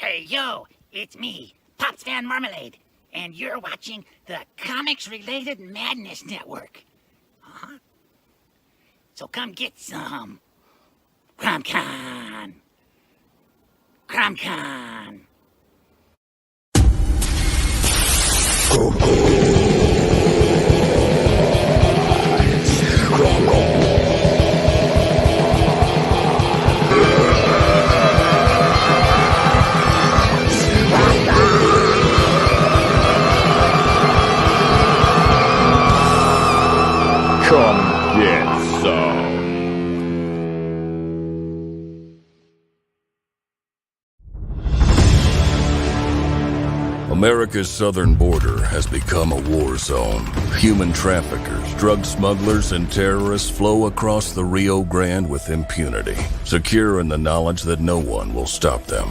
Hey, yo, it's me, Pops Van Marmalade, and you're watching the Comics-Related Madness Network. Uh-huh. So come get some CRoM Con. CRoM Con. Come get some. America's southern border has become a war zone. Human traffickers, drug smugglers, and terrorists flow across the Rio Grande with impunity, secure in the knowledge that no one will stop them.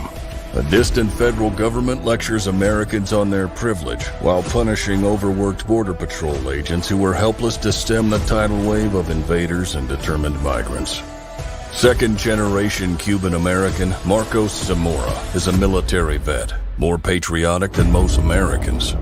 A distant federal government lectures Americans on their privilege while punishing overworked Border Patrol agents who were helpless to stem the tidal wave of invaders and determined migrants. Second-generation Cuban-American Marcos Zamora is a military vet, more patriotic than most Americans.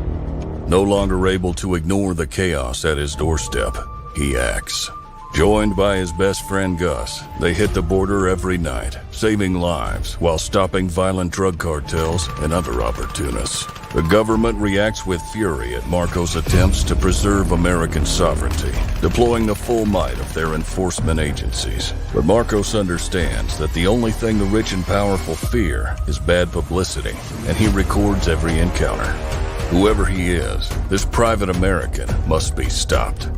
No longer able to ignore the chaos at his doorstep, he acts. Joined by his best friend Gus, they hit the border every night, saving lives while stopping violent drug cartels and other opportunists. The government reacts with fury at Marcos' attempts to preserve American sovereignty, deploying the full might of their enforcement agencies. But Marcos understands that the only thing the rich and powerful fear is bad publicity, and he records every encounter. Whoever he is, this private American must be stopped.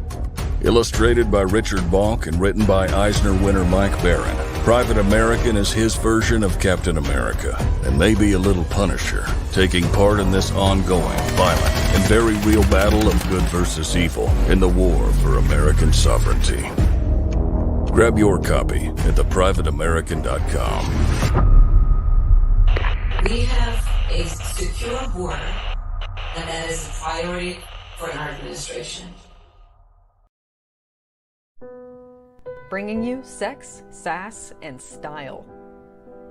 Illustrated by Richard Bonk and written by Eisner winner Mike Barron, Private American is his version of Captain America, and maybe a little Punisher, taking part in this ongoing, violent, and very real battle of good versus evil in the war for American sovereignty. Grab your copy at theprivateamerican.com. We have a secure border, and that is a priority for our administration. Bringing you sex, sass, and style.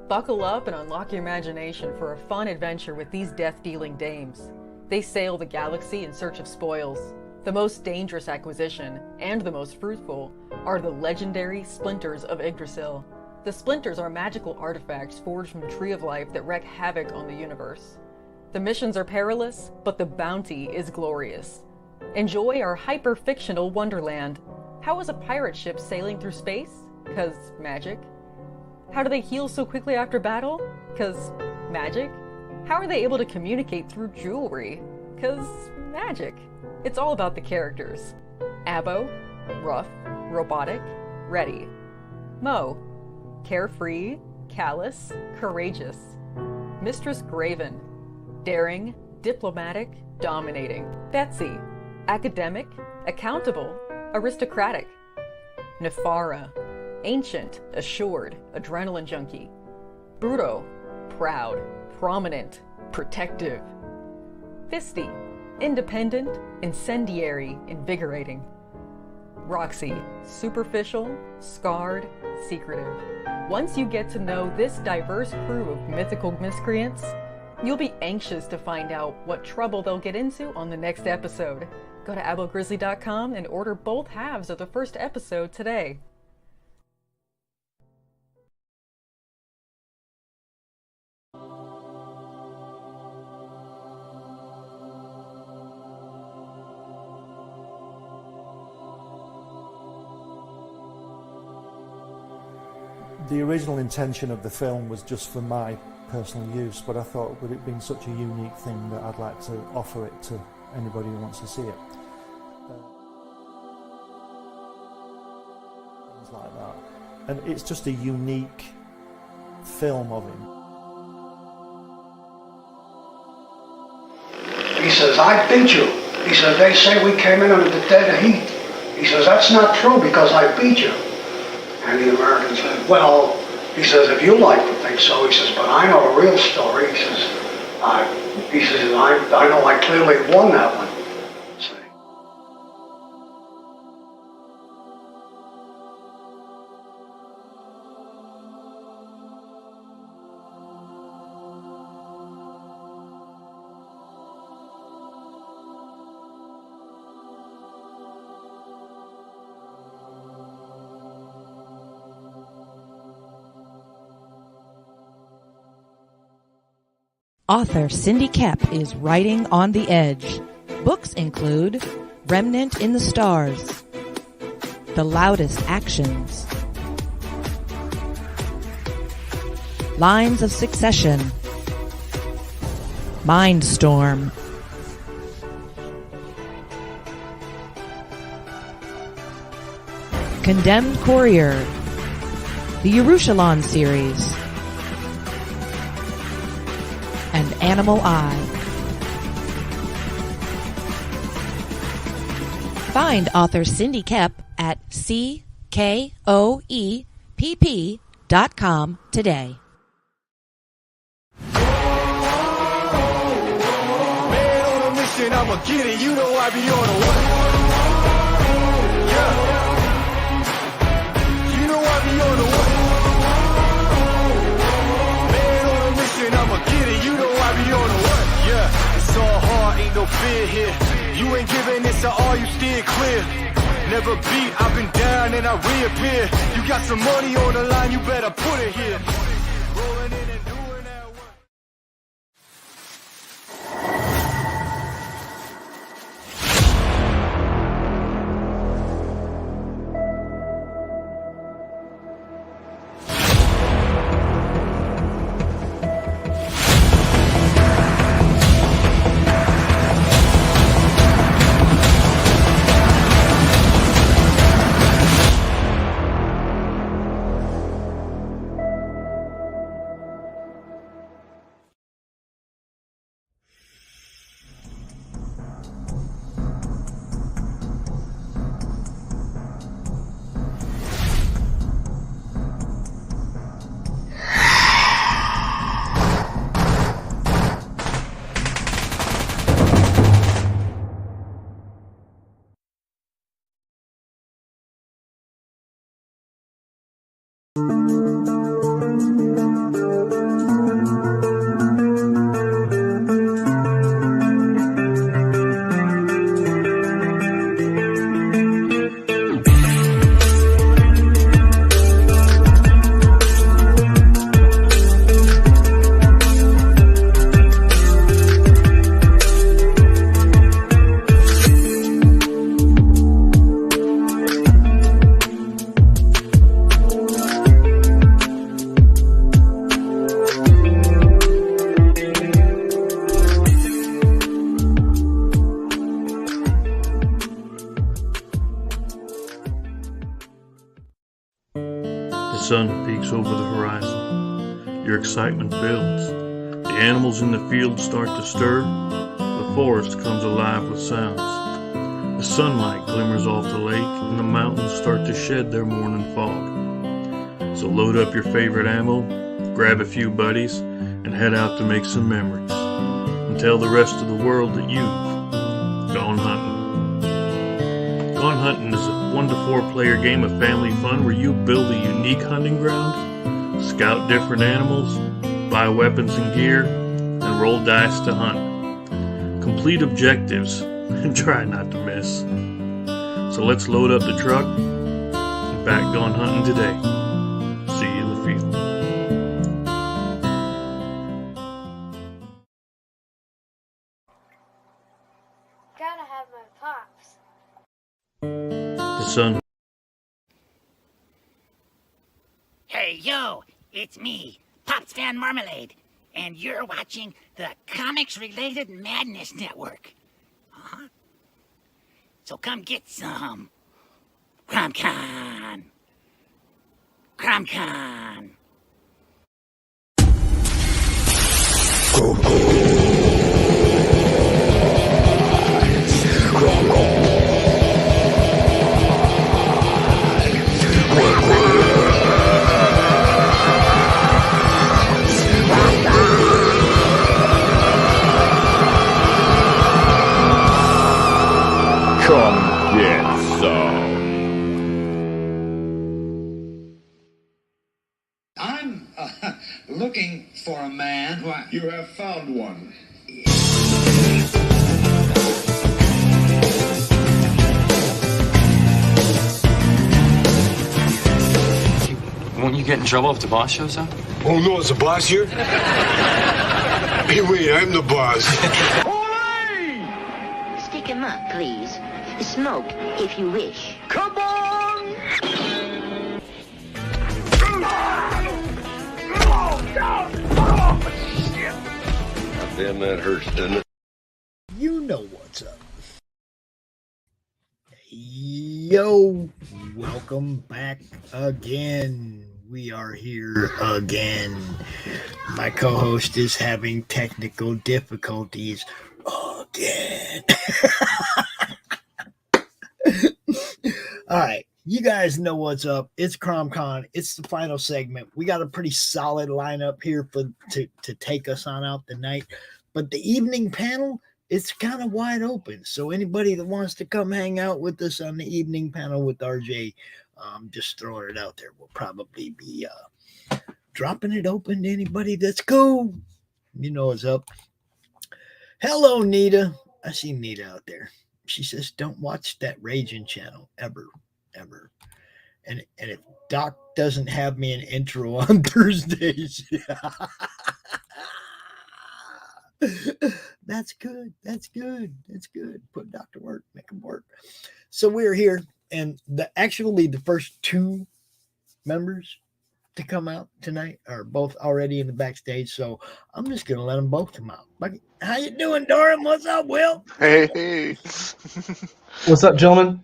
Buckle up and unlock your imagination for a fun adventure with these death-dealing dames. They sail the galaxy in search of spoils. The most dangerous acquisition, and the most fruitful, are the legendary Splinters of Yggdrasil. The Splinters are magical artifacts forged from the Tree of Life that wreak havoc on the universe. The missions are perilous, but the bounty is glorious. Enjoy our hyper-fictional wonderland. How is a pirate ship sailing through space? 'Cause magic. How do they heal so quickly after battle? 'Cause magic. How are they able to communicate through jewelry? 'Cause magic. It's all about the characters. Abo, rough, robotic, ready. Mo, carefree, callous, courageous. Mistress Graven, daring, diplomatic, dominating. Betsy, academic, accountable, aristocratic. Nefara, ancient, assured, adrenaline junkie. Bruto, proud, prominent, protective. Fisty, independent, incendiary, invigorating. Roxy, superficial, scarred, secretive. Once you get to know this diverse crew of mythical miscreants, you'll be anxious to find out what trouble they'll get into on the next episode. Go to abogrizzly.com and order both halves of the first episode today. The original intention of the film was just for my personal use, but I thought with it being such a unique thing that I'd like to offer it to anybody who wants to see it. Things like that. And it's just a unique film of him. He says, I beat you. He says, they say we came in under the dead heat. He says, that's not true because I beat you. And the American said, well, he says, if you like to think so, he says, but I know the real story. He says, I know I clearly won that one. See? Author Cindy Kep is writing on the edge. Books include Remnant in the Stars, The Loudest Actions, Lines of Succession, Mindstorm, Condemned Courier, the Yerushalayim series, and Animal Eye. Find author Cindy Kep at CKOEPP.com today. Man on a mission, I'ma get it. You know I be on a what? Yeah. You know I be on a what? Man on a mission, I'ma get it. You know I be on a what? Yeah. It's all hard, ain't no fear here. You ain't giving this at all, you steer clear. Never beat, I've been down and I reappear. You got some money on the line, you better put it here. Rolling in and doing that work. The sun peeks over the horizon. Your excitement builds. The animals in the field start to stir. The forest comes alive with sounds. The sunlight glimmers off the lake, and the mountains start to shed their morning fog. So load up your favorite ammo, grab a few buddies, and head out to make some memories. And tell the rest of the world that you've gone hunting. Gone Hunting is a 1 to 4 player game of family fun where you build a unique hunting ground, scout different animals, buy weapons and gear, and roll dice to hunt. Complete objectives and try not to miss. So let's load up the truck and back Gone Hunting today. See you in the field. Gotta have my pops. The sun. Hey, yo, it's me, Pops Van Marmalade, and you're watching the Comics-Related Madness Network. Uh-huh. So come get some CRoM Con. CRoM Con. Come get some. I'm looking for a man who You have found one. Won't you get in trouble if the boss shows up? Oh no, is the boss here? Hey, wait, I'm the boss. Stick him up, please. Smoke, if you wish. Come on! Damn, that hurts, doesn't it? You know what's up. Yo, welcome back again. We are here again. My co-host is having technical difficulties again. All right, you guys know what's up. It's CRoM Con. It's the final segment. We got a pretty solid lineup here to take us on out the night. But the evening panel, it's kind of wide open. So anybody that wants to come hang out with us on the evening panel with RJ, just throwing it out there. We'll probably be dropping it open to anybody that's cool. You know what's up. Hello, Nita. I see Nita out there. She says, don't watch that Raging channel ever. And if Doc doesn't have me an intro on Thursdays, that's good. Put Doc to work, make him work. So we're here, and the first two members to come out tonight are both already in the backstage. So I'm just gonna let them both come out. How you doing, Doran? What's up, Will? Hey. What's up, gentlemen?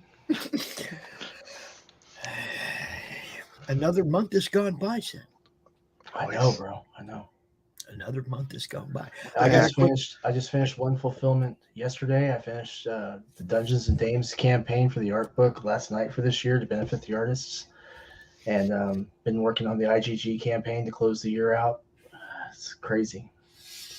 Another month has gone by, Sam. I know, bro. I know. Another month has gone by. I just finished one fulfillment yesterday. I finished the Dungeons and Dames campaign for the art book last night for this year to benefit the artists, and been working on the IGG campaign to close the year out. It's crazy.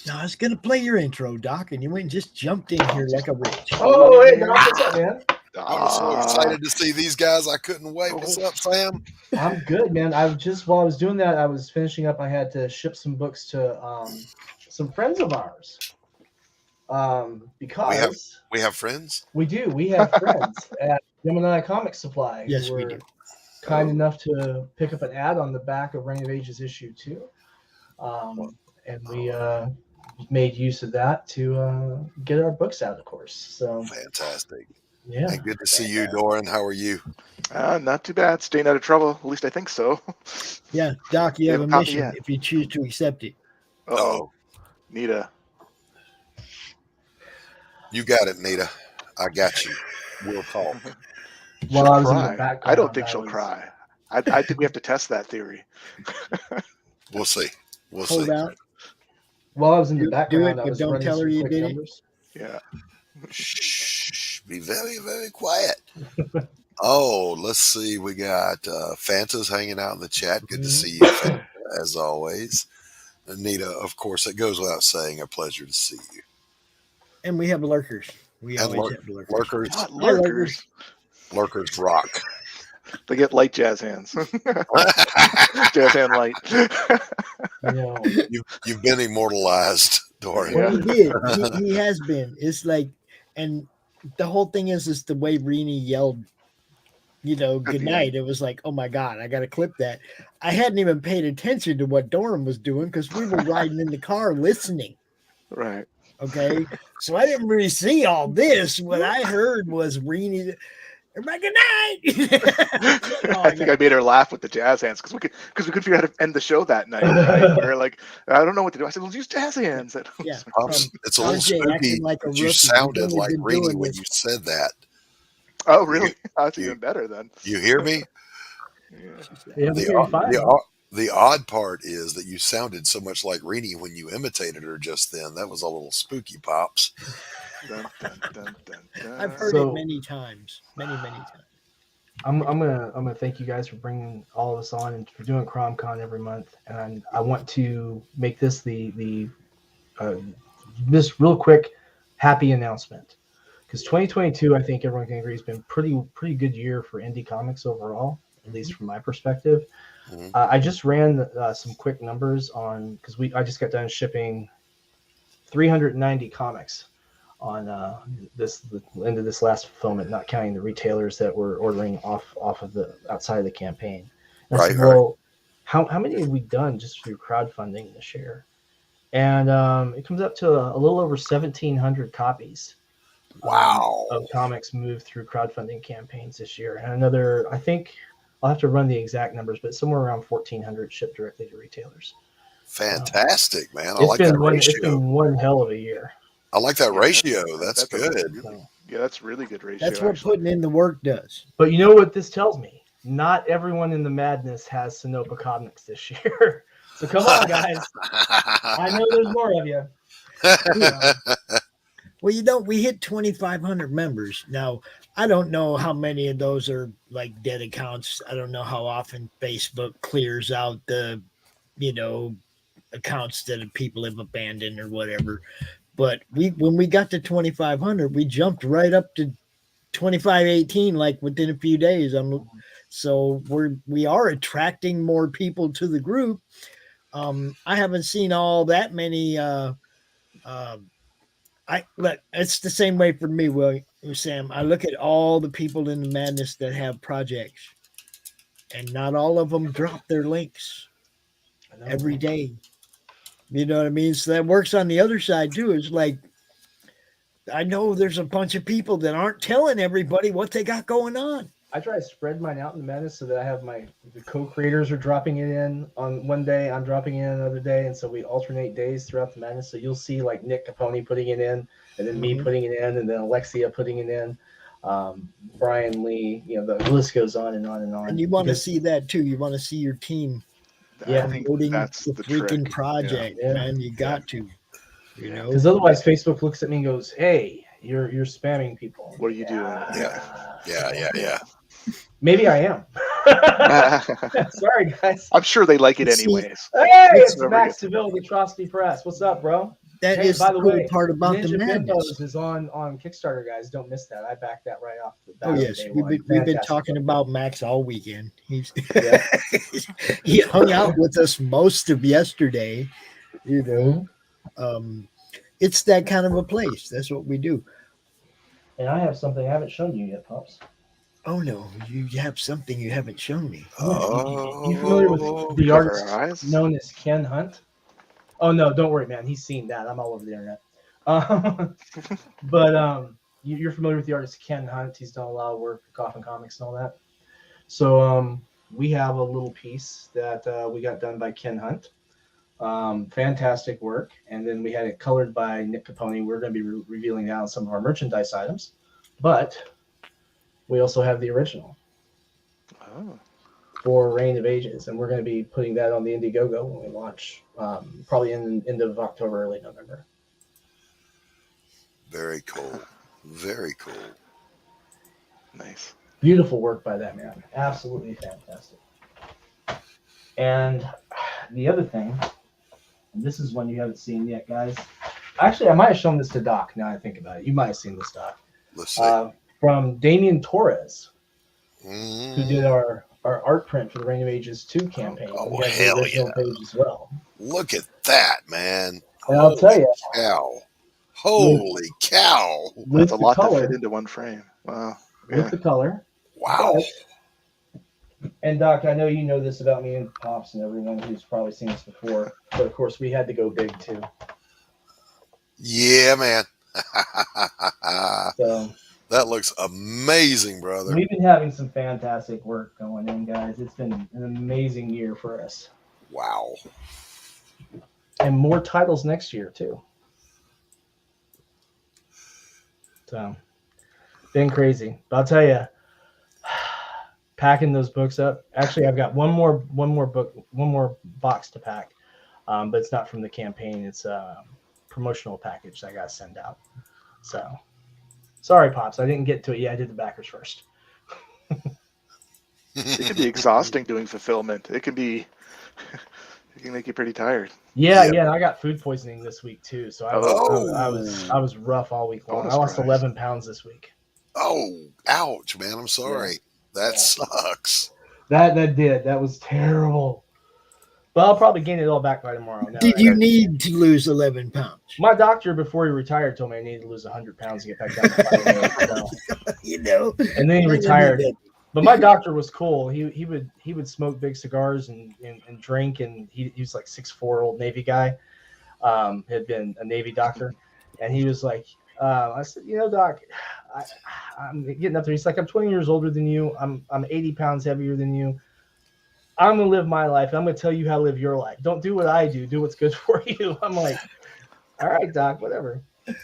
No, I was gonna play your intro, Doc, and you went and just jumped in here like a rich. Oh, hey, Doc, what's up, man? I was so excited to see these guys. I couldn't wait. What's up, Sam? I'm good, man. While I was doing that, I was finishing up. I had to ship some books to some friends of ours. Because we have friends. We do. We have friends at Gemini Comic Supply. Yes, we do. Kind enough to pick up an ad on the back of Reign of Ages issue 2. And we made use of that to get our books out, of course. So fantastic. Yeah. Hey, good to see you, Doran. How are you? Not too bad. Staying out of trouble. At least I think so. Yeah, Doc, you have a mission if you choose to accept it. Oh, Nita. You got it, Nita. I got you. We'll talk. Well, I was in the background. I don't think she'll cry. I think we have to test that theory. We'll see. Hold out. While I was in the background, do it, but don't tell her you did numbers. It. Yeah. Shh. Be very, very quiet. Oh, let's see. We got Fanta's hanging out in the chat. Good to see you, Fanta, as always. Anita, of course, it goes without saying, a pleasure to see you. And we have lurkers. We always have lurkers. Lurkers. What, lurkers? Lurkers rock. They get light jazz hands. Jazz hand light. You've been immortalized, Doran. Well, he did. He has been. It's like, and the whole thing is the way Rini yelled, good night. It was like, oh my God, I got to clip that. I hadn't even paid attention to what Doran was doing because we were riding in the car listening. Right. Okay. So I didn't really see all this. What I heard was Rini. Everybody, good night. I think I made her laugh with the jazz hands because we couldn't figure out how to end the show that night. Right? We were like, I don't know what to do. I said, let's use jazz hands. Yeah, it's a little spooky. Like you sounded like Rini when you said that. Oh, really? That's even better then. You hear me? Yeah. The odd part is that you sounded so much like Rini when you imitated her just then. That was a little spooky, Pops. Dun, dun, dun, dun, dun. I've heard it many times. Many times. I'm gonna thank you guys for bringing all of us on and for doing CRoM Con every month. And I want to make this this real quick happy announcement, because 2022, I think everyone can agree, has been pretty good year for indie comics overall, at least from my perspective. Mm-hmm. I just ran some quick numbers on, because I just got done shipping 390 comics on the end of this last fulfillment, not counting the retailers that were ordering off of the outside of the campaign. And right. Well, how many have we done just through crowdfunding this year? And it comes up to a little over 1,700 copies. Wow. Of comics moved through crowdfunding campaigns this year. And another, I think I'll have to run the exact numbers, but somewhere around 1,400 shipped directly to retailers. Fantastic, man. I like that ratio. It's been one hell of a year. I like that ratio. That's good. That's really good ratio. That's what putting in the work does. But you know what this tells me? Not everyone in the madness has Sonopa Comics this year. So come on, guys. I know there's more of you. Well, we hit 2,500 members. Now, I don't know how many of those are like dead accounts. I don't know how often Facebook clears out the, accounts that people have abandoned or whatever. But when we got to 2,500, we jumped right up to 2,518 like within a few days. So we are attracting more people to the group. I haven't seen all that many. It's the same way for me, Sam. I look at all the people in the madness that have projects, and not all of them drop their links every day. You know what I mean? So that works on the other side too. It's like, I know there's a bunch of people that aren't telling everybody what they got going on. I try to spread mine out in the madness so that I have the co-creators are dropping it in on one day, I'm dropping it in another day, and so we alternate days throughout the madness. So you'll see like Nick Capone putting it in, and then me putting it in, and then Alexia putting it in, Brian Lee. The list goes on and on and on. And you want to see that too. You want to see your team, promoting the freaking project, man. You got to, because otherwise Facebook looks at me and goes, "Hey, you're spamming people. What are you doing?" Yeah. Maybe I am. Sorry, guys. I'm sure they like it anyways. Hey, it's Max DeVille, the Atrocity Press. What's up, bro? That is by the way, part about Ninja the madness. Bimbos is on Kickstarter, guys. Don't miss that. I backed that right off the bat. Oh yes, we've been talking about Max all weekend. He hung out with us most of yesterday. It's that kind of a place. That's what we do. And I have something I haven't shown you yet, Pops. Oh no, you have something you haven't shown me. You familiar with the artist known as Ken Hunt? Oh no, don't worry, man. He's seen that. I'm all over the internet. But you're familiar with the artist Ken Hunt. He's done a lot of work for Coffin Comics and all that. So we have a little piece that we got done by Ken Hunt. Fantastic work. And then we had it colored by Nick Capone. We're going to be revealing that on some of our merchandise items. But we also have the original for Reign of Ages. And we're going to be putting that on the Indiegogo when we launch, probably in the end of October, early November. Very cool. Very cool. Nice. Beautiful work by that man. Absolutely fantastic. And the other thing, and this is one you haven't seen yet, guys. Actually, I might have shown this to Doc now I think about it. You might have seen this, Doc. Let's see. From Damian Torres, who did our art print for the Reign of Ages 2 campaign. Oh, hell yeah. Page as well. Look at that, man. And I'll tell you. Cow. Holy cow. That's a lot to fit into one frame. Wow. With the color. Wow. And Doc, I know you know this about me and Pops and everyone who's probably seen this before, but of course we had to go big too. Yeah, man. So that looks amazing, brother. We've been having some fantastic work going in, guys. It's been an amazing year for us. Wow. And more titles next year too. So been crazy. But I'll tell you, packing those books up. Actually, I've got one more box to pack, but it's not from the campaign. It's a promotional package that I got to send out. So, sorry, Pops, I didn't get to it yet. I did the backers first. It can be exhausting doing fulfillment. It can make you pretty tired. Yeah. I got food poisoning this week too, so I was rough all week long. I lost 11 pounds this week. Oh, ouch, man! I'm sorry. Yeah. That sucks. That did. That was terrible. But I'll probably gain it all back by tomorrow. Did you need to lose 11 pounds? My doctor, before he retired, told me I needed to lose 100 pounds to get back down to 5 And then he retired. But my doctor was cool. He would smoke big cigars and drink, and he was like 6'4" old Navy guy. had been a Navy doctor, and he was like, I said, Doc, I'm getting up there. He's like, I'm 20 years older than you. I'm 80 pounds heavier than you. I'm gonna live my life. I'm gonna tell you how to live your life. Don't do what I do. Do what's good for you. I'm like, all right, Doc, whatever.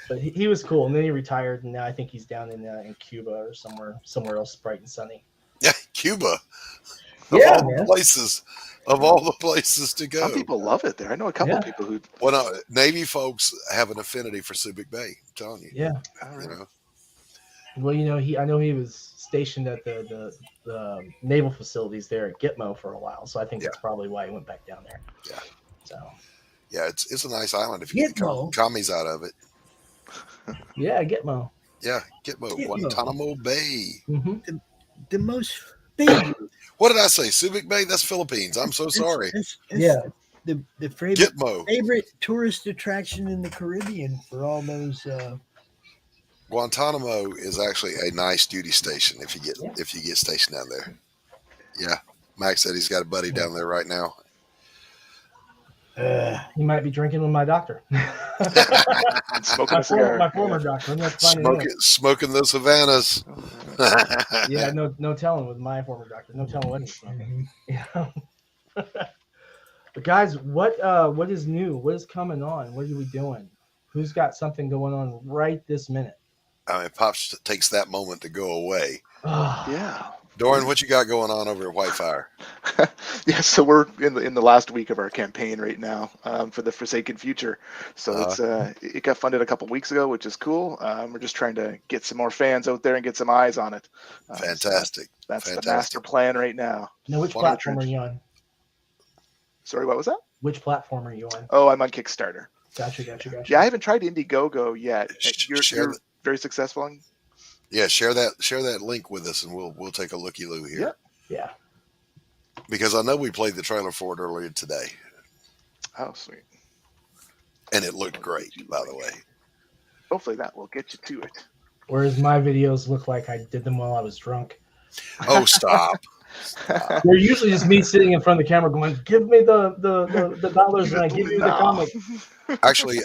But he was cool, and then he retired, and now I think he's down in Cuba or somewhere else bright and sunny. Yeah, Cuba. Yeah, Of all the places to go. Some people love it there. I know a couple of people who. Well, no, Navy folks have an affinity for Subic Bay. I'm telling you. Yeah. Well, I know he was stationed at the naval facilities there at Gitmo for a while, so I think that's probably why he went back down there. Yeah. So. Yeah, it's a nice island if you get the commies out of it. Yeah, Gitmo. Yeah, Gitmo. Guantanamo Bay. Mm-hmm. The most favorite. What did I say? Subic Bay? That's Philippines. I'm so sorry. The Gitmo. favorite tourist attraction in the Caribbean for all those. Guantanamo is actually a nice duty station if you get stationed down there. Yeah, Max said he's got a buddy down there right now. He might be drinking with my doctor. Smoking a cigar. My former doctor. Smoking those Havanas. Yeah, no telling with my former doctor. No telling what he's smoking. But guys, what is new? What is coming on? What are we doing? Who's got something going on right this minute? I mean, Pops takes that moment to go away. Yeah. Doran, what you got going on over at Whitefire? Yeah, so we're in the last week of our campaign right now for the Forsaken Future. So it got funded a couple weeks ago, which is cool. We're just trying to get some more fans out there and get some eyes on it. Fantastic. So that's the master plan right now. Now, which platform are you on? Sorry, what was that? Which platform are you on? Oh, I'm on Kickstarter. Gotcha. Yeah, I haven't tried Indiegogo yet. You're very successful on. Yeah, share that link with us, and we'll take a looky-loo here. Yeah. Because I know we played the trailer for it earlier today. Oh, sweet. And it looked great, by the way. Hopefully that will get you to it. Whereas my videos look like I did them while I was drunk. Oh, stop. They're usually just me sitting in front of the camera going, give me the dollars and I give you the comic. Actually,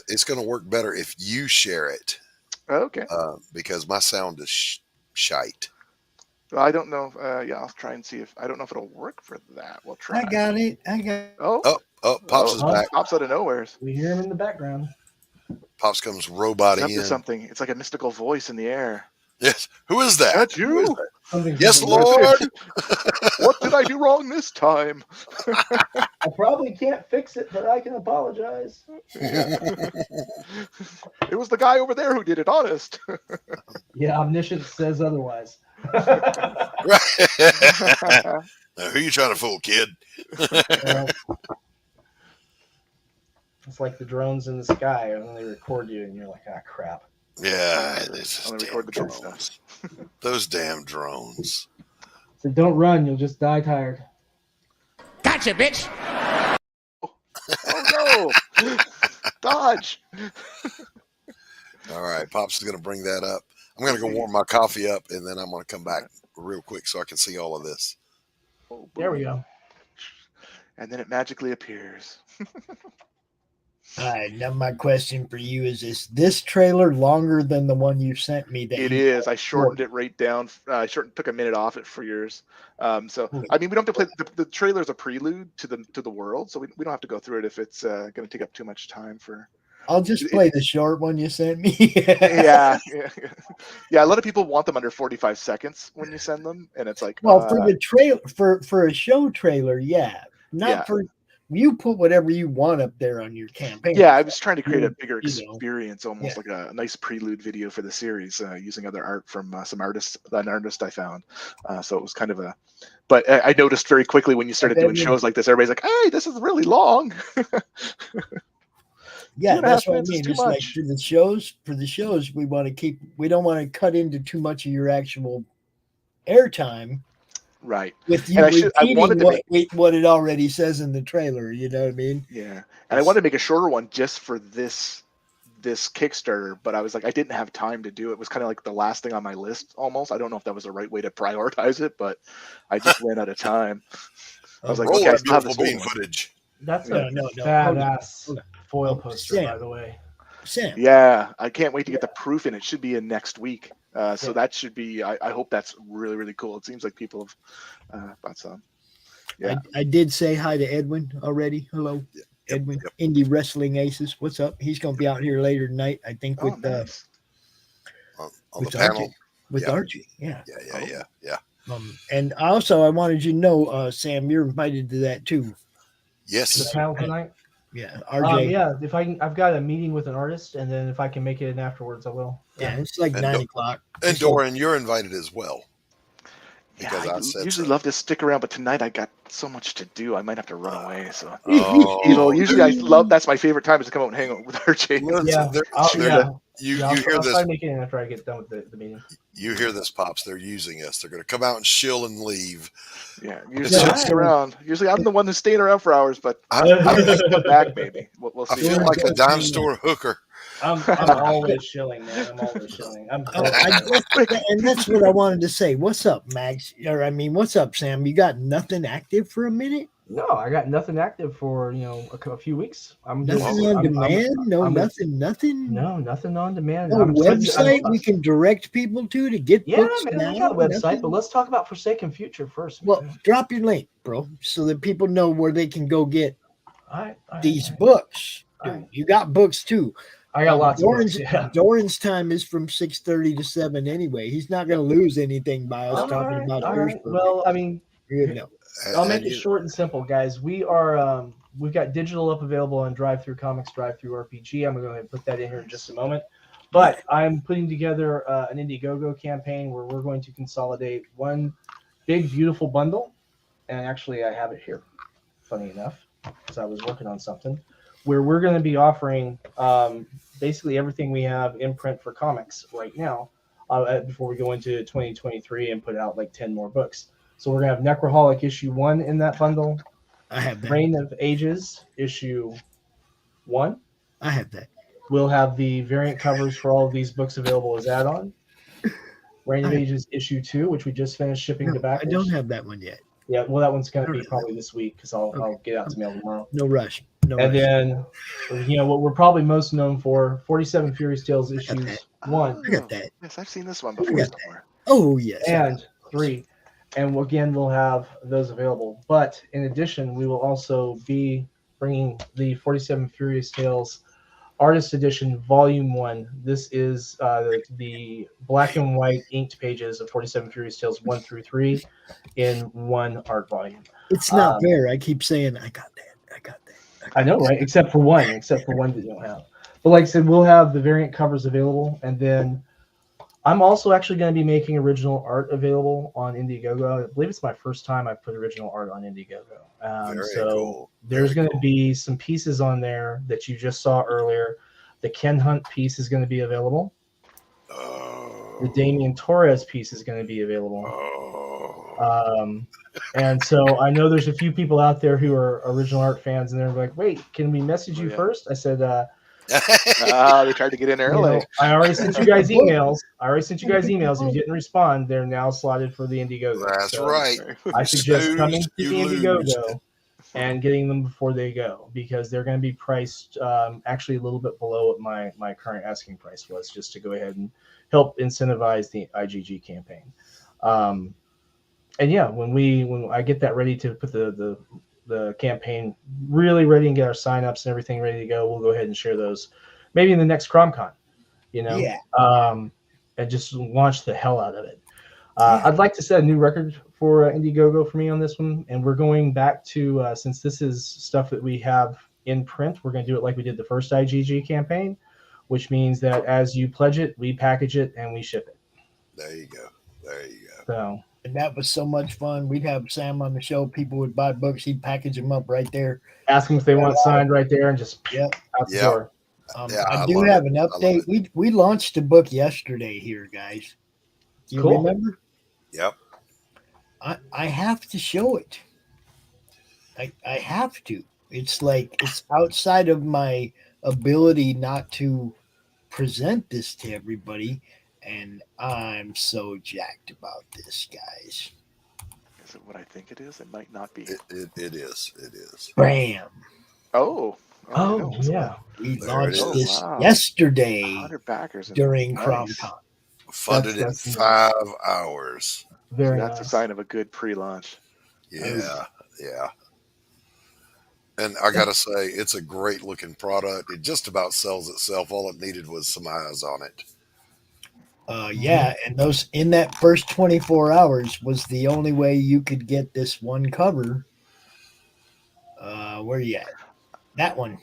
it's going to work better if you share it. Okay. Because my sound is shite. Well, I don't know. I'll try and see if I don't know if it'll work for that. We'll try. I got it. Oh, Pops is back. Pops out of nowhere. We hear him in the background. Pops comes roboting in. Something. It's like a mystical voice in the air. Yes. Who is that? That's you. Yes, Lord. What did I do wrong this time? I probably can't fix it, but I can apologize. It was the guy over there who did it, honest. Yeah, Omniscient says otherwise. Now, who you trying to fool, kid? It's like the drones in the sky, and then they record you, and you're like, ah, crap. Yeah, I'm gonna record the drones. Those damn drones. So don't run, you'll just die tired. Gotcha, bitch. Oh no! Dodge. All right, Pops is gonna bring that up. I'm gonna go warm my coffee up, and then I'm gonna come back real quick so I can see all of this. Oh, there we go. And then it magically appears. All right, now my question for you is this trailer longer than the one you sent me? It is. I shortened it right down. I took a minute off it for yours. So I mean, we don't have to play. The trailer is a prelude to the world, so we don't have to go through it if it's going to take up too much time for. I'll just play the short one you sent me. Yeah. A lot of people want them under 45 seconds when you send them, and it's like. Well, for the trailer, for a show trailer, not for. You put whatever you want up there on your campaign. Yeah, I was trying to create a bigger experience, almost like a nice prelude video for the series, using other art from an artist I found. So it was kind of a. But I noticed very quickly when you started doing shows like this, everybody's like, "Hey, this is really long." Yeah, that's what I mean. It's like for the shows, we don't want to cut into too much of your actual airtime. Right. With you repeating what it already says in the trailer, you know what I mean? Yeah. And I wanted to make a shorter one just for this Kickstarter, but I was like, I didn't have time to do it. It was kind of like the last thing on my list almost. I don't know if that was the right way to prioritize it, but I just ran out of time. I was like, okay, I still have this bean footage. That's a badass foil poster, Sam. by the way. Sam. Yeah, I can't wait to get the proof in. It should be in next week. So that should be. I hope that's really, really cool. It seems like people have bought some. Yeah. I did say hi to Edwin already. Hello, Edwin. Indie Wrestling Aces. What's up? He's going to be out here later tonight, I think, with nice. On the Archie. panel. With Archie. Yeah. Yeah. And also, I wanted you to know, Sam, you're invited to that too. Yes. The panel tonight. Yeah, RJ. Yeah, if I've got a meeting with an artist, and then if I can make it in afterwards, I will. Yeah, it's like 9 o'clock. And Doran, you're invited as well. Yeah, I usually love to stick around, but tonight I got so much to do. I might have to run away. So usually I love. That's my favorite time is to come out and hang out with RJ. You I'll hear this? try to make it in after I get done with the meeting. You hear this, Pops? They're using us. They're going to come out and shill and leave. Yeah, usually I stay around. Usually I'm the one who's staying around for hours, but I might come back maybe. We'll see. I feel like a dime store hooker. I'm always shilling, man. I'm always shilling. And that's what I wanted to say. What's up, Max? Or what's up, Sam? You got nothing active for a minute? No, I got nothing active for a few weeks. Nothing on demand? Nothing? No, nothing on demand. No website we can direct people to get books man, now? we got a website, Nothing? but let's talk about Forsaken Future first. Well, drop your link, bro, so that people know where they can go get these books. Dude, you got books too. I got lots Doran's, of books. Yeah. Doran's time is from 6:30 to 7 anyway. He's not going to lose anything by us talking about yours. Well, I mean, I'll make it you- short and simple, guys. We are we've got digital up available on Drive Through Comics, Drive Through RPG. I'm going to put that in here in just a moment. But I'm putting together an Indiegogo campaign where we're going to consolidate one big, beautiful bundle. And actually, I have it here, funny enough, because I was working on something, where we're going to be offering basically everything we have in print for comics right now before we go into 2023 and put out like 10 more books. So we're going to have Necroholic issue 1 in that bundle. I have that. Reign of Ages issue 1. I have that. We'll have the variant covers for all of these books available as add-on. Reign of Ages issue 2, which we just finished shipping to back. I don't have that one yet. Yeah, well, that one's going to be probably this week because I'll get out to mail tomorrow. No rush. And then, what we're probably most known for, 47 Furious Tales issues 1. I got that. Yes, I've seen this one before. Oh, yes. And 3. And again, we'll have those available. But in addition, we will also be bringing the 47 Furious Tales Artist Edition Volume 1. This is the black and white inked pages of 47 Furious Tales 1 through 3 in one art volume. It's not fair. I keep saying, I got that. I know, right? Except for one that you don't have. But like I said, we'll have the variant covers available. And then I'm also actually going to be making original art available on Indiegogo. I believe it's my first time I've put original art on Indiegogo. Cool. There's going to be some pieces on there that you just saw earlier. The Ken Hunt piece is going to be available. The Damian Torres piece is going to be available. And so I know there's a few people out there who are original art fans, and they're like, wait, can we message you first? I said, they tried to get in early. I already sent you guys emails. If you didn't respond, they're now slotted for the Indiegogo. That's right. I suggest coming to the Indiegogo and getting them before they go, because they're going to be priced actually a little bit below what my current asking price was, just to go ahead and help incentivize the IGG campaign. And yeah, when I get that ready to put the campaign really ready and get our signups and everything ready to go, we'll go ahead and share those maybe in the next CRoM Con, and just launch the hell out of it. I'd like to set a new record for Indiegogo for me on this one, and we're going back to since this is stuff that we have in print, we're going to do it like we did the first IGG campaign, which means that as you pledge it, we package it and we ship it. There you go. So. And that was so much fun. We'd have Sam on the show. People would buy books. He'd package them up right there. Ask them if they want signed right there and just out the door. I do have an update. We launched a book yesterday here, guys. Do you remember? Yep. I have to show it. I have to. It's like it's outside of my ability not to present this to everybody. And I'm so jacked about this, guys. Is it what I think it is? It might not be. It is. Bam. Oh. Oh, yeah. We There launched it is. this Wow. yesterday 100 backers. during Nice. CRoM Con. Funded in That's 5 hours. Very That's a nice. sign of a good pre-launch. Yeah, yeah. And I gotta say, it's a great looking product. It just about sells itself. All it needed was some eyes on it. Yeah, and those in that first 24 hours was the only way you could get this one cover. Where you at? That one.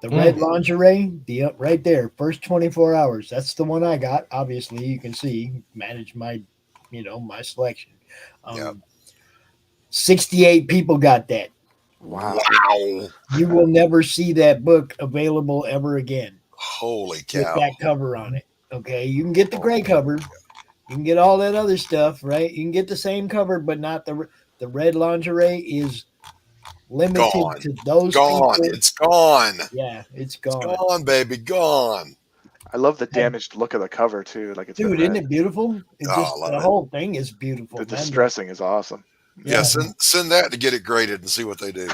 The red lingerie, right there, first 24 hours. That's the one I got. Obviously, you can see, manage my, my selection. 68 people got that. Wow. You will never see that book available ever again. Holy With cow. that cover on it. Okay, you can get the gray cover. You can get all that other stuff, right? You can get the same cover, but not the red lingerie is limited Gone. to those Gone. people. It's gone. Yeah, it's gone. It's gone, baby. Gone. I love the damaged look of the cover too. Like it's Dude, isn't it beautiful? It Oh, just I love the it. whole thing is beautiful. The man. distressing is awesome. Yeah, send that to get it graded and see what they do.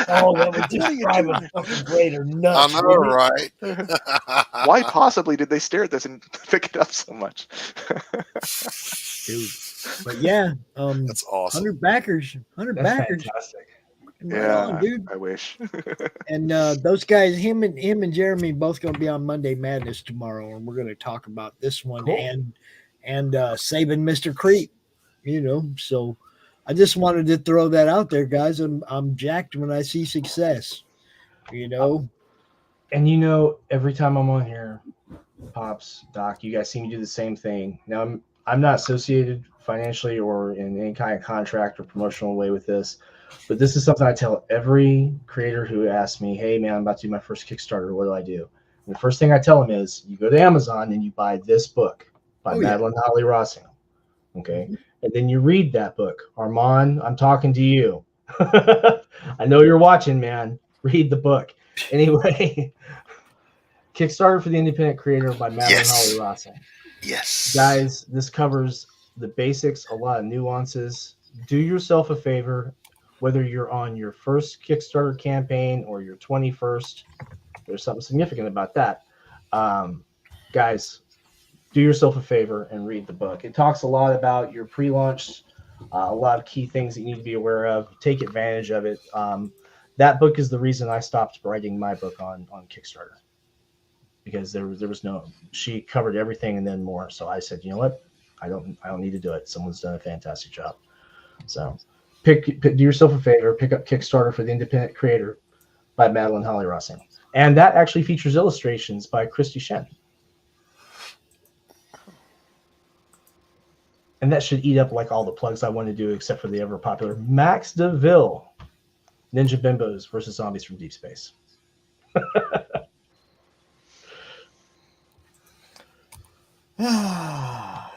Oh, that would just drive a fucking grader nuts. I know, wouldn't it? right? Why possibly did they stare at this and pick it up so much? Dude. But yeah, that's awesome. 100 backers. 100 That's backers. fantastic. Right Yeah, on, dude. I wish. And those guys, him and Jeremy, both going to be on Monday Madness tomorrow, and we're going to talk about this one and saving Mr. Creep. So I just wanted to throw that out there, guys. I'm jacked when I see success. And every time I'm on here, Pops, Doc, you guys see me do the same thing. Now I'm not associated financially or in any kind of contract or promotional way with this, but this is something I tell every creator who asks me, "Hey man, I'm about to do my first Kickstarter. What do I do?" And the first thing I tell them is, you go to Amazon and you buy this book by Madeline Holly Rossing. Okay. And then you read that book. Armand, I'm talking to you. I know you're watching, man. Read the book. Anyway, Kickstarter for the Independent Creator by Madeline Holly Rossing. Yes. Guys, this covers the basics, a lot of nuances. Do yourself a favor, whether you're on your first Kickstarter campaign or your 21st. There's something significant about that. Guys, do yourself a favor and read the book. It talks a lot about your pre-launch, a lot of key things that you need to be aware of. Take advantage of it. That book is the reason I stopped writing my book on Kickstarter, because there was no, she covered everything and then more. So I said, you know what? I don't need to do it. Someone's done a fantastic job. So do yourself a favor, pick up Kickstarter for the Independent Creator by Madeline Holly Rossing. And that actually features illustrations by Christie Shinn. And that should eat up like all the plugs I want to do, except for the ever popular Max DeVille, Ninja Bimbos versus Zombies from Deep Space.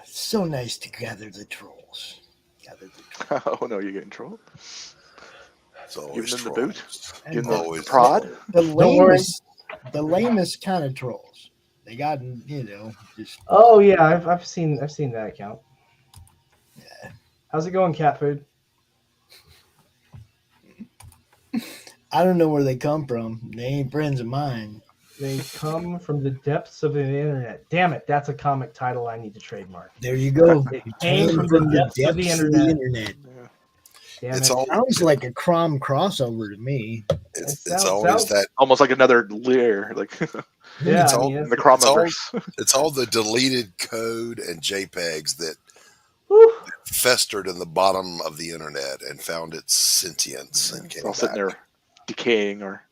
So nice to gather the trolls. Oh no, you're getting trolled. It's always Give them the boot. Give them Always the prod. The lamest kind of trolls. They got, just. Oh yeah, I've seen that account. Yeah. How's it going, cat food? I don't know where they come from. They ain't friends of mine. They come from the depths of the internet. Damn it, that's a comic title I need to trademark. There you go. It came from the depths of the internet. Yeah. Damn It's it. all- Sounds like a CRoM crossover to me. It's always that. Almost like another layer, like Yeah, It's I all- mean, the It's Chromiverse. It's all the deleted code and JPEGs that festered in the bottom of the internet and found its sentience and It's came all sitting back. there decaying or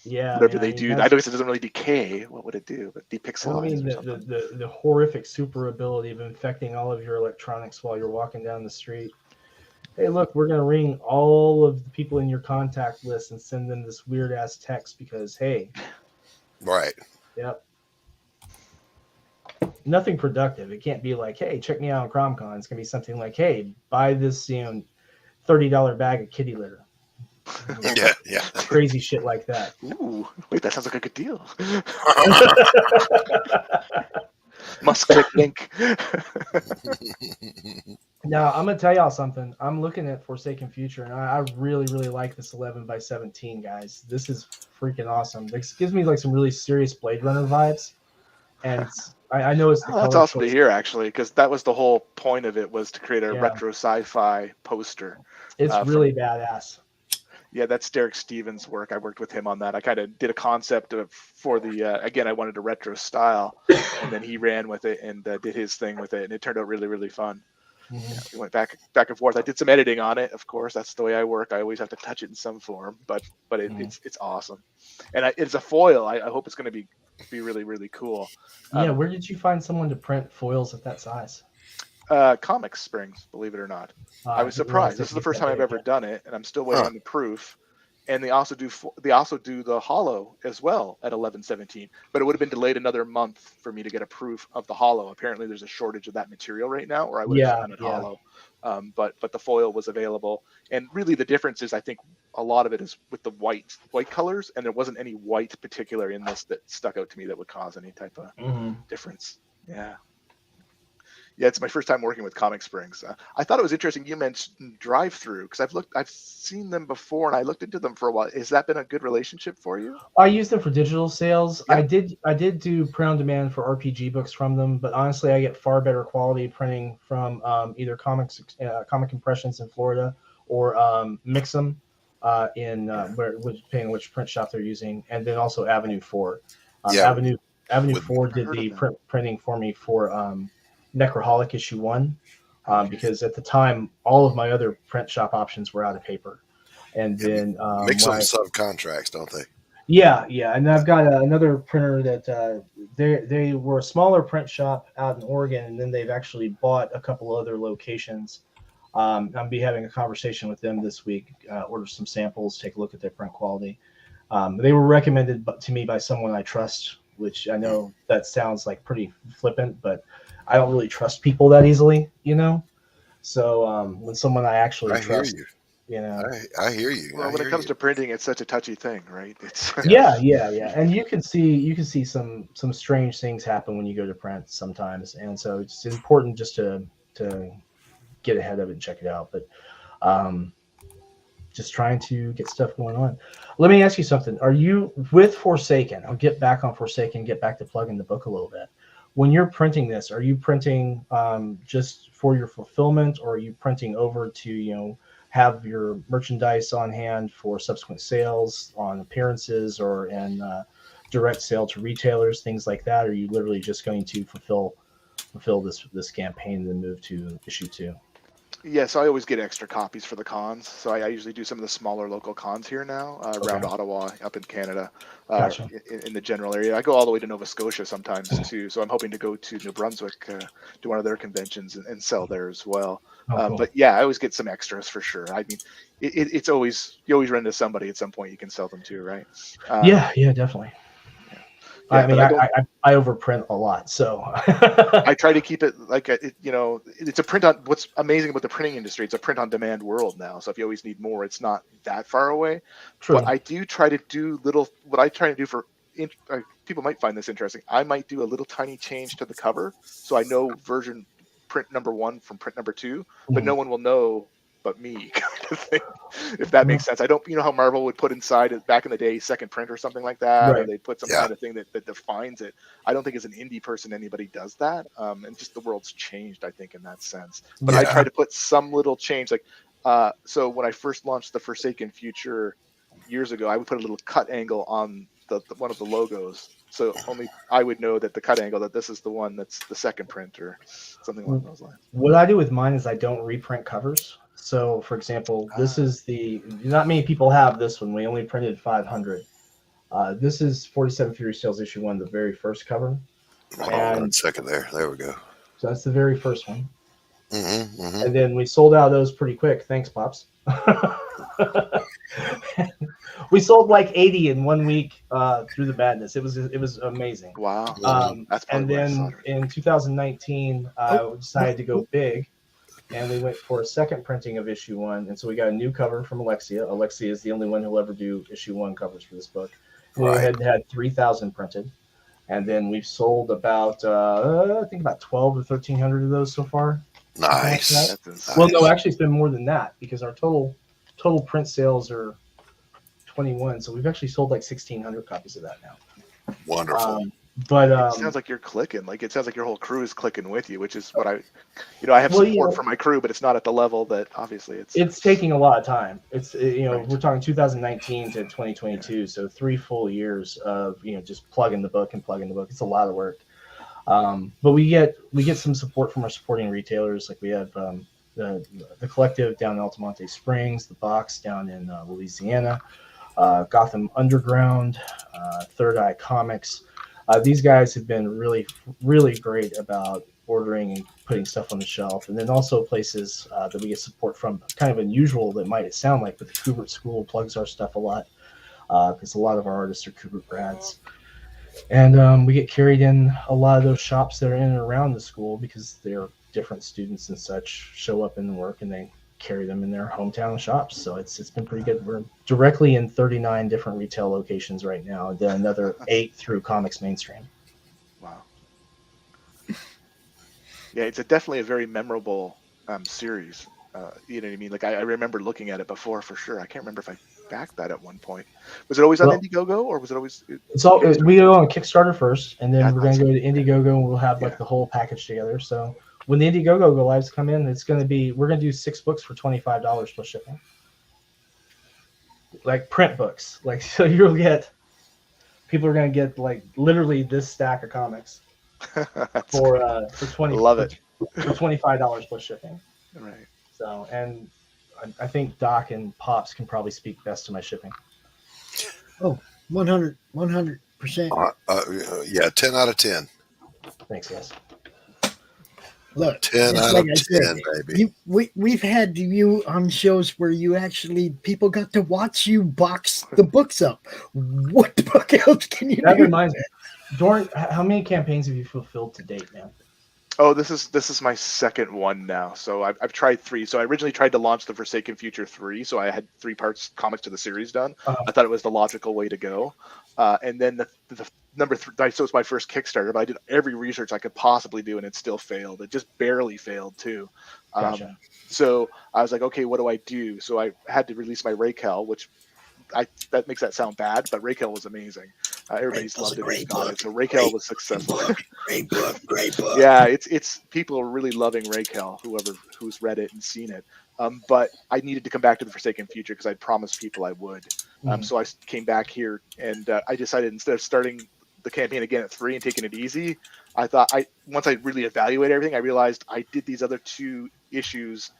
yeah, whatever I they mean, do. that's- I noticed it doesn't really decay. What would it do? But depixelize Well, I mean, or something. the horrific super ability of infecting all of your electronics while you're walking down the street. Hey, look, we're going to ring all of the people in your contact list and send them this weird-ass text because, hey. Right. Yep. Nothing productive. It can't be like, hey, check me out on CRoM Con. It's going to be something like, hey, buy this, $30 bag of kitty litter. Yeah. Crazy shit like that. Ooh, wait, that sounds like a good deal. Must click link. Now, I'm going to tell y'all something. I'm looking at Forsaken Future, and I really, really like this 11 by 17, guys. This is freaking awesome. This gives me like some really serious Blade Runner vibes. And I know it's the That's color awesome to choice. hear, actually, because that was the whole point of it, was to create a Yeah. retro sci-fi poster. It's really badass. Yeah, that's Derek Stevens' work. I worked with him on that. I kind of did a concept for the again, I wanted a retro style, and then he ran with it and did his thing with it, and it turned out really, really fun. Yeah, we went back and forth. I did some editing on it, of course. That's the way I work. I always have to touch it in some form, but it's awesome. And it's a foil. I hope it's going to be really, really cool. Yeah, where did you find someone to print foils at that size? Comic Springs, believe it or not. I was surprised. This is the first time I've ever done it, and I'm still waiting on the proof. And they also do the holo as well at 11/17, but it would have been delayed another month for me to get a proof of the holo. Apparently, there's a shortage of that material right now, or I would have done it holo. But the foil was available, and really the difference is, I think a lot of it is with the white colors, and there wasn't any white particular in this that stuck out to me that would cause any type of difference. Yeah, it's my first time working with Comic Springs. I thought it was interesting you mentioned Drive-Thru, because I've seen them before and I looked into them for a while. Has that been a good relationship for you? I use them for digital sales. Yeah. I did do print on demand for RPG books from them, but honestly, I get far better quality printing from either Comic Impressions in Florida or Mix'em depending on which print shop they're using, and then also Avenue 4. Avenue 4 did the printing for me for Necroholic issue 1, because at the time all of my other print shop options were out of paper, and then mix them subcontracts, don't they? Yeah, and I've got another printer that they were a smaller print shop out in Oregon, and then they've actually bought a couple other locations. I'll be having a conversation with them this week, order some samples, take a look at their print quality. They were recommended to me by someone I trust, which I know that sounds like pretty flippant, but I don't really trust people that easily, So when someone I actually trust, I hear you. Well, when it comes to printing, it's such a touchy thing, right? It's yeah. And you can see some strange things happen when you go to print sometimes, and so it's important just to get ahead of it and check it out. But just trying to get stuff going on. Let me ask you something. Are you with Forsaken? I'll get back on Forsaken, get back to plugging the book a little bit. When you're printing this, are you printing just for your fulfillment, or are you printing over to, have your merchandise on hand for subsequent sales on appearances or in direct sale to retailers, things like that? Or are you literally just going to fulfill this campaign and then move to issue 2? Yeah, so I always get extra copies for the cons. So I usually do some of the smaller local cons here now, around Ottawa, up in Canada, Gotcha. in the general area. I go all the way to Nova Scotia sometimes too. So I'm hoping to go to New Brunswick to one of their conventions and sell there as well. Cool. But yeah, I always get some extras for sure. I mean, it's always, you always run into somebody at some point you can sell them to, right? Yeah, definitely. Yeah, I mean, I overprint a lot, so I try to keep it like it's a print on. What's amazing about the printing industry, it's a print on demand world now. So if you always need more, it's not that far away. True. But I do try to do what I try to do for people might find this interesting. I might do a little tiny change to the cover, so I know version print number 1 from print number 2, but no one will know but me, kind of thing, if that makes sense. I don't, how Marvel would put inside it back in the day, second print or something like that, or they put some kind of thing that defines it. I don't think as an indie person anybody does that, and just the world's changed, I think, in that sense. But I try to put some little change, like so when I first launched the Forsaken Future years ago, I would put a little cut angle on the one of the logos, so only I would know that the cut angle, that this is the one that's the second print or something along those lines. What I do with mine is I don't reprint covers. So, for example, this is not many people have this one. We only printed 500. This is 47 Fury Sales issue 1, the very first cover. And 1 second there. There we go. So that's the very first one. Mm-hmm. And then we sold out of those pretty quick. Thanks, Pops. We sold like 80 in 1 week through the madness. It was amazing. Wow. That's and then in 2019, I decided to go big. And we went for a second printing of issue 1. And so we got a new cover from Alexia. Alexia is the only one who'll ever do issue 1 covers for this book. We had 3,000 printed. And then we've sold about, I think about 1,200 or 1,300 of those so far. Nice. Well, no, actually, it's been more than that because our total print sales are 21. So we've actually sold like 1,600 copies of that now. Wonderful. But it sounds like you're clicking. Like it sounds like your whole crew is clicking with you, which is what I have support for my crew, but it's not at the level that obviously it's taking a lot of time. It's we're talking 2019 to 2022, so 3 full years of just plugging the book. It's a lot of work. But we get some support from our supporting retailers. Like we have the Collective down in Altamonte Springs, the Box down in Louisiana, Gotham Underground, Third Eye Comics. These guys have been really, really great about ordering and putting stuff on the shelf. And then also places that we get support from, kind of unusual that might sound like, but the Kubert School plugs our stuff a lot because a lot of our artists are Kubert grads. And we get carried in a lot of those shops that are in and around the school because they're different students and such show up in the work and they carry them in their hometown shops. So it's been pretty good. We're directly in 39 different retail locations right now, and then another 8 through Comics Mainstream. Wow. Yeah, it's definitely a very memorable series. You know what I mean? Like I remember looking at it before for sure. I can't remember if I backed that at one point. Was it always on Indiegogo or was it always? We go on Kickstarter first, and then we're going to go to Indiegogo, and we'll have like the whole package together. So when the Indiegogo go lives come in, we're going to do 6 books for $25 plus shipping. Like print books, so people are going to get like literally this stack of comics for 20. Love it. For $25 plus shipping. Right. So, and I think Doc and Pops can probably speak best to my shipping. Oh, 100%. Yeah, 10 out of 10. Thanks, guys. Look, 10 out of 10, baby. We've had you on shows where people got to watch you box the books up. What book else can you do? That reminds me. Doran, how many campaigns have you fulfilled to date, man? Oh, this is my second one now. So I've tried 3. So I originally tried to launch the Forsaken Future 3. So I had 3 parts comics to the series done. I thought it was the logical way to go. And then the number 3. So it's my first Kickstarter, but I did every research I could possibly do, and it still failed. It just barely failed too. Gotcha. So I was like, okay, what do I do? So I had to release my Raquel, which that makes that sound bad, but Raquel was amazing. Everybody's loved it. So Raquel was successful. Great book. Yeah, it's people are really loving Raquel, who's read it and seen it. But I needed to come back to the Forsaken Future because I'd promised people I would. So I came back here and I decided instead of starting the campaign again at 3 and taking it easy, I thought once I really evaluated everything, I realized I did these other 2 issues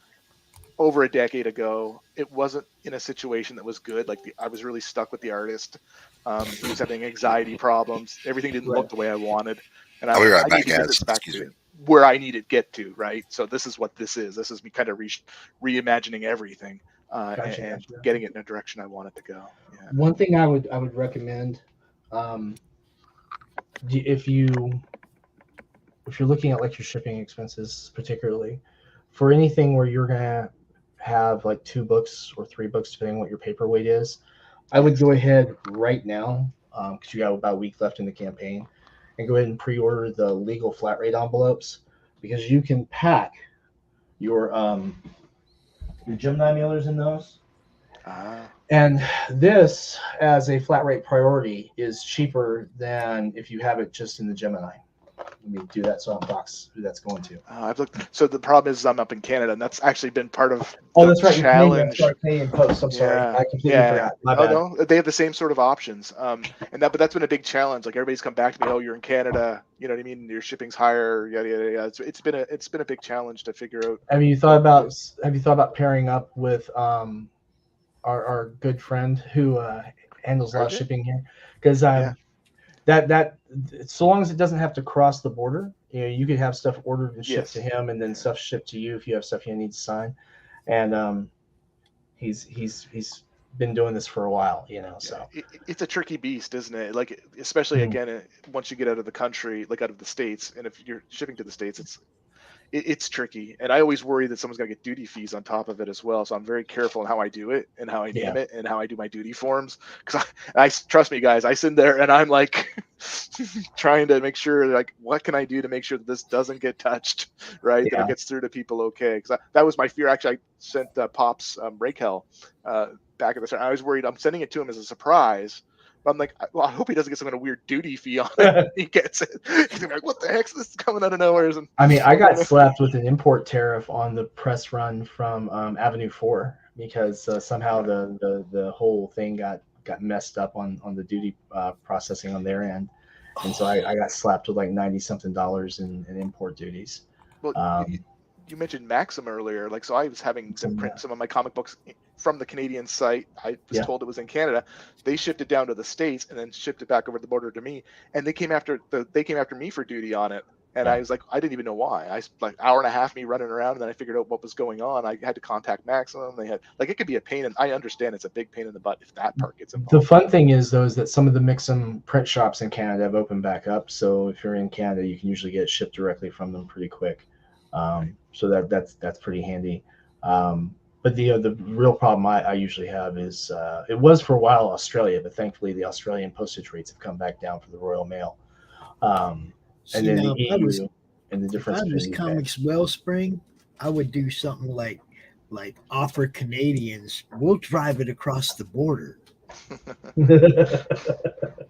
over a decade ago. It wasn't in a situation that was good. I was really stuck with the artist. He was having anxiety problems. Everything didn't look the way I wanted. And I'll be right back, needed to get guys. this back to where I needed to get to, right? So this is what this is. This is me kind of reimagining everything and getting it in a direction I want it to go. Yeah. One thing I would recommend, if you're looking at like your shipping expenses, particularly for anything where you're gonna have like 2 books or 3 books, depending on what your paperweight is, I would go ahead right now, because you have about a week left in the campaign, and go ahead and pre-order the legal flat rate envelopes, because you can pack your Gemini mailers in those. And this, as a flat rate priority, is cheaper than if you have it just in the Gemini. Let me do that so I'll box who that's going to. I've looked. So the problem is I'm up in Canada, and that's actually been part of that's right. challenge. Canadian Post. I'm sorry, I completely forgot. My bad. No, they have the same sort of options. But that's been a big challenge. Like everybody's come back to me, oh, you're in Canada, you know what I mean? Your shipping's higher, yada yada yada. It's been a big challenge to figure out. Have you thought about pairing up with our good friend who handles a lot of shipping here? Because that so long as it doesn't have to cross the border, you could have stuff ordered and shipped to him, and then stuff shipped to you if you have stuff you need to sign. And he's been doing this for a while, So it's a tricky beast, isn't it? Like especially again, once you get out of the country, like out of the States, and if you're shipping to the States, it's tricky. And I always worry that someone's gonna get duty fees on top of it as well. So I'm very careful in how I do it and how I name it and how I do my duty forms. Because I trust me, guys, I sit there and I'm like, trying to make sure, like, what can I do to make sure that this doesn't get touched, right? That Yeah. it gets through to people okay. Because that was my fear. Actually, I sent Pops Raquel back at the start. I was worried. I'm sending it to him as a surprise. But I'm like, well, I hope he doesn't get some kind of weird duty fee on it. He gets it. He's like, what the heck's this coming out of nowhere? And I mean, I got slapped with an import tariff on the press run from Avenue 4 because somehow the whole thing got messed up on the duty processing on their end. And so I got slapped with like $90-something in import duties. Well, you mentioned Maxim earlier. Like, so I was having them print some of my comic books from the Canadian site. I was told it was in Canada. They shipped it down to the States and then shipped it back over the border to me. And they came after me for duty on it. And I was like, I didn't even know why. I like hour and a half me running around, and then I figured out what was going on. I had to contact Maximum. They had like, it could be a pain, and I understand it's a big pain in the butt if that part gets involved. The fun thing is though is that some of the Mixum print shops in Canada have opened back up. So if you're in Canada, you can usually get it shipped directly from them pretty quick. So that's pretty handy. But the real problem I usually have is it was for a while Australia, but thankfully the Australian postage rates have come back down for the Royal Mail. And then the EU and the difference. If I was Comics Wellspring, I would do something like offer Canadians, we'll drive it across the border.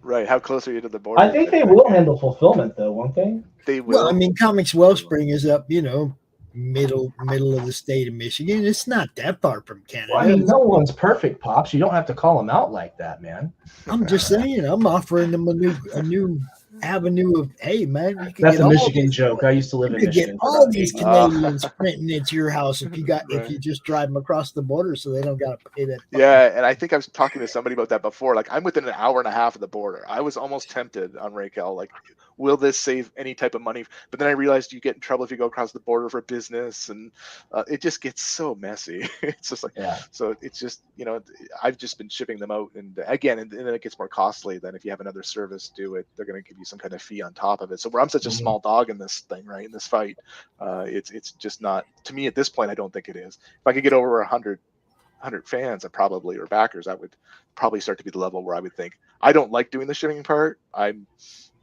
Right. How close are you to the border? I think they will handle fulfillment though, won't they? They will. Well, I mean, Comics Wellspring is up, middle of the state of Michigan. It's not that far from Canada. Well, I mean, no one's perfect, Pops. You don't have to call them out like that, man. I'm just saying, I'm offering them a new avenue of, hey, man, you can That's get a Michigan joke. I used to live in Michigan. You could get all these Canadians printing at your house if you just drive them across the border, so they don't got to pay that. Yeah, and I think I was talking to somebody about that before. Like, I'm within an hour and a half of the border. I was almost tempted on Raquel, like, will this save any type of money? But then I realized you get in trouble if you go across the border for business, and it just gets so messy. It's just like, so it's just, I've just been shipping them out, and again, and then it gets more costly than if you have another service do it. They're going to give you some kind of fee on top of it. So where I'm such a small dog in this thing, right, in this fight, it's just not, to me at this point, I don't think it is. If I could get over 100 fans, or backers, I would probably start to be the level where I would think, I don't like doing the shipping part. I'm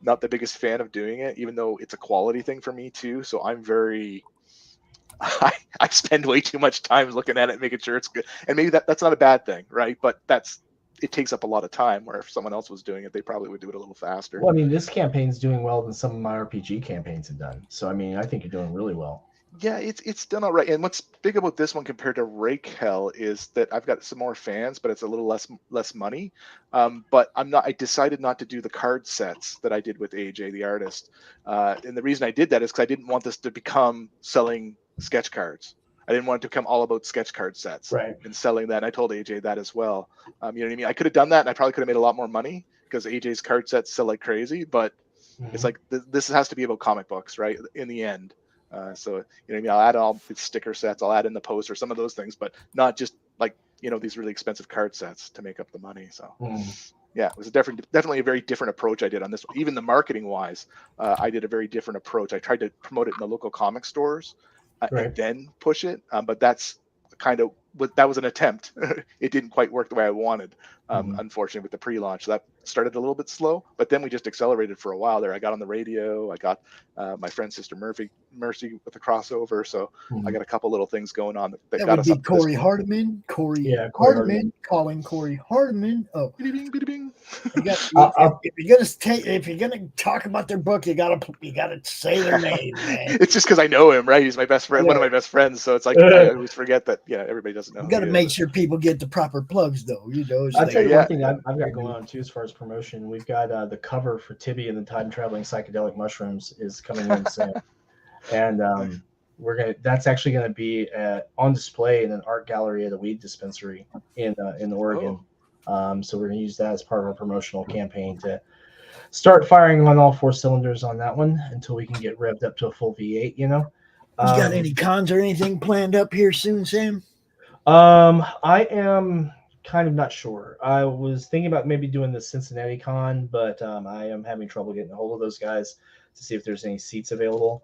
not the biggest fan of doing it, even though it's a quality thing for me too. So I'm very, I spend way too much time looking at it, making sure it's good. And maybe that's not a bad thing, right? But it takes up a lot of time, where if someone else was doing it, they probably would do it a little faster. Well, I mean, this campaign's doing well than some of my RPG campaigns have done. So, I mean, I think you're doing really well. Yeah, it's done all right. And what's big about this one compared to Raquel is that I've got some more fans, but it's a little less money. But I decided not to do the card sets that I did with AJ, the artist. And the reason I did that is because I didn't want this to become selling sketch cards. I didn't want it to become all about sketch card sets and selling that. And I told AJ that as well. You know what I mean? I could have done that, and I probably could have made a lot more money because AJ's card sets sell like crazy. But it's like this has to be about comic books, right? In the end. So, you know what I mean? I'll add all the sticker sets, I'll add in the poster, some of those things, but not just like, these really expensive card sets to make up the money. So yeah, it was definitely a very different approach I did on this one. Even the marketing wise, I did a very different approach. I tried to promote it in the local comic stores and then push it. But that's that was an attempt. It didn't quite work the way I wanted, unfortunately, with the pre-launch. So that started a little bit slow, but then we just accelerated for a while there. I got on the radio. I got my friend Sister Mercy with the crossover. So I got a couple little things going on that got us up. Corey Hardiman. Hardiman calling Corey Hardiman. Oh, if you're gonna talk about their book, you gotta say their name, man. It's just because I know him, right? He's my best friend, one of my best friends. So it's like I always forget that. Everybody doesn't know. You got to make sure people get the proper plugs, though. I'll tell you one thing I've got going on too, as far as promotion. We've got the cover for Tibby and the Time Traveling Psychedelic Mushrooms is coming in soon, and that's actually gonna be on display in an art gallery at a weed dispensary in Oregon. So we're gonna use that as part of our promotional campaign to start firing on all 4 cylinders on that one until we can get revved up to a full V8. You got any cons or anything planned up here soon, Sam? I am kind of not sure. I was thinking about maybe doing the Cincinnati con, but I am having trouble getting a hold of those guys to see if there's any seats available.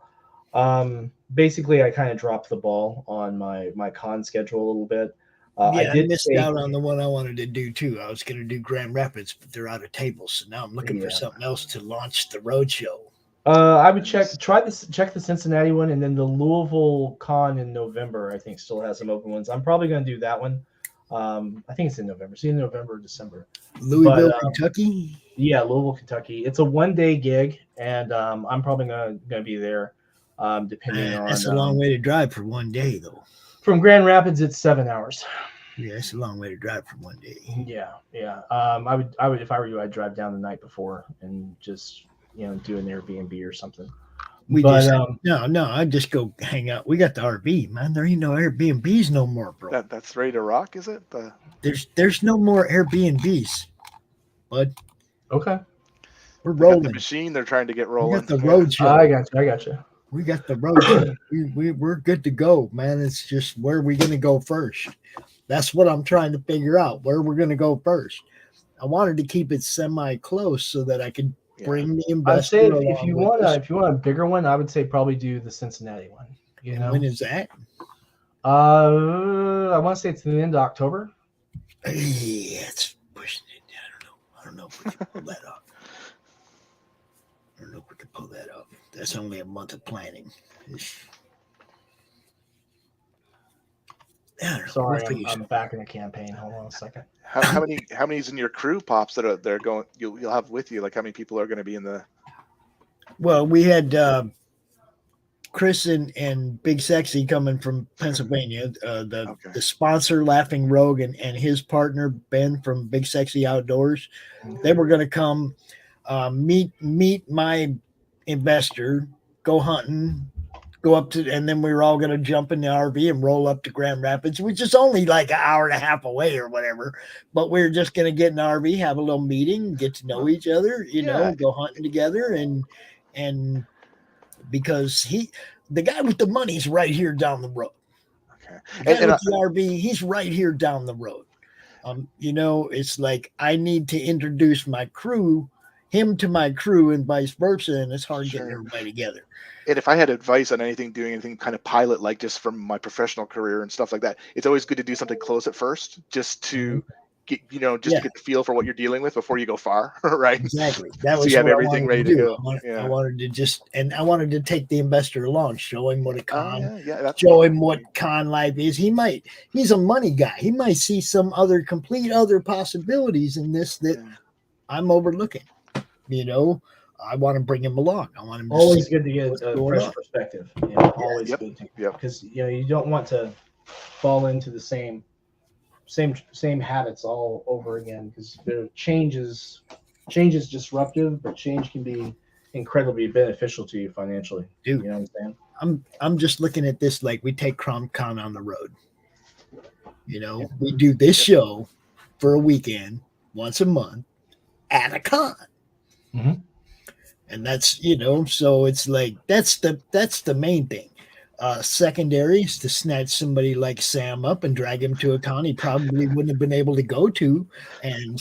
Basically, I kind of dropped the ball on my con schedule a little bit. I missed out on the one I wanted to do too. I was going to do Grand Rapids, but they're out of tables, so now I'm looking for something else to launch the road show. I would check the Cincinnati one, and then the Louisville Con in November. I think still has some open ones. I'm probably going to do that one. I think it's in November. It's in November or December. Louisville, Kentucky. Yeah, Louisville, Kentucky. It's a 1-day gig, and I'm probably going to be there. Depending on that's a long way to drive for 1 day, though. From Grand Rapids, it's 7 hours. Yeah, it's a long way to drive for 1 day. Yeah. I would if I were you, I'd drive down the night before and just do an Airbnb or something. I'd just go hang out. We got the RV, man. There ain't no Airbnbs no more, bro. That's ready to rock, is it? There's no more Airbnbs, bud. Okay. We're rolling. The machine they're trying to get rolling. We got the road show. I got you. We got the road show. We're good to go, man. It's just where are we going to go first? That's what I'm trying to figure out. Where we're going to go first. I wanted to keep it semi-close so that I could bring the investor. I'd say if you want a bigger one, I would say probably do the Cincinnati one. When is that? I want to say it's the end of October. Yeah, it's pushing it. I don't know if we can pull that off. I don't know if we can pull that off. That's only a month of planning. Sorry, I'm back in the campaign. Hold on a second. How many's in your crew, Pops, that they're going? You'll have with you? Like how many people are going to be in the? Well, we had Chris and Big Sexy coming from Pennsylvania. The sponsor, Laughing Rogue, and his partner Ben from Big Sexy Outdoors. They were going to come meet my investor, go hunting, go up to, and then we were all going to jump in the RV and roll up to Grand Rapids, which is only like an hour and a half away or whatever. But we are just going to get in the RV, have a little meeting, get to know each other, go hunting together, and because the guy with the money's right here down the road. Okay, the guy with the RV, he's right here down the road. It's like I need to introduce him to my crew and vice versa, and it's hard getting everybody together. And if I had advice on doing anything kind of pilot, like just from my professional career and stuff like that, it's always good to do something close at first, just to get, to get the feel for what you're dealing with before you go far, right? Exactly. That was so you have what everything ready to go. I wanted to take the investor along, show him what a con, show him what con life is. He's a money guy. He might see some complete other possibilities in this that I'm overlooking. I want to bring him along. I want him to always good to get a fresh perspective. Always good to, because you don't want to fall into the same habits all over again, because change is disruptive, but change can be incredibly beneficial to you financially. Dude, you know what I'm saying? I'm just looking at this like we take CRoM Con on the road. We do this show for a weekend once a month at a con. Mm-hmm. And that's, so it's like, that's the main thing. Secondary is to snatch somebody like Sam up and drag him to a con he probably wouldn't have been able to go to, and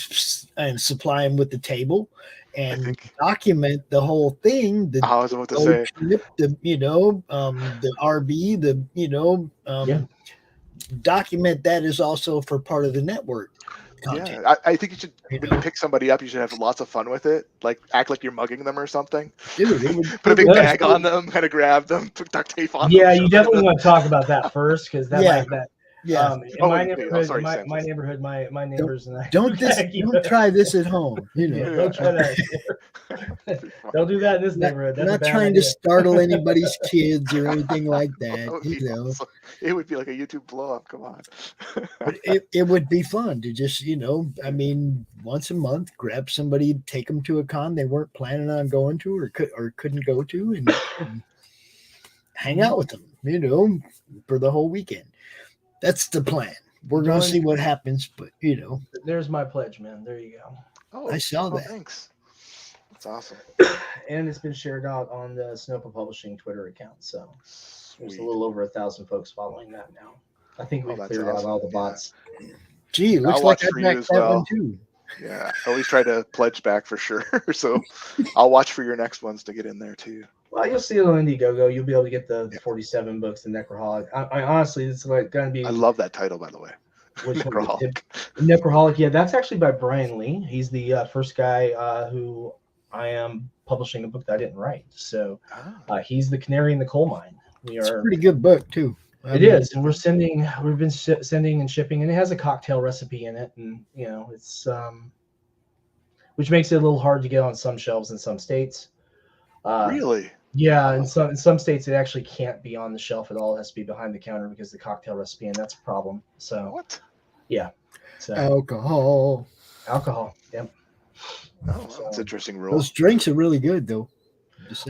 supply him with the table and document the whole thing. I was about to say trip, the RV, document that is also for part of the network. Content. Yeah, I think you should. When you pick somebody up, you should have lots of fun with it. Like act like you're mugging them or something. Dude, put a big bag on them, kind of grab them, put duct tape on them. Yeah, you definitely want to talk about that first, because that Yeah. In my neyborhood, my neighborhood, my neighbors and I don't try this at home. Don't try that. Don't do that in this neighborhood. I'm not trying to startle anybody's kids or anything like that. It would be like a YouTube blow up. Come on. But it would be fun to just, once a month, grab somebody, take them to a con they weren't planning on going to or couldn't go to, and hang out with them, for the whole weekend. That's the plan. We're going to see what happens, but There's my pledge, man. There you go. Oh, I saw that. Thanks. That's awesome. And it's been shared out on the Snowpa Publishing Twitter account. So there's a little over 1,000 folks following that now. I think we've cleared out all the bots. Gee, looks like I backed that one too. Yeah, I always try to pledge back for sure. So I'll watch for your next ones to get in there too. Well, you'll see it on Indiegogo. You'll be able to get the 47 books, the Necroholic. I honestly, it's like going to be. I love that title, by the way. Which Necroholic. Necroholic, yeah, that's actually by Brian Lee. He's the first guy who I am publishing a book that I didn't write. So he's the canary in the coal mine. It's a pretty good book too. It is, and we've been sending and shipping, and it has a cocktail recipe in it, and it's which makes it a little hard to get on some shelves in some states. Really? Yeah, in some states it actually can't be on the shelf at all. It has to be behind the counter because of the cocktail recipe, and that's a problem. So what? Yeah. So Alcohol. Yep. Oh, that's an interesting rule. Those drinks are really good though.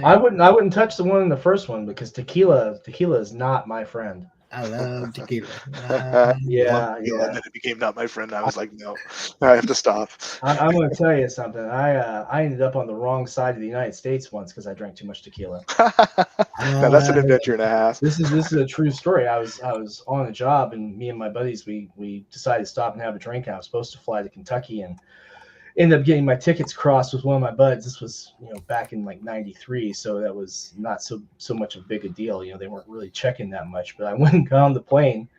I wouldn't touch the one in the first one because tequila is not my friend. I love tequila. Yeah. And then it became not my friend. I was like, no, I have to stop. I'm going to tell you something. I ended up on the wrong side of the United States once because I drank too much tequila. Now that's an adventure and a half. This is a true story. I was on a job, and me and my buddies we decided to stop and have a drink. I was supposed to fly to Kentucky and ended up getting my tickets crossed with one of my buds. This was back in like '93, so that was not so much of a big a deal. They weren't really checking that much. But I went and got on the plane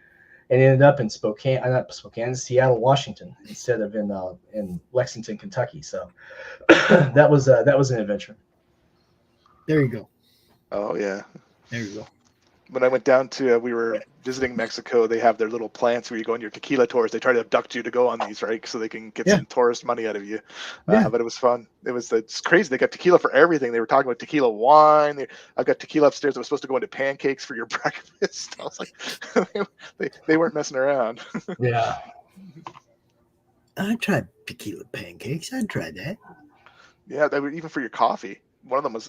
and ended up in Seattle, Washington, instead of in Lexington, Kentucky. So that was an adventure. There you go. Oh yeah. There you go. When I went down to, we were visiting Mexico. They have their little plants where you go on your tequila tours. They try to abduct you to go on these, right? So they can get some tourist money out of you. But it was fun. It's crazy. They got tequila for everything. They were talking about tequila wine. I've got tequila upstairs that was supposed to go into pancakes for your breakfast. I was like, they weren't messing around. Yeah. I tried tequila pancakes. I tried that. Yeah, they were even for your coffee. One of them was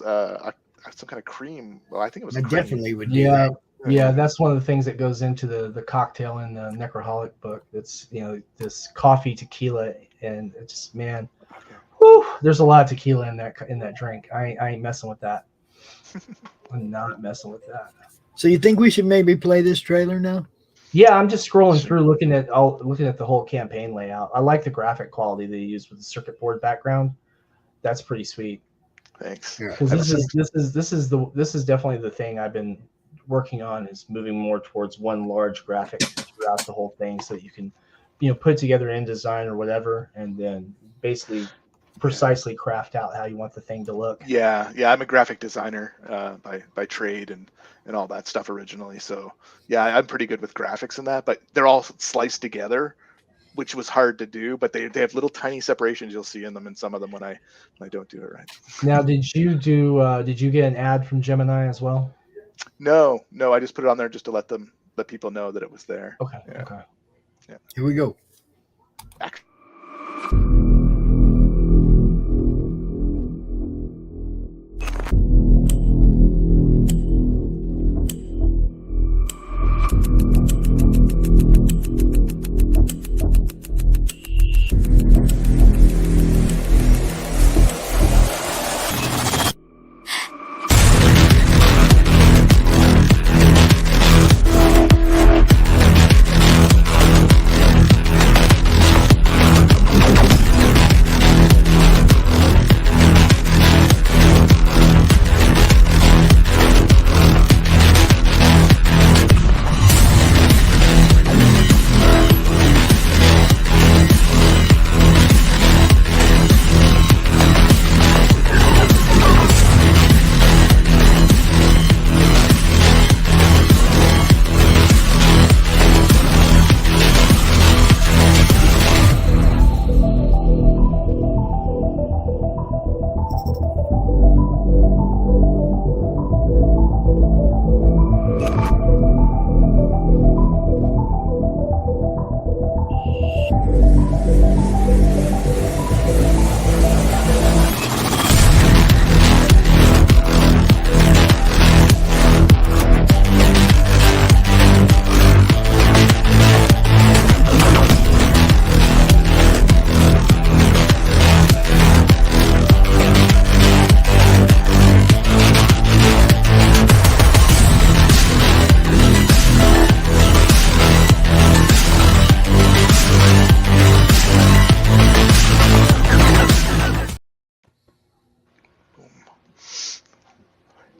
some kind of cream. Well, I think it was. I definitely would do yeah, that. Yeah, that's one of the things that goes into the cocktail in the Necroholic book. It's this coffee tequila, and it's just, man, whew, there's a lot of tequila in that drink. I ain't messing with that. I'm not messing with that. So you think we should maybe play this trailer now? Yeah, I'm just scrolling through, looking at the whole campaign layout. I like the graphic quality they use with the circuit board background. That's pretty sweet. Thanks. Because this is definitely the thing I've been working on, is moving more towards one large graphic throughout the whole thing, so that you can put it together in InDesign or whatever, and then basically precisely craft out how you want the thing to look. Yeah, I'm a graphic designer by trade and all that stuff originally. So yeah, I'm pretty good with graphics and that, but they're all sliced together, which was hard to do, but they have little tiny separations you'll see in them, and some of them when I don't do it right. Now, did you get an ad from Gemini as well? No, I just put it on there just to let people know that it was there. Okay. Yeah. Okay. Yeah. Here we go.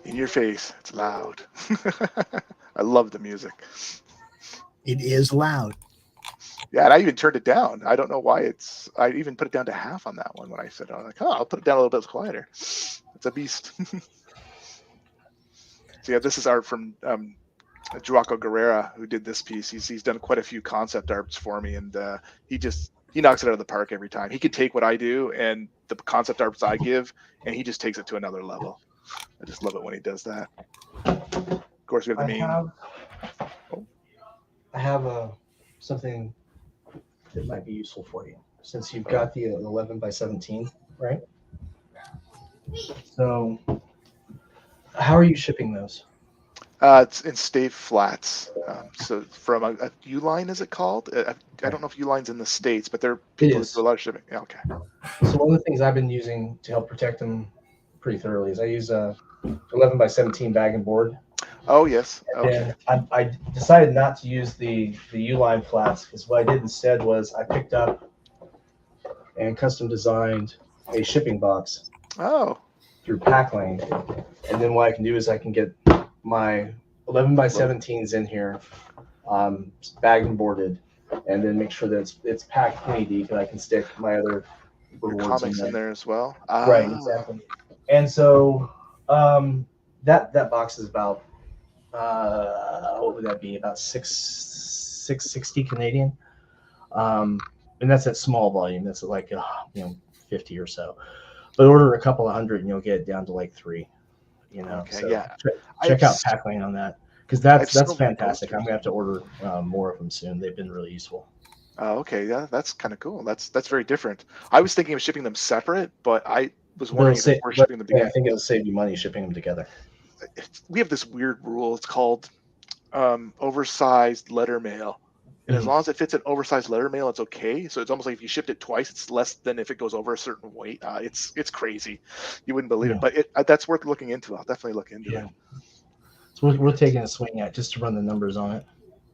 In your face, it's loud. I love the music. It is loud. Yeah, and I even turned it down. I don't know why I even put it down to half on that one when I said, I'm like, oh, I'll put it down a little bit quieter. It's a beast. So yeah, this is art from Joaquin Guerrera, who did this piece. He's done quite a few concept arts for me, and he knocks it out of the park every time. He could take what I do and the concept arts I give, and he just takes it to another level. I just love it when he does that. Of course, we have the main. I have something that might be useful for you, since you've got the 11 by 17, right? So, how are you shipping those? It's in stave flats. So from a U-line, is it called? I don't know if U-line's in the States, but there are people who do a lot of shipping. Yeah, okay. So one of the things I've been using to help protect them pretty thoroughly is I use a 11 by 17 bag and board. Oh, yes. Okay. And I decided not to use the U-line flats, because what I did instead was I picked up and custom designed a shipping box. Oh. Through Packlane. And then what I can do is I can get my 11 by 17s in here, bagged and boarded, and then make sure that it's packed plenty deep, and I can stick my other rewards comics in there as well. Right, exactly. And so that box is about what would that be? About 660 Canadian, and that's at small volume. That's like 50 or so. But order a couple of hundred, and you'll get it down to like 3. Okay, so yeah. Check out Packlane on that, because that's fantastic. I'm gonna have to order more of them soon. They've been really useful. Oh, okay, yeah, that's kind of cool. That's very different. I was thinking of shipping them separate, but I was wondering if we're shipping them together. I think it'll save you money shipping them together. We have this weird rule. It's called oversized letter mail. And as long as it fits an oversized letter mail, it's okay. So it's almost like if you shipped it twice, it's less than if it goes over a certain weight. It's crazy. You wouldn't believe it. But that's worth looking into. I'll definitely look into it. So we're taking a swing at just to run the numbers on it.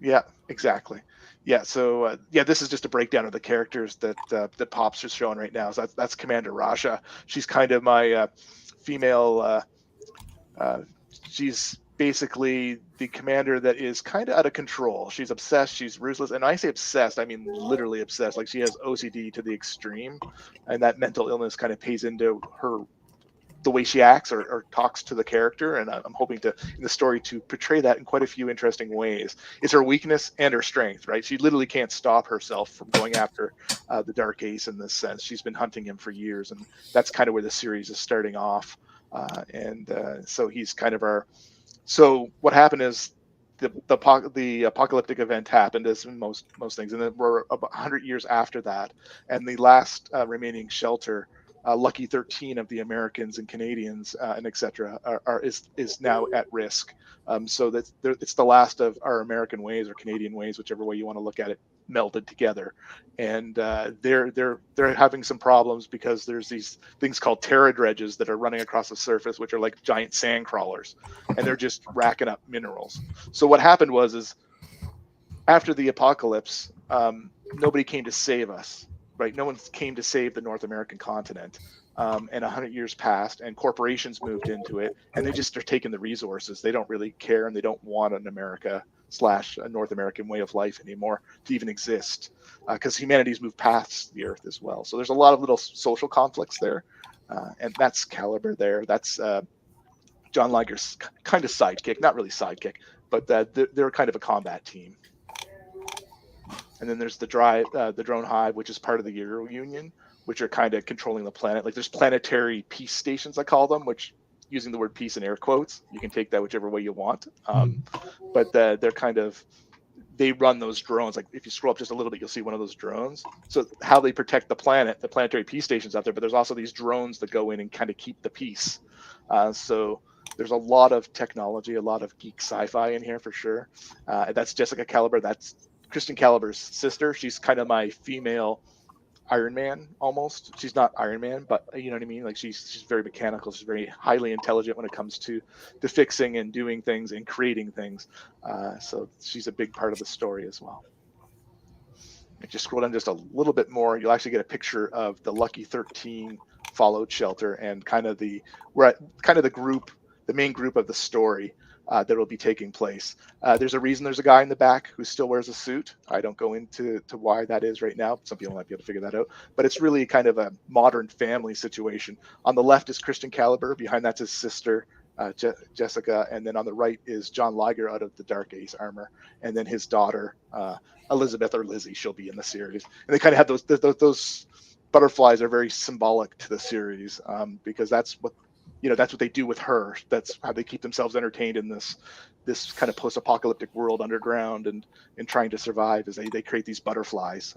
Yeah, exactly. Yeah, so this is just a breakdown of the characters that Pop's just showing right now. So that's Commander Rasha. She's kind of my female. She's basically the commander that is kind of out of control. She's obsessed. She's ruthless. And when I say obsessed, I mean literally obsessed. Like she has OCD to the extreme, and that mental illness kind of pays into the way she acts or talks to the character. And I'm hoping in the story to portray that in quite a few interesting ways. It's her weakness and her strength, right? She literally can't stop herself from going after the Dark Ace in this sense. She's been hunting him for years, and that's kind of where the series is starting off. So he's kind of our. So what happened is the apocalyptic event happened, as in most things, and then we're about 100 years after that, and the last remaining shelter, Lucky 13 of the Americans and Canadians and etc. is now at risk. So it's the last of our American ways or Canadian ways, whichever way you want to look at it, melded together, and they're having some problems because there's these things called terra dredges that are running across the surface, which are like giant sand crawlers, and they're just racking up minerals. So what happened was after the apocalypse, nobody came to save us, right? No one came to save the North American continent. And 100 years passed, and corporations moved into it, and they just are taking the resources. They don't really care, and they don't want an America / a North American way of life anymore to even exist, because humanity's moved past the Earth as well. So there's a lot of little social conflicts there, and that's Caliber there. That's John Liger's kind of sidekick, not really sidekick, but they're kind of a combat team. And then there's the Drone Hive, which is part of the Euro Union, which are kind of controlling the planet. Like there's planetary peace stations, I call them, which, using the word peace in air quotes, you can take that whichever way you want. But they're kind of, they run those drones. Like if you scroll up just a little bit, you'll see one of those drones. So how they protect the planet, the planetary peace stations out there, but there's also these drones that go in and kind of keep the peace. So there's a lot of technology, a lot of geek sci-fi in here for sure. That's Jessica Caliber. That's Kristen Caliber's sister. She's kind of my female Iron Man almost. She's not Iron Man, but you know what I mean? Like she's very mechanical. She's very highly intelligent when it comes to fixing and doing things and creating things. So she's a big part of the story as well. If you scroll down just a little bit more, you'll actually get a picture of the Lucky 13 Fallout shelter and kind of the group, the main group of the story. that will be taking place. There's a reason there's a guy in the back who still wears a suit. I don't go into why that is right now. Some people might be able to figure that out. But it's really kind of a modern family situation. On the left is Christian Caliber. Behind that's his sister, Jessica. And then on the right is John Liger out of the Dark Ace armor. And then his daughter, Elizabeth, or Lizzie. She'll be in the series. And they kind of have those butterflies are very symbolic to the series, because that's what they do with her. That's how they keep themselves entertained in this kind of post-apocalyptic world underground and trying to survive. Is they create these butterflies,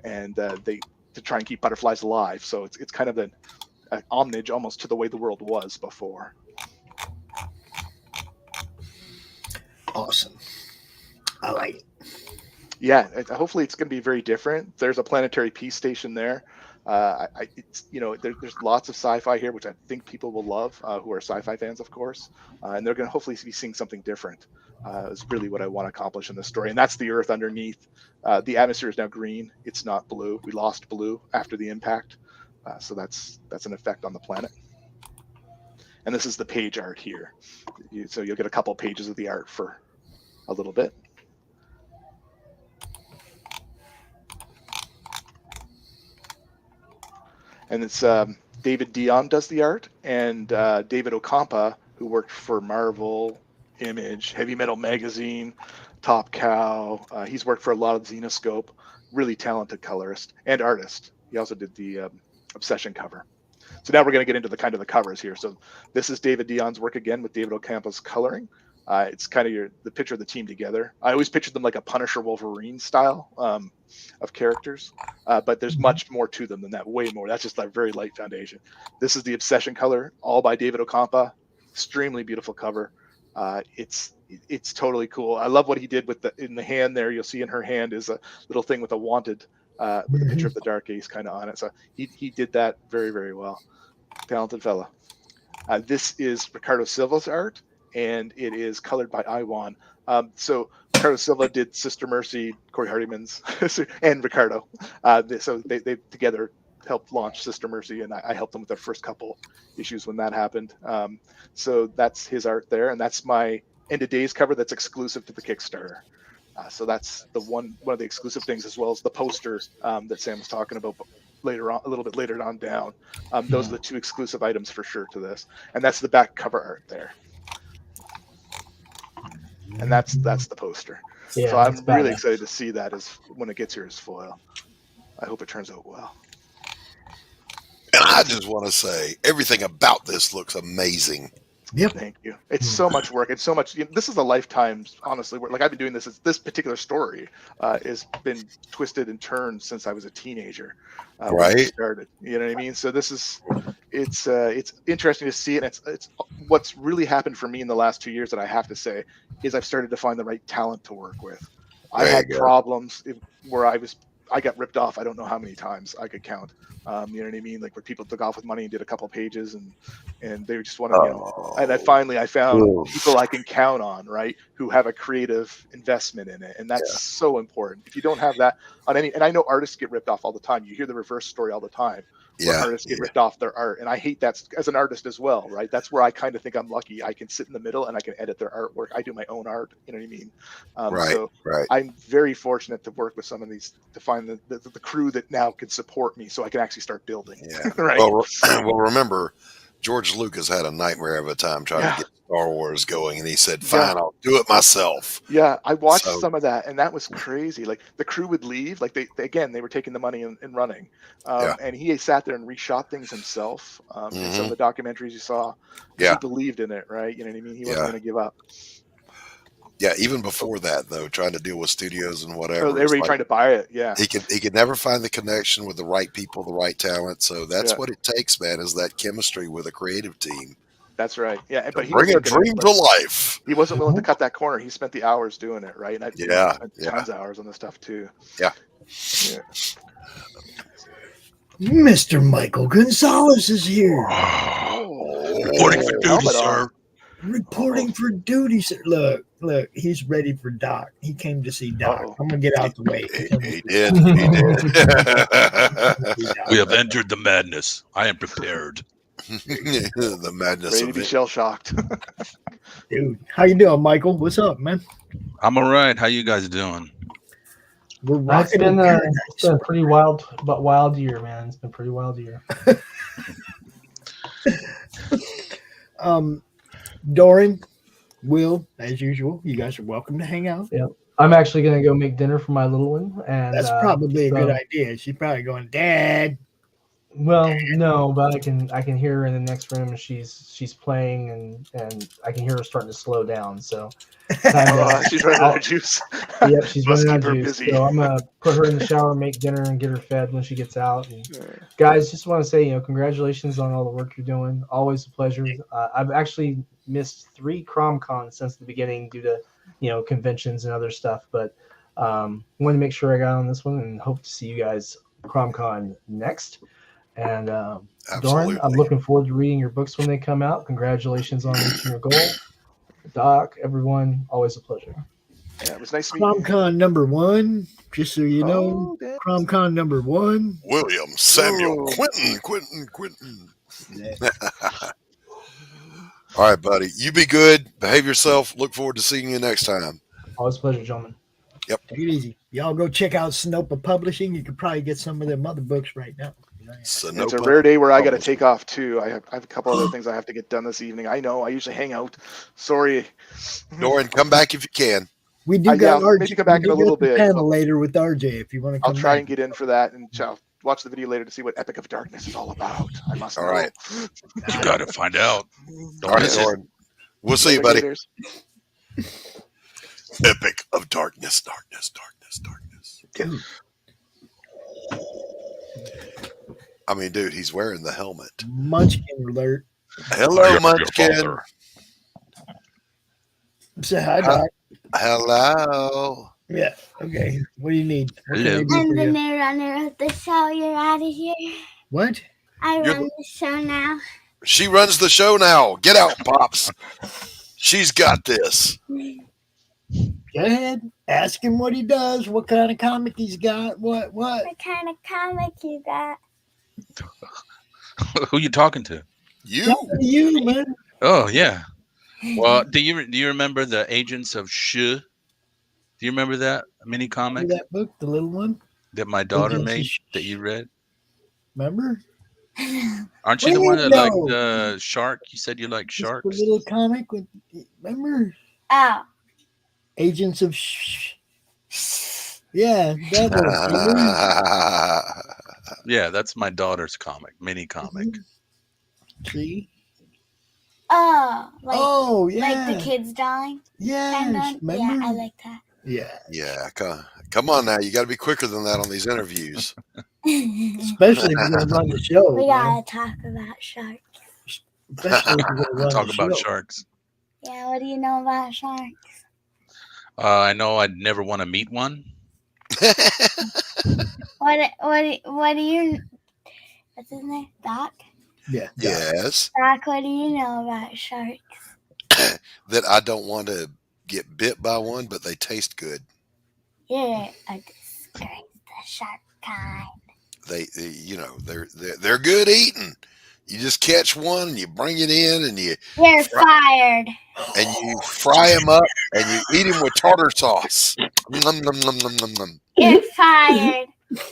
and they to try and keep butterflies alive. So it's kind of an homage almost to the way the world was before. Awesome. I like it. Yeah, hopefully it's going to be very different. There's a planetary peace station there. There's lots of sci-fi here, which I think people will love, who are sci-fi fans, of course. And they're going to hopefully be seeing something different. Is really what I want to accomplish in this story. And that's the Earth underneath. The atmosphere is now green. It's not blue. We lost blue after the impact. So that's an effect on the planet. And this is the page art here. So you'll get a couple pages of the art for a little bit. And it's David Dion does the art, and David Ocampa, who worked for Marvel, Image, Heavy Metal Magazine, Top Cow. He's worked for a lot of Xenoscope. Really talented colorist and artist. He also did the Obsession cover. So now we're going to get into the covers here. So this is David Dion's work again with David Ocampa's coloring. It's kind of the picture of the team together. I always pictured them like a Punisher Wolverine style of characters, but there's much more to them than that, way more. That's just a very light foundation. This is the Obsession color, all by David Ocampa. Extremely beautiful cover. It's totally cool. I love what he did in the hand there. You'll see in her hand is a little thing with a wanted, with a picture of the Dark Ace kind of on it. So he did that very, very well. Talented fella. This is Ricardo Silva's art, and it is colored by Iwan. So Ricardo Silva did Sister Mercy, Corey Hardiman's, and Ricardo. So they together helped launch Sister Mercy, and I helped them with their first couple issues when that happened. So that's his art there, and that's my End of Days cover that's exclusive to the Kickstarter. So that's the one of the exclusive things, as well as the posters that Sam was talking about later on, a little bit later on down. Those are the two exclusive items for sure to this, and that's the back cover art there. And that's the poster. Yeah, so I'm really excited to see that when it gets here as foil. I hope it turns out well. And I just want to say, everything about this looks amazing. Yep. Thank you. It's so much work. It's so much. This is a lifetime, honestly. Like I've been doing this particular story has been twisted and turned since I was a teenager. When I started. You know what I mean? So it's interesting to see it. And it's what's really happened for me in the last 2 years that I have to say is I've started to find the right talent to work with. I had problems where I got ripped off. I don't know how many times I could count. You know what I mean? Like where people took off with money and did a couple pages and they just want to, and I found people I can count on, right? Who have a creative investment in it. And that's so important. If you don't have that on and I know artists get ripped off all the time. You hear the reverse story all the time. Where artists get ripped off their art. And I hate that as an artist as well, right? That's where I kind of think I'm lucky. I can sit in the middle and I can edit their artwork. I do my own art, you know what I mean? So I'm very fortunate to work with some of these, to find the crew that now can support me so I can actually start building. Yeah. Right. Well, remember, George Lucas had a nightmare of a time trying to get Star Wars going, and he said, fine, I'll do it myself. Yeah, I watched some of that, and that was crazy. Like, the crew would leave. Like, they were taking the money and running. And he sat there and reshot things himself. In some of the documentaries you saw, he believed in it, right? You know what I mean? He wasn't going to give up. Yeah, even before that, though, trying to deal with studios and whatever. So they were trying to buy it, He could never find the connection with the right people, the right talent. So that's what it takes, man, is that chemistry with a creative team. That's right. Yeah, but he bring a dream to life. He wasn't willing to cut that corner. He spent the hours doing it, right? And I spent tons of hours on this stuff too. Yeah. Mr. Michael Gonzalez is here. Reporting for duty, sir. Reporting for duty, sir. Look, he's ready for Doc. He came to see Doc. I'm gonna get out the way. He did. We have entered the madness. I am prepared. The madness ready to be shell shocked. Dude, how you doing, Michael? What's up, man? I'm all right. How you guys doing? We're It's rocking been, and it's been a pretty wild year, man. It's been a pretty wild year. Doran, Will, as usual, you guys are welcome to hang out. Yeah, I'm actually gonna go make dinner for my little one, and That's probably a good idea. She's probably going, Dad. Well, no, but I can hear her in the next room, and she's playing, and I can hear her starting to slow down. So she's running out of juice. Yep, she's Must running out keep of her juice. busy. So I'm gonna put her in the shower, make dinner, and get her fed when she gets out. And guys, just want to say, congratulations on all the work you're doing. Always a pleasure. I've actually missed 3 CRoM Cons since the beginning due to conventions and other stuff, but wanted to make sure I got on this one, and hope to see you guys CRoM Con next. And Doran, I'm looking forward to reading your books when they come out. Congratulations on reaching your goal. Doc, everyone, always a pleasure. Yeah, it was nice to meet you. CRoM Con number 1, just so you know. CRoM Con number 1. William Samuel Quinton. All right, buddy. You be good. Behave yourself. Look forward to seeing you next time. Always a pleasure, gentlemen. Yep. Take it easy. Y'all go check out Sinopa Publishing. You could probably get some of them other books right now. It's a rare day where I got to take off too. I have a couple other things I have to get done this evening. I know. I usually hang out. Sorry. Doran, come back if you can. We do got RJ. Maybe come back in a little bit. Panel later with RJ if you want to come. I'll try back. and get in for that, and I'll watch the video later to see what Epic of Darkness is all about. I must. All know. right. You got to find out. All right, Doran. We'll see you, buddy. Epic of Darkness. Dude. I mean, dude, he's wearing the helmet. Munchkin alert. Hello, Munchkin. Say hi, Doc. Hello. Yeah. Okay. What do you need? What can I Hello. do I'm for the you? new runner of the show. You're out of here. What? I You're run the show now. She runs the show now. Get out, Pops. She's got this. Go ahead. Ask him what he does. What kind of comic he's got. What? What kind of comic you got? Who you talking to? You, man. Oh yeah. Well, do you remember the Agents of Shh? Do you remember that mini comic That book, the little one. that my daughter Agents of made Shh. that you read? Remember? Aren't you the one that liked Shark? You said you like The sharks. little comic with. Remember? Oh. Agents of Yeah, that one. Yeah, that's my daughter's comic, mini comic. See? Oh. Oh, yeah. Like the kids dying? Yes, Yeah, remember? I like that. Yeah. Yeah, come on now. You got to be quicker than that on these interviews. Especially if you're going to run the show. We man. gotta talk about sharks. Especially if you're going to run Talk the about show. sharks. Yeah, what do you know about sharks? I know I'd never want to meet one. What do you? What's his name? Doc. Yeah. Yes. Doc, what do you know about sharks? That I don't want to get bit by one, but they taste good. You're a disgrace, the shark kind. They're good eating. You just catch one, and you bring it in, and You're fired. and you fry them up, and you eat them with tartar sauce. Nom, nom, nom, nom, nom, nom. You're fired.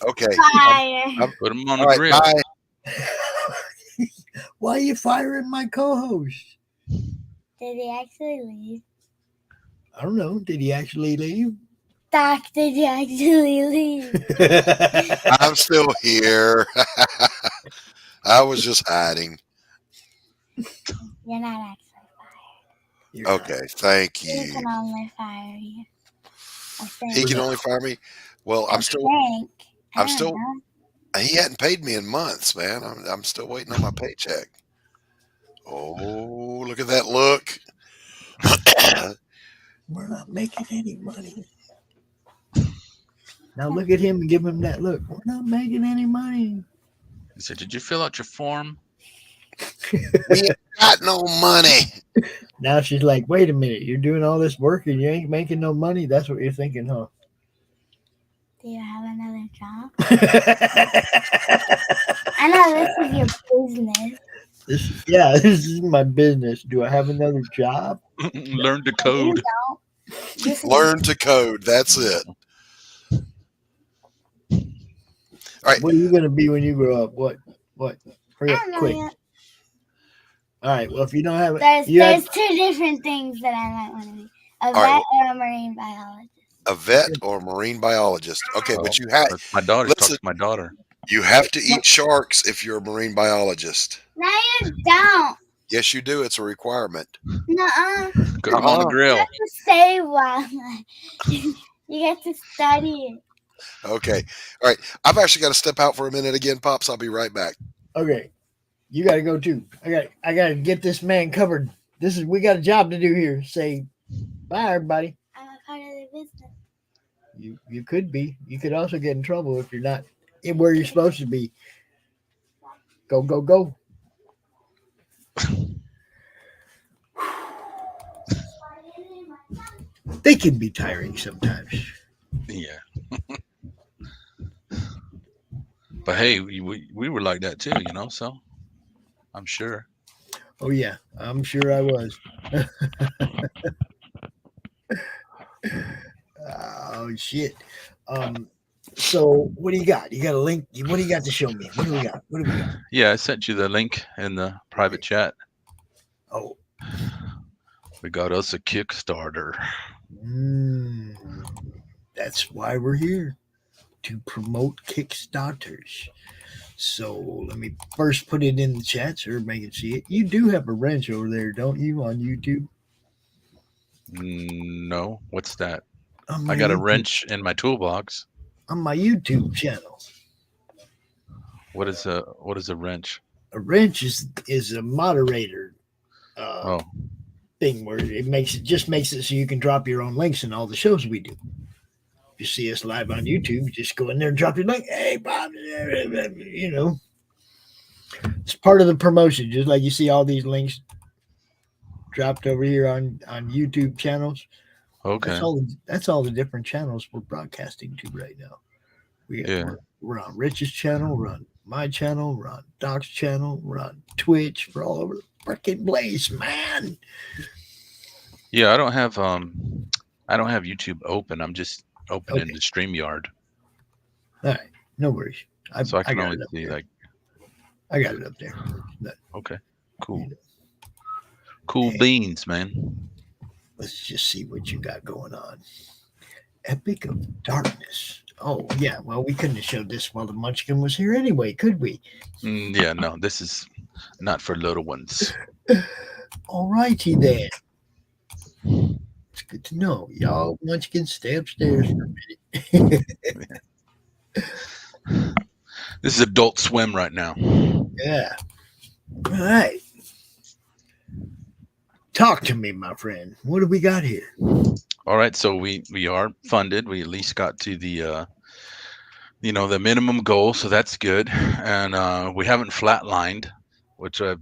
Okay. Fired. Put them on All the right, grill. bye. Why are you firing my co-host? Did he actually leave? I don't know. Did he actually leave? Doc, did you actually leave? I'm still here. I was just hiding. You're not actually fired. Okay, thank He you. can only fire you. He can only fire me. Well, I'm still. He hadn't paid me in months, man. I'm still waiting on my paycheck. Oh, look at that look. We're not making any money. Now look at him and give him that look. We're not making any money. He said, "Did you fill out your form?" We ain't got no money. Now she's like, wait a minute, you're doing all this work and you ain't making no money? That's what you're thinking, huh? Do you have another job? I know this is your business. This is my business. Do I have another job? Learn to code. Learn to code. That's it. All right. What are you gonna be when you grow up? What? Hurry up, I don't know quick. yet. All right. Well, if you don't have it, There's two different things that I might want to be: a vet right. or a marine biologist. A vet or marine biologist. Okay, but you have my daughter talks to my daughter. You have to eat sharks if you're a marine biologist. No, you don't. Yes, you do. It's a requirement. Nuh-uh. Cook 'em on the grill. You have to say wildlife. You get to study it. Okay. All right. I've actually got to step out for a minute again, Pops. I'll be right back. Okay. You got to go too. I got to get this man covered. We got a job to do here. Say bye, everybody. I'm a part of the business. You could be. You could also get in trouble if you're not where you're supposed to be. Go, go, go. They can be tiring sometimes. Yeah. But hey, we were like that too, so I'm sure. Oh, yeah. I'm sure I was. Oh, shit. So what do you got? You got a link? What do you got to show me? What do we got? Yeah, I sent you the link in the private chat. Oh. We got us a Kickstarter. That's why we're here, to promote Kickstarters. So let me first put it in the chat so everybody can see it. You do have a wrench over there, don't you, on YouTube? No. What's that? I got a wrench in my toolbox. On my YouTube channel. What is a wrench? A wrench is a moderator thing where it just makes it so you can drop your own links in all the shows we do. If you see us live on YouTube, just go in there and drop your link. Hey, Bob, it's part of the promotion. Just like you see all these links dropped over here on YouTube channels. Okay. That's all the different channels we're broadcasting to right now. We're on Rich's channel, we're on my channel, we're on Doc's channel, we're on Twitch, we're all over the freaking place, man. Yeah, I don't have YouTube open. I'm just opening the StreamYard. All right, no worries. So I can only see I got it up there. Okay, cool. Cool beans, man. Let's just see what you got going on. Epic of Darkness. Oh, yeah. Well, we couldn't have showed this while the Munchkin was here anyway, could we? Yeah, no, this is not for little ones. All righty then. It's good to know. Y'all Munchkins, stay upstairs for a minute. This is Adult Swim right now. Yeah. All right. Talk to me, my friend. What do we got here? All right, so we are funded. We at least got to the the minimum goal, so that's good. And we haven't flatlined, which I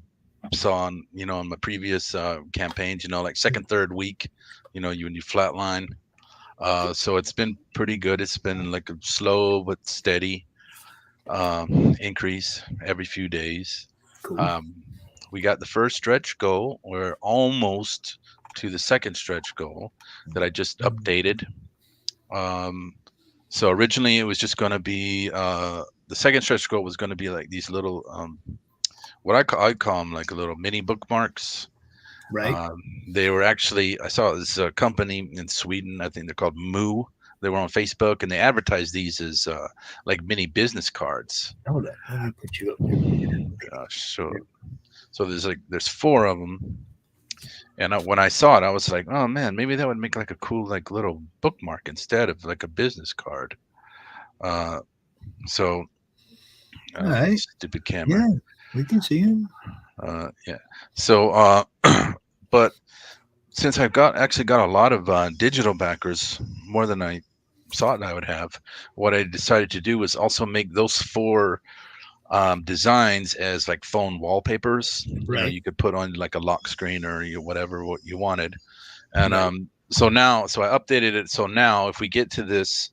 saw on on my previous campaigns. Like second, third week, when you flatline. So it's been pretty good. It's been like a slow but steady increase every few days. Cool. We got the first stretch goal. We're almost to the second stretch goal that I just updated. So originally it was just going to be the second stretch goal was going to be like these little what I call them like a little mini bookmarks. Right. They were actually, I saw this company in Sweden. I think they're called Moo. They were on Facebook and they advertised these as like mini business cards. Hold on, let me put you up there. Gosh, so there's 4 of them. And when I saw it, I was like, oh man, maybe that would make like a cool like little bookmark instead of like a business card. All right. Stupid camera. Yeah, we can see him. Yeah. So, but since I've actually got a lot of digital backers, more than I thought I would have, what I decided to do was also make those 4 designs as like phone wallpapers. Right. You could put on like a lock screen or whatever what you wanted. And so I updated it. So now if we get to this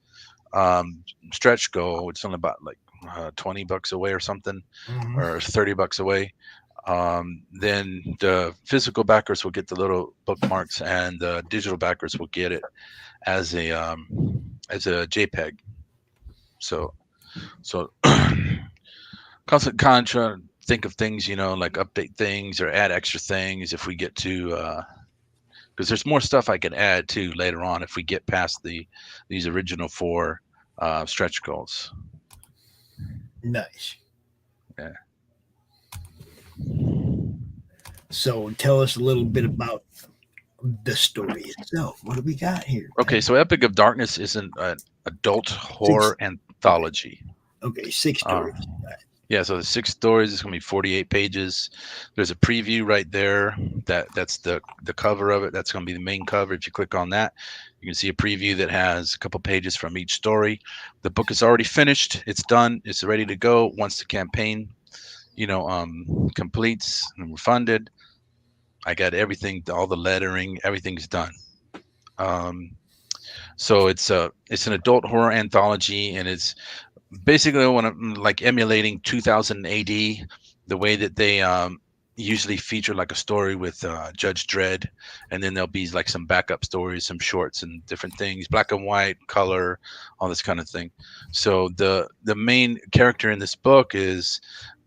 stretch goal, which is only about like $20 away or something, or $30 away, Then the physical backers will get the little bookmarks, and the digital backers will get it as a JPEG. So constant trying to think of things, like update things or add extra things if we get to, because there's more stuff I can add too later on if we get past these original 4 stretch goals. Nice. Yeah. So tell us a little bit about the story itself. What do we got here? Okay, so Epic of Darkness is an adult horror anthology. Okay, 6 stories. Yeah, so the 6 stories is going to be 48 pages. There's a preview right there. That's the cover of it. That's going to be the main cover. If you click on that, you can see a preview that has a couple pages from each story. The book is already finished. It's done. It's ready to go. Once the campaign, completes and we're funded, I got everything, all the lettering, everything's done. So it's an adult horror anthology, and it's basically like emulating 2000 AD, the way that they usually feature like a story with Judge Dredd, and then there'll be like some backup stories, some shorts and different things, black and white, color, all this kind of thing. So the main character in this book is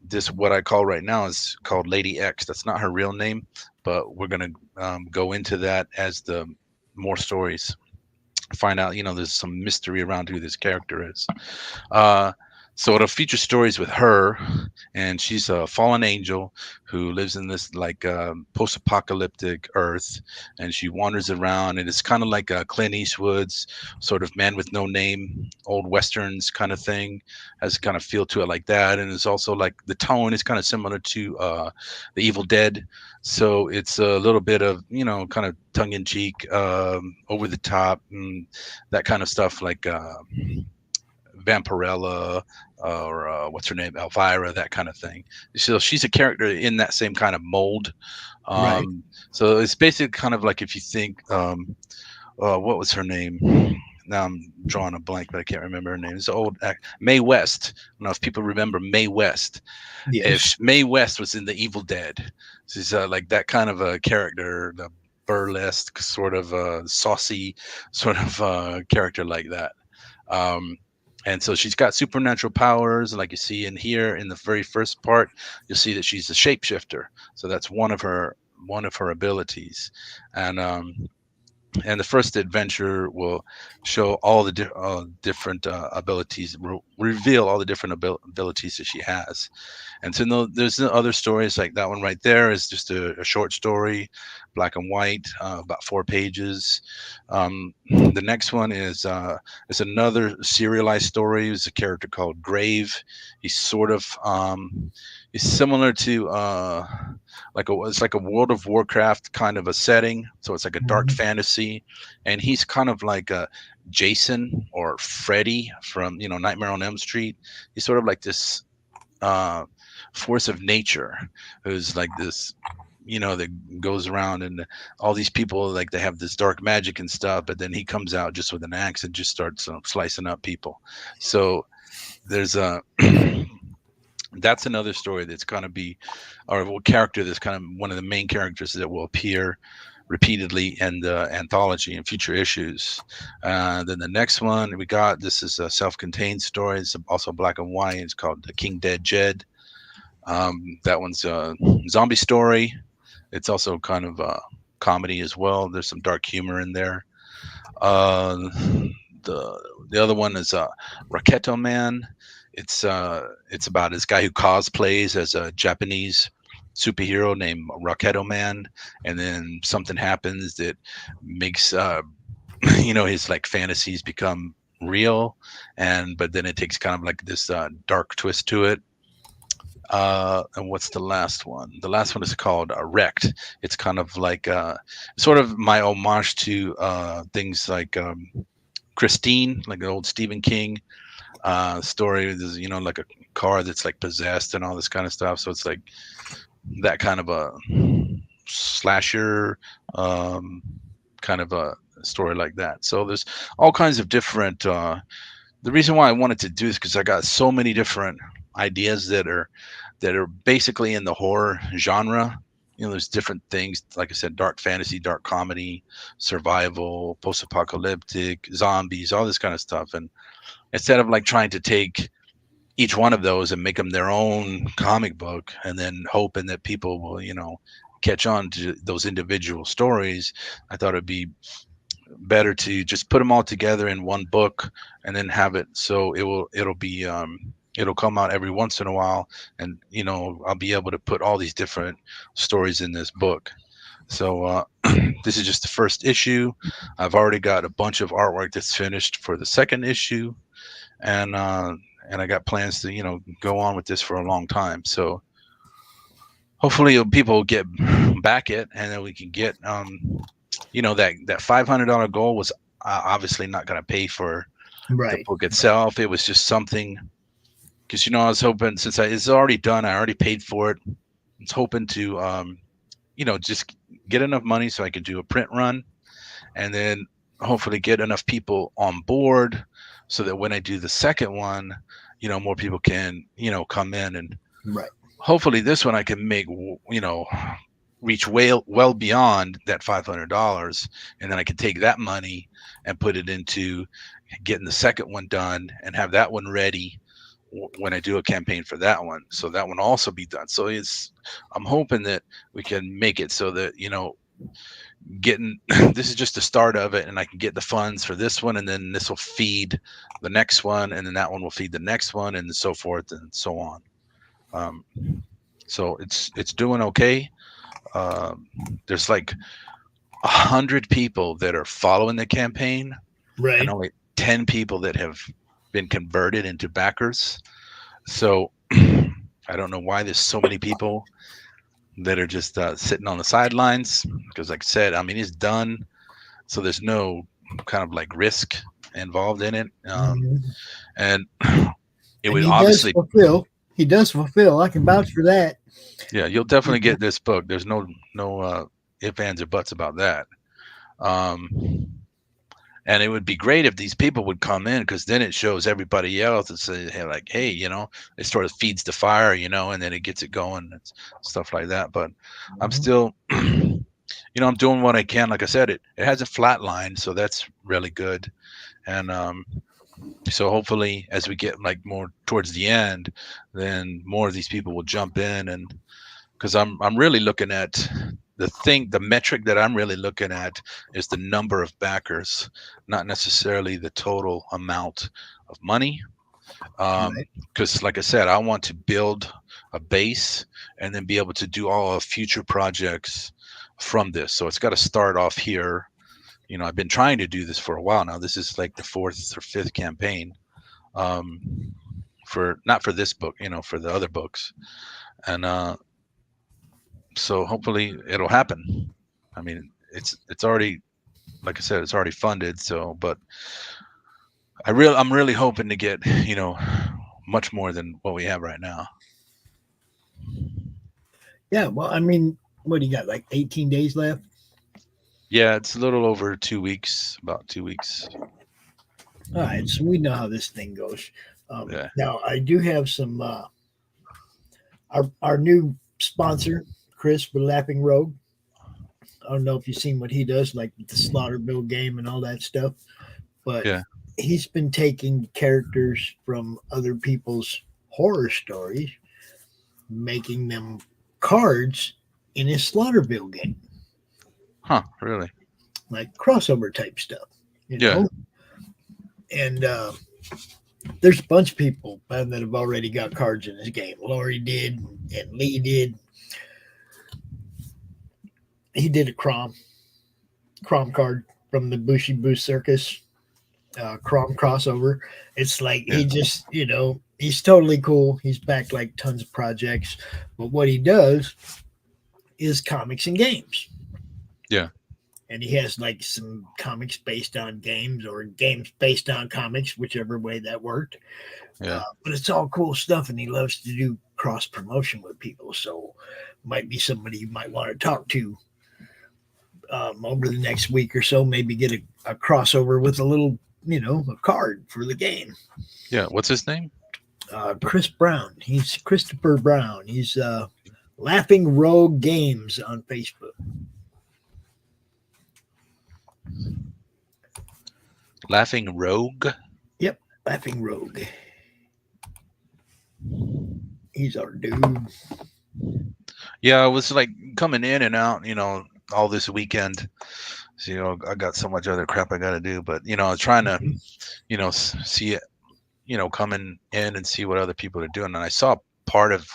this, what I call right now is called Lady X. That's not her real name, but we're going to go into that as the more stories find out, there's some mystery around who this character is. So it'll feature stories with her, and she's a fallen angel who lives in this like post-apocalyptic Earth, and she wanders around, and it's kind of like a Clint Eastwood's sort of Man with No Name, old westerns kind of thing, has kind of feel to it like that, and it's also like the tone is kind of similar to The Evil Dead, so it's a little bit of kind of tongue-in-cheek, over the top, and that kind of stuff like Vampirella or what's her name, Elvira, that kind of thing. So she's a character in that same kind of mold. Right. So it's basically kind of like if you think, what was her name? Now I'm drawing a blank, but I can't remember her name. It's old Mae West. I don't know if people remember Mae West. Yes. If Mae West was in The Evil Dead, she's like that kind of a character, the burlesque sort of saucy sort of character like that. And so she's got supernatural powers, like you see in here in the very first part. You'll see that she's a shapeshifter, so that's one of her abilities. And the first adventure will show all the different abilities, reveal all the different abilities that she has. And so there's other stories like that one right there is just a short story, black and white, about 4 pages. The next one is another serialized story. It's a character called Grave. He's sort of he's similar to it's like a World of Warcraft kind of a setting. So it's like a dark fantasy, and he's kind of like a Jason or Freddy from Nightmare on Elm Street. He's sort of like this force of nature who's like this, that goes around, and all these people, like, they have this dark magic and stuff, but then he comes out just with an axe and just starts slicing up people. So there's that's another story that's going to be, or a character that's kind of one of the main characters that will appear repeatedly in the anthology and future issues. Then the next one we got, this is a self-contained story. It's also black and white. It's called The King Dead Jed. That one's a zombie story. It's also kind of a comedy as well. There's some dark humor in there. The other one is Raketo Man. It's about this guy who cosplays as a Japanese superhero named Raketo Man, and then something happens that makes his like fantasies become real, but then it takes kind of like this dark twist to it. And what's the last one? The last one is called Wrecked. It's kind of like sort of my homage to things like Christine, like an old Stephen King story. There's like a car that's like possessed and all this kind of stuff. So it's like that kind of a slasher kind of a story like that. So there's all kinds of different. The reason why I wanted to do this because I got so many different ideas that that are basically in the horror genre. You know, there's different things, like I said, dark fantasy, dark comedy, survival, post-apocalyptic, zombies, all this kind of stuff. And instead of like trying to take each one of those and make them their own comic book and then hoping that people will, you know, catch on to those individual stories, I thought it'd be better to just put them all together in one book and then have it so it'll come out every once in a while, and you know, I'll be able to put all these different stories in this book. So this is just the first issue. I've already got a bunch of artwork that's finished for the second issue, and I got plans to, you know, go on with this for a long time. So hopefully people will get back it, and then we can get you know, that $500 goal was obviously not going to pay for the book itself. It was just something, because, you know, I was hoping, since it's already done, I already paid for it. I was hoping to, you know, just get enough money so I could do a print run, and then hopefully get enough people on board so that when I do the second one, you know, more people can, you know, come in, and hopefully this one I can make, you know, reach well beyond that $500, and then I can take that money and put it into getting the second one done and have that one ready when I do a campaign for that one, so that one also be done. So I'm hoping that we can make it so that, you know, getting this is just the start of it, and I can get the funds for this one, and then this will feed the next one, and then that one will feed the next one, and so forth and so on. So it's doing okay. There's like 100 people that are following the campaign, and only 10 people that have been converted into backers. So I don't know why there's so many people that are just sitting on the sidelines, because like I said, I mean, it's done, so there's no kind of like risk involved in it. And it would obviously he does fulfill. I can vouch for that. Yeah, you'll definitely get this book. There's no ifs, ands, or buts about that. And it would be great if these people would come in, because then it shows everybody else and say, hey, like, hey, you know, it sort of feeds the fire, you know, and then it gets it going and stuff like that. But I'm still, you know, I'm doing what I can. Like I said, it hasn't flatlined, so that's really good. And so hopefully as we get like more towards the end, then more of these people will jump in, and because I'm really looking at the metric that I'm really looking at is the number of backers, not necessarily the total amount of money. Because like I said, I want to build a base and then be able to do all of future projects from this. So it's got to start off here. You know, I've been trying to do this for a while now. This is like the 4th or 5th campaign, not for this book, you know, for the other books. And so hopefully it'll happen. I mean, it's already, like I said, it's already funded. So, but I'm really hoping to get, you know, much more than what we have right now. Yeah. Well, I mean, what do you got? Like 18 days left? Yeah, it's a little over 2 weeks, about 2 weeks. All right. So we know how this thing goes. Now I do have some, our new sponsor, Chris with Lapping Rogue. I don't know if you've seen what he does, like the Slaughterville game and all that stuff, but he's been taking characters from other people's horror stories, making them cards in his Slaughterville game. Huh, really? Like crossover type stuff, you know? And there's a bunch of people that have already got cards in his game. Laurie did, and Lee did. He did a CRoM card from the Bushy Boo Circus CRoM crossover. It's like he just, you know, he's totally cool. He's backed like tons of projects, but what he does is comics and games. Yeah. And he has like some comics based on games or games based on comics, whichever way that worked. Yeah. But it's all cool stuff, and he loves to do cross promotion with people. So might be somebody you might want to talk to over the next week or so. Maybe get a crossover with a little, you know, a card for the game. Yeah. What's his name? Chris Brown. He's Christopher Brown. He's Laughing Rogue Games on Facebook. Laughing Rogue? Yep, Laughing Rogue. He's our dude. Yeah, I was like coming in and out, all this weekend. So, I got so much other crap I got to do, but, I was trying to, see it, coming in and see what other people are doing. And I saw part of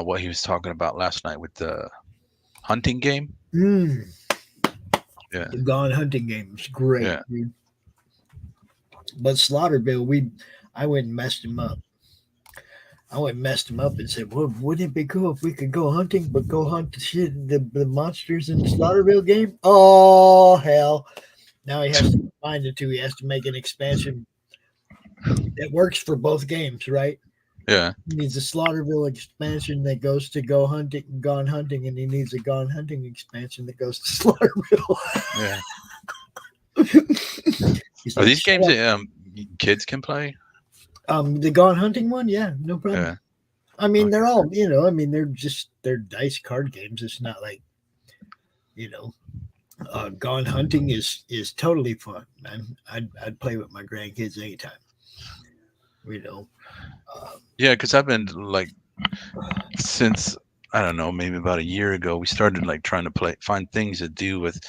what he was talking about last night with the hunting game. Yeah. The Gone Hunting game was great. Yeah. Dude. But Slaughterville, I went and messed him up. I went and messed him up and said, well, wouldn't it be cool if we could go hunting, but go hunt the monsters in the Slaughterville game? Oh, hell. Now he has to combine the two. He has to make an expansion that works for both games, right? Yeah. He needs a Slaughterville expansion that goes to Gone Hunting, and he needs a Gone Hunting expansion that goes to Slaughterville. Yeah. Are these games that kids can play? The Gone Hunting one, yeah, no problem. Yeah. I mean, they're all, they're dice card games. It's not like, Gone Hunting is totally fun, man. I'd play with my grandkids anytime. Yeah, because I've been like, since I don't know, maybe about a year ago, we started like trying to find things to do with,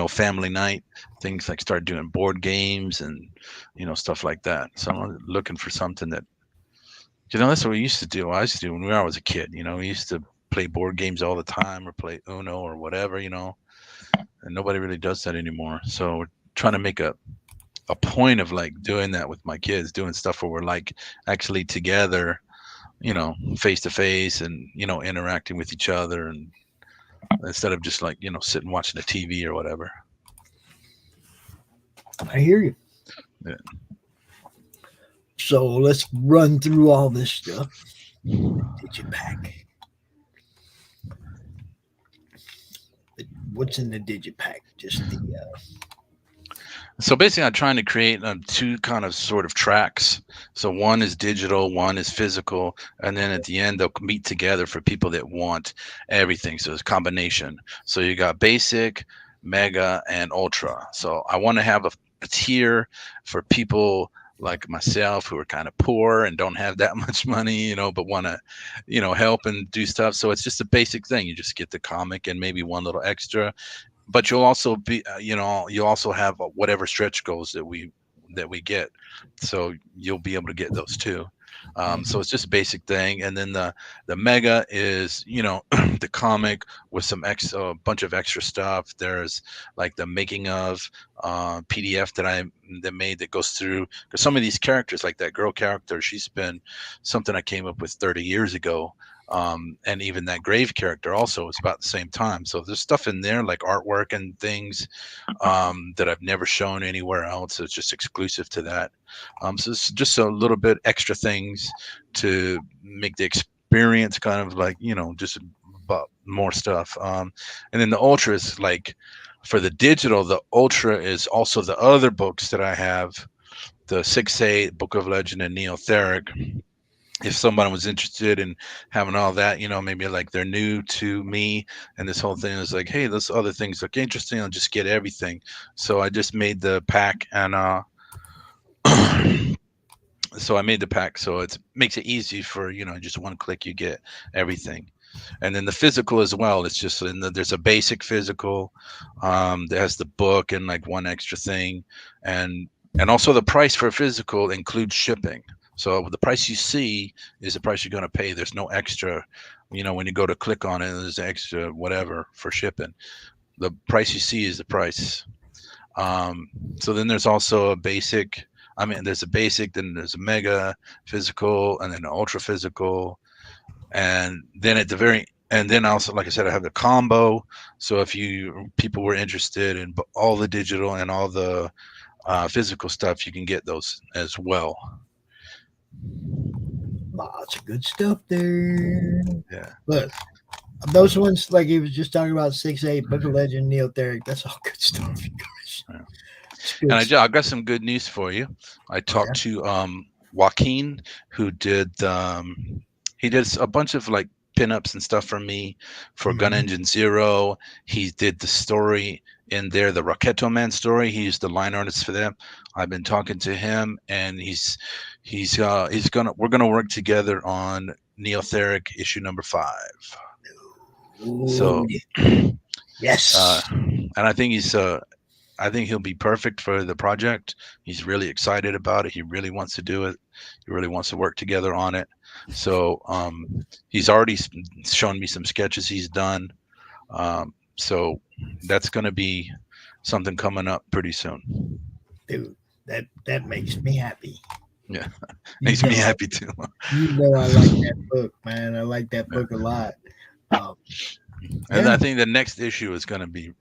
family night, things like start doing board games and, stuff like that. So I'm looking for something that, that's what we used to do. I used to do when I was a kid, we used to play board games all the time or play Uno or whatever, and nobody really does that anymore. So we're trying to make a point of like doing that with my kids, doing stuff where we're like actually together, face to face and, interacting with each other, and instead of just like, sitting watching the TV or whatever. I hear you. Yeah. So let's run through all this stuff. Digipack. What's in the Digipack? Just the So basically, I'm trying to create two kind of sort of tracks. So one is digital, one is physical, and then at the end they'll meet together for people that want everything. So it's a combination. So you got basic, mega, and ultra. So I want to have a tier for people like myself who are kind of poor and don't have that much money, but want to, help and do stuff. So it's just a basic thing. You just get the comic and maybe one little extra. But you'll also be, you'll also have whatever stretch goals that we get. So you'll be able to get those too. So it's just a basic thing. And then the mega is, the comic with some extra, a bunch of extra stuff. There's like the making of PDF that made that goes through, because some of these characters, like that girl character, she's been something I came up with 30 years ago. And even that grave character also is about the same time. So there's stuff in there like artwork and things that I've never shown anywhere else. So it's just exclusive to that. So it's just a little bit extra things to make the experience kind of like, just about more stuff. And then the ultra is like, for the digital, the ultra is also the other books that I have, the 6-8, Book of Legend, and Neotheric. If someone was interested in having all that, maybe like they're new to me and this whole thing is like, hey, those other things look interesting, I'll just get everything. So I just made the pack, and so I made the pack so it makes it easy for, just one click you get everything. And then the physical as well, it's just there's a basic physical that has the book and like one extra thing, and also the price for physical includes shipping. So the price you see is the price you're going to pay. There's no extra, when you go to click on it, there's extra whatever for shipping. The price you see is the price. So then there's also a basic. There's a basic, then there's a mega physical, and then an ultra physical. And then and then also, like I said, I have the combo. So if people were interested in all the digital and all the physical stuff, you can get those as well. Lots of good stuff there. Yeah. Look, those ones, like he was just talking about, 6-8, Book of Legend, Neotheric, that's all good stuff, you guys. Yeah. And I got some good news for you. I talked to Joaquin, who did he did a bunch of like pinups and stuff for me for Gun Engine Zero. He did the story in there, the Rocketo Man story. He's the line artist for them. I've been talking to him, and we're gonna work together on Neotheric issue number 5. Ooh, So yes, and I think he'll be perfect for the project. He's really excited about it. He really wants to do it. He really wants to work together on it. So he's already shown me some sketches he's done. So that's going to be something coming up pretty soon. Dude, that makes me happy. Yeah, makes me happy too. You know I like that book, man. I like that book a lot. And I think the next issue is going to be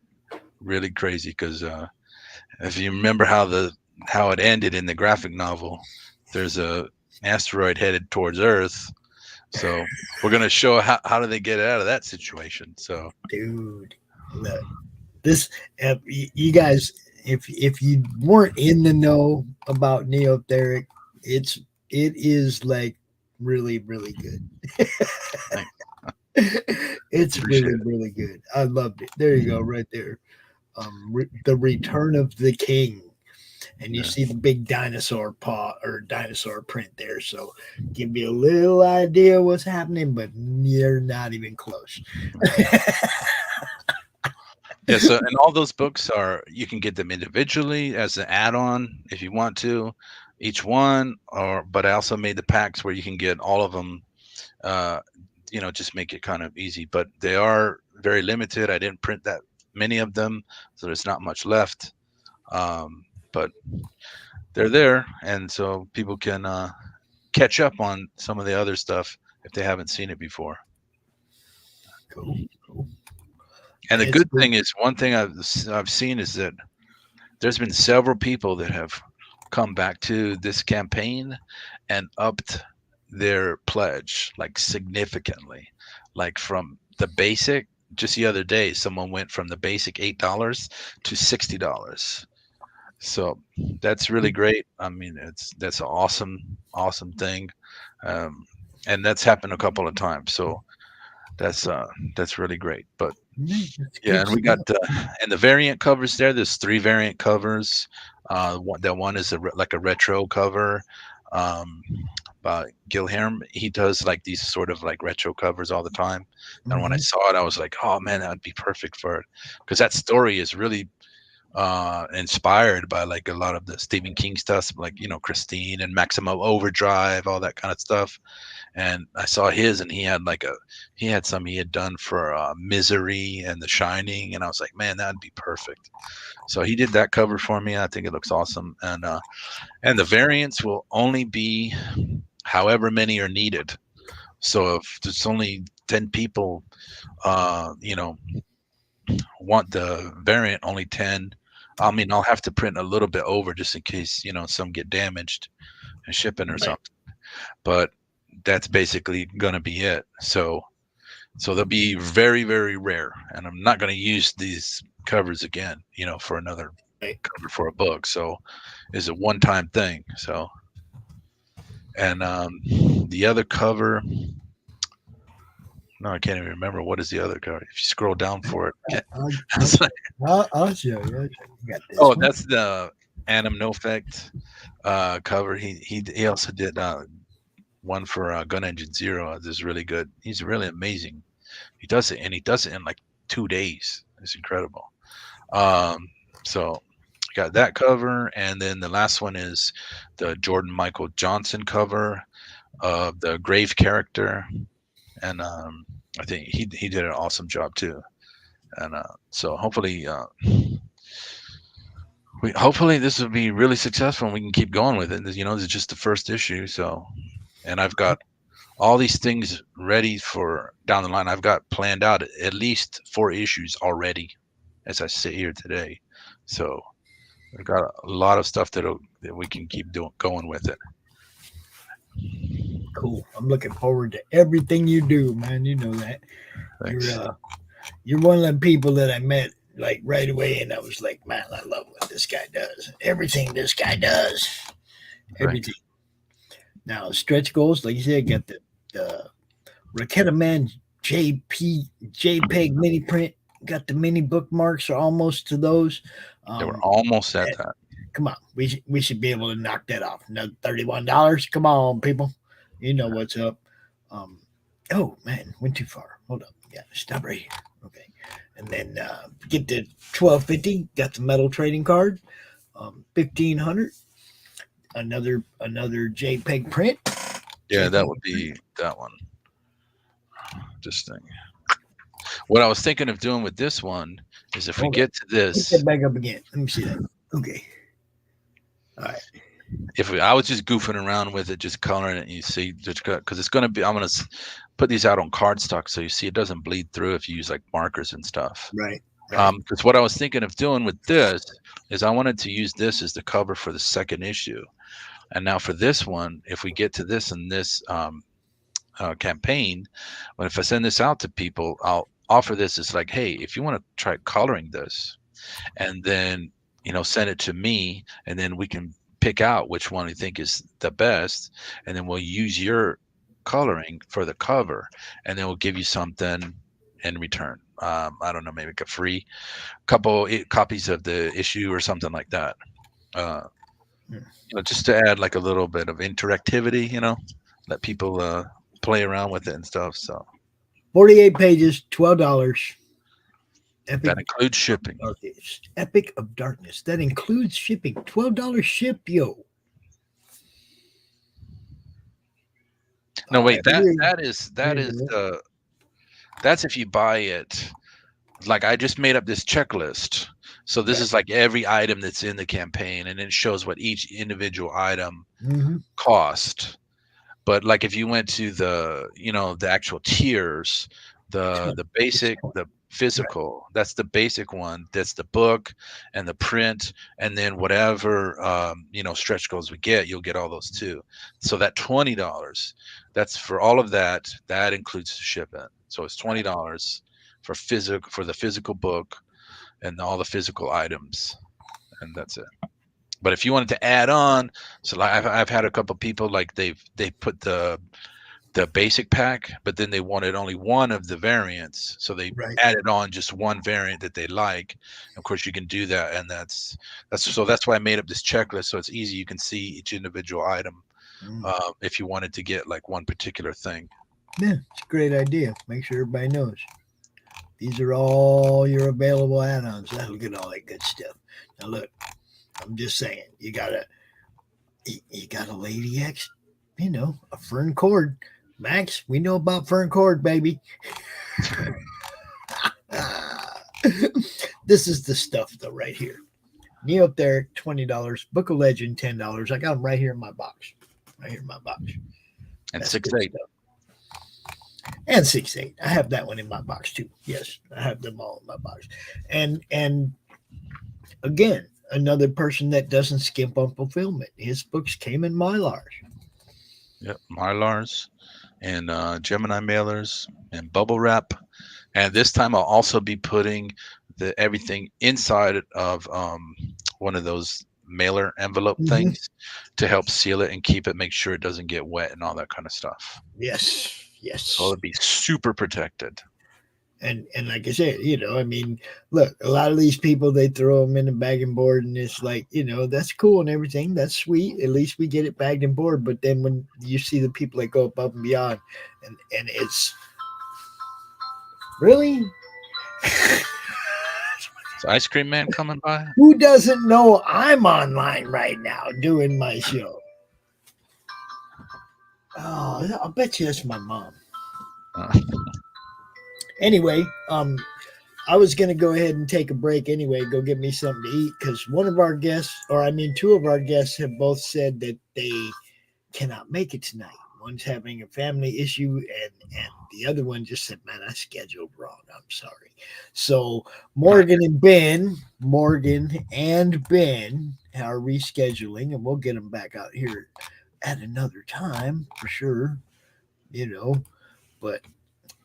really crazy because if you remember how it ended in the graphic novel, there's a asteroid headed towards Earth, so we're gonna show how do they get out of that situation. So, dude, look, this you guys, if you weren't in the know about Neotheric, it is like really good. It's really good. I loved it. There you go, right there. The Return of the King, and you see the big dinosaur paw or dinosaur print there, so give me a little idea what's happening, but you're not even close. Yeah, so and all those books you can get them individually as an add-on if you want to, each one, but I also made the packs where you can get all of them, just make it kind of easy, but they are very limited. I didn't print that many of them, so there's not much left, but they're there, and so people can catch up on some of the other stuff if they haven't seen it before. Cool. And the good thing is, one thing I've seen is that there's been several people that have come back to this campaign and upped their pledge like significantly, like from the basic. Just the other day, someone went from the basic $8 to $60. So that's really great. I mean, that's an awesome thing, and that's happened a couple of times. So that's really great. But yeah, and we got and the variant covers there. There's 3 variant covers. That one is like a retro cover. Gilherme, he does like these sort of like retro covers all the time, and when I saw it, I was like, oh man, that would be perfect for it, because that story is really inspired by like a lot of the Stephen King stuff, like Christine and Maximum Overdrive, all that kind of stuff. And I saw his, and he had some he had done for Misery and The Shining, and I was like, man, that'd be perfect. So he did that cover for me. I think it looks awesome, and the variants will only be however many are needed. So if there's only 10 people, want the variant, only 10. I mean, I'll have to print a little bit over just in case, some get damaged in shipping or something. But that's basically going to be it. So they'll be very, very rare. And I'm not going to use these covers again, for another cover for a book. So it's a one-time thing. So, and the other cover, no, I can't even remember. What is the other cover? If you scroll down for it. I'll show you. That's the Anim No Effect cover. He also did one for Gun Engine Zero. This is really good. He's really amazing. He does it in like 2 days. It's incredible. So got that cover, and then the last one is the Jordan Michael Johnson cover of the Grave character. And I think he did an awesome job too, and so hopefully this will be really successful and we can keep going with it. This is just the first issue, so, and I've got all these things ready for down the line. I've got planned out at least 4 issues already as I sit here today, so I've got a lot of stuff that we can keep going with it. Cool. I'm looking forward to everything you do, man. You know that. You're one of the people that I met like right away, and I was like, man, I love what this guy does. Everything this guy does. Everything. Now, stretch goals, like you said, got the Raketa Man JPEG mini print. Got the mini bookmarks, are almost to those. They were almost at that. Come on, we should be able to knock that off. Another $31. Come on, people. You know what's up. Oh man, went too far. Hold up. Yeah, stop right here. Okay. And then get the $12.50. Got the metal trading card. $1,500. Another JPEG print. Yeah, that would be that one. This thing. What I was thinking of doing with this one is if we get to this. Get that back up again. Let me see that. Okay. All right. I was just goofing around with it, just coloring it, and you see, because it's going to be, I'm going to put these out on cardstock so you see it doesn't bleed through if you use like markers and stuff. Right. Because what I was thinking of doing with this is I wanted to use this as the cover for the second issue. And now for this one, if we get to this and this campaign, when if I send this out to people, I'll offer this as like, hey, if you want to try coloring this, and then send it to me, and then we can pick out which one you think is the best, and then we'll use your coloring for the cover, and then we'll give you something in return. I don't know, maybe a free couple copies of the issue or something like that. Just to add like a little bit of interactivity, let people play around with it and stuff. So 48 pages, $12. Epic that includes shipping. Epic of Darkness. That includes shipping. $12 ship, yo. No, wait, that's if you buy it. Like I just made up this checklist. So this is like every item that's in the campaign, and it shows what each individual item cost. But like if you went to the actual tiers, the basic, the physical, that's the basic one, that's the book and the print, and then whatever stretch goals we get, you'll get all those too. So that $20, that's for all of that includes shipping. So it's $20 for the physical book and all the physical items, and that's it. But if you wanted to add on, so like I've had a couple people like they put the basic pack, but then they wanted only one of the variants, so they added on just one variant that they like. Of course, you can do that, and that's why I made up this checklist, so it's easy. You can see each individual item if you wanted to get like one particular thing. Yeah, it's a great idea. Make sure everybody knows these are all your available add-ons. That'll get all that good stuff. Now look, I'm just saying, you got a Lady X, a Fern Cord. Max, we know about Fern Cord, baby. This is the stuff, though, right here. Me up there, $20. Book of Legend, $10. I got them right here in my box. And 6/8. And 6/8. I have that one in my box, too. Yes, I have them all in my box. And again, another person that doesn't skimp on fulfillment. His books came in Mylars. Yep, Mylars and Gemini mailers and bubble wrap. And this time I'll also be putting everything inside of one of those mailer envelope things to help seal it and keep it, make sure it doesn't get wet and all that kind of stuff. Yes. So it'll be super protected. And like I said, look, a lot of these people, they throw them in a bagging board, and it's like, that's cool and everything. That's sweet. At least we get it bagged and board. But then when you see the people that go above and beyond, and it's really... Is Ice Cream Man coming by? Who doesn't know I'm online right now doing my show? Oh, I'll bet you that's my mom. Anyway, I was going to go ahead and take a break anyway, go get me something to eat, because two of our guests have both said that they cannot make it tonight. One's having a family issue, and the other one just said, man, I scheduled wrong. I'm sorry. So Morgan and Ben are rescheduling, and we'll get them back out here at another time for sure, but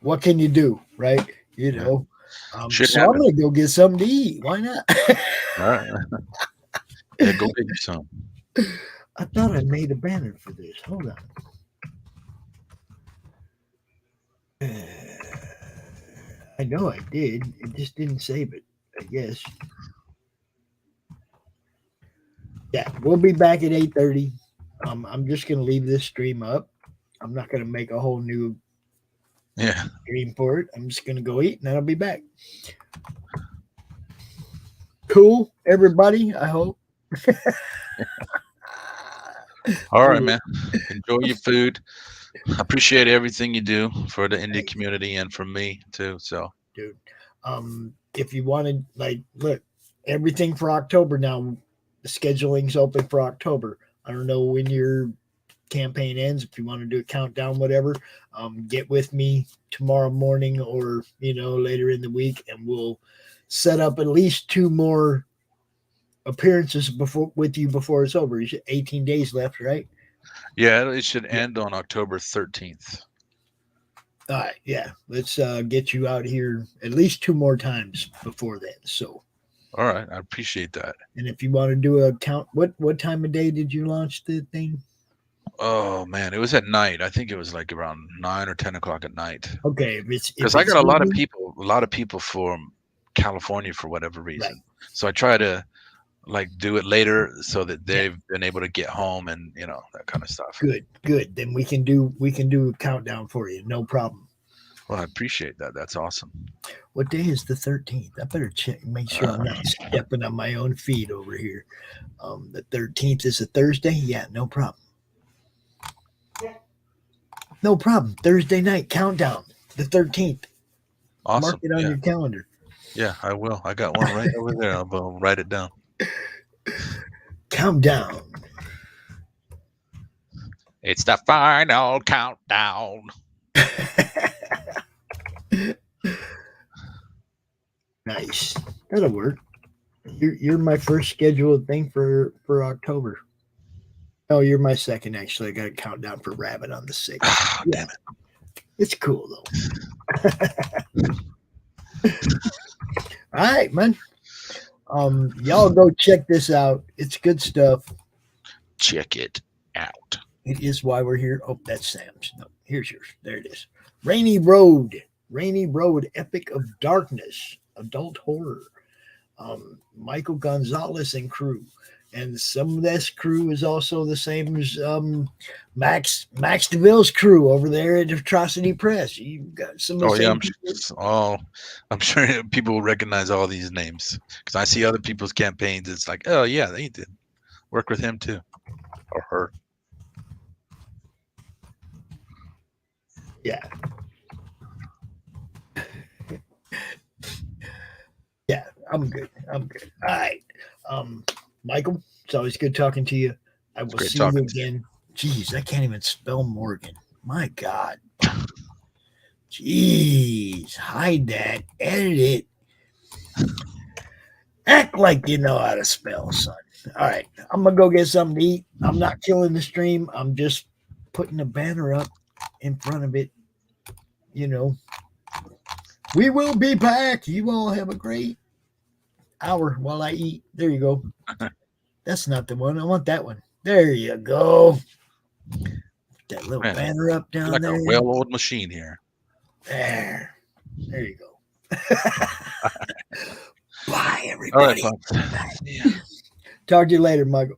what can you do, right? So I'm going to go get something to eat. Why not? All right. Yeah, go get you some. I thought I made a banner for this. Hold on. I know I did. It just didn't save it, I guess. Yeah, we'll be back at 8:30. I'm just gonna leave this stream up. I'm not gonna make a whole new stream for it. I'm just gonna go eat and then I'll be back. Cool, everybody. I hope. All right, man. Enjoy your food. I appreciate everything you do for the indie community and for me too. So, dude, if you wanted, like, look, everything for October now. The scheduling's open for October. I don't know when your campaign ends. If you want to do a countdown, whatever, get with me tomorrow morning or later in the week, and we'll set up at least 2 more appearances with you before it's over. 18 days left, right? yeah, it should end on October 13th. All right, yeah. Let's get you out here at least 2 more times before then. So, all right, I appreciate that. And if you want to do a count, what time of day did you launch the thing? Oh man, it was at night. I think it was like around 9 or 10 o'clock at night. Okay, because I got a lot of people from California for whatever reason. Right. So I try to do it later so that they've been able to get home and that kind of stuff. Good. Then we can do a countdown for you. No problem. Well, I appreciate that. That's awesome. What day is the 13th? I better check, make sure I'm not stepping on my own feet over here. The 13th is a Thursday. Yeah, no problem. No problem. Thursday night countdown, the 13th. Awesome. Mark it on your calendar. Yeah, I will. I got one right over there. I'll write it down. Countdown. It's the final countdown. Nice. That'll work. You're my first scheduled thing for October. Oh, you're my second, actually. I got a countdown for Rabbit on the 6th. Oh, damn it. It's cool, though. All right, man. Y'all go check this out. It's good stuff. Check it out. It is why we're here. Oh, that's Sam's. No, here's yours. There it is. Rainy Road, Epic of Darkness, adult horror. Michael Gonzalez and crew. And some of this crew is also the same as Max DeVille's crew over there at Atrocity Press. You've got some of the same I'm sure people will recognize all these names because I see other people's campaigns. It's like, oh yeah, they did work with him too, or her. Yeah. Yeah, I'm good. All right. Michael, it's always good talking to you. I will see you again. Jeez, I can't even spell Morgan. My God. Jeez, hide that. Edit it. Act like you know how to spell, son. All right, I'm going to go get something to eat. I'm not killing the stream. I'm just putting a banner up in front of it. We will be back. You all have a great hour while I eat. There you go. That's not the one. I want that one. There you go. That little banner up down like there. A well-oiled machine here. There you go. Bye, everybody. All right, yeah. Talk to you later, Michael.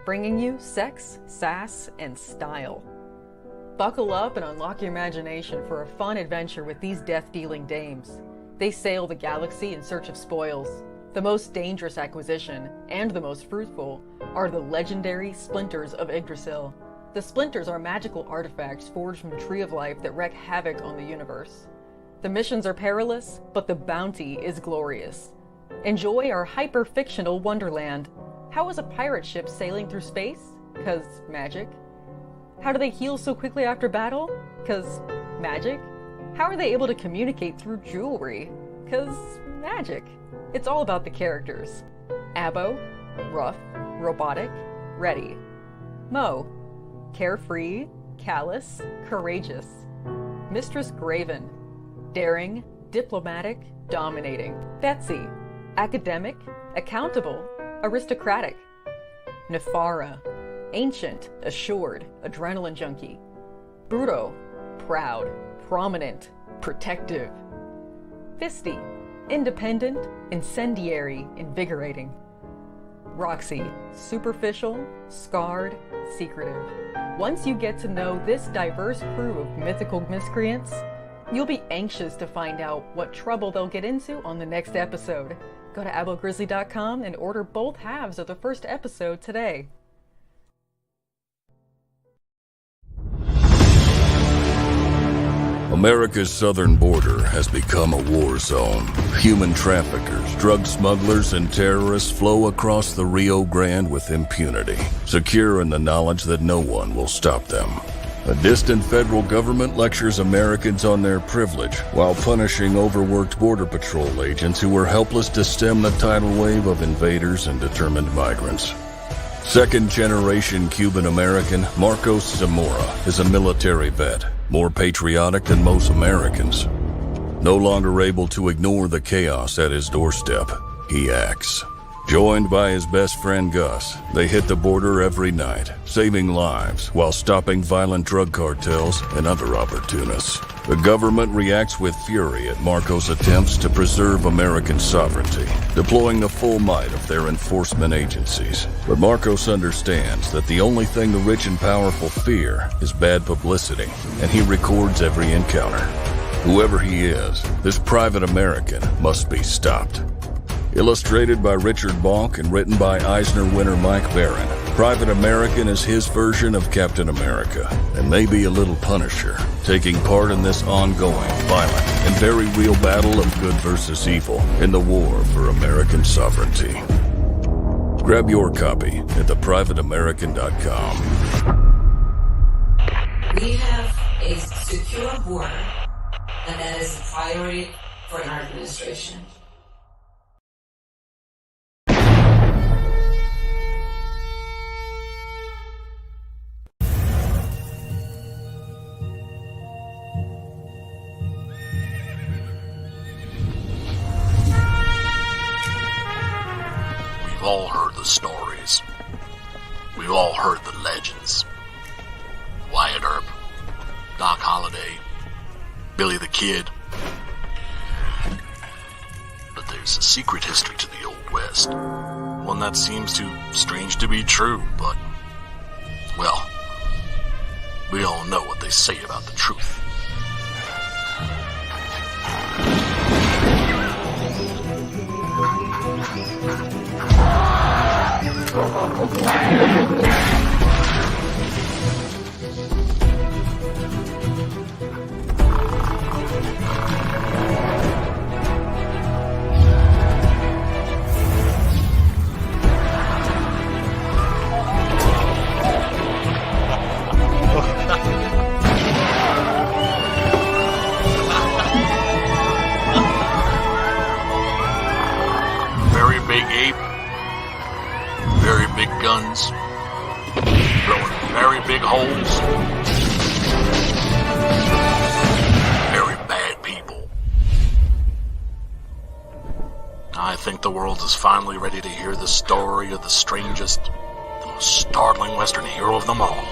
Bringing you sex, sass, and style. Buckle up and unlock your imagination for a fun adventure with these death-dealing dames. They sail the galaxy in search of spoils. The most dangerous acquisition, and the most fruitful, are the legendary Splinters of Yggdrasil. The Splinters are magical artifacts forged from the Tree of Life that wreak havoc on the universe. The missions are perilous, but the bounty is glorious. Enjoy our hyper-fictional wonderland. How is a pirate ship sailing through space? 'Cause magic. How do they heal so quickly after battle? 'Cause magic. How are they able to communicate through jewelry? 'Cause magic. It's all about the characters. Abo, rough, robotic, ready. Mo, carefree, callous, courageous. Mistress Graven, daring, diplomatic, dominating. Betsy, academic, accountable, aristocratic. Nefara, ancient, assured, adrenaline junkie. Bruto, proud, prominent, protective. Fisty, independent, incendiary, invigorating. Roxy, superficial, scarred, secretive. Once you get to know this diverse crew of mythical miscreants, you'll be anxious to find out what trouble they'll get into on the next episode. Go to abogrizzly.com and order both halves of the first episode today. America's southern border has become a war zone. Human traffickers, drug smugglers, and terrorists flow across the Rio Grande with impunity, secure in the knowledge that no one will stop them. A distant federal government lectures Americans on their privilege while punishing overworked Border Patrol agents who were helpless to stem the tidal wave of invaders and determined migrants. Second-generation Cuban-American Marcos Zamora is a military vet, more patriotic than most Americans. No longer able to ignore the chaos at his doorstep, he acts. Joined by his best friend Gus, they hit the border every night, saving lives while stopping violent drug cartels and other opportunists. The government reacts with fury at Marco's attempts to preserve American sovereignty, deploying the full might of their enforcement agencies. But Marcos understands that the only thing the rich and powerful fear is bad publicity, and he records every encounter. Whoever he is, this private American must be stopped. Illustrated by Richard Bonk and written by Eisner winner Mike Barron, Private American is his version of Captain America, and maybe a little Punisher, taking part in this ongoing, violent, and very real battle of good versus evil in the war for American sovereignty. Grab your copy at theprivateamerican.com. We have a secure border, and that is a priority for our administration. We've all heard the stories. We've all heard the legends. Doc Holliday, Billy the Kid. But there's a secret history to the Old West. One that seems too strange to be true, but, well, we all know what they say about the truth. Very big ape, very big guns, blowing very big holes, very bad people. I think the world is finally ready to hear the story of the strangest, the most startling Western hero of them all.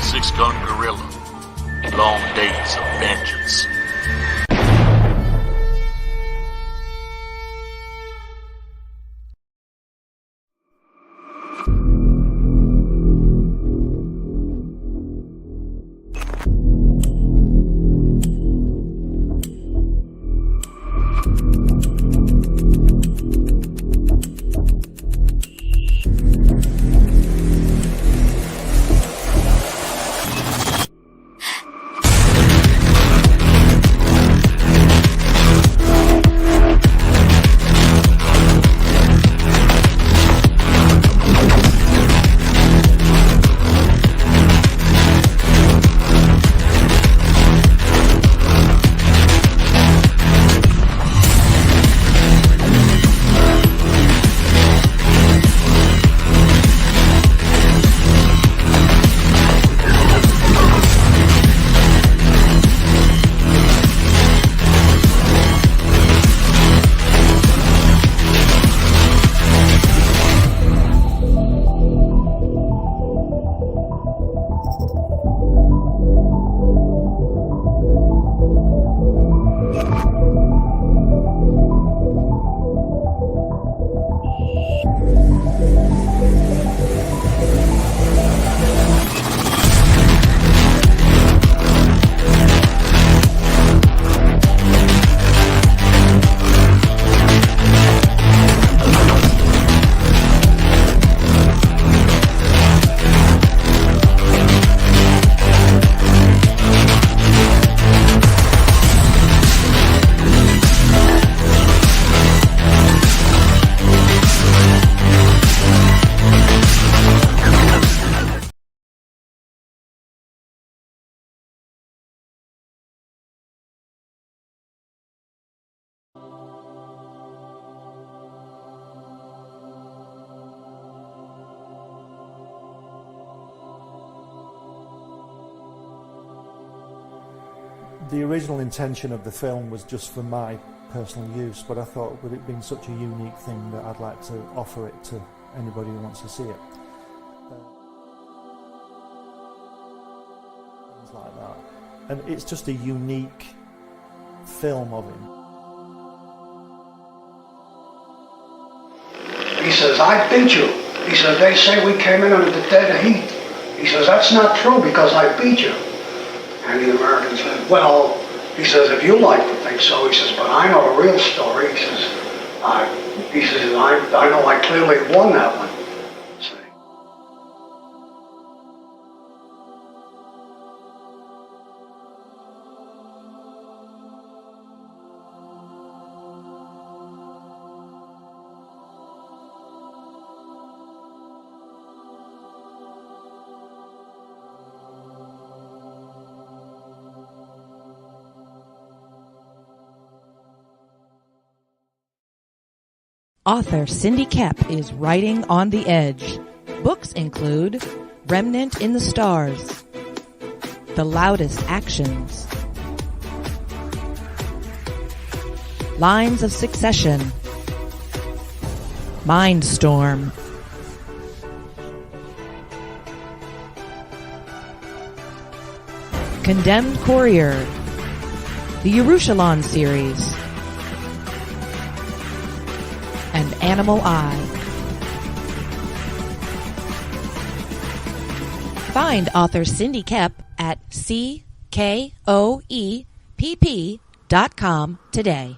Six-gun gorilla, long days of vengeance. The original intention of the film was just for my personal use, but I thought with it being such a unique thing that I'd like to offer it to anybody who wants to see it. Things like that. And it's just a unique film of him. He says, I beat you. He says, they say we came in under the dead of heat. He says, that's not true because I beat you. And the American said, well, he says, if you like to think so, he says, but I know the real story. He says, I know I clearly won that one. Author Cindy Kep is writing on the edge. Books include Remnant in the Stars, The Loudest Actions, Lines of Succession, Mindstorm, Condemned Courier, the Yerushalayim series, and Animal Eye. Find author Cindy Koepp at CKOEPP.com today.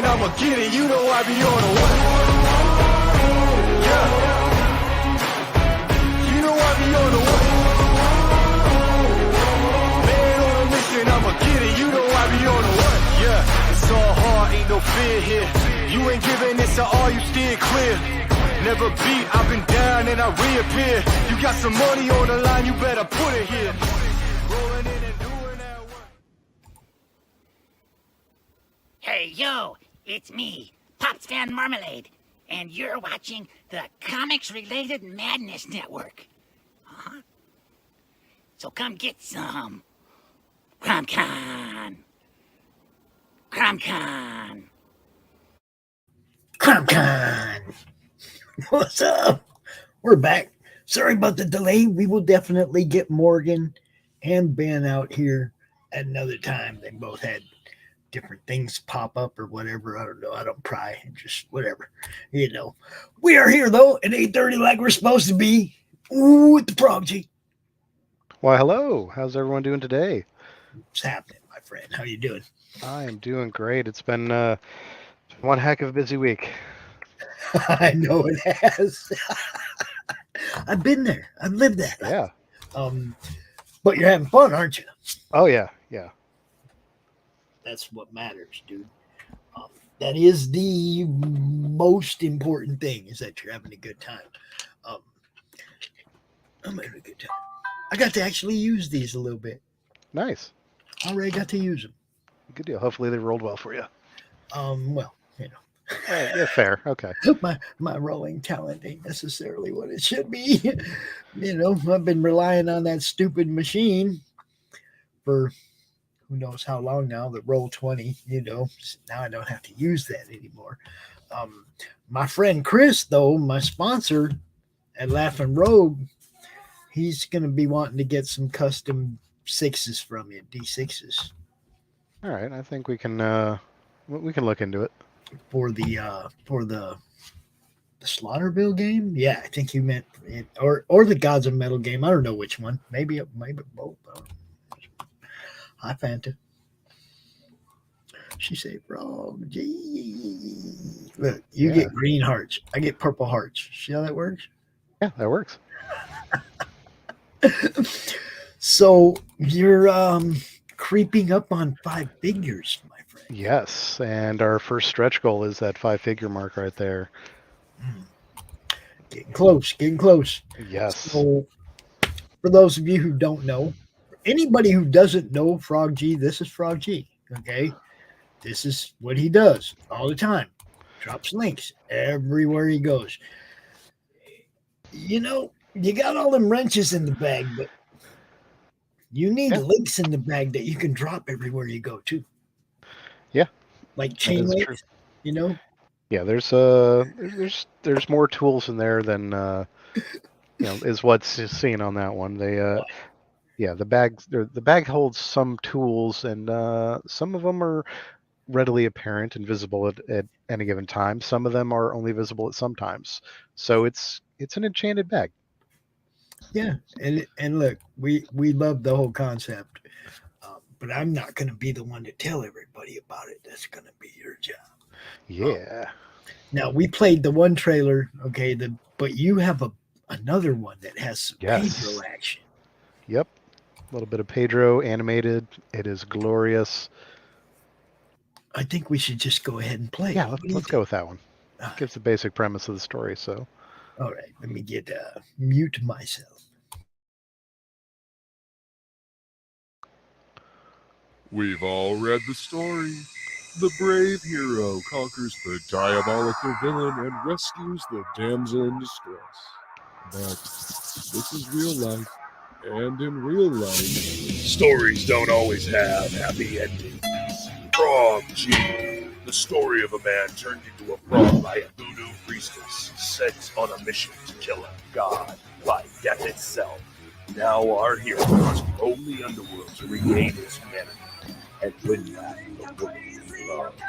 I'ma get it, you know I be on the way. Yeah. You know I be on the way. Man on a mission, I'ma get it, you know I be on the way. Yeah, it's all hard, ain't no fear here. You ain't giving this to all, you steer clear. Never beat, I've been down and I reappear. You got some money on the line, you better put it here. Rolling in and doing that work. Hey, yo, it's me, Pops Van Marmalade, and you're watching the Comics-Related Madness Network. Uh-huh. So come get some. CRoM Con. CRoM Con. CRoM Con. What's up? We're back. Sorry about the delay. We will definitely get Morgan and Ben out here at another time. They both had different things pop up or whatever. I don't know. I don't pry. Just whatever. You know. We are here though at 8:30 like we're supposed to be. Ooh, with the Prodigy. Why, hello. How's everyone doing today? What's happening, my friend? How you doing? I am doing great. It's been one heck of a busy week. I know it has. I've been there. I've lived that. Yeah. But you're having fun, aren't you? Oh yeah, yeah. That's what matters, dude. That is the most important thing, is that you're having a good time. I'm having a good time. I got to actually use these a little bit. Nice. Already got to use them. Good deal. Hopefully they rolled well for you. Well, you know. Yeah, fair. Okay. My rolling talent ain't necessarily what it should be. You know, I've been relying on that stupid machine for who knows how long now, the roll 20, you know. Now I don't have to use that anymore. My friend Chris, though, my sponsor at Laughing Rogue, he's going to be wanting to get some custom sixes from you, D6s. All right, I think we can look into it. For the Slaughterville game? Yeah, I think you meant it, or the Gods of Metal game. I don't know which one. Maybe both. Hi, Fanta. She said, "Frog, gee." Look, you get green hearts. I get purple hearts. See how that works? Yeah, that works. So you're creeping up on 5 figures, my friend. Yes, and our first stretch goal is that 5-figure mark right there. Getting close. Yes. So, for those of you who don't know, anybody who doesn't know Frog G, this is Frog G. Okay, this is what he does all the time. Drops links everywhere he goes. You know, you got all them wrenches in the bag, but you need links in the bag that you can drop everywhere you go too. Yeah, like chain links. You know. Yeah, there's more tools in there than is what's seen on that one. The bag holds some tools, and some of them are readily apparent and visible at any given time. Some of them are only visible at some times. So it's an enchanted bag. Yeah, and look, we love the whole concept, but I'm not going to be the one to tell everybody about it. That's going to be your job. Yeah. Now we played the one trailer, okay, but you have another one that has some Pedro action. Yep. A little bit of Pedro animated. It is glorious. I think we should just go ahead and play. Yeah, let's go with that one. Gives the basic premise of the story. So, all right, let me get mute myself. We've all read the story. The brave hero conquers the diabolical villain and rescues the damsel in distress. But this is real life, and in real life, Stories don't always have happy endings. Frog G, the story of a man turned into a frog by a voodoo priestess sent on a mission to kill a god by death itself. Now our hero must roam the underworld to regain his humanity and win back the woman he loves.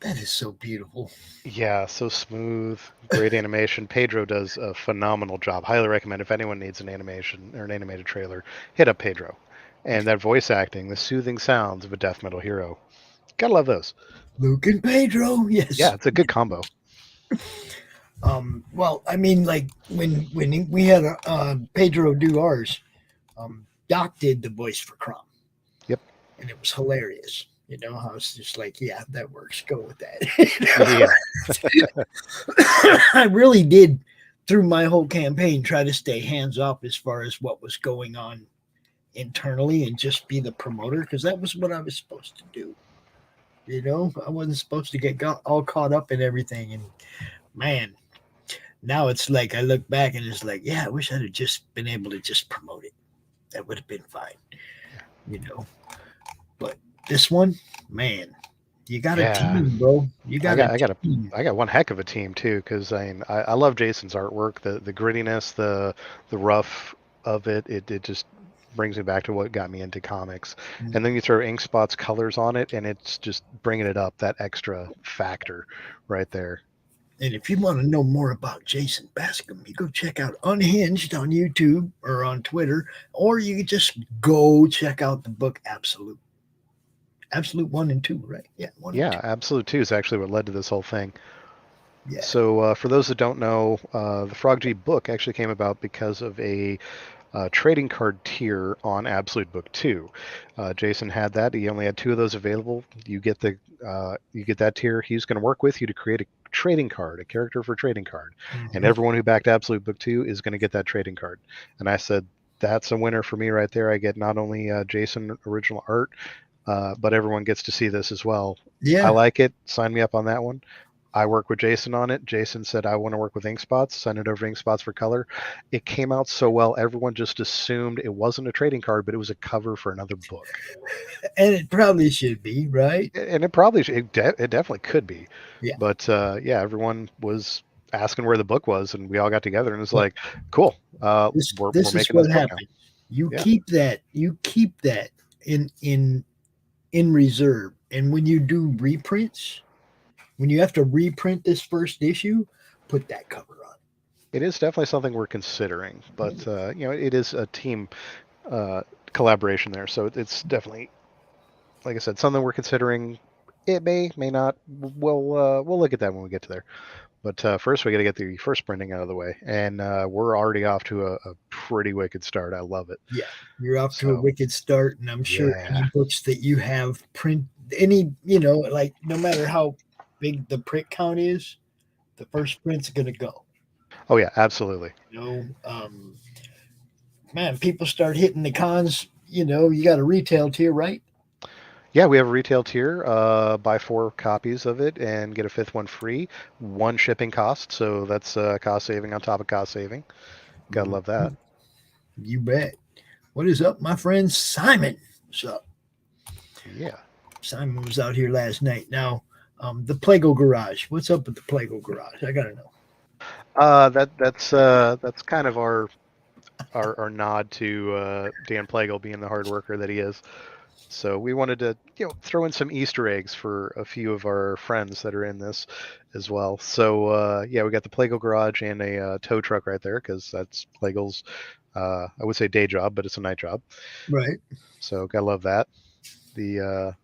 That is so beautiful. yeah, so smooth, great animation. Pedro does a phenomenal job. Highly recommend if anyone needs an animation or an animated trailer, hit up Pedro. And that voice acting, the soothing sounds of a death metal hero. Gotta love those. Luke and Pedro, yes. Yeah, it's a good combo. Well, I mean, like when we had Pedro do ours, Doc did the voice for CRoM. Yep. And it was hilarious. You know, I was just like, yeah, that works. Go with that. I really did, through my whole campaign, try to stay hands off as far as what was going on internally and just be the promoter, because that was what I was supposed to do. You know, I wasn't supposed to get all caught up in everything. And man, now it's like I look back and it's like, yeah, I wish I'd have just been able to just promote it. That would have been fine. You know, but this one, man, you got a team, bro. I got one heck of a team too, because I love Jason's artwork, the grittiness, the rough of it. It just brings me back to what got me into comics. Mm-hmm. And then you throw Inkspot's colors on it, and it's just bringing it up, that extra factor right there. And if you want to know more about Jason Bascom, you go check out Unhinged on YouTube or on Twitter, or you can just go check out the book Absolute 1 and 2, right? Yeah, 1 and 2. Absolute 2 is actually what led to this whole thing. Yeah. So for those that don't know, the Frog G book actually came about because of a trading card tier on Absolute Book 2. Jason had that. He only had 2 of those available. You get that tier. He's going to work with you to create a trading card, a character for trading card. Mm-hmm. And everyone who backed Absolute Book 2 is going to get that trading card. And I said, that's a winner for me right there. I get not only Jason original art, but everyone gets to see this as well. Yeah. I like it. Sign me up on that one. I work with Jason on it. Jason said, I want to work with Inkspots. Send it over to Inkspots for color. It came out so well, everyone just assumed it wasn't a trading card, but it was a cover for another book. And it probably should be, right? And it probably should. It definitely could be. Yeah. But everyone was asking where the book was, and we all got together, and it was like, cool. We're making this book now. You keep that in reserve. And when you do reprints, when you have to reprint this first issue, put that cover on. It is definitely something we're considering, but it is a team collaboration there, so it's definitely, like I said, something we're considering. It may not. We'll look at that when we get to there. But first, we got to get the first printing out of the way, and we're already off to a pretty wicked start. I love it. Yeah, you're off to a wicked start, and I'm sure any books that you have like no matter how big the print count is, the first print's going to go. Oh yeah, absolutely. Man, people start hitting the cons. You got a retail tier, right? Yeah, we have a retail tier. Buy 4 copies of it and get a 5th one free. 1 shipping cost, so that's cost saving on top of cost saving. Gotta love that. You bet. What is up, my friend Simon? What's up? Yeah. Simon was out here last night. Now, the Plego Garage. What's up with the Plego Garage? I gotta know. That's kind of our our nod to Dan Plagle being the hard worker that he is. So we wanted to, throw in some Easter eggs for a few of our friends that are in this as well. So we got the Plagle garage and a tow truck right there because that's Plagle's, I would say day job, but it's a night job. Right. So gotta love that. The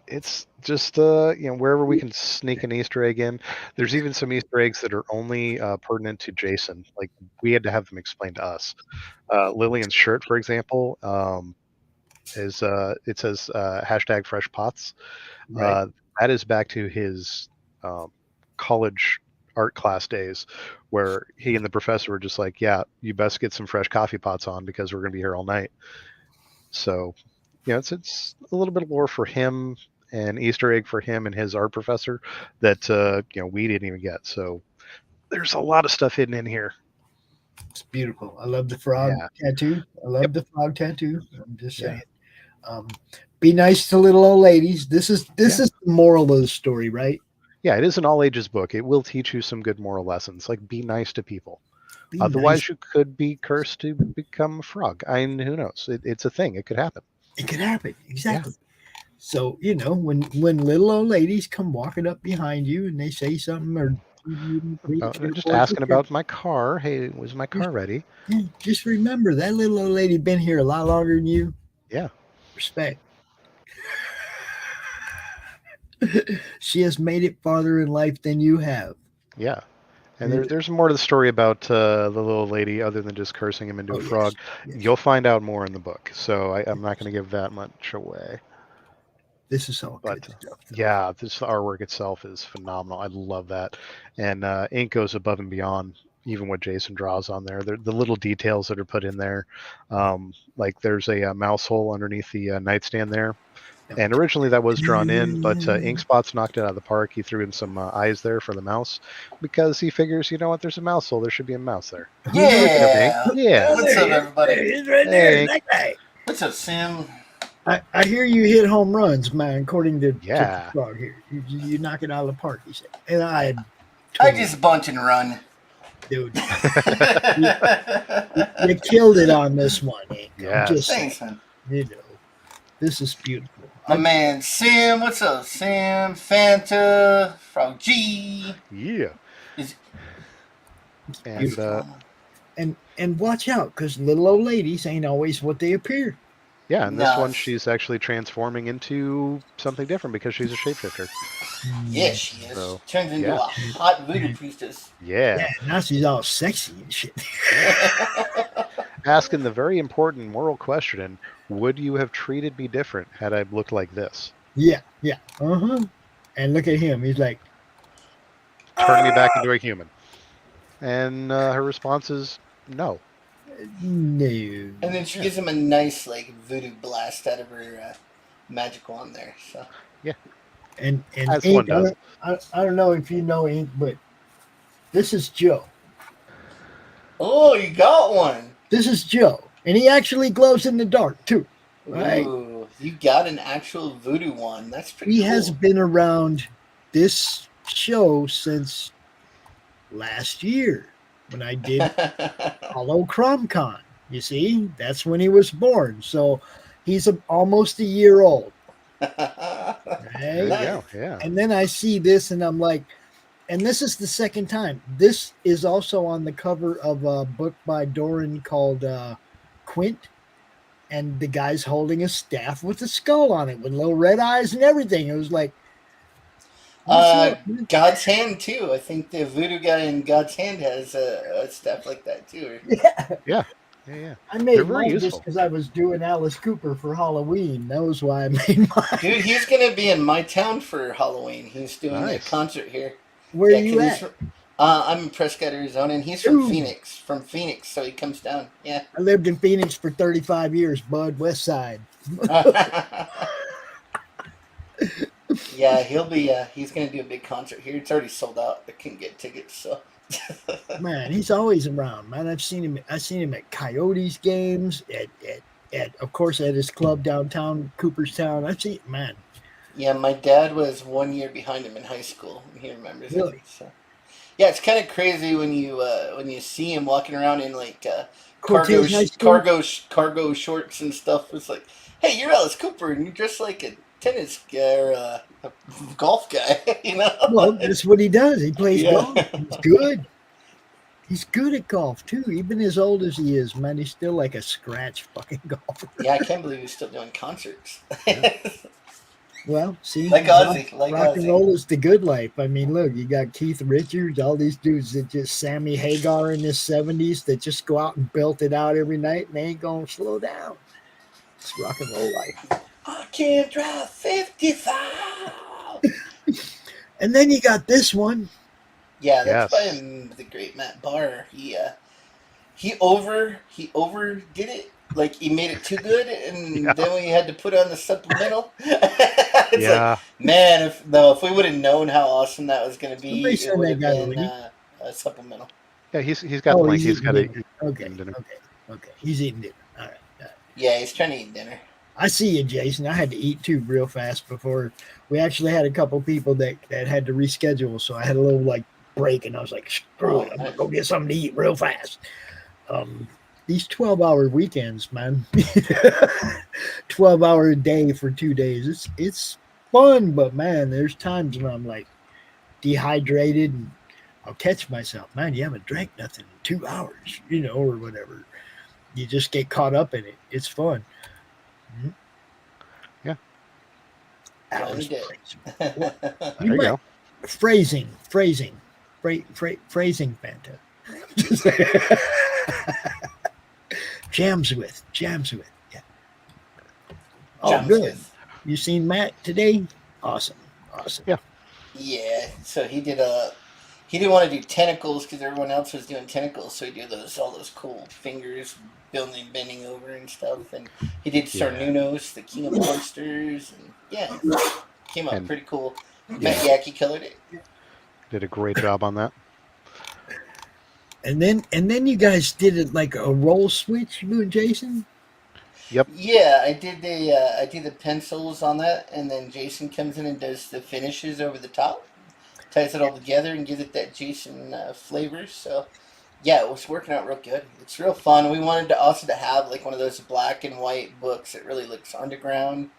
it's just wherever we can sneak an Easter egg in. There's even some Easter eggs that are only pertinent to Jason. Like we had to have them explained to us. Lillian's shirt, for example, is it says hashtag fresh pots. Right. That is back to his college art class days where he and the professor were just like, yeah, you best get some fresh coffee pots on because we're going to be here all night. So it's a little bit of lore for him, and Easter egg for him and his art professor that we didn't even get. So there's a lot of stuff hidden in here. It's beautiful. I love the frog tattoo. I love the frog tattoo. I'm just saying. Be nice to little old ladies. This is the moral of the story, right? Yeah, it is an all ages book. It will teach you some good moral lessons, like be nice to people. Otherwise, nice. you could be cursed to become a frog. Who knows? It's a thing. It could happen. It could happen. Exactly. Yeah. So, when little old ladies come walking up behind you and they say something or they're just asking about my car. Hey, was my car ready? Yeah, just remember that little old lady been here a lot longer than you. Yeah. Respect. She has made it farther in life than you have. Yeah. And there's more to the story about the little lady other than just cursing him into a frog. Yes. You'll find out more in the book. So I'm not going to give that much away. This is all good stuff. Yeah, the artwork itself is phenomenal. I love that. And ink goes above and beyond even what Jason draws on there. The little details that are put in there. Like there's a mouse hole underneath the nightstand there. And originally that was drawn in, but Ink Spots knocked it out of the park. He threw in some eyes there for the mouse because he figures, there's a mouse hole. There should be a mouse there. Yeah. Yeah. What's up, everybody? He's right there. That guy. What's up, Sam? I hear you hit home runs, man, according to the frog here. You knock it out of the park, he said. And I just bunch and run. Dude. you killed it on this one, Ink. Yeah. Thanks, man. This is beautiful. My man Sam, what's up, Sam? Fanta, Frog G. Yeah. And watch out, because little old ladies ain't always what they appear. Yeah, and this one she's actually transforming into something different because she's a shapeshifter. Yes, she is. So, turns into a hot voodoo priestess. Yeah. Now she's all sexy and shit. Asking the very important moral question, would you have treated me different had I looked like this? Yeah. And look at him. He's like, turn me back into a human. And her response is no. No. And then she gives him a nice voodoo blast out of her magic wand there. So yeah. And as Ink, one does. I don't know if you know Ink, but this is Joe. Oh, you got one. This is Joe. And he actually glows in the dark, too. Right? Ooh, you got an actual voodoo one. That's pretty cool. He has been around this show since last year when I did CRoM Con. You see? That's when he was born. So he's almost a year old. Right? There you go. Yeah. And then I see this and I'm like, and this is the second time. This is also on the cover of a book by Doran called Quint, and the guy's holding a staff with a skull on it with little red eyes and everything. It was like God's hand too. I think the voodoo guy in God's hand has a staff like that too. Yeah. I made mine just because I was doing Alice Cooper for Halloween. That was why I made mine. Dude, he's gonna be in my town for Halloween. He's doing a concert here. Where are you at? I'm in Prescott, Arizona, and he's from Phoenix. From Phoenix, so he comes down. Yeah. I lived in Phoenix for 35 years, bud. West Side. Yeah, he'll be. He's gonna do a big concert here. It's already sold out. I couldn't get tickets, so. Man, he's always around, man. I've seen him at Coyotes games, at of course at his club downtown Cooperstown. I've seen, man. Yeah, my dad was 1 year behind him in high school. He remembers really? it. So. Yeah, it's kind of crazy when you see him walking around in like Cortez High School? cargo shorts and stuff. It's like, hey, you're Alice Cooper, and you dress like a tennis guy or a golf guy, you know? Well, that's what he does. He plays Yeah. golf. He's good. He's good at golf too. Even as old as he is, man, he's still like a scratch fucking golfer. Yeah, I can't believe he's still doing concerts. Well, see, Like Ozzy, like rock and Ozzy. roll is the good life. I mean, look, you got Keith Richards, all these dudes that just Sammy Hagar in his 70s that just go out and belt it out every night and they ain't gonna slow down. It's rock and roll life. I can't drive 55. And then you got this one. Yeah, that's by the great Matt Barr. He overdid it. Like he made it too good, and then we had to put on the supplemental. It's like, man, if we would have known how awesome that was going to be, it would have been a supplemental. Yeah, he's got he's got a okay. He's eating dinner. All right. Yeah, he's trying to eat dinner. I see you, Jason. I had to eat too real fast before. We actually had a couple people that had to reschedule, so I had a little like break, and I was like, screw it, I'm gonna go get something to eat real fast. These 12-hour weekends, man, 12-hour a day for 2 days. It's fun, but man, there's times when I'm like dehydrated and I'll catch myself. Man, you haven't drank nothing in 2 hours, or whatever. You just get caught up in it. It's fun. Mm-hmm. Yeah. Hours. There you go. Phrasing, Fanta. Jams with. Yeah. Oh, Jams good. with. You seen Matt today? Awesome. Yeah. Yeah. So he didn't want to do tentacles because everyone else was doing tentacles. So he did all those cool fingers, bending over and stuff. And he did Sarnunos, the King of Monsters, and came out pretty cool. Matt Yaki colored it. Did a great job on that. And then you guys did it like a roll switch, you and Jason? Yep. Yeah, I did the pencils on that, and then Jason comes in and does the finishes over the top, ties it all together, and gives it that Jason flavor. So, yeah, it was working out real good. It's real fun. We wanted to also have like one of those black and white books that really looks underground,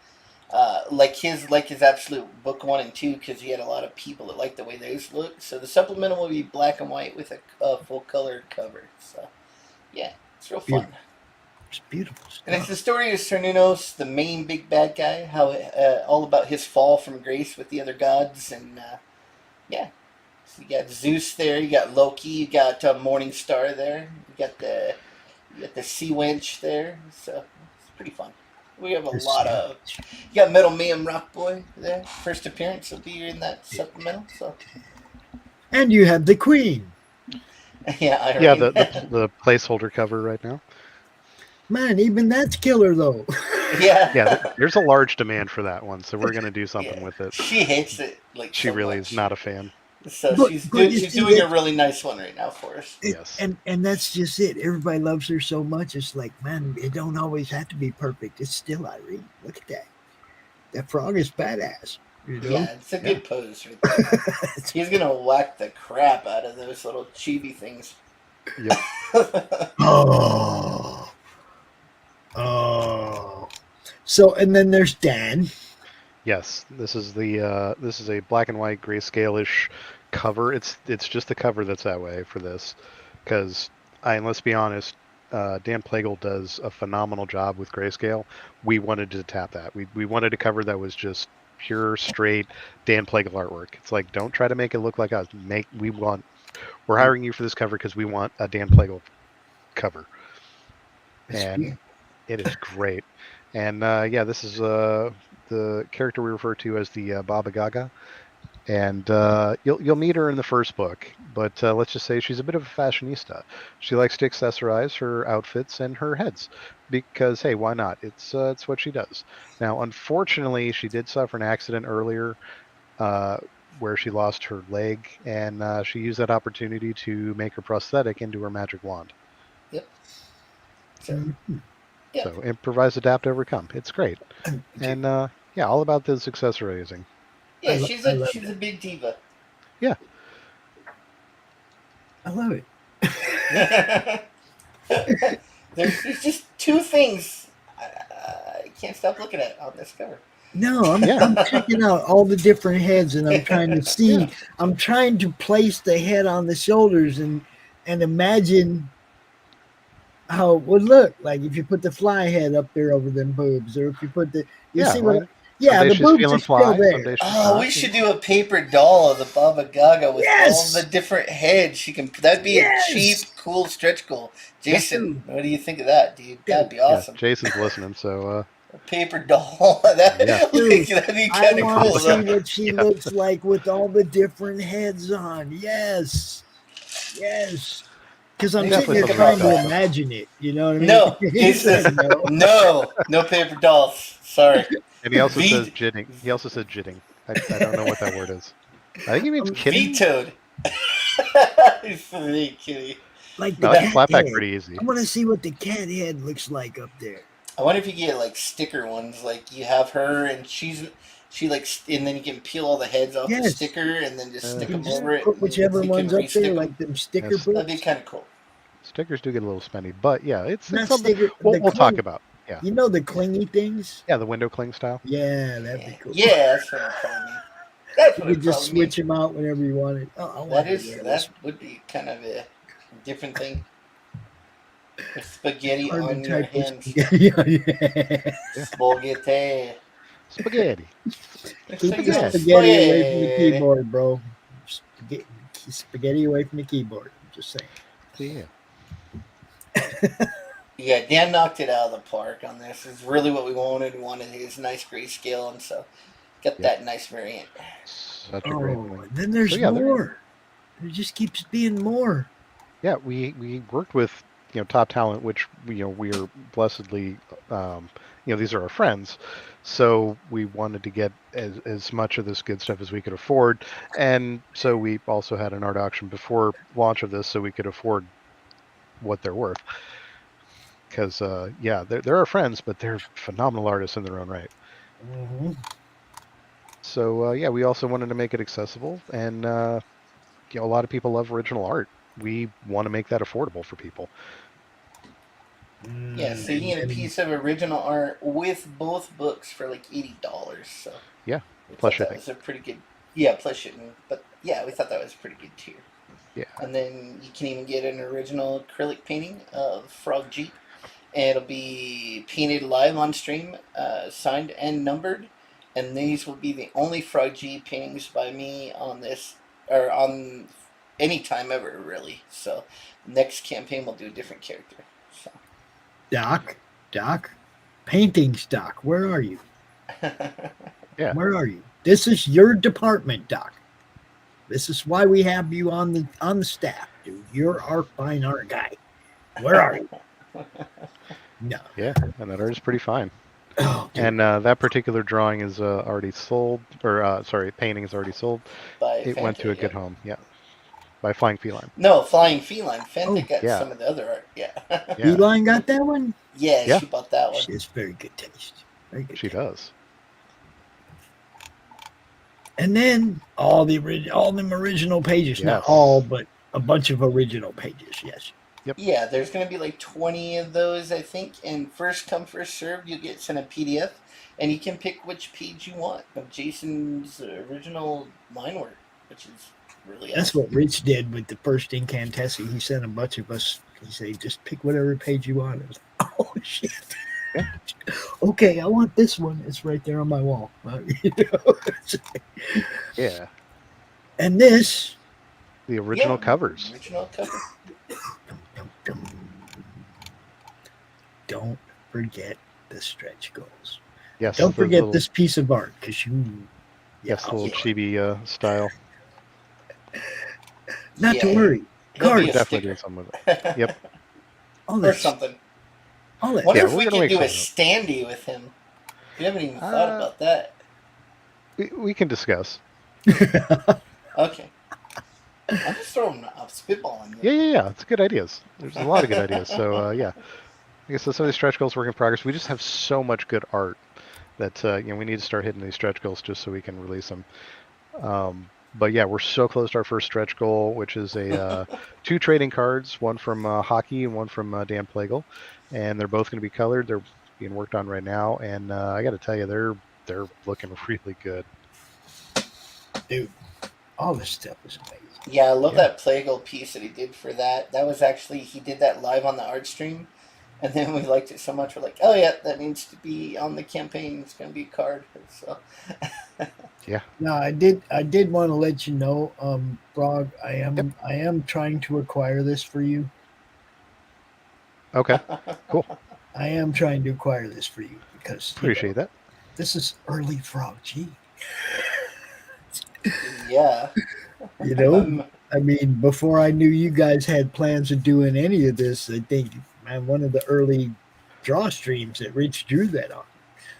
like his absolute book 1 and 2, because he had a lot of people that like the way those look. So the supplemental will be black and white with a full color cover. So, yeah, it's real fun. It's beautiful stuff. And it's the story of Cernunnos, the main big bad guy, how all about his fall from grace with the other gods, and So you got Zeus there, you got Loki, you got Morning Star there, you got the Sea Wench there. So it's pretty fun. We have a lot of. You got Metal Mayhem Rock Boy there. First appearance will be in that supplemental. So. And you have the Queen. The placeholder cover right now. Man, even that's killer though. Yeah. There's a large demand for that one, so we're gonna do something with it. She hates it. She really is not a fan. So she's doing a really nice one right now for us. Yes. And that's just it. Everybody loves her so much. It's like, man, it don't always have to be perfect. It's still Irene. Look at that. That frog is badass. Yeah, it's a good pose right there. He's gonna whack the crap out of those little chibi things. Yep. Oh. So, and then there's Dan. Yes, this is a black and white grayscale-ish cover. It's just the cover that's that way for this, because let's be honest, Dan Plagle does a phenomenal job with grayscale. We wanted to tap that. We wanted a cover that was just pure, straight Dan Plagle artwork. It's like, don't try to make it look like us. We're hiring you for this cover because we want a Dan Plagle cover, and it is great. And this is the character we refer to as the Baba Gaga, and you'll meet her in the first book. But let's just say she's a bit of a fashionista. She likes to accessorize her outfits and her heads because, hey, why not? It's what she does. Now, unfortunately, she did suffer an accident earlier where she lost her leg, and she used that opportunity to make her prosthetic into her magic wand. Yep. So improvise, adapt, overcome. It's great, and all about this accessorizing. Yeah, she's a big diva. Yeah. I love it. There's just two things I can't stop looking at on this cover. No, I'm checking out all the different heads, and I'm trying to see. Yeah. I'm trying to place the head on the shoulders and imagine how it would look like if you put the fly head up there over them boobs, or if you put the see what. Yeah, the boobs are still there. Oh, we should do a paper doll of the Baba Gaga with all the different heads. She can. That'd be a cheap, cool stretch goal. Jason, what do you think of that, dude? That'd be awesome. Yeah, Jason's listening, so. A paper doll. That'd be kind of cool. I want to see what she looks like with all the different heads on. Yes. Because I'm sitting here trying to imagine it. You know what I mean? No, no paper dolls. Sorry. And he also says jitting. He also said jitting. I don't know what that word is. I think he means kidding. Vetoed. For me, kitty. Like no, I can slap back pretty easy. I want to see what the cat head looks like up there. I wonder if you get like sticker ones, like you have her and she like, and then you can peel all the heads off the sticker and then just stick them over it. Put whichever one's up there, like them sticker books. That'd be kind of cool. Stickers do get a little spendy, but yeah, it's something we'll talk about. Yeah. You know the clingy things? Yeah, the window cling style. Yeah, that'd be cool. Yeah, that's what I'm telling you. That's what you could just switch them out whenever you wanted. Oh, that would be kind of a different thing. With spaghetti on your hands. Spaghetti. Spaghetti. Keep the spaghetti away from the keyboard, bro. Spaghetti away from the keyboard. I'm just saying. Yeah, Dan knocked it out of the park on this. It's really what we wanted. We wanted his nice grayscale, and so got that nice variant. Such a great one. Then there's more. There just keeps being more. Yeah, we worked with top talent, which we are blessedly these are our friends, so we wanted to get as much of this good stuff as we could afford, and so we also had an art auction before launch of this so we could afford what they're worth, because they're our friends, but they're phenomenal artists in their own right. Mm-hmm. So we also wanted to make it accessible, and a lot of people love original art. We want to make that affordable for people. Yeah, so you get a piece of original art with both books for like $80. So yeah, plus shipping. That was a pretty good. Plus shipping. But yeah, we thought that was a pretty good tier. Yeah. And then you can even get an original acrylic painting of Frog Jeep, and it'll be painted live on stream, signed and numbered. And these will be the only Frog Jeep paintings by me on this, or on any time ever, really. So next campaign we'll do a different character. So. Doc, paintings, Doc, where are you? Yeah. Where are you? This is your department, Doc. This is why we have you on the staff, dude. You're our fine art guy. Where are you? No. Yeah, and that art is pretty fine. Oh, and that particular drawing is already sold, or painting is already sold. It went to a good home. Yeah. By Flying Feline. No, Flying Feline. Fanta got some of the other art. Yeah. Feline got that one? Yeah, she bought that one. She has very good taste. Very good. She does. And then all them original pages. Yes. Not all, but a bunch of original pages. Yes. Yep. Yeah, there's going to be like 20 of those, I think. And first come, first served, you'll get sent a PDF. And you can pick which page you want of Jason's original line work, which is really That's awesome. What Rich did with the first Incantessi. He sent a bunch of us. He said, just pick whatever page you want. I was like, oh, shit. Okay, I want this one. It's right there on my wall. Yeah. And this. The original covers. Original cover. Don't forget the stretch goals. Yes. Don't forget this piece of art, because you. Yes, little chibi style. Not to worry. Cards. Definitely doing something with it. Yep. Or something. Wonder if we could do a standee with him. We haven't even thought about that. We can discuss. Okay. I'm just throwing spitballing. Yeah. It's good ideas. There's a lot of good ideas. So, yeah. I guess some of these stretch goals work in progress. We just have so much good art that we need to start hitting these stretch goals just so we can release them. But yeah, we're so close to our first stretch goal, which is a 2 trading cards, one from Hockey and one from Dan Plagle, and they're both going to be colored. They're being worked on right now, and I got to tell you, they're looking really good. Dude, all this stuff is amazing. Yeah, I love that Plagle piece that he did for that. That was actually, he did that live on the art stream, and then we liked it so much, we're like, oh yeah, that needs to be on the campaign. It's going to be a card. So. Yeah. No, I did want to let you know, Frog, I am trying to acquire this for you. Okay, cool. I am trying to acquire this for you because appreciate that. This is early Frog G. Yeah. You know, I mean, before I knew you guys had plans of doing any of this, I think, man, one of the early draw streams that Rich drew that on.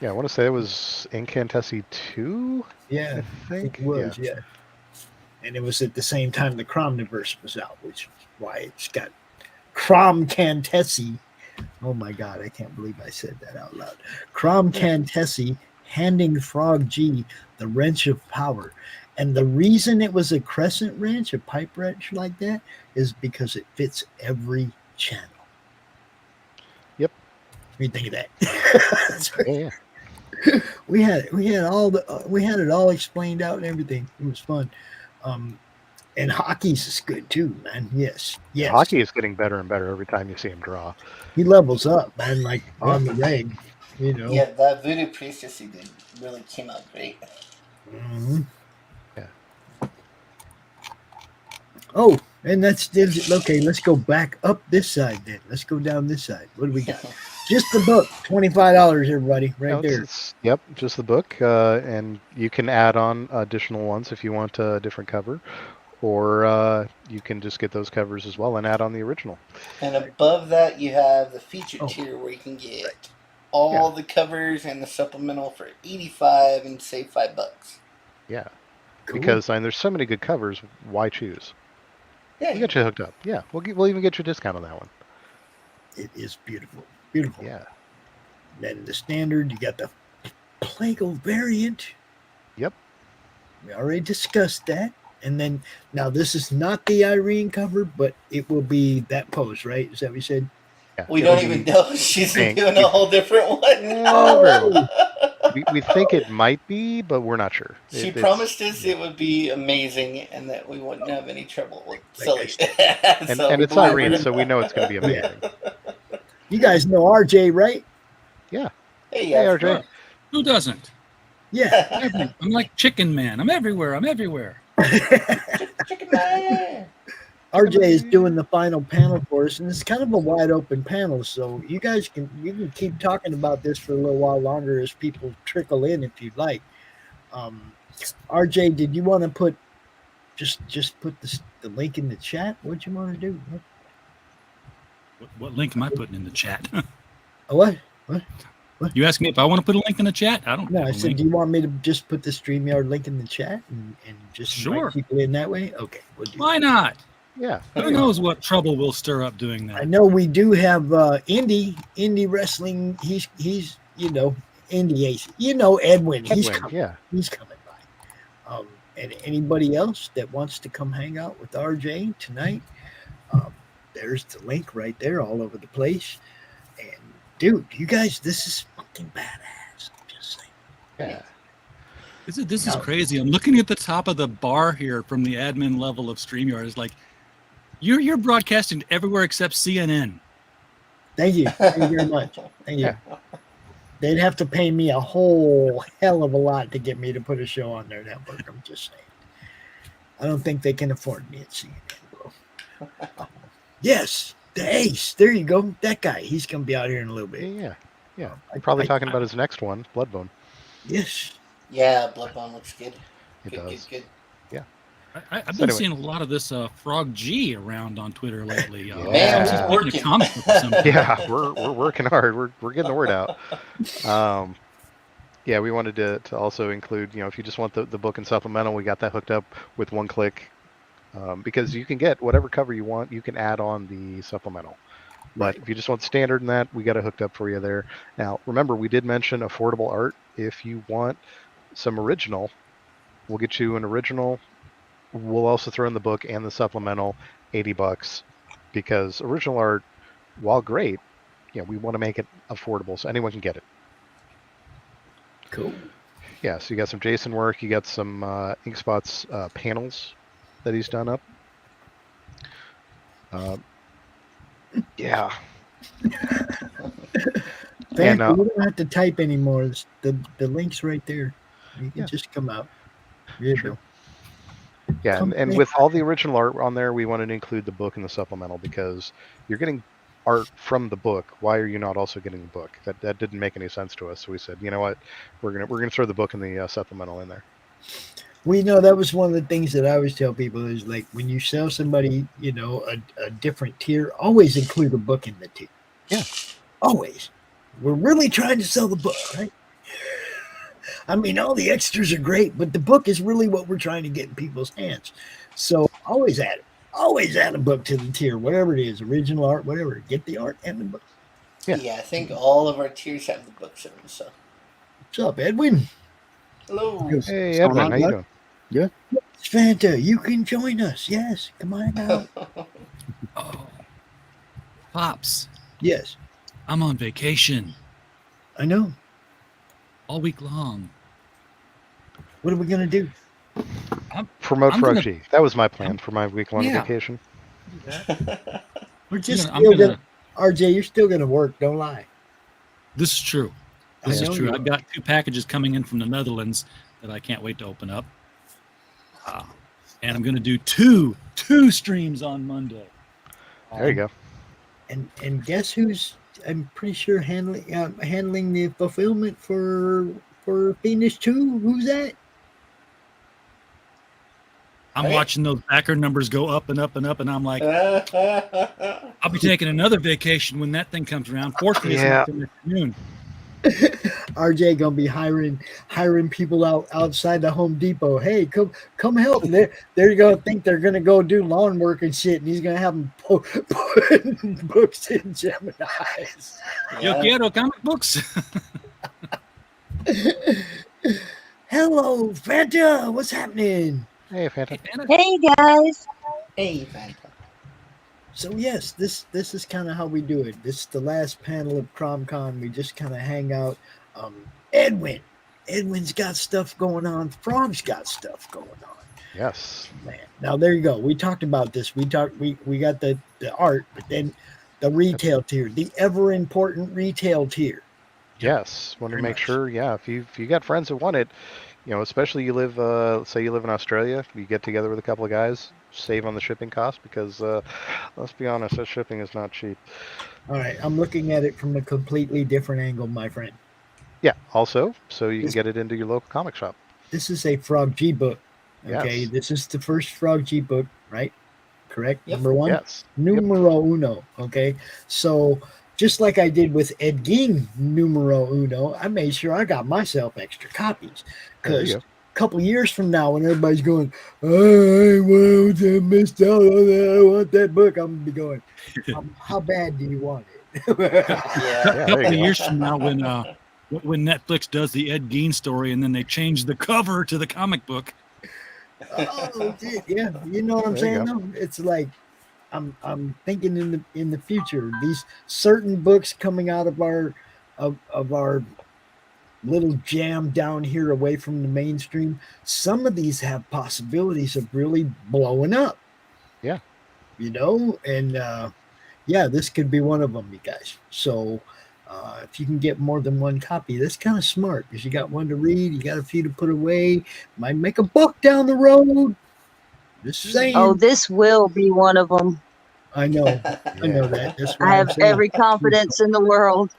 Yeah, I want to say it was Incantessi 2. Yeah, I think it was. Yeah. And it was at the same time the CRoMniverse was out, which is why it's got CRoM Cantessi. Oh my God, I can't believe I said that out loud. CRoM Cantessi handing Frog G the wrench of power. And the reason it was a crescent wrench, a pipe wrench like that, is because it fits every channel. Yep. What do you think of that? Yeah. We had it all explained out and everything. It was fun. And Hockey's is good too, man. Yes. Hockey is getting better and better every time you see him draw. He levels up, man, like on the reg, you know. Yeah, that Voodoo Priestess he did really came out great. Mm-hmm. Yeah. Oh, and that's okay. Let's go back up this side then. Let's go down this side. What do we got? Just the book, $25, everybody, right there. Yep, just the book, and you can add on additional ones if you want a different cover, or you can just get those covers as well and add on the original. And above that, you have the featured tier where you can get all the covers and the supplemental for $85 and save $5. Yeah, cool. Because there's so many good covers. Why choose? Yeah, we'll get you hooked up. Yeah, we'll even get you a discount on that one. It is beautiful. Beautiful. Yeah. Then the standard, you got the Plagle variant. Yep. We already discussed that. And then now this is not the Irene cover, but it will be that pose, right? Is that what you said? Yeah. We don't even know. She's doing a whole different one. Oh. We think it might be, but we're not sure. She promised us it would be amazing and that we wouldn't have any trouble with selling it. And it's Irene, so we know it's going to be amazing. You guys know RJ, right? Yeah. Hey, RJ. Who doesn't? Yeah. I'm like Chicken Man. I'm everywhere. Chicken Man. RJ is doing the final panel for us, and it's kind of a wide open panel, so you can keep talking about this for a little while longer as people trickle in if you'd like. RJ, did you want to put just put the link in the chat? What'd you want to do? What link am I putting in the chat? What? You asked me if I want to put a link in the chat? I don't know. No, I said, do you want me to just put the StreamYard link in the chat and just invite people in that way? Okay. Why not? Yeah. Who knows what trouble we'll stir up doing that? I know we do have indie wrestling. He's indie ace. Edwin. He's coming. Yeah. He's coming by. And anybody else that wants to come hang out with RJ tonight, there's the link right there all over the place. And dude, you guys, this is fucking badass. I'm just saying. Yeah. This is crazy. I'm looking at the top of the bar here from the admin level of StreamYard. It's like you're broadcasting everywhere except CNN. Thank you. Thank you very much. Thank you. They'd have to pay me a whole hell of a lot to get me to put a show on their network. I'm just saying. I don't think they can afford me at CNN, bro. Yes, the ace. There you go. That guy. He's going to be out here in a little bit. Yeah. I'm probably talking about his next one, Bloodbone. Yes. Yeah, Bloodbone looks good. It does. Good. Yeah. I've been seeing a lot of this Frog G around on Twitter lately. Man, we're working. Yeah, we're working hard. We're getting the word out. Yeah, we wanted to also include, if you just want the book and supplemental, we got that hooked up with one click. Because you can get whatever cover you want, you can add on the supplemental. But if you just want standard in that, we got it hooked up for you there. Now, remember, we did mention affordable art. If you want some original, we'll get you an original we'll also throw in the book and the supplemental, $80, because original art, while great, we want to make it affordable so anyone can get it. Cool. Yeah, so you got some Jason work, you got some Inkspot's panels that he's done up. Yeah. And, you don't have to type anymore. The link's right there. You can just come out. True. Yeah, and with all the original art on there, we wanted to include the book and the supplemental because you're getting art from the book. Why are you not also getting the book? That didn't make any sense to us. So we said, you know what, we're gonna throw the book and the supplemental in there. We know that was one of the things that I always tell people is like when you sell somebody, a different tier, always include a book in the tier. Yeah, always. We're really trying to sell the book, right? I mean, all the extras are great, but the book is really what we're trying to get in people's hands. So always add it. Always add a book to the tier, whatever it is, original art, whatever. Get the art and the book. Yeah, I think all of our tiers have the books in them. So, what's up, Edwin? Hello. Hey, Edwin, how you doing? Good. It's Fanta. You can join us. Yes, come on out. Pops. Yes. I'm on vacation. I know. All week long. What are we gonna do? Promote Frog G. That was my plan for my week-long vacation. We're just still gonna, RJ, you're still gonna work. Don't lie. This is true. This is true. I've got 2 packages coming in from the Netherlands that I can't wait to open up. And I'm going to do two streams on Monday. There you go. And guess who's? I'm pretty sure handling the fulfillment for Fiendish 2. Who's that? I'm watching those backer numbers go up and up and up, and I'm like, I'll be taking another vacation when that thing comes around. Fortunately, it's not till next noon. RJ gonna be hiring people outside the Home Depot. Hey, come help. They're gonna think they're gonna go do lawn work and shit, and he's gonna have them putting books in Gemini's. Yo quiero comic books. Hello, Fanta. What's happening? Hey, Fanta. Hey guys. Hey, Fanta. So yes, this is kind of how we do it. This is the last panel of CRoM Con. We just kind of hang out. Edwin's got stuff going on. Frog's got stuff going on. Yes. Man. Now there you go. We talked about this. We got the art, but then the retail tier, the ever important retail tier. Yes. Want to make sure. Yeah. If you got friends that want it, especially you live, say you live in Australia, you get together with a couple of guys, save on the shipping cost because let's be honest, that shipping is not cheap. All right, I'm looking at it from a completely different angle, my friend. Yeah, also, so you can get it into your local comic shop. This is a Frog G book. Okay, Yes. This is the first Frog G book, right? Correct? Yep. Number 1? Yes. Numero uno. Okay, so just like I did with Ed Gein numero uno, I made sure I got myself extra copies. Because a couple years from now, when everybody's going, I missed out on that, I want that book, I'm going to be going, how bad do you want it? A couple of years from now, when Netflix does the Ed Gein story and then they change the cover to the comic book. Oh, yeah. You know what I'm saying, though? It's like, I'm thinking in the future, these certain books coming out of our little jam down here away from the mainstream, some of these have possibilities of really blowing up. Yeah. And this could be one of them, you guys. So if you can get more than one copy, that's kind of smart because you got one to read, you got a few to put away, might make a buck down the road. Just saying. Oh, this will be one of them. I know. I know that. That's what I I'm have saying. every confidence in the world.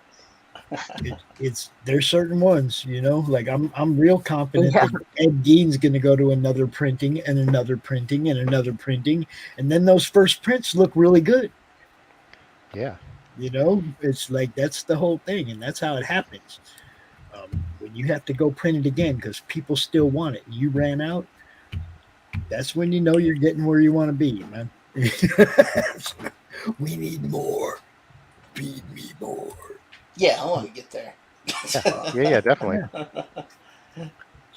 There's certain ones, like I'm real confident that Ed Gein's going to go to another printing and another printing and another printing, and then those first prints look really good. Yeah. It's like that's the whole thing, and that's how it happens. When you have to go print it again because people still want it, and you ran out, that's when you know you're getting where you want to be, man. We need more. Feed me more. Yeah, I want to get there. Yeah, definitely.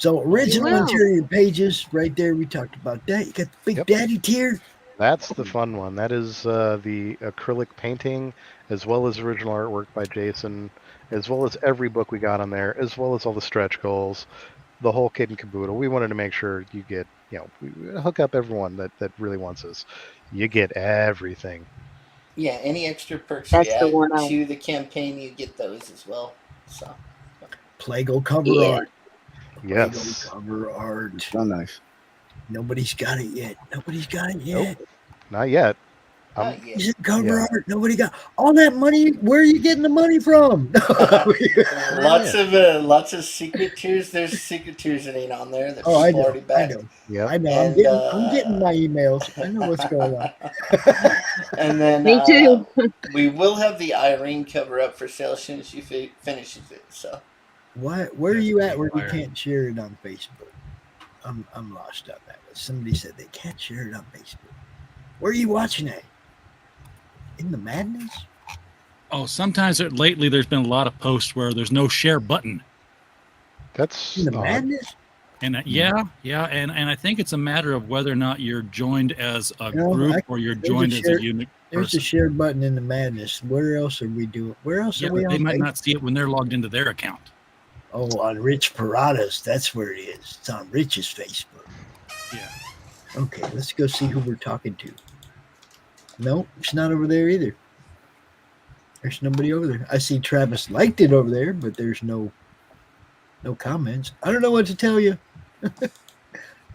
So original Wow. interior pages right there. We talked about that. You got the Big Daddy tier. That's the fun one. That is the acrylic painting, as well as original artwork by Jason, as well as every book we got on there, as well as all the stretch goals, the whole kit and caboodle. We wanted to make sure you get, we hook up everyone that really wants us. You get everything. Yeah, any extra perks That's you the add one I- to the campaign, you get those as well. So Play-Go cover Yeah. art. Yes. Play-Go cover art. So nice. Nobody's got it yet. Nobody's got it yet. Nope. Not yet. Is it cover Yeah. art? Nobody got all that money. Where are you getting the money from? lots of secret tiers. There's secret tiers that ain't on there. That Oh, I people know. already I backed. know. Yeah. I know. And, I'm getting my emails. I know what's going on. And then Me too. we will have the Irene cover up for sale as soon as she finishes it. So Where are you at where you can't share it on Facebook? I'm lost on that. Somebody said they can't share it on Facebook. Where are you watching it? In the madness? Oh, sometimes lately there's been a lot of posts where there's no share button. That's In the madness? And yeah, and I think it's a matter of whether or not you're joined as a No, group or you're joined as a unique There's person. a share button in the madness. Where else are we doing? Where else Yeah, are we but they on might Facebook? not see it when they're logged into their account. Oh, on Rich Perotta's. That's where it is. It's on Rich's Facebook. Yeah. Okay, let's go see who we're talking to. No, it's not over there either. There's nobody over there. I see Travis liked it over there, but there's no comments. I don't know what to tell you.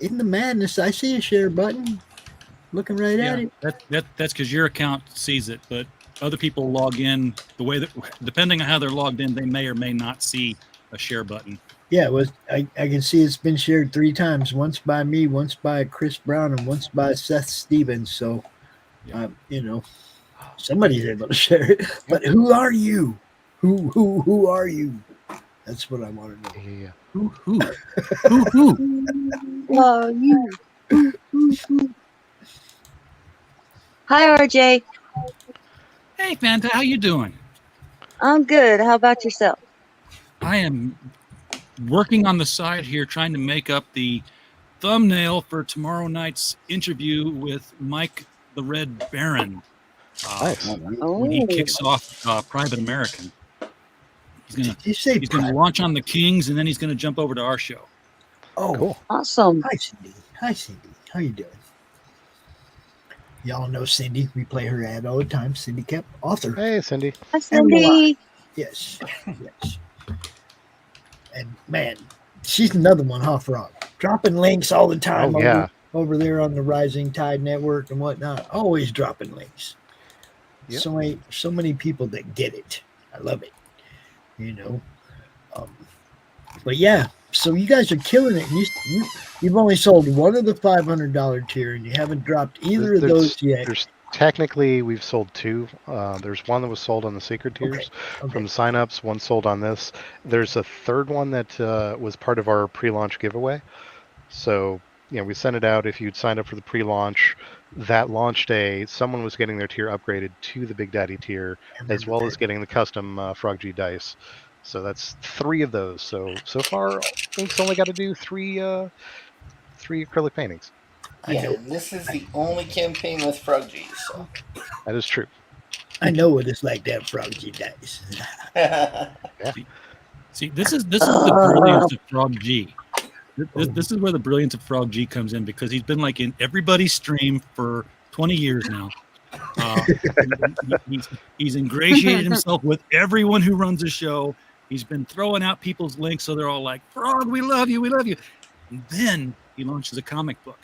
In the madness, I see a share button. Looking right at it. That's because your account sees it, but other people log in the way that, depending on how they're logged in, they may or may not see a share button. Yeah, it was. I can see it's been shared 3 times. Once by me, once by Chris Brown, and once by Seth Stevens. So, somebody's able to share it. But who are you? Who are you? That's what I want to know. Yeah. Who? Oh, you. Hi, RJ. Hey, Fanta, how you doing? I'm good. How about yourself? I am working on the side here, trying to make up the thumbnail for tomorrow night's interview with Mike the Red Baron. When he kicks off Private American. He's gonna launch on the Kings, and then he's gonna jump over to our show. Oh, cool. Awesome. Hi, Cindy. How you doing? Y'all know Cindy. We play her ad all the time. Cindy Kemp, author. Hey, Cindy. Hi, Cindy. Yes. And man, she's another one, huh, Frog? Dropping links all the time. Oh, yeah. Over there on the Rising Tide Network and whatnot. Always dropping links. Yep. So many people that get it. I love it. But yeah, so you guys are killing it. You've only sold one of the $500 tier, and you haven't dropped either of those yet. Technically, we've sold 2. There's one that was sold on the secret tiers from signups. One sold on this. There's a third one that was part of our pre-launch giveaway. So we sent it out. If you'd signed up for the pre-launch, that launch day, someone was getting their tier upgraded to the Big Daddy tier, as well as getting the custom Frog G dice. So that's 3 of those. So far, Ink's only got to do 3 acrylic paintings. yeah, and this is the only campaign with Frog G. So That is true. I know what it's like to have Frog G dice. See, this is the brilliance of Frog G. This is where the brilliance of Frog G comes in, because he's been like in everybody's stream for 20 years now. He's ingratiated himself with everyone who runs a show. He's been throwing out people's links, so they're all like, "Frog, we love you, we love you." And then he launches a comic book,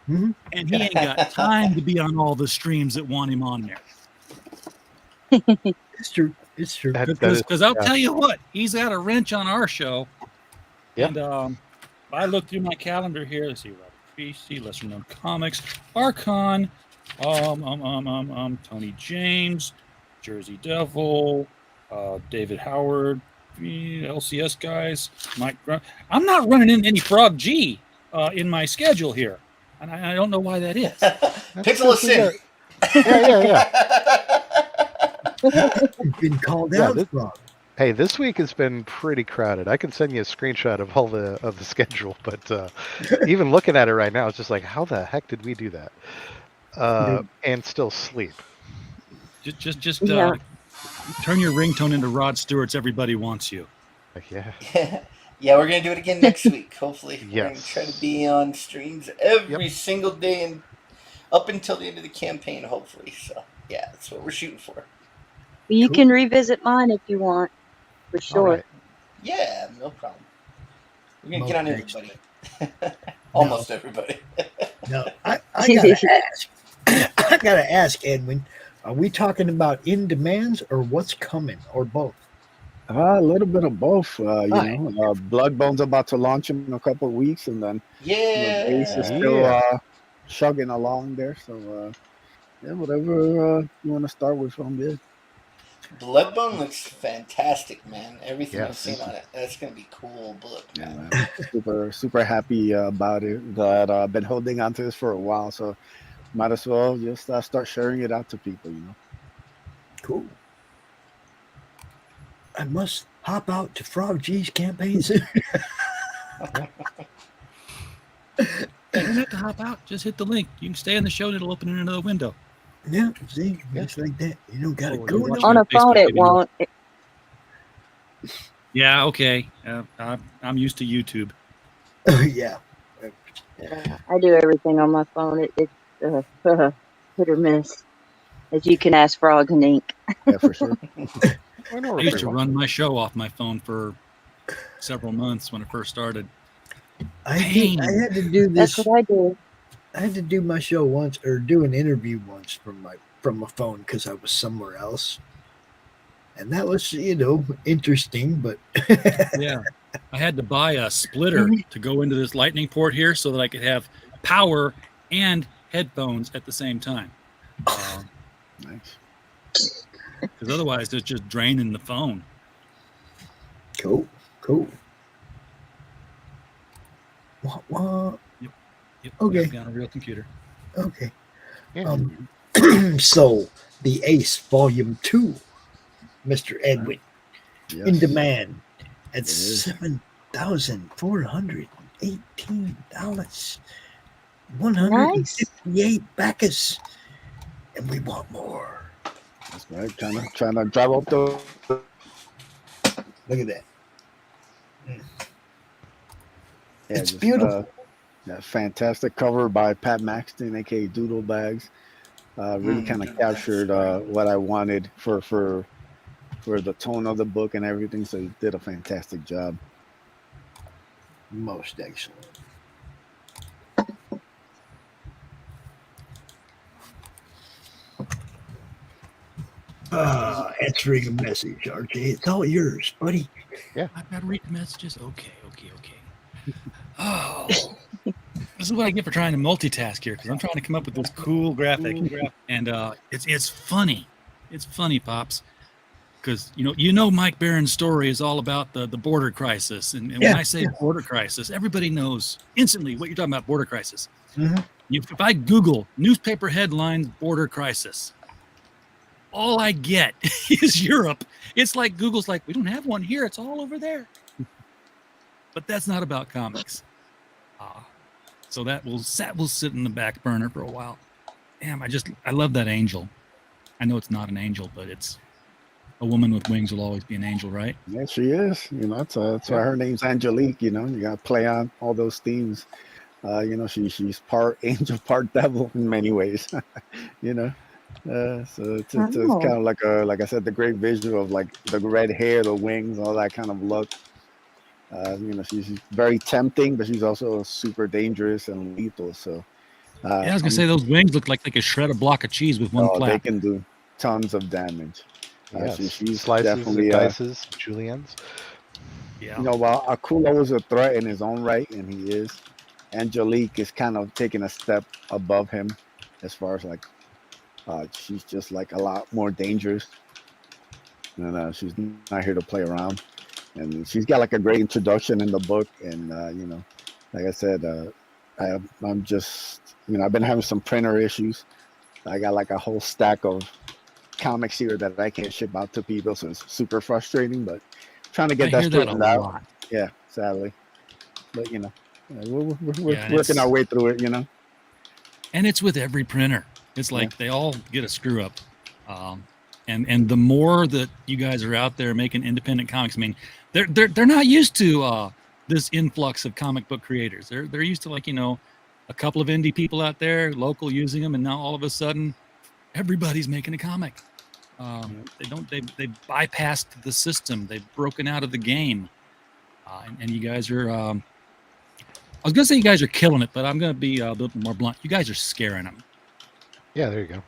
and he ain't got time to be on all the streams that want him on there. It's true. It's true. Because I'll tell you what, he's got a wrench on our show. Yep. And I look through my calendar here. Let's see, Robert Creasy, Lesser Known Comics, Archon, Tony James, Jersey Devil, David Howard, LCS guys, Mike Grunt. I'm not running in any Frog G in my schedule here, and I don't know why that is. Pixel of Sin. Yeah. You've been called out, Frog. Hey, this week has been pretty crowded. I can send you a screenshot of all the schedule, but even looking at it right now, it's just like, how the heck did we do that? And still sleep. Just turn your ringtone into Rod Stewart's "Everybody Wants You." Yeah. Yeah, we're gonna do it again next week. Hopefully, we're gonna Yes. try to be on streams every single day and up until the end of the campaign. Hopefully, so yeah, that's what we're shooting for. You can revisit mine if you want, for sure. Right. Yeah, no problem. We're gonna get on everybody. No. Almost everybody. No, I gotta ask. I gotta ask, Edwin. Are we talking about in demands or what's coming, or both? A little bit of both. Bloodbone's about to launch in a couple of weeks, and then Ace is still chugging along there. So whatever you want to start with, I'm good. Bloodbone looks fantastic, man. Everything Yes, I've seen thank on it. That's gonna be cool book, man. Super happy about it. That I've been holding on to this for a while, so might as well just start sharing it out to people. Cool. I must hop out to Frog G's campaign soon. You don't have to hop out. Just hit the link. You can stay in the show and it'll open in another window. Yeah, see, just like that. You don't got to go On a phone, it won't. Yeah, okay. I'm used to YouTube. Yeah. I do everything on my phone. It's hit or miss. As you can ask Frog and Ink. Yeah, for sure. I used to run my show off my phone for several months when it first started. I had to do this. That's what I do. I had to do my show once, or do an interview once from my phone because I was somewhere else, and that was interesting. But yeah, I had to buy a splitter to go into this lightning port here so that I could have power and headphones at the same time. Nice. Because otherwise, it's just draining the phone. Cool. What? Yep. Okay. On a real computer. Okay. So, the Ace Volume 2, Mr. Edwin, in demand at $7,418. 158 Bacchus, and we want more. That's right. Trying to drive up the. Look at that. Yeah, It's beautiful. Fantastic cover by Pat Maxton, aka Doodle Bags. Really kind of captured what I wanted for the tone of the book and everything. So he did a fantastic job. Most excellent. Answering a message, RJ. It's all yours, buddy. Yeah. I've got to read the messages. Okay. Oh, this is what I get for trying to multitask here because I'm trying to come up with this cool graphic, and it's funny. It's funny, Pops, because you know Mike Barron's story is all about the border crisis, and when I say border crisis, everybody knows instantly what you're talking about. Border crisis. Mm-hmm. If I Google newspaper headlines border crisis, all I get is Europe. It's like Google's like, we don't have one here. It's all over there. But that's not about comics. So that will sit in the back burner for a while. Damn, I love that angel. I know it's not an angel, but it's a woman with wings will always be an angel, right? Yeah, she is. That's why her name's Angelique. You got to play on all those themes. She's part angel, part devil in many ways. So it's kind of like I said, the great visual of like the red hair, the wings, all that kind of look. She's very tempting, but she's also super dangerous and lethal. So I was gonna say those wings look like they could shred a block of cheese with one flap. They can do tons of damage. She's slices, definitely dices, juliennes. Yeah. While Akula was a threat in his own right, and he is, Angelique is kind of taking a step above him as far as like she's just like a lot more dangerous, and she's not here to play around. And she's got like a great introduction in the book, and like I said, I'm just I've been having some printer issues. I got like a whole stack of comics here that I can't ship out to people, so it's super frustrating. But trying to get I that hear that straightened a out. lot. Yeah, sadly. But we're Yeah, and working our way through it. And it's with every printer. It's like they all get a screw up. And the more that you guys are out there making independent comics, I mean, they're not used to this influx of comic book creators. They're used to, like, a couple of indie people out there, local, using them, and now all of a sudden, everybody's making a comic. They bypassed the system. They've broken out of the game, and you guys are. I was gonna say you guys are killing it, but I'm gonna be a little more blunt. You guys are scaring them. Yeah, there you go.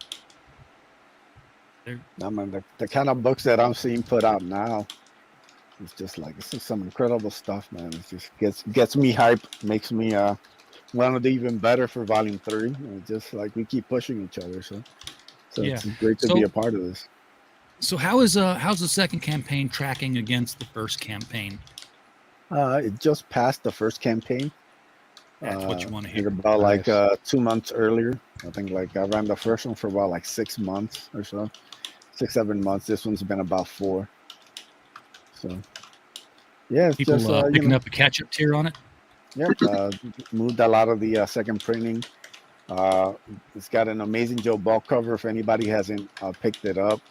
I mean, the kind of books that I'm seeing put out now, it's just like, this is some incredible stuff, man. It just gets me hyped, makes me want to do even better for Volume 3. And just like we keep pushing each other, so Yeah. it's great to be a part of this. So how's the second campaign tracking against the first campaign? It just passed the first campaign. That's what you want to hear. About like 2 months earlier. I think like I ran the first one for about like 6 months or so. 6-7 months. This one's been about 4. So yeah, it's People just picking up a catch-up tier on it. Yep, moved a lot of the second printing. It's got an amazing Joe Bulk cover. If anybody hasn't picked it up,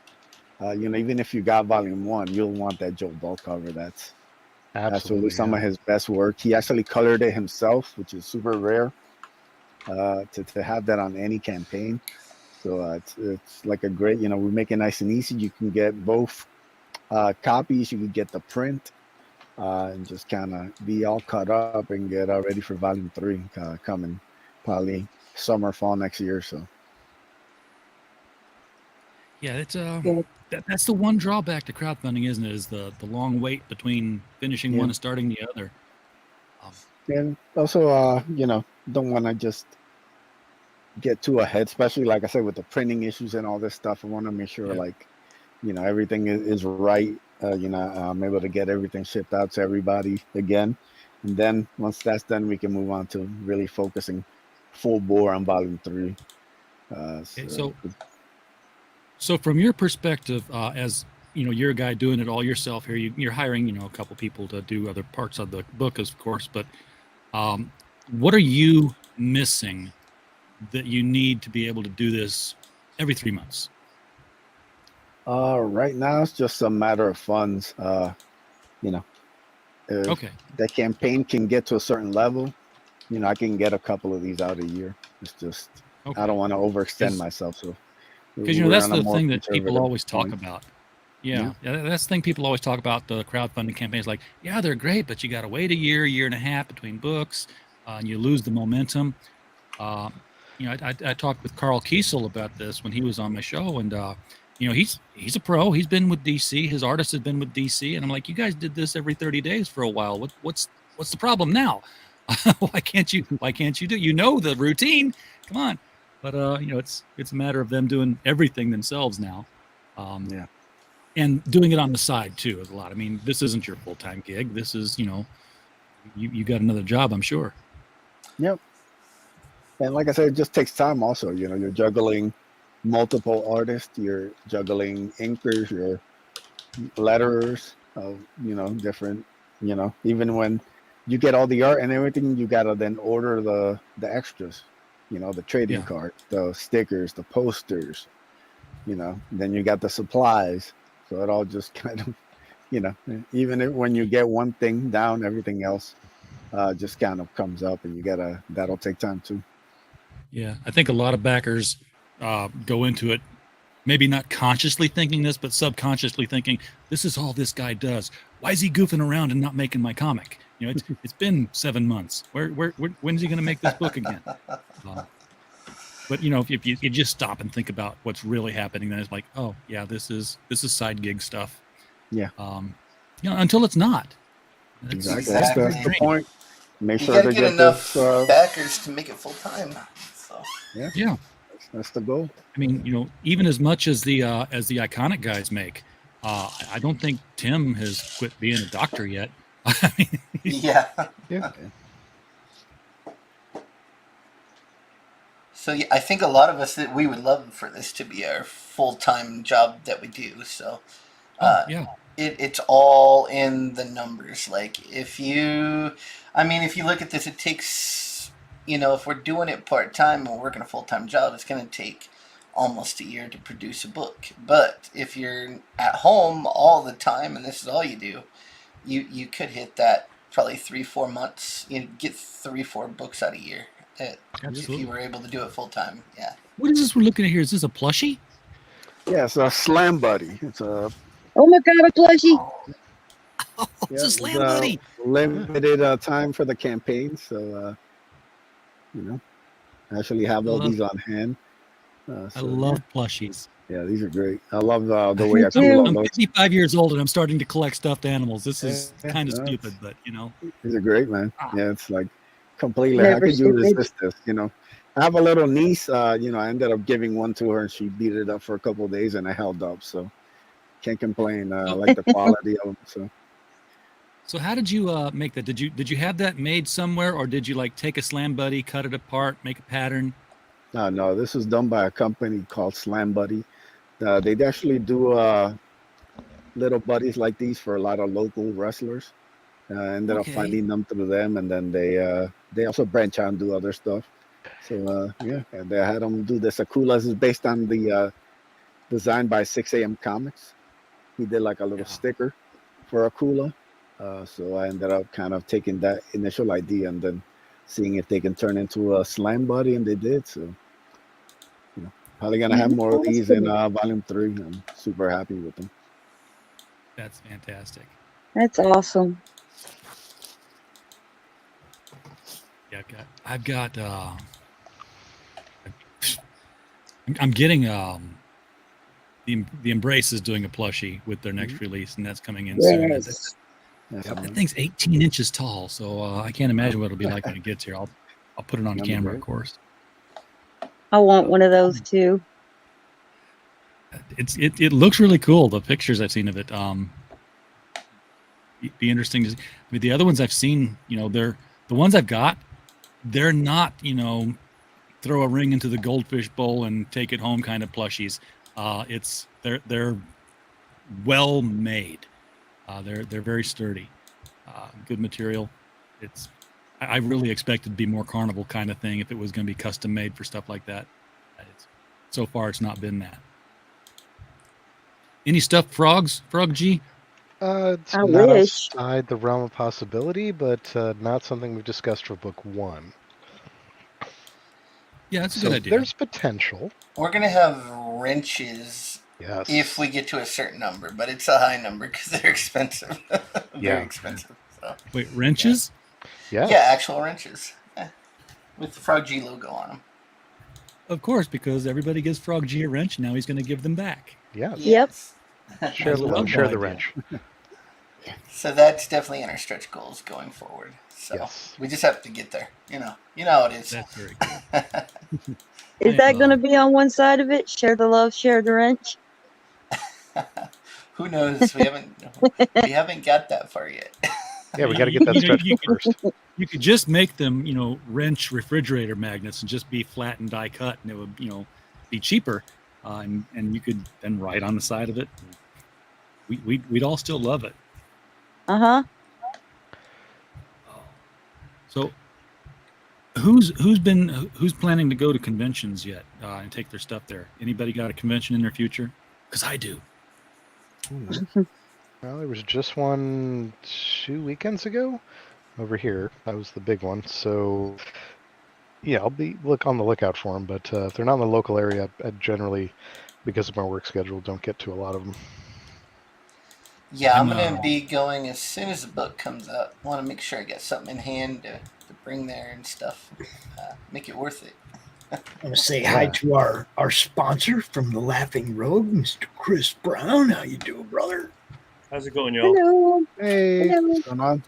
even if you got Volume 1, you'll want that Joe Bulk cover. That's absolutely some of his best work. He actually colored it himself, which is super rare to have that on any campaign. So it's like a great, we make it nice and easy. You can get both copies. You can get the print and just kind of be all cut up and get ready for Volume 3 coming probably summer, fall next year. So yeah, it's that's the one drawback to crowdfunding, isn't it? Is the long wait between finishing one and starting the other. And also, don't want to just get too ahead, especially like I said with the printing issues and all this stuff. I want to make sure everything is right. I'm able to get everything shipped out to everybody again, and then once that's done, we can move on to really focusing full bore on Volume 3. So from your perspective, as you're a guy doing it all yourself here. You're hiring a couple people to do other parts of the book, of course. But what are you missing that you need to be able to do this every 3 months? Right now it's just a matter of funds. Okay. The campaign can get to a certain level, I can get a couple of these out a year. It's just I don't want to overextend myself. So because that's the thing that people always talk about. Yeah, that's the thing people always talk about. The crowdfunding campaigns, like, yeah, they're great, but you got to wait a year and a half between books, and you lose the momentum. I talked with Carl Kiesel about this when he was on my show, and he's a pro. He's been with DC. His artist has been with DC, and I'm like, you guys did this every 30 days for a while. What's the problem now? Why can't you do the routine? Come on. But it's a matter of them doing everything themselves now. And doing it on the side too is a lot. I mean, this isn't your full-time gig. This is, you got another job, I'm sure. Yep. And like I said, it just takes time also. You're juggling multiple artists, you're juggling inkers, you're letterers of, different, even when you get all the art and everything, you got to then order the extras, the trading card, the stickers, the posters, then you got the supplies. So it all just kind of, even when you get one thing down, everything else just kind of comes up, and that'll take time too. Yeah, I think a lot of backers go into it, maybe not consciously thinking this, but subconsciously thinking, this is all this guy does. Why is he goofing around and not making my comic? It's been 7 months. When's he going to make this book again? But if you just stop and think about what's really happening, then it's like, oh yeah, this is side gig stuff. Yeah. Until it's not. Exactly. That's the point. Make You sure gotta to get enough backers to make it full time. So. Yeah. That's the goal. I mean, even as much as the iconic guys make, I don't think Tim has quit being a doctor yet. Yeah. So yeah, I think a lot of us that we would love for this to be our full-time job that we do. So yeah. It's all in the numbers. Like if you look at this, it takes, if we're doing it part-time and working a full-time job, it's going to take almost a year to produce a book. But if you're at home all the time and this is all you do, you could hit that probably 3-4 months. You get 3-4 books out a year. If you were able to do it full-time. Yeah. What is this we're looking at here? Is this a plushie? Yeah, it's a Slam Buddy. It's a Oh my God, a plushie! It's a Slam Buddy. Limited time for the campaign, so I actually have all these on hand. I love plushies. Yeah, these are great. I love the way I feel. I'm 55 years old and I'm starting to collect stuffed animals. This is kind of stupid, but These are great, man. Yeah, it's like completely. Never How could you stupid. resist this? I have a little niece. I ended up giving one to her, and she beat it up for a couple of days, and I held up. So can't complain. I like the quality of them. So how did you make that? Did you have that made somewhere, or did you like take a Slam Buddy, cut it apart, make a pattern? No, this was done by a company called Slam Buddy. They actually do little buddies like these for a lot of local wrestlers. Ended up finding them through them, and then they also branch out and do other stuff. So and they had them do this. Akulas is based on the design by 6 a.m. Comics. He did like a little sticker for Akula. So I ended up kind of taking that initial idea and then seeing if they can turn into a Slam Buddy, and they did. So probably gonna have more of these in volume 3. I'm super happy with them. That's fantastic. That's awesome. Yeah, I'm getting the Embrace is doing a plushie with their next release, and that's coming in soon. That thing's 18 inches tall, so I can't imagine what it'll be like when it gets here. I'll put it on camera, of course. I want one of those too. It looks really cool. The pictures I've seen of it. Be interesting to see. The other ones I've seen, they're the ones I've got. They're not, throw a ring into the goldfish bowl and take it home kind of plushies. They're well made. They're very sturdy. Good material. I really expected to be more carnival kind of thing if it was going to be custom made for stuff like that. So far, it's not been that. Any stuffed frogs, Frog G? It's I not wish. outside the realm of possibility, but not something we've discussed for book 1. Yeah, that's a So good idea. there's potential. We're going to have wrenches Yes. if we get to a certain number, but it's a high number because they're expensive. Very expensive. So. Wait, wrenches? Yeah. Yeah, actual wrenches. Yeah. With the Frog G logo on them. Of course, because everybody gives Frog G a wrench. Now he's going to give them back. Yeah. Yep. Share the love, share the wrench. So that's definitely in our stretch goals going forward. So we just have to get there. You know how it is. That's very cool. Is that going to be on one side of it? Share the love, share the wrench. Who knows? We haven't got that far yet. Yeah, we got to get that stretch goal first. You could just make them, wrench refrigerator magnets and just be flat and die cut, and it would, be cheaper. And you could then write on the side of it. We'd all still love it. Uh-huh. So, who's planning to go to conventions yet and take their stuff there? Anybody got a convention in their future? Because I do. Well, there was just one 2 weekends ago over here. That was the big one. So, yeah, I'll look on the lookout for them. But if they're not in the local area, I generally, because of my work schedule, don't get to a lot of them. Yeah, I'm going to be going as soon as the book comes out. I want to make sure I get something in hand to bring there and stuff. Make it worth it. I want to say hi to our sponsor from the Laughing Road, Mr. Chris Brown. How you doing, brother? How's it going, y'all? Hello. Hey, Hello. what's going on?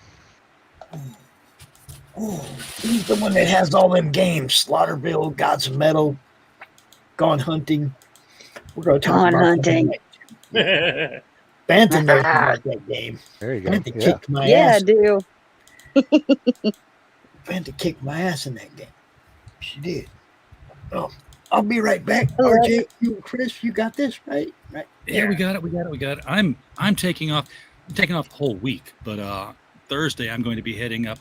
Oh, he's the one that has all them games. Slaughterville, Gods of Metal, Gone Hunting. We're going to talk Gone about Hunting. Bantha knows about that game. There you go. Bantha Yeah. kicked my Yeah, I ass. do. Bantha kicked my ass in that game. She did. Oh, I'll be right back. RJ, you and Chris, you got this, right? Right. Yeah, we got it. I'm taking off the whole week, but Thursday I'm going to be heading up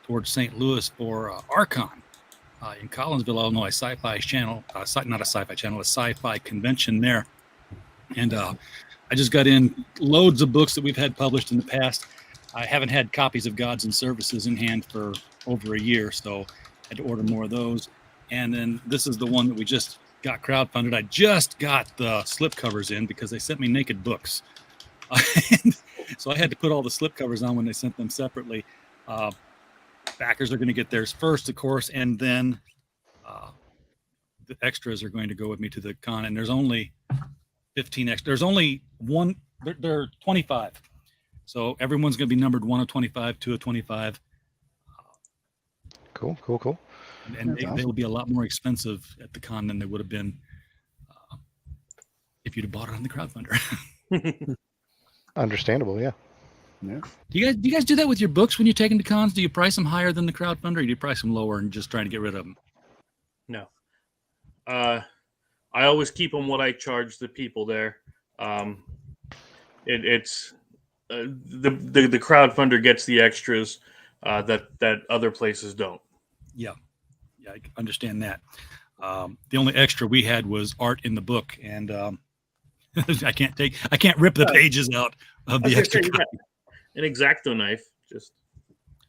towards St. Louis for Archon in Collinsville, Illinois, sci-fi channel, not a sci-fi channel, a sci-fi convention there. And I just got in loads of books that we've had published in the past. I haven't had copies of Gods and Services in hand for over a year, so I had to order more of those. And then this is the one that we just got crowdfunded. I just got the slipcovers in because they sent me naked books. So I had to put all the slipcovers on when they sent them separately. Backers are going to get theirs first, of course, and then the extras are going to go with me to the con. And there's only 15 extras. There's only one. There are 25. So everyone's going to be numbered 1 of 25, 2 of 25. Cool. And they will be a lot more expensive at the con than they would have been if you'd have bought it on the crowdfunder. Understandable, yeah. Do you guys do that with your books when you're taking to cons? Do you price them higher than the crowdfunder, or do you price them lower and just trying to get rid of them? No. I always keep them what I charge the people there. It's the crowdfunder gets the extras that other places don't. Yeah, I understand that. The only extra we had was art in the book, and I can't rip the pages out of the extra copy. An X-Acto knife, just.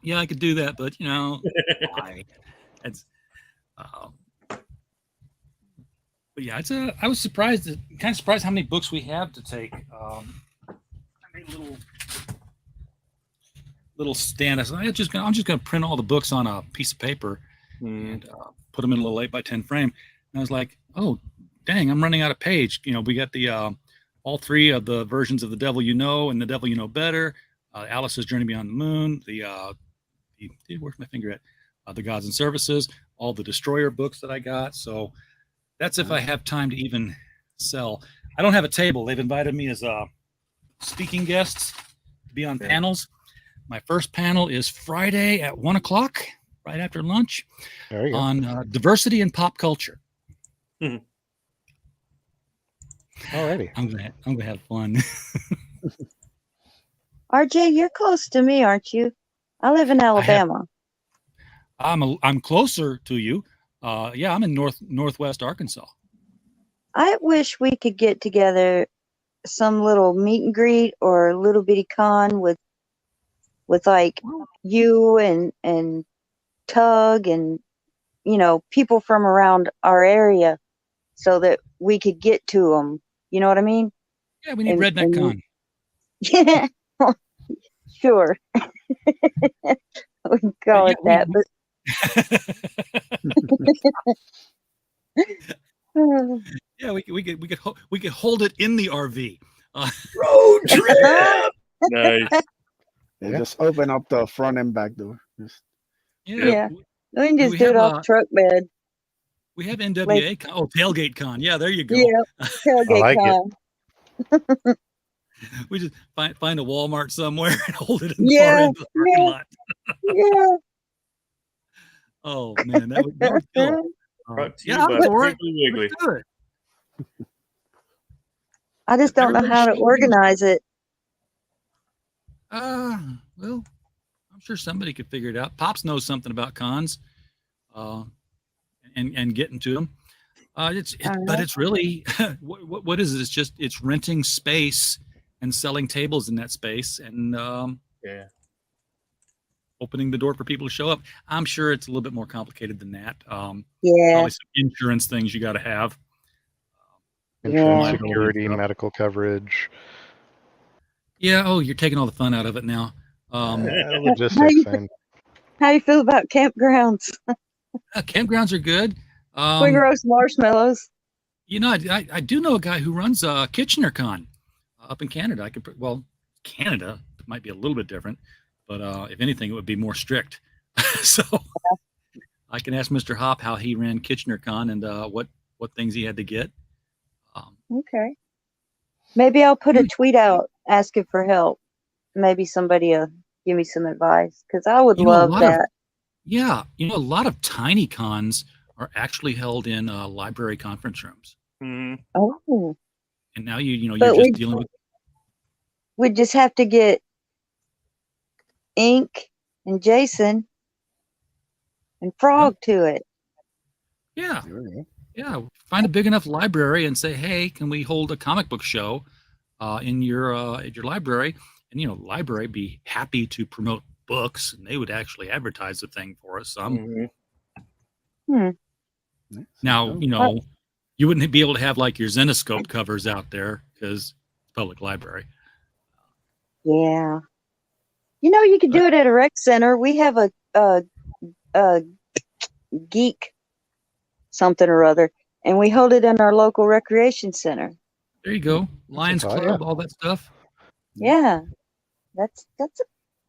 Yeah, I could do that, but why? It's. But yeah, I was surprised, kind of surprised how many books we have to take. I made a little stand. I said, I'm just gonna print all the books on a piece of paper and put them in a little 8x10 frame. And I was like, oh, dang, I'm running out of page. We got the all three of the versions of The Devil You Know and The Devil You Know Better, Alice's Journey Beyond the Moon, where's my finger at? The Gods and Services, all the Destroyer books that I got. So that's if I have time to even sell. I don't have a table. They've invited me as speaking guests to be on panels. My first panel is Friday at 1:00, right after lunch, on diversity in pop culture. Alrighty, I'm gonna have fun. RJ, you're close to me, aren't you? I live in Alabama. I'm closer to you. Yeah, I'm in northwest Arkansas. I wish we could get together some little meet and greet or a little bitty con with like you and Tug and people from around our area, so that we could get to them. You know what I mean? Yeah, we need Redneck Con. Yeah, sure. We can call it that, but. Yeah, we could hold it in the RV. Road trip. Nice. Just open up the front and back door. Yeah. We can just do it off truck bed. We have NWA Con. Oh, Tailgate Con. Yeah, there you go. Yeah, Tailgate Con. We just find a Walmart somewhere and hold it in the far end of the parking lot. Yeah. Oh man, that would kill. Yeah, I'm for it. Let's do it. I just don't know how to organize it. Well, I'm sure somebody could figure it out. Pops knows something about cons, and getting to them. But it's really what is it? It's renting space and selling tables in that space, and opening the door for people to show up. I'm sure it's a little bit more complicated than that. Probably some insurance things you got to have. Insurance, security, medical coverage. Yeah. Oh, you're taking all the fun out of it now. Logistics thing. How do you feel about campgrounds? Campgrounds are good. We roast marshmallows. I do know a guy who runs Kitchener Con up in Canada. Canada might be a little bit different, but if anything, it would be more strict. So I can ask Mr. Hop how he ran Kitchener Con and what things he had to get. Okay. Maybe I'll put a tweet out asking for help. Maybe somebody will give me some advice, because I would love that. A lot of tiny cons are actually held in library conference rooms. Oh, And now you're but just dealing with. we just have to get Ink and Jason and Frog to it. Yeah. Yeah. Find a big enough library and say, hey, can we hold a comic book show in your at your library? And library be happy to promote books, and they would actually advertise the thing for us. Now, you wouldn't be able to have like your Zenoscope covers out there because it's public library. Yeah. You could do it at a rec center. We have a geek something or other, and we hold it in our local recreation center. There you go. Lions Club, all that stuff. Yeah. That's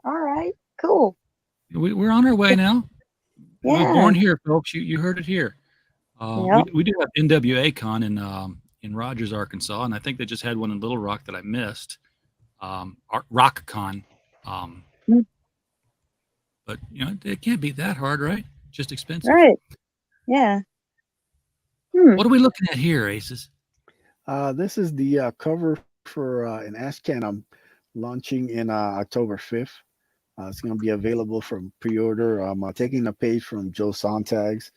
all right. Cool. We're on our way now. We Yeah. were born here, folks. You heard it here. Yep. We do have NWA Con in Rogers, Arkansas, and I think they just had one in Little Rock that I missed. Rock Con. But it can't be that hard, right? Just expensive. Right. Yeah. What are we looking at here, Aces? This is the cover for an Ashcan I'm launching in October 5th. It's going to be available from pre-order. I'm taking a page from Joe Sontag's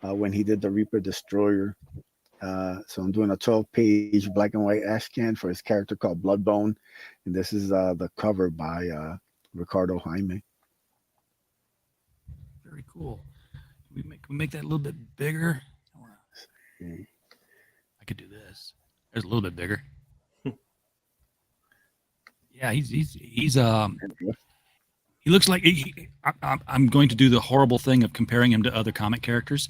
when he did the Reaper Destroyer. So I'm doing a 12-page black and white Ashcan for his character called Bloodbone. And this is the cover by Ricardo Jaime. Very cool. Can we make that a little bit bigger? I could do this. There's a little bit bigger. Yeah, he looks like I'm going to do the horrible thing of comparing him to other comic characters,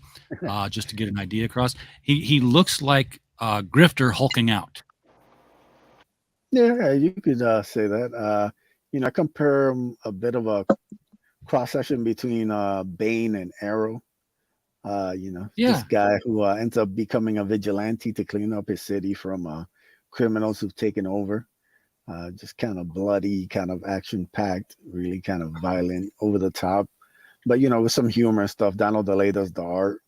just to get an idea across. He looks like Grifter hulking out. Yeah, you could say that. I compare him a bit of a cross section between Bane and Arrow. This guy who ends up becoming a vigilante to clean up his city from criminals who've taken over. Just kind of bloody, kind of action-packed, really kind of violent, over the top, but with some humor and stuff. Donald DeLay does the art,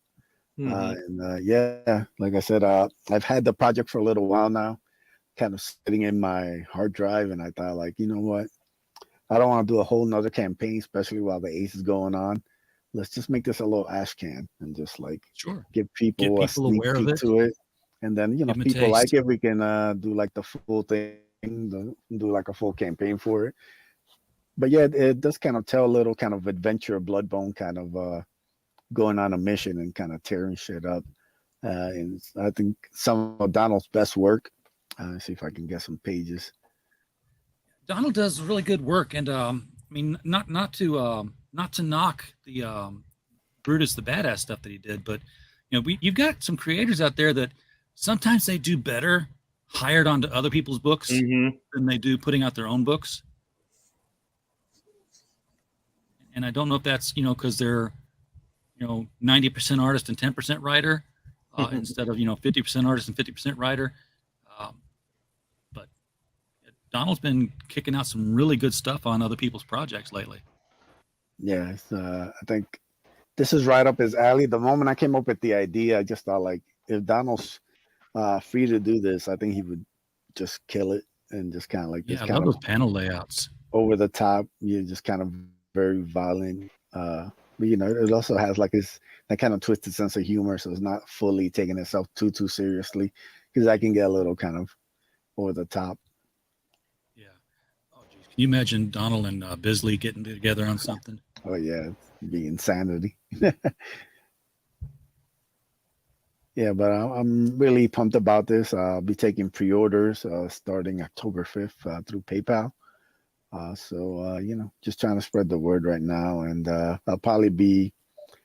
like I said, I've had the project for a little while now, kind of sitting in my hard drive, and I thought, like, you know what, I don't want to do a whole nother campaign, especially while the Ace is going on. Let's just make this a little Ashcan and just like give people a sneak peek to it, and then if people like it, we can do like the full thing. Do like a full campaign for it. But yeah, it does kind of tell a little kind of adventure, Bloodbone kind of going on a mission and kind of tearing shit up. And I think some of Donald's best work. See if I can get some pages. Donald does really good work, and not to knock the Brutus the Badass stuff that he did, but you've got some creators out there that sometimes they do better hired onto other people's books than they do putting out their own books. And I don't know if that's, because they're, 90% artist and 10% writer instead of, 50% artist and 50% writer. But Donald's been kicking out some really good stuff on other people's projects lately. Yeah, I think this is right up his alley. The moment I came up with the idea, I just thought, like, if Donald's free to do this, I think he would just kill it and just kind of like this. I love those panel layouts. Over the top, just kind of very violent. But it also has like that kind of twisted sense of humor, so it's not fully taking itself too seriously, because I can get a little kind of over the top. Yeah. Oh, geez. Can you imagine Donald and Bisley getting together on something? Oh yeah, it'd be insanity. Yeah, but I'm really pumped about this. I'll be taking pre-orders starting October 5th through PayPal. So just trying to spread the word right now, and I'll probably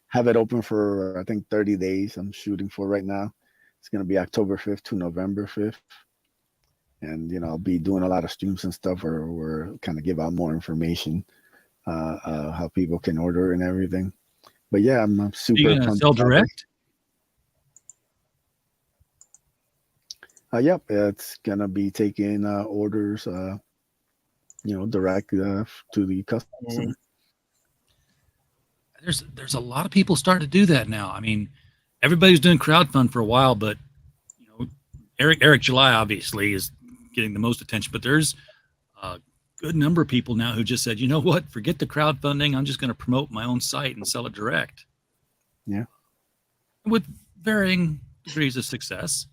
have it open for I think 30 days. I'm shooting for right now. It's going to be October 5th to November 5th, and I'll be doing a lot of streams and stuff where we're kind of give out more information, how people can order and everything. But yeah, I'm super. Are you going to sell direct? Yep, it's gonna be taking orders, direct to the customer. There's a lot of people starting to do that now. I mean, everybody's doing crowdfund for a while, but Eric July obviously is getting the most attention, but there's a good number of people now who just said, you know what, forget the crowdfunding. I'm just going to promote my own site and sell it direct. Yeah. With varying degrees of success.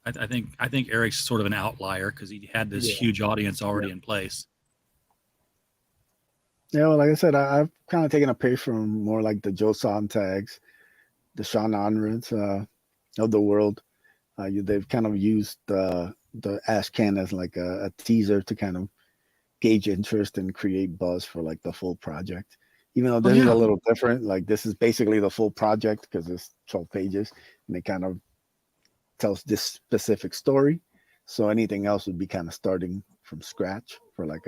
I think Eric's sort of an outlier because he had this huge audience already in place. Yeah, well, like I said, I've kind of taken a page from more like the Joe Sontags, the Sean Onreds of the world. They've kind of used the Ashcan as like a teaser to kind of gauge interest and create buzz for like the full project. Even though this is a little different, like this is basically the full project because it's 12 pages and it kind of tells this specific story. So anything else would be kind of starting from scratch for like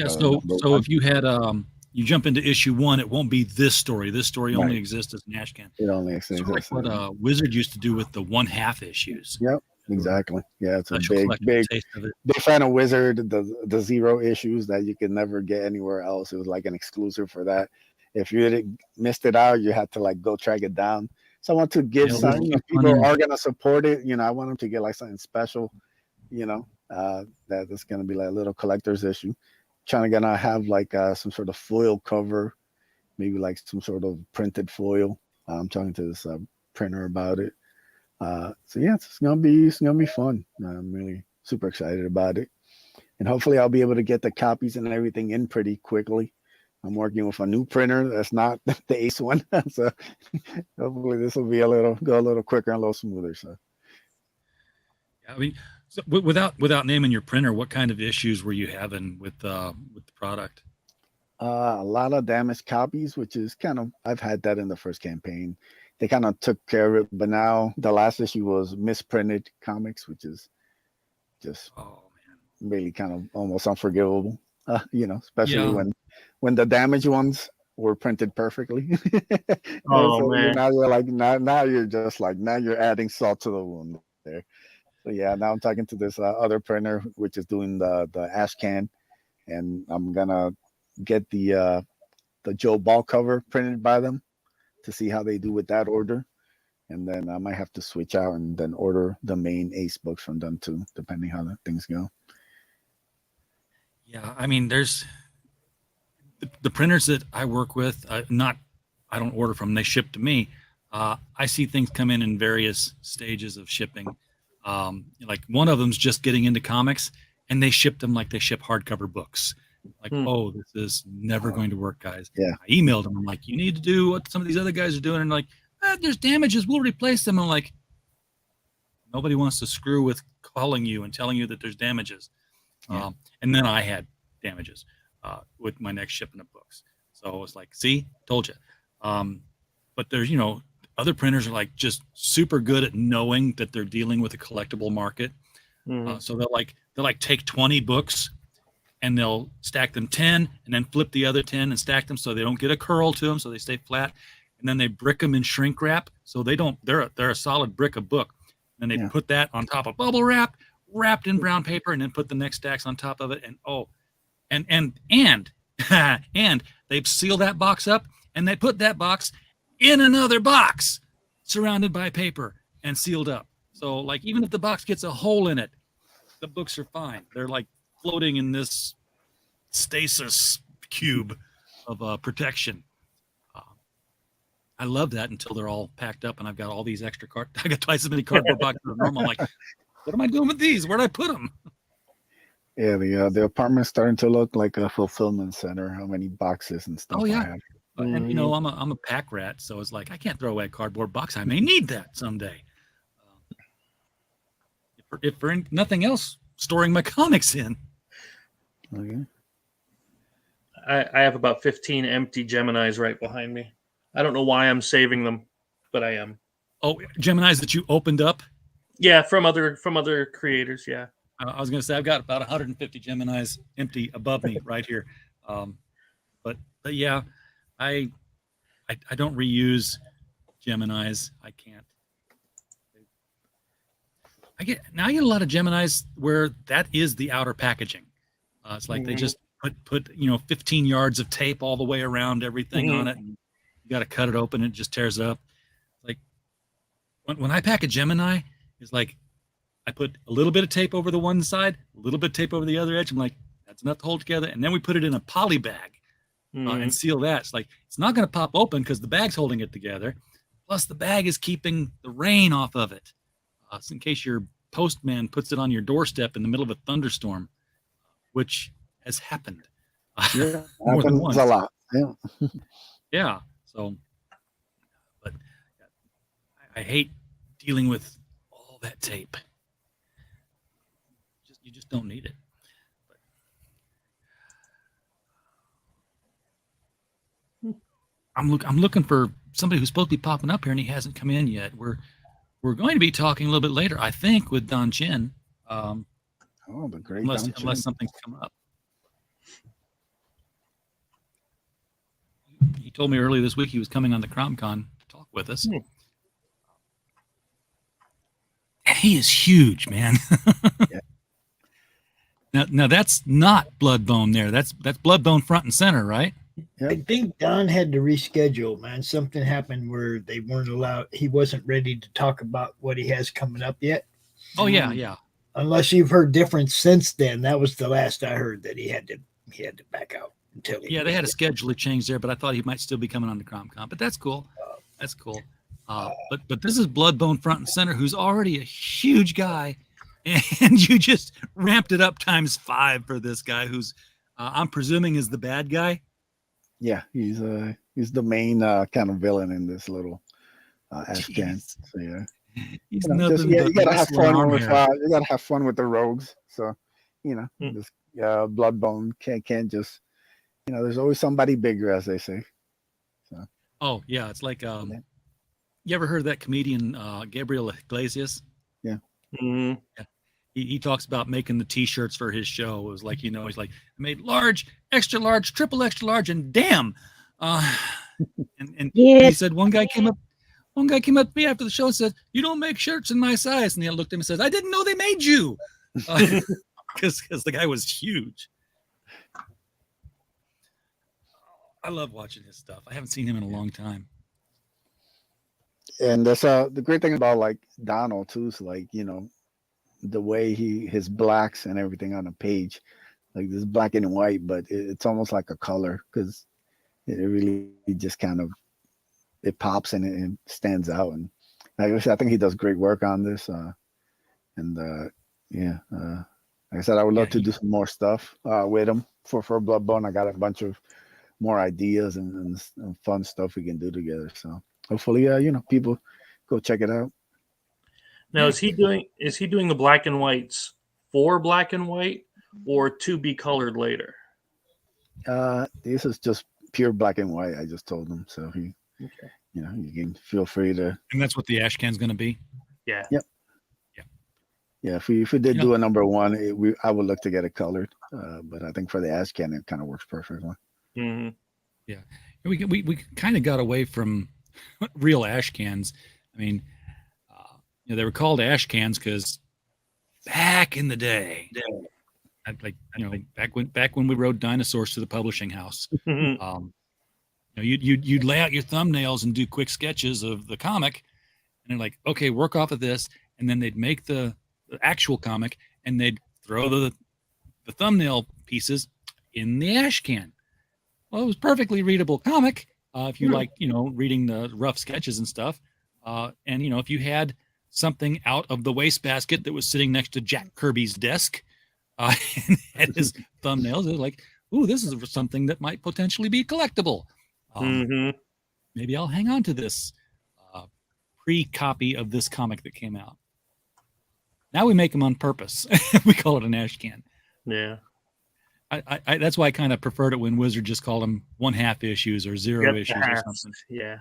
so if you had you jump into issue 1, it won't be this story. This story only exists as an Ashcan. It only exists. Sort of like what Wizard used to do with the 1/2 issues. Yep, exactly. Yeah, it's Special a big fan of Wizard. The 0 issues that you could never get anywhere else. It was like an exclusive for that. If you missed it out, you had to like go track it down. So I want to give something. People are gonna support it. I want them to get like something special. That's gonna be like a little collector's issue. Gonna have like some sort of foil cover, maybe like some sort of printed foil. I'm talking to this printer about it. So yeah, it's gonna be fun. I'm really super excited about it, and hopefully I'll be able to get the copies and everything in pretty quickly. I'm working with a new printer that's not the Ace one, so hopefully this will be go a little quicker and a little smoother. So, I mean, so without naming your printer, what kind of issues were you having with the product? A lot of damaged copies, which is I've had that in the first campaign. They kind of took care of it, but now the last issue was misprinted comics, which is just really kind of almost unforgivable. Especially when the damaged ones were printed perfectly. Man. Now you're just like, now you're adding salt to the wound there. So yeah, now I'm talking to this other printer, which is doing the Ashcan, and I'm gonna get the Joe Ball cover printed by them to see how they do with that order. And then I might have to switch out and then order the main Ace books from them too, depending how things go. Yeah, I mean, there's the printers that I work with. I don't order from; they ship to me. I see things come in various stages of shipping. Like one of them's just getting into comics, and they ship them like they ship hardcover books. Like, oh, this is never going to work, guys. Yeah. I emailed them. I'm like, you need to do what some of these other guys are doing, and like, there's damages. We'll replace them. I'm like, nobody wants to screw with calling you and telling you that there's damages. Yeah. And then I had damages with my next shipment of books. So I was like, see, told you. But there's, other printers are like just super good at knowing that they're dealing with a collectible market. So they'll take 20 books and they'll stack them 10 and then flip the other 10 and stack them so they don't get a curl to them, so they stay flat. And then they brick them in shrink wrap so they're a solid brick of book. And they put that on top of bubble wrap, wrapped in brown paper, and then put the next stacks on top of it. And and they seal that box up and they put that box in another box surrounded by paper and sealed up. So like, even if the box gets a hole in it, the books are fine. They're like floating in this stasis cube of protection. I love that until they're all packed up and I've got all these extra I got twice as many cardboard boxes as normal. I'm like, what am I doing with these? Where'd I put them? Yeah, the apartment's starting to look like a fulfillment center. How many boxes and stuff? Oh yeah. I have. And I'm a pack rat, so it's like I can't throw away a cardboard box. I may need that someday. If for nothing else, storing my comics in. Okay. I have about 15 empty Geminis right behind me. I don't know why I'm saving them, but I am. Oh, Geminis that you opened up? Yeah, from other creators. Yeah. I was going to say I've got about 150 Geminis empty above me right here. But yeah, I don't reuse Geminis. I can't. I get a lot of Geminis where that is the outer packaging. It's like they just put 15 yards of tape all the way around everything on it. And you got to cut it open. It just tears up. Like, when I pack a Gemini, it's like I put a little bit of tape over the one side, a little bit of tape over the other edge. I'm like, that's enough to hold together. And then we put it in a poly bag and seal that. It's like, it's not going to pop open because the bag's holding it together. Plus, the bag is keeping the rain off of it. So in case your postman puts it on your doorstep in the middle of a thunderstorm, which has happened. Yeah, More than once. happens a lot. Yeah. Yeah. So, but I hate dealing with all that tape. You just don't need it. I'm looking for somebody who's supposed to be popping up here, and he hasn't come in yet. We're going to be talking a little bit later, I think, with Don Chin. The great unless Don Chin. something's come up. He told me earlier this week he was coming on the CRoM Con to talk with us. And he is huge, man. Now that's not Bloodbone there. That's Bloodbone front and center, right? I think Don had to reschedule, man. Something happened where they weren't allowed. He wasn't ready to talk about what he has coming up yet. Oh yeah. Unless you've heard different since then. That was the last I heard, that he had to back out until he. Yeah, they had a schedule change there, but I thought he might still be coming on the CRoM Con. But that's cool. That's cool. But this is Bloodbone front and center, who's already a huge guy, and you just ramped it up times 5 for this guy, who's I'm presuming is the bad guy. Yeah, he's the main kind of villain in this little Afghan. So yeah, he's you gotta have fun with you gotta have fun with the rogues. So this Bloodbone can't just there's always somebody bigger, as they say. So. Oh yeah, it's like you ever heard of that comedian Gabriel Iglesias? Yeah. Yeah. He talks about making the T-shirts for his show. It was like, he's like, I made large, extra large, triple extra large, and damn. He said one guy came up to me after the show and said, "You don't make shirts in my size." And he looked at him and says, "I didn't know they made you," because the guy was huge. I love watching his stuff. I haven't seen him in a long time. And that's the great thing about like Donald too is like the way his blacks and everything on the page, like this black and white, but it's almost like a color because it really just kind of it pops and it stands out. And like I said, I think he does great work on this. Like I said, I would love to do some more stuff with him for Bloodbone. I got a bunch of more ideas and fun stuff we can do together. So hopefully, people go check it out. Now, is he doing the black and whites for black and white or to be colored later? This is just pure black and white. I just told him, so he, you can feel free to. And that's what the ash can's going to be. Yeah. Yep. Yeah. If we did do a number 1, I would look to get it colored. But I think for the ash can, it kind of works perfectly. Mm-hmm. Yeah. We kind of got away from real ash cans. I mean. They were called ash cans because back in the day, back when we rode dinosaurs to the publishing house, you'd lay out your thumbnails and do quick sketches of the comic, and they're like, okay, work off of this, and then they'd make the actual comic, and they'd throw the thumbnail pieces in the ash can. Well, it was perfectly readable comic if you like, reading the rough sketches and stuff, and if you had something out of the wastebasket that was sitting next to Jack Kirby's desk and had his thumbnails. It was like, ooh, this is something that might potentially be collectible. Maybe I'll hang on to this pre-copy of this comic that came out. Now we make them on purpose. We call it an ash can. Yeah. I that's why I kind of preferred it when Wizard just called them 1/2 issues or 0 issues or something. Yeah.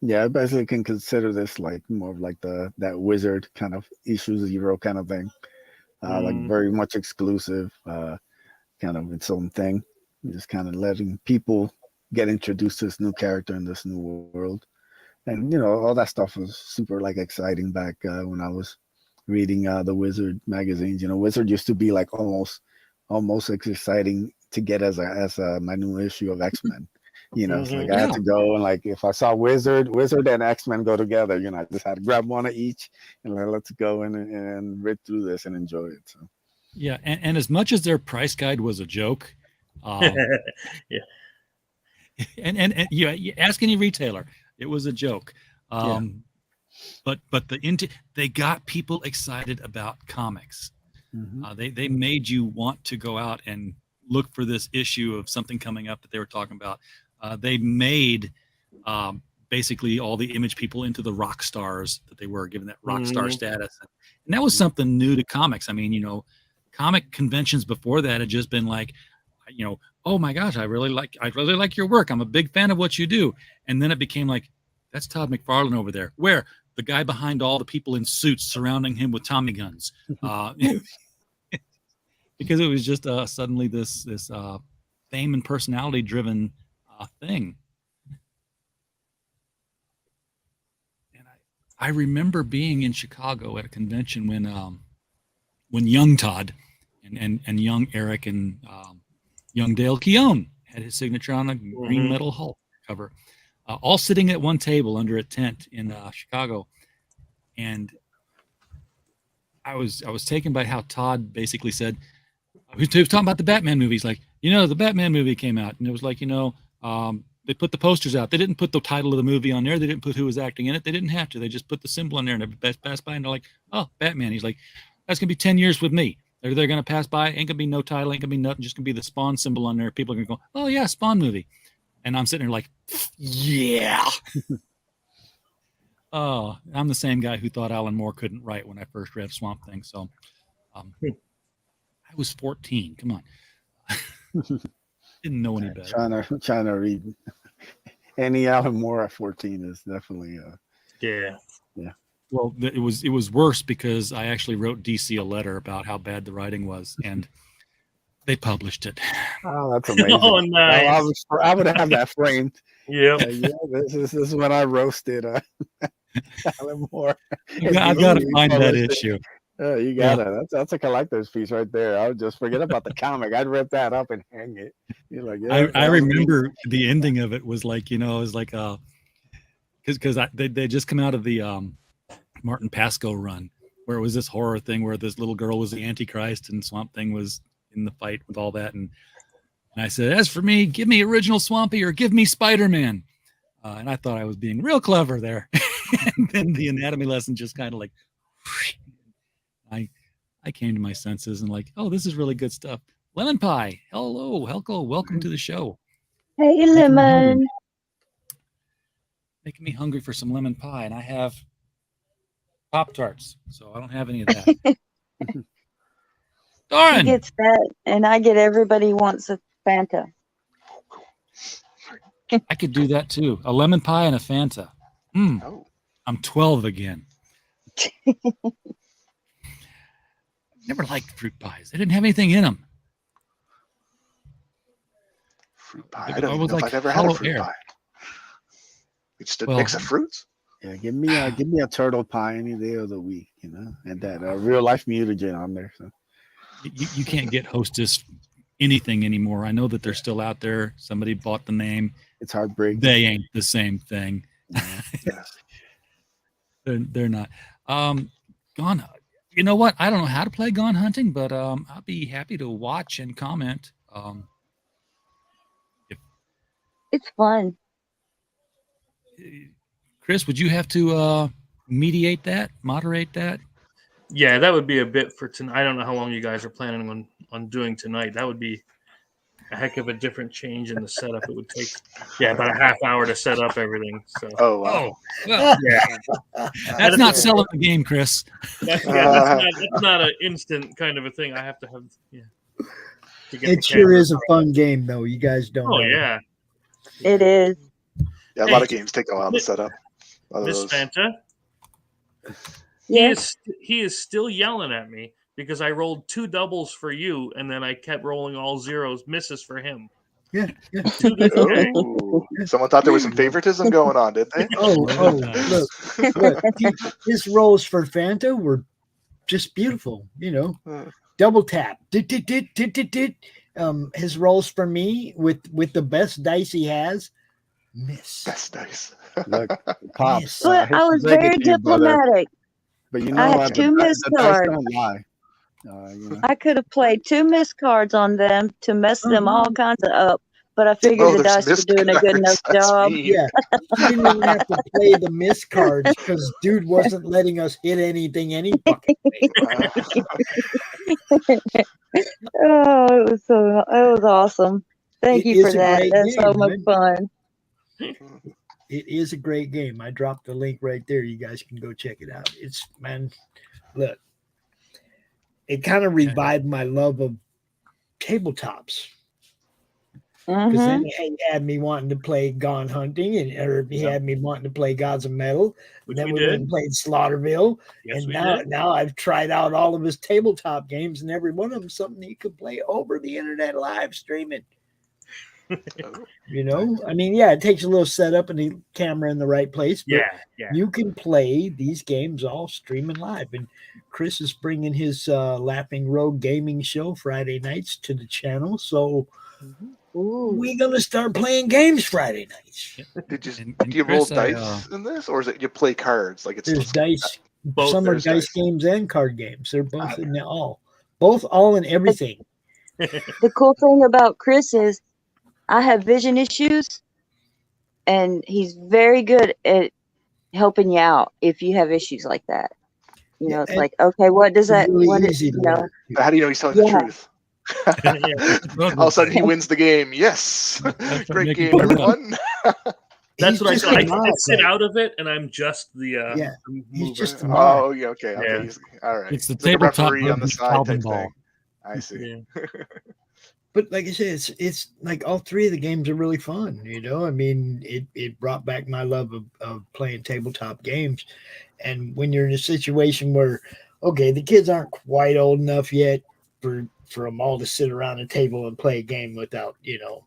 Yeah, I basically can consider this like more of like that Wizard kind of issues 0 kind of thing. Like very much exclusive, kind of its own thing. Just kind of letting people get introduced to this new character in this new world. And all that stuff was super like exciting back when I was reading the Wizard magazines. Wizard used to be like almost exciting to get as my new issue of X-Men. You know, it's like I Yeah. had to go and like if I saw Wizard and X-Men go together, you know, I just had to grab one of each and let's go in and read through this and enjoy it. So Yeah, and as much as their price guide was a joke, Yeah. and you ask any retailer, it was a joke. But they got people excited about comics. They made you want to go out and look for this issue of something coming up that they were talking about. They made basically all the Image people into the rock stars that they were, given that rock star status, and that was something new to comics. I mean, you know, comic conventions before that had just been like, you know, oh my gosh, I really like your work. I'm a big fan of what you do. And then it became like, that's Todd McFarlane over there. Where? The guy behind all the people in suits surrounding him with Tommy guns. Because it was just suddenly this fame and personality driven thing. And I remember being in Chicago at a convention when young Todd and young Eric and young Dale Keown had his signature on a green metal Hulk cover, all sitting at one table under a tent in Chicago. And I was taken by how Todd basically said, he was talking about the Batman movies, like, you know, the Batman movie came out, and it was like, you know, they put the posters out. They didn't put the title of the movie on there. They didn't put who was acting in it. They didn't have to. They just put the symbol on there, and everybody passed by, and they're like, oh, Batman. He's like, that's going to be 10 years with me. They're going to pass by. Ain't going to be no title. Ain't going to be nothing. Just going to be the Spawn symbol on there. People are going to go, oh, yeah, Spawn movie. And I'm sitting there like, yeah. Oh, I'm the same guy who thought Alan Moore couldn't write when I first read Swamp Thing. So I was 14. Come on. Didn't know any better. Trying to read any Alan Moore at 14 is definitely yeah. Well, it was worse because I actually wrote DC a letter about how bad the writing was, and they published it. Oh, that's amazing. Oh, nice. I would have that framed. Yep. Yeah, this is when I roasted Alan Moore. I've got to find that issue. Oh, you got it. That's a collector's piece right there. I would just forget about the comic. I'd rip that up and hang it. You're like, yeah, I remember the ending of it was like, you know, it was like because they just come out of the Martin Pascoe run where it was this horror thing where this little girl was the Antichrist and Swamp Thing was in the fight with all that, and I said, as for me, give me original Swampy or give me Spider-Man, and I thought I was being real clever there. And then the anatomy lesson just kind of like, I came to my senses and like, oh, this is really good stuff. Lemon Pie, hello, Helco, welcome to the show. Hey, Lemon. Making me hungry for some lemon pie, and I have Pop-Tarts, so I don't have any of that. Doran! He gets that, and I get everybody wants a Fanta. I could do that too. A lemon pie and a Fanta. I'm 12 again. Never liked fruit pies. They didn't have anything in them. Fruit pie. I don't even know if I've ever had a fruit pie. It's just a mix of fruits. Yeah, give me a turtle pie any day of the week, you know, and that real life mutagen on there. So you can't get Hostess anything anymore. I know that they're still out there. Somebody bought the name. It's heartbreaking. They ain't the same thing. They're not. Gone. You know what? I don't know how to play Gone Hunting, but I'll be happy to watch and comment. It's fun. Chris, would you have to moderate that? Yeah, that would be a bit for tonight. I don't know how long you guys are planning on doing tonight. That would be a heck of a different change in the setup. It would take, about a half hour to set up everything. So. Oh, wow. Well, that's not selling the game, Chris. That's not an instant kind of a thing. I have to have, It sure is a fun game, though. You guys don't know. Yeah. It is. Yeah, a lot of games take a while to set up. Miss Fanta, he is still yelling at me because I rolled 2 doubles for you, and then I kept rolling all zeros, misses for him. Yeah. Oh, someone thought there was some favoritism going on, did they? Look. His rolls for Fanta were just beautiful. You know, double tap. His rolls for me with the best dice he has Miss. That's nice. Look, Pops. But hate I to was break it very to you, brother, diplomatic. but you I know had what? two missed The dice cards. don't lie. You know. I could have played 2 missed cards on them to mess them all kinds of up, but I figured Oh, the there's dice were missed doing a good enough cards. That's job. mean. Yeah, she didn't even have to play the miss cards because dude wasn't letting us hit anything any fucking way. Oh, it was awesome. Thank It you for is a that. great That's so game, much man. fun. It is a great game. I dropped the link right there. You guys can go check it out. It's, man, look, it kind of revived my love of tabletops. Because then he had me wanting to play Gone Hunting, or he had me wanting to play Gods of Metal. Which then we we did. went and played Slaughterville. Yes, and we now, did. now I've tried out all of his tabletop games, and every one of them something that you could play over the internet live streaming. You know, I mean, yeah, it takes a little setup and the camera in the right place, but Yeah. you can play these games all streaming live. And Chris is bringing his Laughing Rogue gaming show Friday nights to the channel, so we're gonna start playing games Friday nights. Do you roll dice in this, or is it you play cards? Like it's There's dice. Both, Some are there's dice games and card games. They're both in there, all in everything. The cool thing about Chris is I have vision issues, and he's very good at helping you out if you have issues like that. You know, it's like, okay, what does that? Really What easy is, to you know? work. How do you know he's telling the truth? All of a sudden, he wins the game. Yes, great game, everyone. That's what I just said. I a mod, can sit though. out of it, and I'm just the he's mover. just a mod. Oh, yeah, okay. Yeah. He's, all right. It's the He's like a tabletop referee on the version of side Calvin type Ball. thing. I see. But like I said, it's like all three of the games are really fun. You know, I mean, it brought back my love of playing tabletop games. And when you're in a situation where, okay, the kids aren't quite old enough yet for them all to sit around a table and play a game without, you know,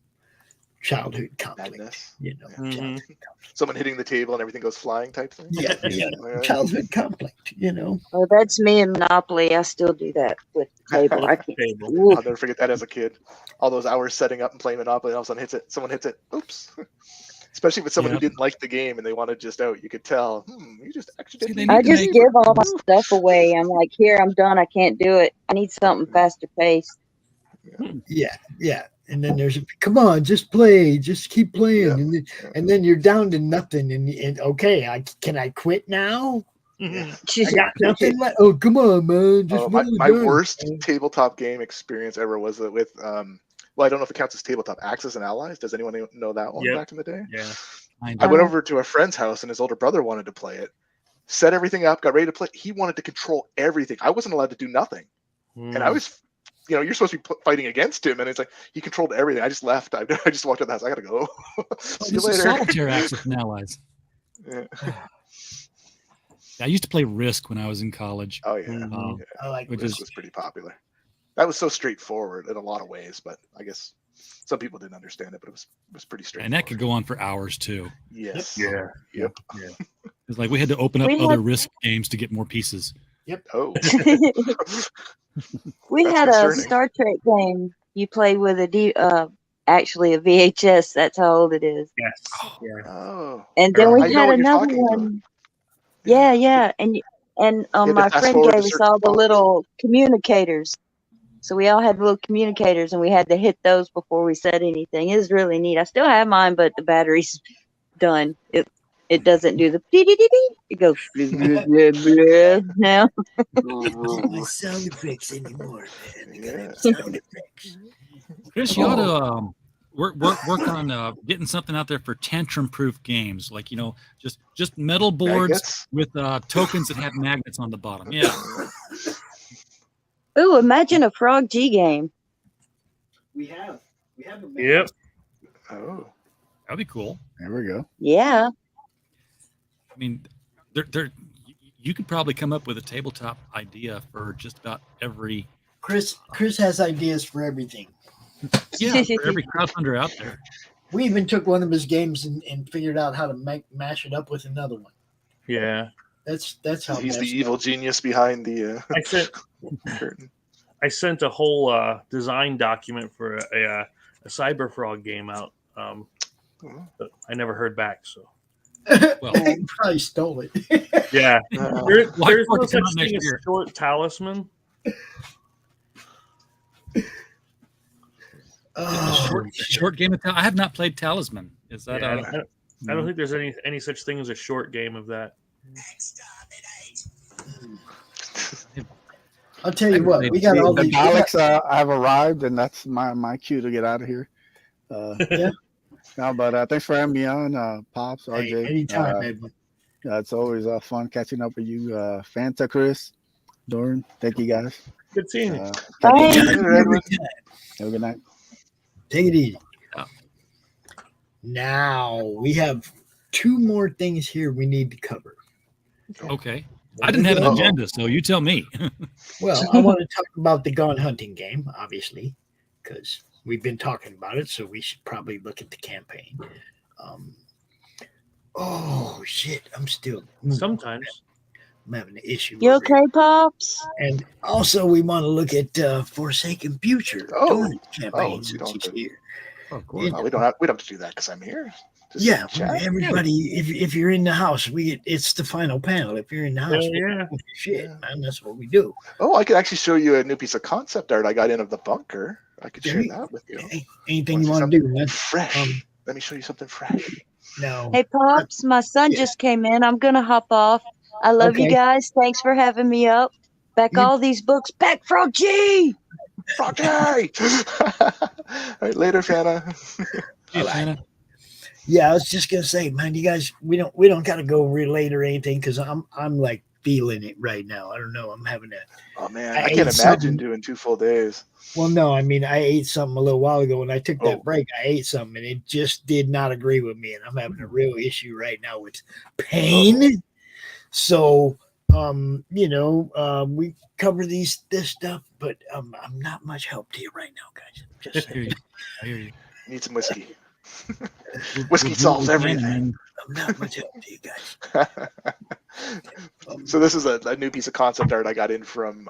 childhood conflict. Madness. You know, Mhm. Someone hitting the table and everything goes flying type thing. yeah, All right. childhood conflict. You know. Oh, that's me in Monopoly. I still do that with the table. I can't. I'll never forget that as a kid. All those hours setting up and playing Monopoly, and all of a sudden someone hits it. Oops. Especially with someone who didn't like the game and they wanted just out. You could tell, you just accidentally. I just give all my stuff away. I'm like, here, I'm done. I can't do it. I need something faster paced. Yeah. And then there's come on, just play, just keep playing, and then you're down to nothing, and okay, can I quit now? I got nothing left. Oh, come on, man! Just My worst tabletop game experience ever was with well, I don't know if it counts as tabletop. Axis and Allies. Does anyone know that one back in the day? Yeah. I went over to a friend's house and his older brother wanted to play it. Set everything up, got ready to play. He wanted to control everything. I wasn't allowed to do nothing, and I was. You know, you're supposed to be fighting against him, and it's like he controlled everything. I just left. I just walked out the house. I gotta go. See you later. Solitaire Axis and Allies. Yeah. I used to play Risk when I was in college. Oh yeah, I like Risk was pretty popular. That was so straightforward in a lot of ways, but I guess some people didn't understand it. But it was pretty straightforward. And that could go on for hours too. Yes. Yeah. Yep. Yeah. It's like we had to open up We other had- Risk games to get more pieces. Yep. Oh. We That's had a concerning. Star Trek game you played with actually a VHS. That's how old it is. Yes. Yeah. Oh. And then I we know had what you're another talking about. one. Yeah. And to my fast friend forward gave to us certain all the little communicators. So we all had little communicators, and we had to hit those before we said anything. It was really neat. I still have mine, but the battery's done. It doesn't do the dee-dee-dee-dee. It goes blah, blah, blah, blah now. my sound effects anymore, man. I gotta have sound effects. Chris, you ought to work on getting something out there for tantrum-proof games, like just metal boards Magnets? with tokens that have magnets on the bottom. Yeah, Ooh, imagine a Frog G game. We have a Yep. Oh. that'd be cool. There we go. Yeah. I mean, you could probably come up with a tabletop idea for just about every Chris has ideas for everything. for every crowdfunder out there. We even took one of his games and figured out how to mash it up with another one. Yeah. That's how He's the messed evil up. genius behind the curtain. I sent a whole design document for a Cyberfrog game out But I never heard back. So He probably stole it. yeah, there's no come such out next thing as year. short talisman. Short game of I have not played Talisman. Is that Yeah, I don't think there's any such thing as a short game of that. I'll tell you what, we got all the these. Daleks have arrived, and that's my cue to get out of here. Yeah. No, but thanks for having me on, Pops, RJ. Hey, anytime, Edwin. It's always fun catching up with you, Fanta, Chris, Doran. Thank you guys. Good seeing you. Bye. Have a good night. Take it easy. Now we have 2 more things here we need to cover. Okay. I didn't have an agenda, so you tell me. Well, I want to talk about the Gone Hunting game, obviously, because we've been talking about it, so we should probably look at the campaign. Oh, shit. I'm still... Sometimes. I'm having an issue. You okay, Pops? And also, we want to look at Forsaken Future. During the campaign since he's here. Oh, of course. We don't have to do that because I'm here. Just Yeah, chat. everybody. If you're in the house, it's the final panel. If you're in the house, shit, man, that's what we do. Oh, I could actually show you a new piece of concept art I got in of the bunker. I could share that with you. Anything you want to do, man. Fresh. Let me show you something fresh. No. Hey, Pops, my son just came in. I'm going to hop off. I love you Okay. guys. Thanks for having me up. Back all these books. Back Frog G! Frog G! All right, later, Fana. Yeah, I was just gonna say, man, you guys, we don't gotta go relate or anything because I'm like feeling it right now. I don't know. I'm having a. Oh man, I can't imagine doing 2 full days. Well, no, I mean, I ate something a little while ago when I took that break. I ate something and it just did not agree with me, and I'm having a real issue right now with pain. So, we cover this stuff, but I'm not much help to you right now, guys. Just saying. I hear you. Need some whiskey. Whiskey solves everything. I'm not much help to you guys. So this is a new piece of concept art I got in from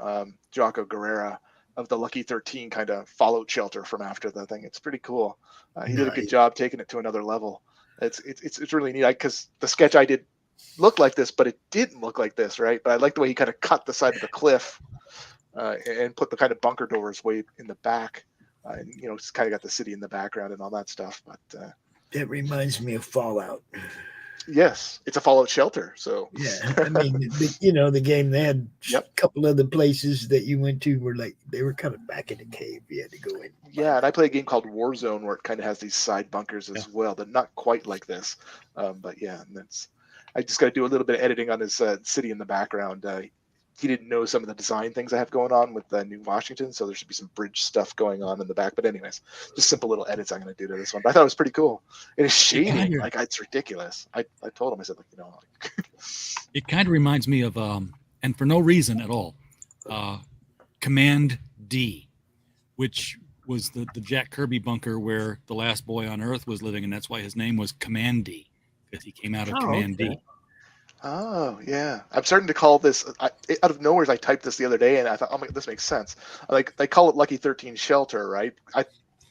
Jaco Guerrera of the Lucky 13 kind of fallout shelter from after the thing. It's pretty cool. He did a good job taking it to another level. It's really neat because the sketch I did looked like this, but it didn't look like this, right? But I like the way he kind of cut the side of the cliff and put the kind of bunker doors way in the back. And, it's kind of got the city in the background and all that stuff. But that reminds me of Fallout. Yes, it's a fallout shelter. So yeah, I mean, the game, they had a couple other places that you went to were like they were kind of back in the cave. You had to go in. Yeah, and I play a game called Warzone where it kind of has these side bunkers as well. They're not quite like this, but yeah, and I just got to do a little bit of editing on his city in the background. He didn't know some of the design things I have going on with New Washington, so there should be some bridge stuff going on in the back. But anyways, just simple little edits I'm going to do to this one. But I thought it was pretty cool. It is shading, it's ridiculous. I told him, I said, It kind of reminds me of, and for no reason at all, Command D, which was the Jack Kirby bunker where the last boy on Earth was living, and that's why his name was Command D, because he came out of Command D. Oh, yeah. I'm starting to call this, out of nowhere, I typed this the other day, and I thought, oh, this makes sense. They call it Lucky 13 Shelter, right? I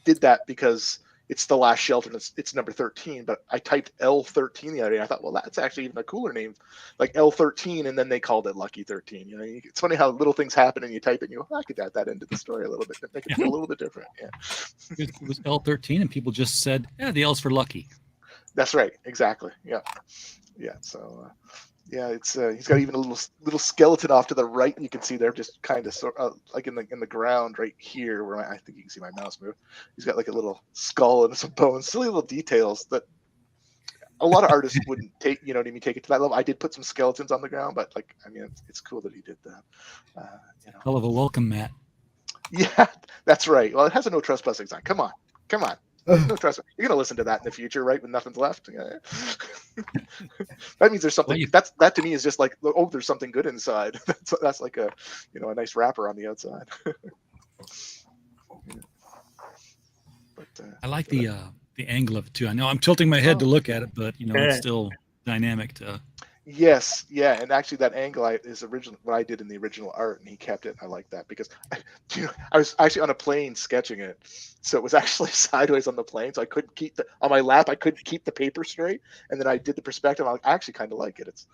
did that because it's the last shelter, and it's number 13, but I typed L13 the other day, and I thought, well, that's actually even a cooler name, like L13, and then they called it Lucky 13. It's funny how little things happen, and you type it, and you go, I could add that into the story a little bit, make it feel a little bit different, yeah. It was L13, and people just said, yeah, the L's for lucky. That's right, exactly, yeah. Yeah, so it's he's got even a little skeleton off to the right. You can see there, just kind of like in the ground right here, where I think you can see my mouse move. He's got like a little skull and some bones, silly little details that a lot of artists wouldn't take. Take it to that level. I did put some skeletons on the ground, but it's cool that he did that. Hell of a welcome mat. Yeah, that's right. Well, it has a no trespassing sign. Come on. No trust. You're gonna listen to that in the future, right? When nothing's left. Yeah. That means there's something. That to me is just like, oh, there's something good inside. That's like a nice wrapper on the outside. But I like the angle of it too. I know I'm tilting my head to look at it, but it's still dynamic to. Yes, yeah, and actually that angle is original what I did in the original art, and he kept it. I like that because I was actually on a plane sketching it, so it was actually sideways on the plane, so I couldn't keep on my lap. I couldn't keep the paper straight, and then I did the perspective. I actually kind of like it. It's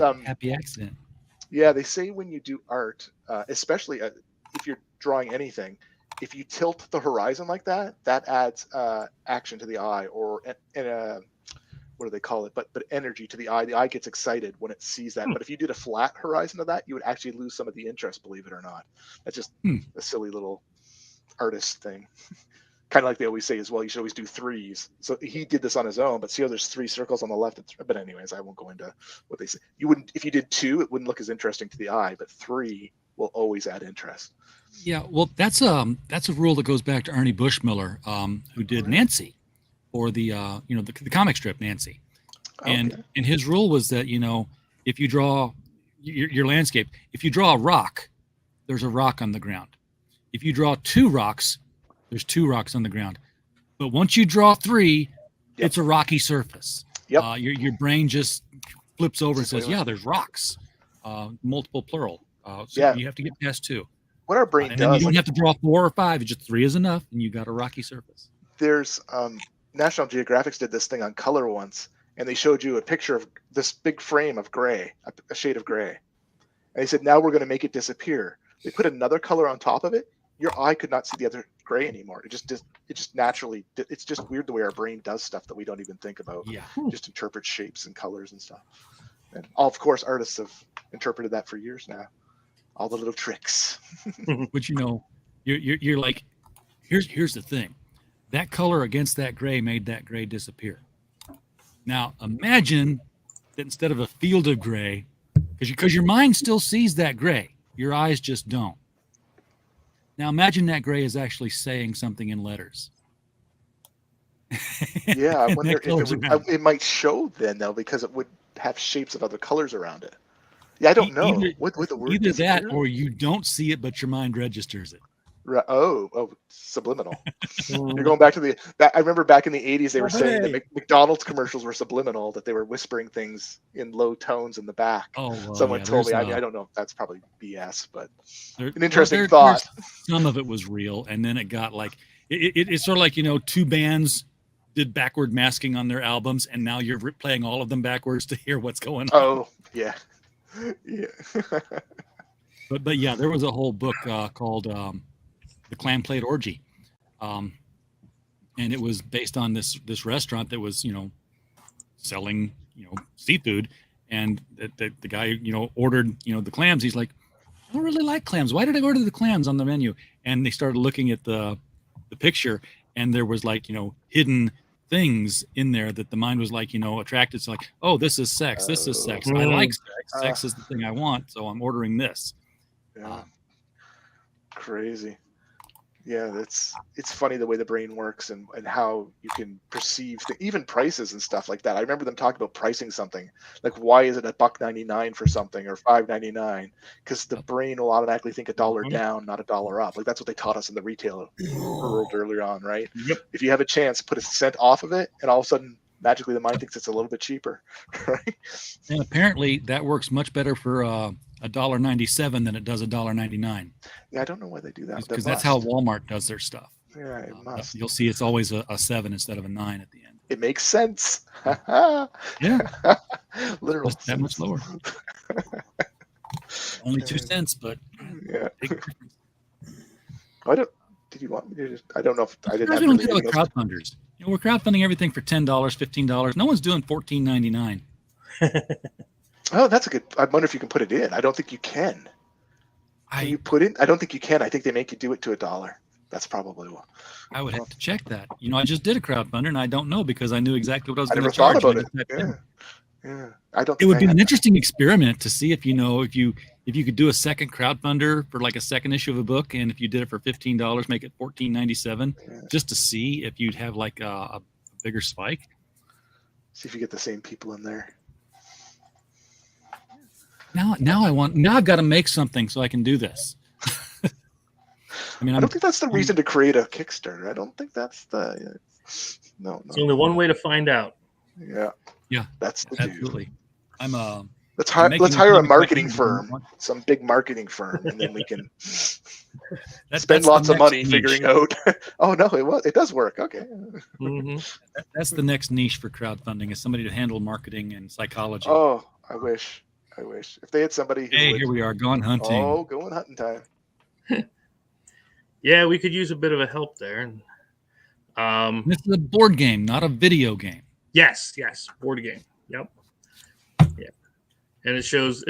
happy accident. Yeah, they say when you do art, especially if you're drawing anything, if you tilt the horizon like that, that adds action to the eye, or what do they call it? But energy to the eye. The eye gets excited when it sees that. But if you did a flat horizon of that, you would actually lose some of the interest, believe it or not. That's just a silly little artist thing. Kind of like they always say as well, you should always do threes. So he did this on his own, but see how there's 3 circles on the left. But anyways, I won't go into what they say. You wouldn't, if you did 2, it wouldn't look as interesting to the eye, but 3 will always add interest. Yeah, well, that's a rule that goes back to Ernie Bushmiller, who did Nancy, or the the comic strip Nancy, and his rule was that if you draw your landscape, if you draw a rock, there's a rock on the ground. If you draw 2 rocks, there's 2 rocks on the ground. But once you draw 3, it's a rocky surface. Yep. Your brain just flips over and says, "Yeah, there's rocks," multiple plural. So you have to get past 2. What our brain and does, then you don't have to draw 4 or 5. Just 3 is enough, and you got a rocky surface. There's National Geographic did this thing on color once, and they showed you a picture of this big frame of gray, a shade of gray. And they said, now we're going to make it disappear. They put another color on top of it. Your eye could not see the other gray anymore. It just naturally, it's just weird the way our brain does stuff that we don't even think about. Yeah. Just interpret shapes and colors and stuff. And of course, artists have interpreted that for years now. All the little tricks. But you're like, here's the thing. That color against that gray made that gray disappear. Now imagine that instead of a field of gray, because your mind still sees that gray, your eyes just don't. Now imagine that gray is actually saying something in letters. Yeah, I wonder if it might show then though, because it would have shapes of other colors around it. Yeah, I don't know. With the word either that or you don't see it, but your mind registers it. Right. Oh, subliminal. You're going back to I remember back in the 80s, they were saying that McDonald's commercials were subliminal, that they were whispering things in low tones in the back. Oh, well, someone told me. I don't know if that's probably BS, but an interesting thought. Some of it was real, and then it got like it's sort of like 2 bands did backward masking on their albums, and now you're playing all of them backwards to hear what's going on. Oh, yeah. Yeah. but yeah, there was a whole book called The Clam Plate Orgy, and it was based on this restaurant that was selling seafood, and the guy ordered the clams. He's like, I don't really like clams. Why did I order the clams on the menu? And they started looking at the picture, and there was like hidden things in there that the mind was like attracted to, like, oh, this is sex, this is sex, I like sex is the thing I want, so I'm ordering this. Crazy. Yeah, it's funny the way the brain works and how you can perceive even prices and stuff like that. I remember them talking about pricing something, like why is it $1.99 for something or $5.99? Because the brain will automatically think $1 down, not $1 up. Like that's what they taught us in the retail world earlier on, right? Yep. If you have a chance, put a cent off of it, and all of a sudden, magically, the mind thinks it's a little bit cheaper, right? And apparently, that works much better for $1.97 than it does $1.99. Yeah, I don't know why they do that. Because that's how Walmart does their stuff. Yeah, it must. You'll see it's always a 7 instead of a 9 at the end. It makes sense. Yeah. Literally. That much lower. Only 2 cents, but yeah. Big difference. Did you want me to just, I don't know if I didn't have we don't do it with crowdfunders. We're crowdfunding everything for $10, $15. No one's doing $14.99. Oh, that's a good. I wonder if you can put it in. I don't think you can. Can you put in? I don't think you can. I think they make you do it to $1. That's probably what. I would have to check that. I just did a crowdfunder, and I don't know because I knew exactly what I was going to charge. I never thought about it. Yeah. I don't. It would be an interesting experiment to see if if you could do a second crowdfunder for like a second issue of a book, and if you did it for $15, make it $14.97, just to see if you'd have like a bigger spike. See if you get the same people in there. Now I've got to make something so I can do this. I don't think that's the reason to create a Kickstarter. I don't think that's no. There's only one way to find out. Yeah. Yeah. That's the absolutely. Let's making hire a comic marketing book firm, some big marketing firm, and then we can that's spend the lots of next money niche. figuring out. Oh no, it does work. Okay. That's the next niche for crowdfunding, is somebody to handle marketing and psychology. Oh, I wish if they had somebody who Hey, would. here we are going hunting. Oh, going hunting time. Yeah, we could use a bit of a help there. This is a board game, not a video game. Yes, board game. Yep. Yeah. And it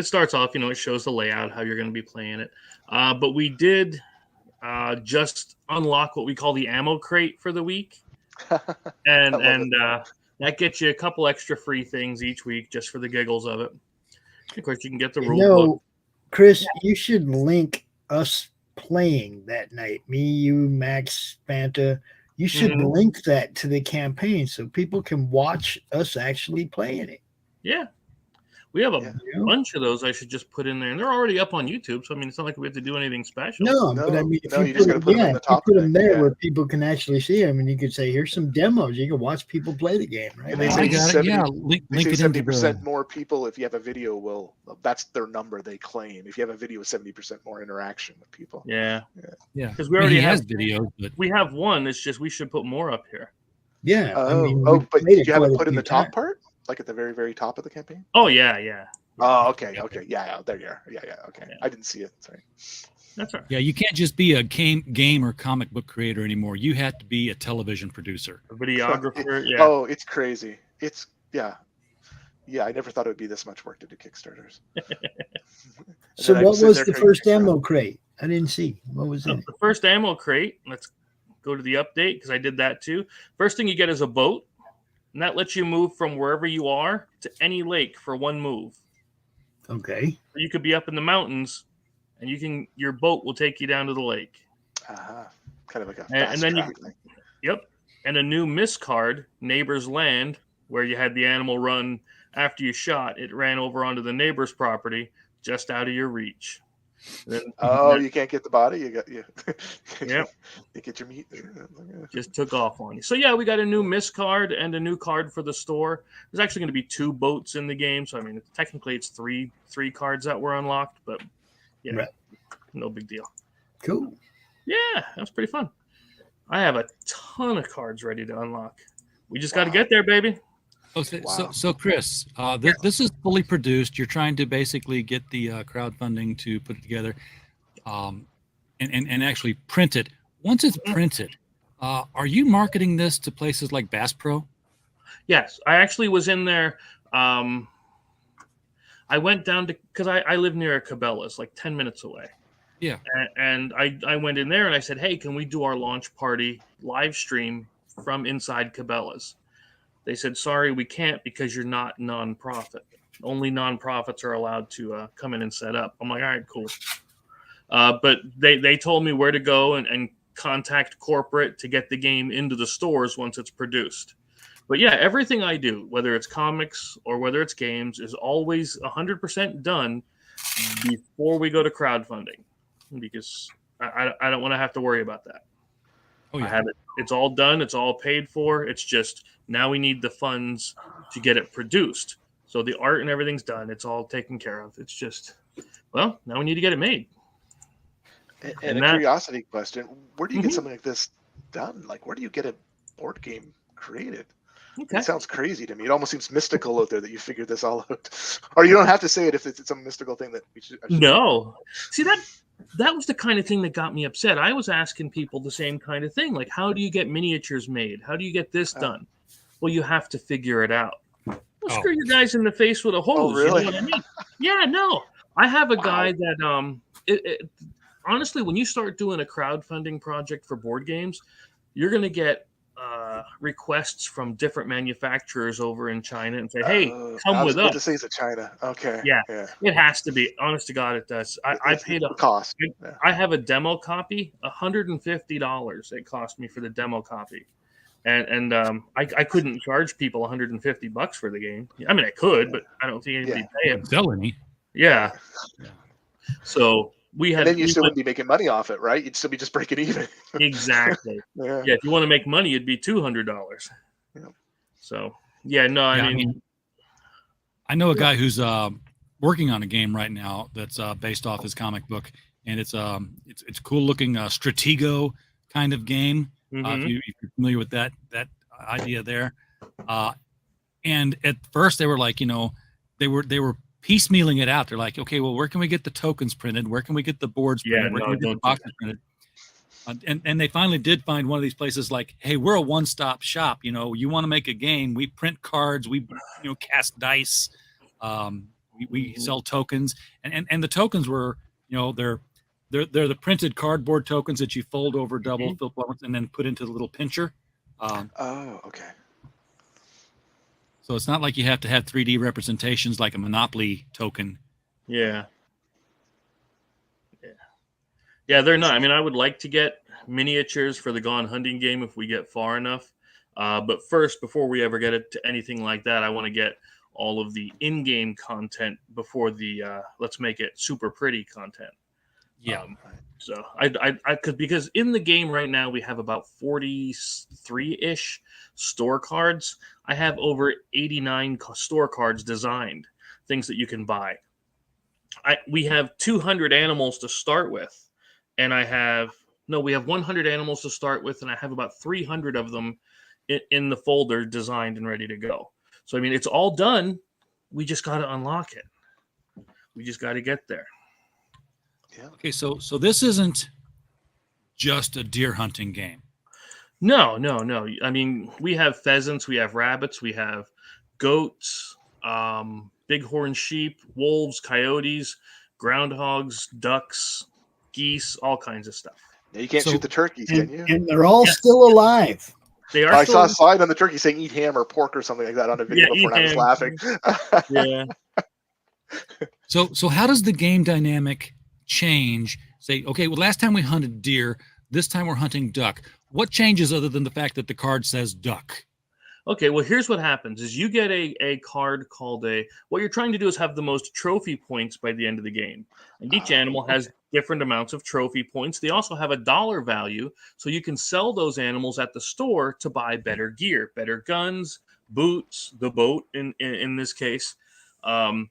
starts off, it shows the layout, how you're going to be playing it. But we did just unlock what we call the ammo crate for the week. And that gets you a couple extra free things each week just for the giggles of it. Of course, you can get the rule book. Chris, you should link us playing that night. Me, you, Max, Fanta. You should link that to the campaign so people can watch us actually playing it. Yeah. We have a bunch of those I should just put in there. And they're already up on YouTube. So, I mean, it's not like we have to do anything special. No, but I mean, if you just got to put them on the top. Put them there where people can actually see them. And you could say, here's some demos. You can watch people play the game, right? And they say 70% more people, if you have a video, that's their number they claim. If you have a video with 70% more interaction with people. Yeah. Because we already have videos. But we have one. It's just we should put more up here. Yeah. But did you have it put in the top part? Like at the very, very top of the campaign? Oh, yeah. Oh, okay. Yeah, there you are. Yeah, okay. I didn't see it. Sorry. That's all right. Yeah, you can't just be a game or comic book creator anymore. You have to be a television producer. A videographer, yeah. Oh, it's crazy. Yeah, I never thought it would be this much work to do Kickstarters. So what was the first ammo crate? I didn't see. What was it? The first ammo crate, let's go to the update because I did that too. First thing you get is a boat. And that lets you move from wherever you are to any lake for one move. Okay. You could be up in the mountains, and your boat will take you down to the lake. Kind of like a and then thing. Yep. And a new miss card, Neighbor's Land, where you had the animal run after you shot. It ran over onto the neighbor's property, just out of your reach. Then, you can't get the body. You get your meat. Just took off on you. So yeah, we got a new miss card and a new card for the store. There's actually going to be 2 boats in the game, so I mean technically it's three cards that were unlocked, but no big deal. Cool. Yeah, that's pretty fun. I have a ton of cards ready to unlock. We just got to get there, baby. Okay, so Chris, this is fully produced. You're trying to basically get the crowdfunding to put it together, and actually print it. Once it's printed, are you marketing this to places like Bass Pro? Yes, I actually was in there. I went down to because I live near Cabela's, like 10 minutes away. Yeah, and I went in there and I said, hey, can we do our launch party live stream from inside Cabela's? They said, sorry, we can't because you're not nonprofit. Only nonprofits are allowed to come in and set up. I'm like, all right, cool. But they told me where to go and contact corporate to get the game into the stores once it's produced. But yeah, everything I do, whether it's comics or whether it's games, is always 100% done before we go to crowdfunding because I don't want to have to worry about that. Oh, yeah. I have it. It's all done. It's all paid for. It's just now we need the funds to get it produced. So the art and everything's done. It's all taken care of. It's just, well, now we need to get it made. And a curiosity question: where do you get something like this done? Like, where do you get a board game created? Okay. It sounds crazy to me. It almost seems mystical out there that you figured this all out. Or you don't have to say it if it's some mystical thing that we should. No. See, that was the kind of thing that got me upset. I was asking people the same kind of thing. Like, how do you get miniatures made? How do you get this done? Well, you have to figure it out. Well, screw you guys in the face with a hose. Oh, really? You know what I mean? Yeah, no. I have a guy that, honestly, when you start doing a crowdfunding project for board games, you're going to get requests from different manufacturers over in China and say, hey, come with us. To say it's China. Okay. Yeah, it has to be. Honest to God, it does. I paid a cost. I have a demo copy, $150 it cost me for the demo copy. And I couldn't charge people $150 for the game. I mean, I could, but I don't think anybody pay it. Sell any. Yeah. So we had. And then you still wouldn't be making money off it, right? You'd still be just breaking even. Exactly. Yeah. If you want to make money, it'd be $200. Yeah. So yeah, no, I mean, I know a guy who's working on a game right now that's based off his comic book, and it's a cool looking Stratego kind of game. If you're familiar with that idea there, and at first they were like, they were piecemealing it out. They're like, okay, well, where can we get the tokens printed? Where can we get the boards printed? Where can we get the boxes printed? And they finally did find one of these places like, hey, we're a one-stop shop. You want to make a game, we print cards, we cast dice, we sell tokens, and the tokens were, they're the printed cardboard tokens that you fold over double, flip once, and then put into the little pincher. Oh, okay. So it's not like you have to have 3D representations like a Monopoly token. Yeah. Yeah, they're not. I mean, I would like to get miniatures for the Gone Hunting game if we get far enough. But first, before we ever get it to anything like that, I want to get all of the in-game content before the let's make it super pretty content. Yeah. So I could, because in the game right now we have about 43-ish store cards. I have over 89 store cards designed, things that you can buy. We have 200 animals to start with. And we have 100 animals to start with, and I have about 300 of them in the folder designed and ready to go. So, I mean, it's all done. We just got to unlock it. We just got to get there. Yeah. Okay, so this isn't just a deer hunting game. No. I mean, we have pheasants, we have rabbits, we have goats, bighorn sheep, wolves, coyotes, groundhogs, ducks, geese, all kinds of stuff. Yeah, you can't shoot the turkeys, can you? And they're all still alive. They are. I saw a sign on the turkey saying "eat ham" or pork or something like that on a video before, and I was laughing. Yeah. So how does the game dynamic change? Say, okay, well, last time we hunted deer, this time we're hunting duck. What changes other than the fact that the card says duck? Okay, well, here's what happens is you get a card called what you're trying to do is have the most trophy points by the end of the game. And each animal has different amounts of trophy points. They also have a dollar value, so you can sell those animals at the store to buy better gear, better guns, boots, the boat in this case. But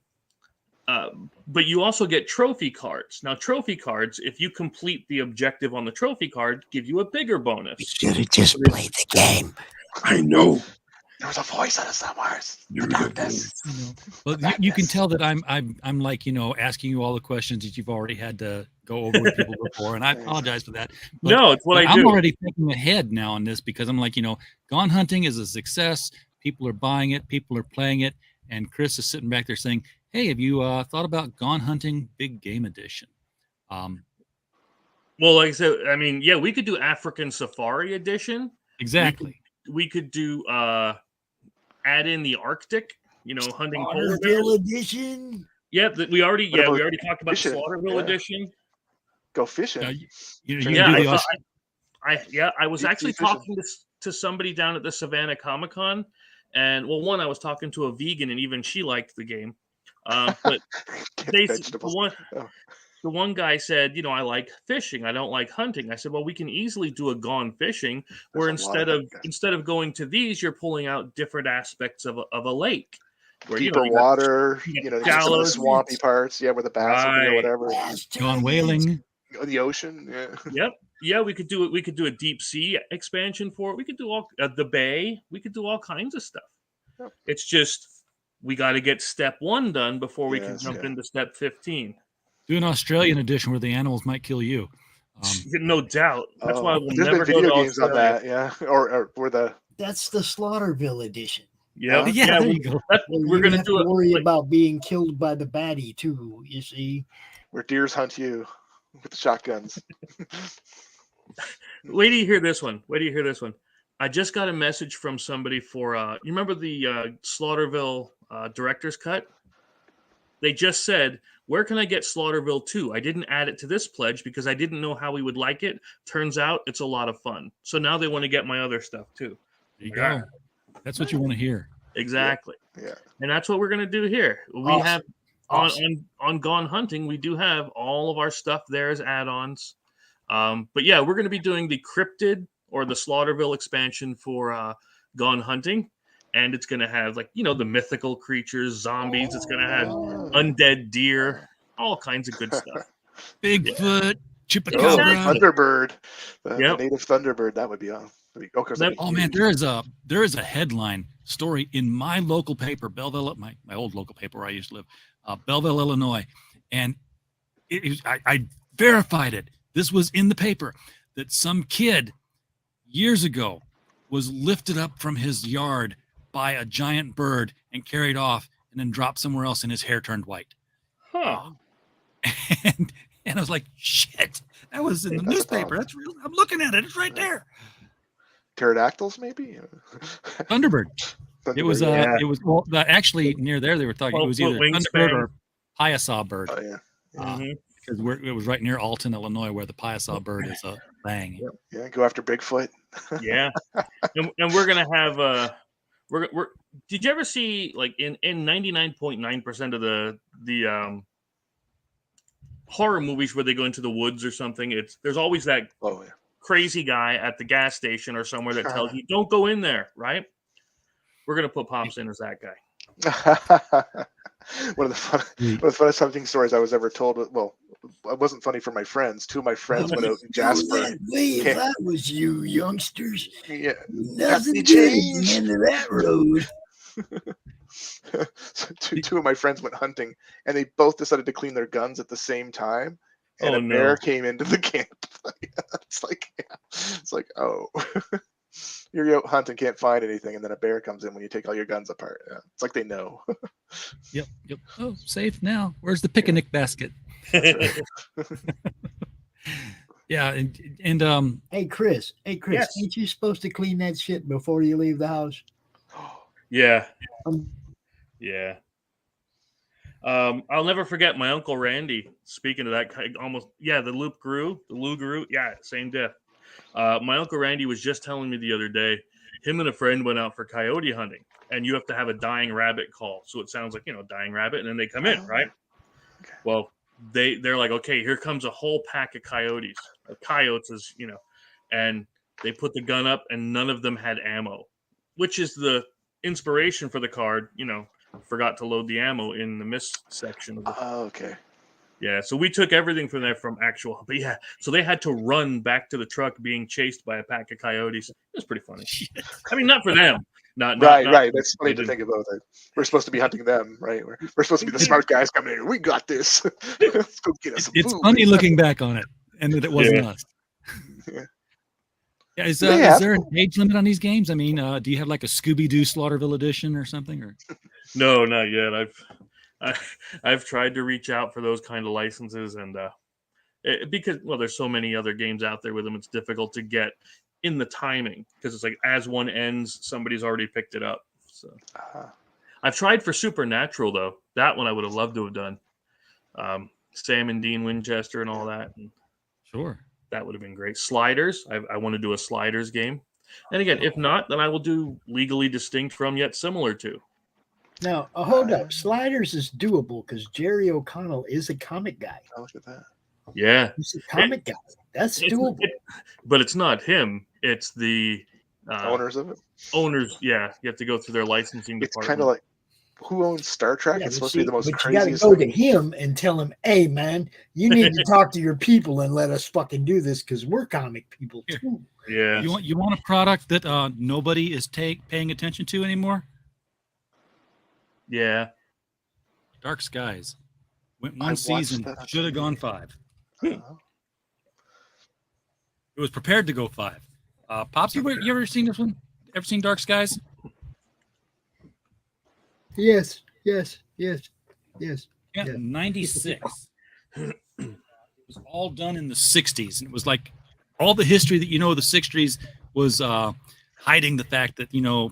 you also get trophy cards. Now, trophy cards, if you complete the objective on the trophy card, give you a bigger bonus. You should have just played the game. I know. There was a voice on it somewhere. Well, you can tell that I'm like, asking you all the questions that you've already had to go over with people before, and I apologize for that. But, no, it's what I do. I'm already thinking ahead now on this because I'm like, Gone Hunting is a success. People are buying it. People are playing it. And Chris is sitting back there saying, hey, have you thought about Gone Hunting Big Game Edition? Well, like I said, I mean, yeah, we could do African Safari Edition. Exactly. We could do add in the Arctic, hunting polar bears. Slaughterville Edition. Yeah, we already talked about the Slaughterville Edition. Go fishing. I was actually talking to somebody down at the Savannah Comic-Con, and I was talking to a vegan, and even she liked the game. But the one guy said, I like fishing. I don't like hunting. I said, well, we can easily do a Gone Fishing, where instead of going to these, you're pulling out different aspects of a lake. Where, deeper water, some of the swampy parts, where the bass would be or whatever. Gone whaling. The ocean, Yep. Yeah, we could do it. We could do a deep sea expansion for it. We could do all the bay. We could do all kinds of stuff. Yep. It's just we got to get step 1 done before we can jump into step 15. Do an Australian edition where the animals might kill you. No doubt. That's why we'll there's never been video go to games on Australia. that, or where the. That's the Slaughterville Edition. Yeah, there you go. We're gonna do worry about being killed by the baddie too. You see, where deers hunt you with the shotguns. Wait till you hear this one. I just got a message from somebody for you remember the Slaughterville director's cut? They just said, where can I get Slaughterville 2? I didn't add it to this pledge because I didn't know how we would like it. Turns out it's a lot of fun. So now they want to get my other stuff too. There you go. That's what you want to hear. Exactly. Yeah. And that's what we're going to do here. We have on Gone Hunting, we do have all of our stuff there as add-ons. But yeah, we're going to be doing the Cryptid or the Slaughterville expansion for Gone Hunting. and it's going to have like the mythical creatures, zombies. It's going to have undead deer, all kinds of good stuff. Bigfoot, Oh, chupacabra. Thunderbird, the native Thunderbird. That would be on. Oh man, there is a headline story in my local paper, Belleville, my old local paper where I used to live, Belleville, Illinois, and I verified it. This was in the paper that some kid years ago was lifted up from his yard by a giant bird and carried off, and then dropped somewhere else, and his hair turned white. Huh. And I was like, shit, that was in the newspaper. That's real. I'm looking at it. It's right there. Pterodactyls, maybe. Thunderbird. It was actually near there. They were talking. It was either Thunderbird or Piasaw bird. Oh yeah. Because it was right near Alton, Illinois, where the Piasaw bird is a bang. Yeah, go after Bigfoot. Yeah, and we're gonna have we're. Did you ever see like in 99.9% of the horror movies where they go into the woods or something? There's always that crazy guy at the gas station or somewhere that tells you don't go in there, right? We're gonna put Pops in as that guy. One of the funnest hunting stories I was ever told. Well, it wasn't funny for my friends. Two of my friends went out in Jasper. If I was you, youngsters, yeah, nothing good at the end of that road. So two of my friends went hunting, and they both decided to clean their guns at the same time. And a bear came into the camp. It's like, oh. You're out hunting, can't find anything, and then a bear comes in when you take all your guns apart. Yeah. It's like they know. Yep. Oh, safe now. Where's the picnic basket? Yeah, and Hey Chris, Yes. ain't you supposed to clean that shit before you leave the house? Yeah. Yeah. I'll never forget my Uncle Randy. Speaking of that, the Lou Guru. Yeah, same diff. My Uncle Randy was just telling me the other day, him and a friend went out for coyote hunting, and you have to have a dying rabbit call. So it sounds like, dying rabbit, and then they come in, right? Okay. Well, they're like, okay, here comes a whole pack of coyotes. Coyotes is, and they put the gun up, and none of them had ammo, which is the inspiration for the card, forgot to load the ammo in the miss section of the okay. Yeah, so we took everything from there but yeah, so they had to run back to the truck being chased by a pack of coyotes. It was pretty funny. I mean, not for them. Right. That's funny to think about. That we're supposed to be hunting them, right? We're supposed to be the smart guys coming in. We got this. Let's go get us some food. It's funny looking back on it, and that it wasn't us. Yeah. Is there an age limit on these games? I mean, do you have like a Scooby-Doo Slaughterville edition or something? Or no, not yet. I've tried to reach out for those kind of licenses, and because there's so many other games out there with them, it's difficult to get in the timing because it's like as one ends, somebody's already picked it up. So I've tried for Supernatural though. That one I would have loved to have done. Sam and Dean Winchester and all that. And sure, that would have been great. Sliders. I want to do a Sliders game, and again, if not, then I will do Legally Distinct from yet similar to. Now, hold up. Sliders is doable because Jerry O'Connell is a comic guy. Look at that. Yeah. He's a comic guy. That's doable. But it's not him. It's the owners of it. Owners, yeah. You have to go through their licensing department. It's kind of like, who owns Star Trek? Yeah, it's supposed to be the most craziest you got to go to him and tell him, hey, man, you need to talk to your people and let us fucking do this because we're comic people too. Yeah. You want a product that nobody is paying attention to anymore? Yeah. Dark Skies. Went one season, should have gone 5. It was prepared to go 5. Pops, you ever seen this one? Ever seen Dark Skies? Yes. Yeah, 96. It was all done in the 60s. And it was like all the history that of the 60s was hiding the fact that,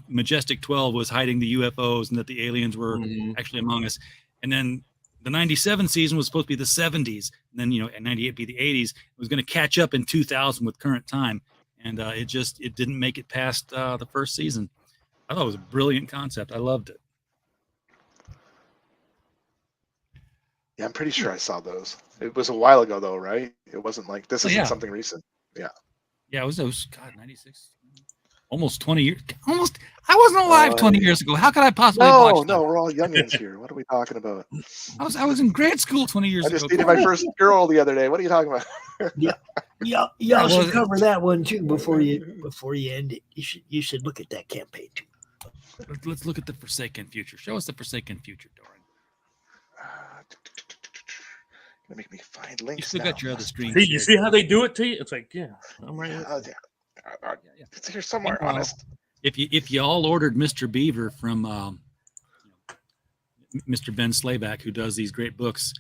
Majestic 12 was hiding the UFOs and that the aliens were actually among us. And then the 97 season was supposed to be the 70s. And then, and 98 be the 80s. It was going to catch up in 2000 with current time. And it didn't make it past the first season. I thought it was a brilliant concept. I loved it. Yeah, I'm pretty sure I saw those. It was a while ago, though, right? It wasn't like this isn't something recent. Yeah. Yeah, it was those. God, 96. almost 20 years. Almost. I wasn't alive 20 years ago. How could I possibly watch No, we're all youngins here. What are we talking about? I was in grade school 20 years ago. I just dated my first girl the other day. What are you talking about? Y'all should cover that one too before you end it. You should look at that campaign too. Let's look at the Forsaken Future. Show us the Forsaken Future, Doran. Gonna make me find links. You still now. got your other screen. You see how they do it to you? It's like, yeah, I'm right. It's here somewhere. Meanwhile, Honest. If you all ordered Mr. Beaver from Mr. Ben Slayback, who does these great books,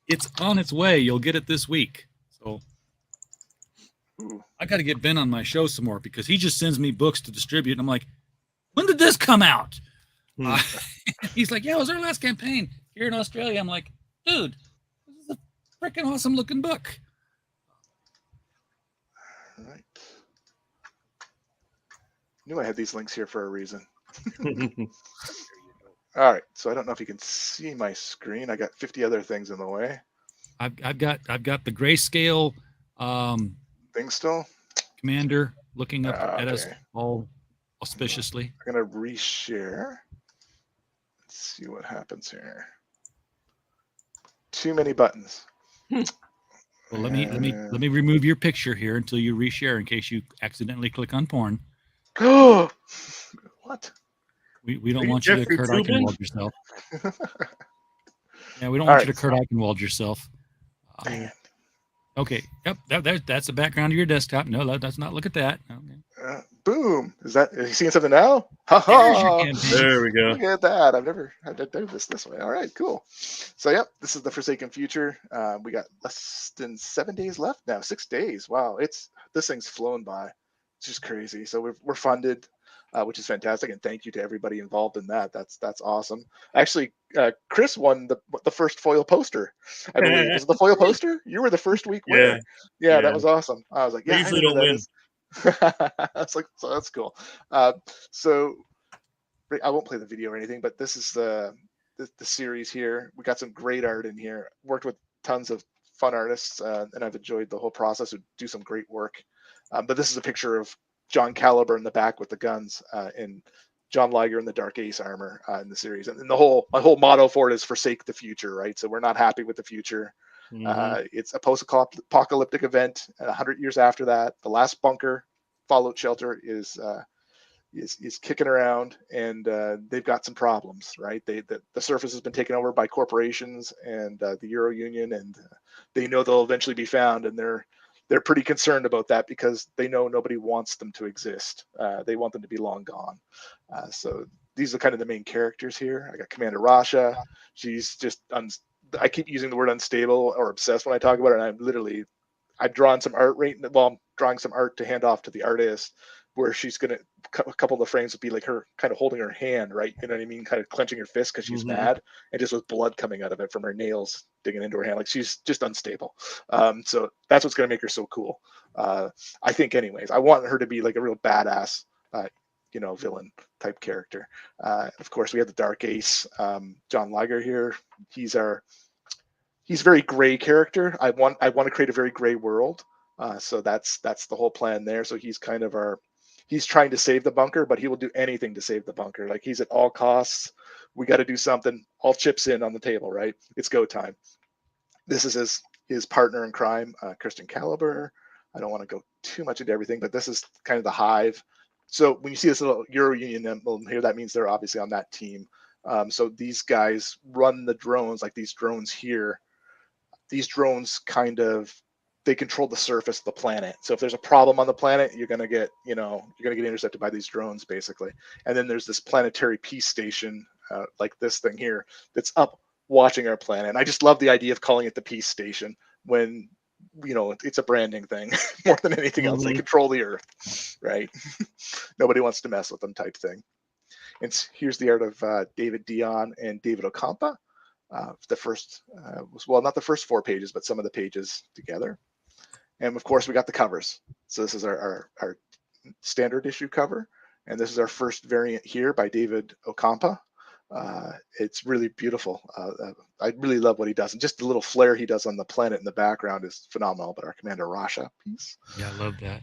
it's on its way. You'll get it this week. So I got to get Ben on my show some more because he just sends me books to distribute. And I'm like, when did this come out? He's like, yeah, it was our last campaign here in Australia. I'm like, dude, this is a freaking awesome looking book. All right. Knew I had these links here for a reason. All right, so I don't know if you can see my screen. I got 50 other things in the way. I've got the grayscale thing still. Commander looking up at us all auspiciously. I'm gonna reshare. Let's see what happens here. Too many buttons. Well, let me remove your picture here until you reshare in case you accidentally click on porn. What? We don't want you to Kurt Eichenwald yourself. Yeah, we don't want you to Kurt Eichenwald yourself. Okay. Yep. That's the background of your desktop. No, let's not look at that. Okay. Boom. Are you seeing something now? Ha-ha. There we go. Look at that. I've never had to do this way. All right, cool. So, yep, this is the Forsaken Future. We got less than 7 days left now. 6 days. Wow. This thing's flown by. It's just crazy. So we're funded. Which is fantastic, and thank you to everybody involved in that. That's awesome. Actually, Chris won the first foil poster, I believe. Was it the foil poster? You were the first week winner. Yeah, that was awesome. I was like, yeah, usually don't win. I was like, so that's cool. So I won't play the video or anything, but this is the series here. We got some great art in here. Worked with tons of fun artists, and I've enjoyed the whole process. Who do some great work. But this is a picture of John Caliber in the back with the guns, and John Liger in the Dark Ace armor in the series. And my whole motto for it is forsake the future, right? So we're not happy with the future. It's a post-apocalyptic event. 100 years after that, the last bunker fallout shelter is kicking around, and they've got some problems, right? The surface has been taken over by corporations and the Euro Union, and they know they'll eventually be found, and they're pretty concerned about that because they know nobody wants them to exist. They want them to be long gone. So these are kind of the main characters here. I got Commander Rasha. She's just, I keep using the word unstable or obsessed when I talk about it. And I've drawn some art I'm drawing some art to hand off to the artist where she's going to, a couple of the frames would be like her kind of holding her hand, right? You know what I mean? Kind of clenching her fist because she's mad, and just with blood coming out of it from her nails digging into her hand. Like she's just unstable. So that's what's going to make her so cool. I think anyways, I want her to be like a real badass, villain type character. Of course we have the Dark Ace, John Liger here. He's a very gray character. I want to create a very gray world. So that's the whole plan there. So he's kind of he's trying to save the bunker, but he will do anything to save the bunker. Like he's at all costs. We got to do something. All chips in on the table, right? It's go time. This is his partner in crime, Christian Caliber. I don't want to go too much into everything, but this is kind of the hive. So when you see this little Euro Union emblem here, that means they're obviously on that team. So these guys run the drones, like these drones here. These drones they control the surface of the planet. So if there's a problem on the planet, you're going to get intercepted by these drones basically. And then there's this planetary peace station, like this thing here, that's up watching our planet. And I just love the idea of calling it the peace station when, it's a branding thing more than anything else. They control the earth, right? Nobody wants to mess with them type thing. And here's the art of David Dion and David Ocampa. The first, not the first 4 pages, but some of the pages together. And of course we got the covers. So this is our standard issue cover. And this is our first variant here by David Ocampa. It's really beautiful. I really love what he does. And just the little flare he does on the planet in the background is phenomenal. But our Commander Rasha piece. Yeah, I love that.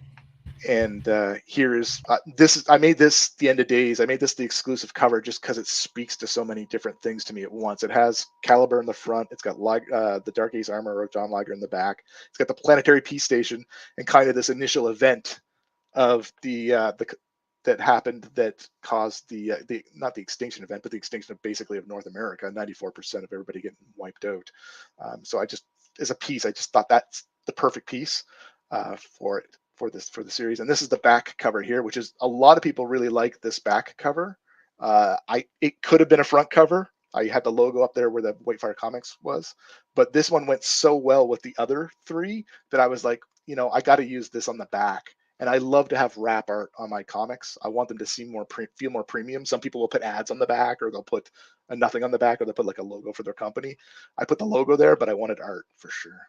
And here is this. I made this the End of Days. I made this the exclusive cover just because it speaks to so many different things to me at once. It has Caliber in the front. It's got the Dark Ace armor of John Liger in the back. It's got the planetary peace station and kind of this initial event of the that happened that caused the not the extinction event, but the extinction of basically of North America. 94% of everybody getting wiped out. So I just, as a piece, I just thought that's the perfect piece for it. For the series. And this is the back cover here, which is a lot of people really like this back cover. It could have been a front cover. I had the logo up there where the Whitefire Comics was, but this one went so well with the other three that I was like, you know, I got to use this on the back. And I love to have wrap art on my comics. I want them to seem more feel more premium. Some people will put ads on the back, or they'll put a nothing on the back, or they'll put like a logo for their company. I put the logo there, but I wanted art for sure.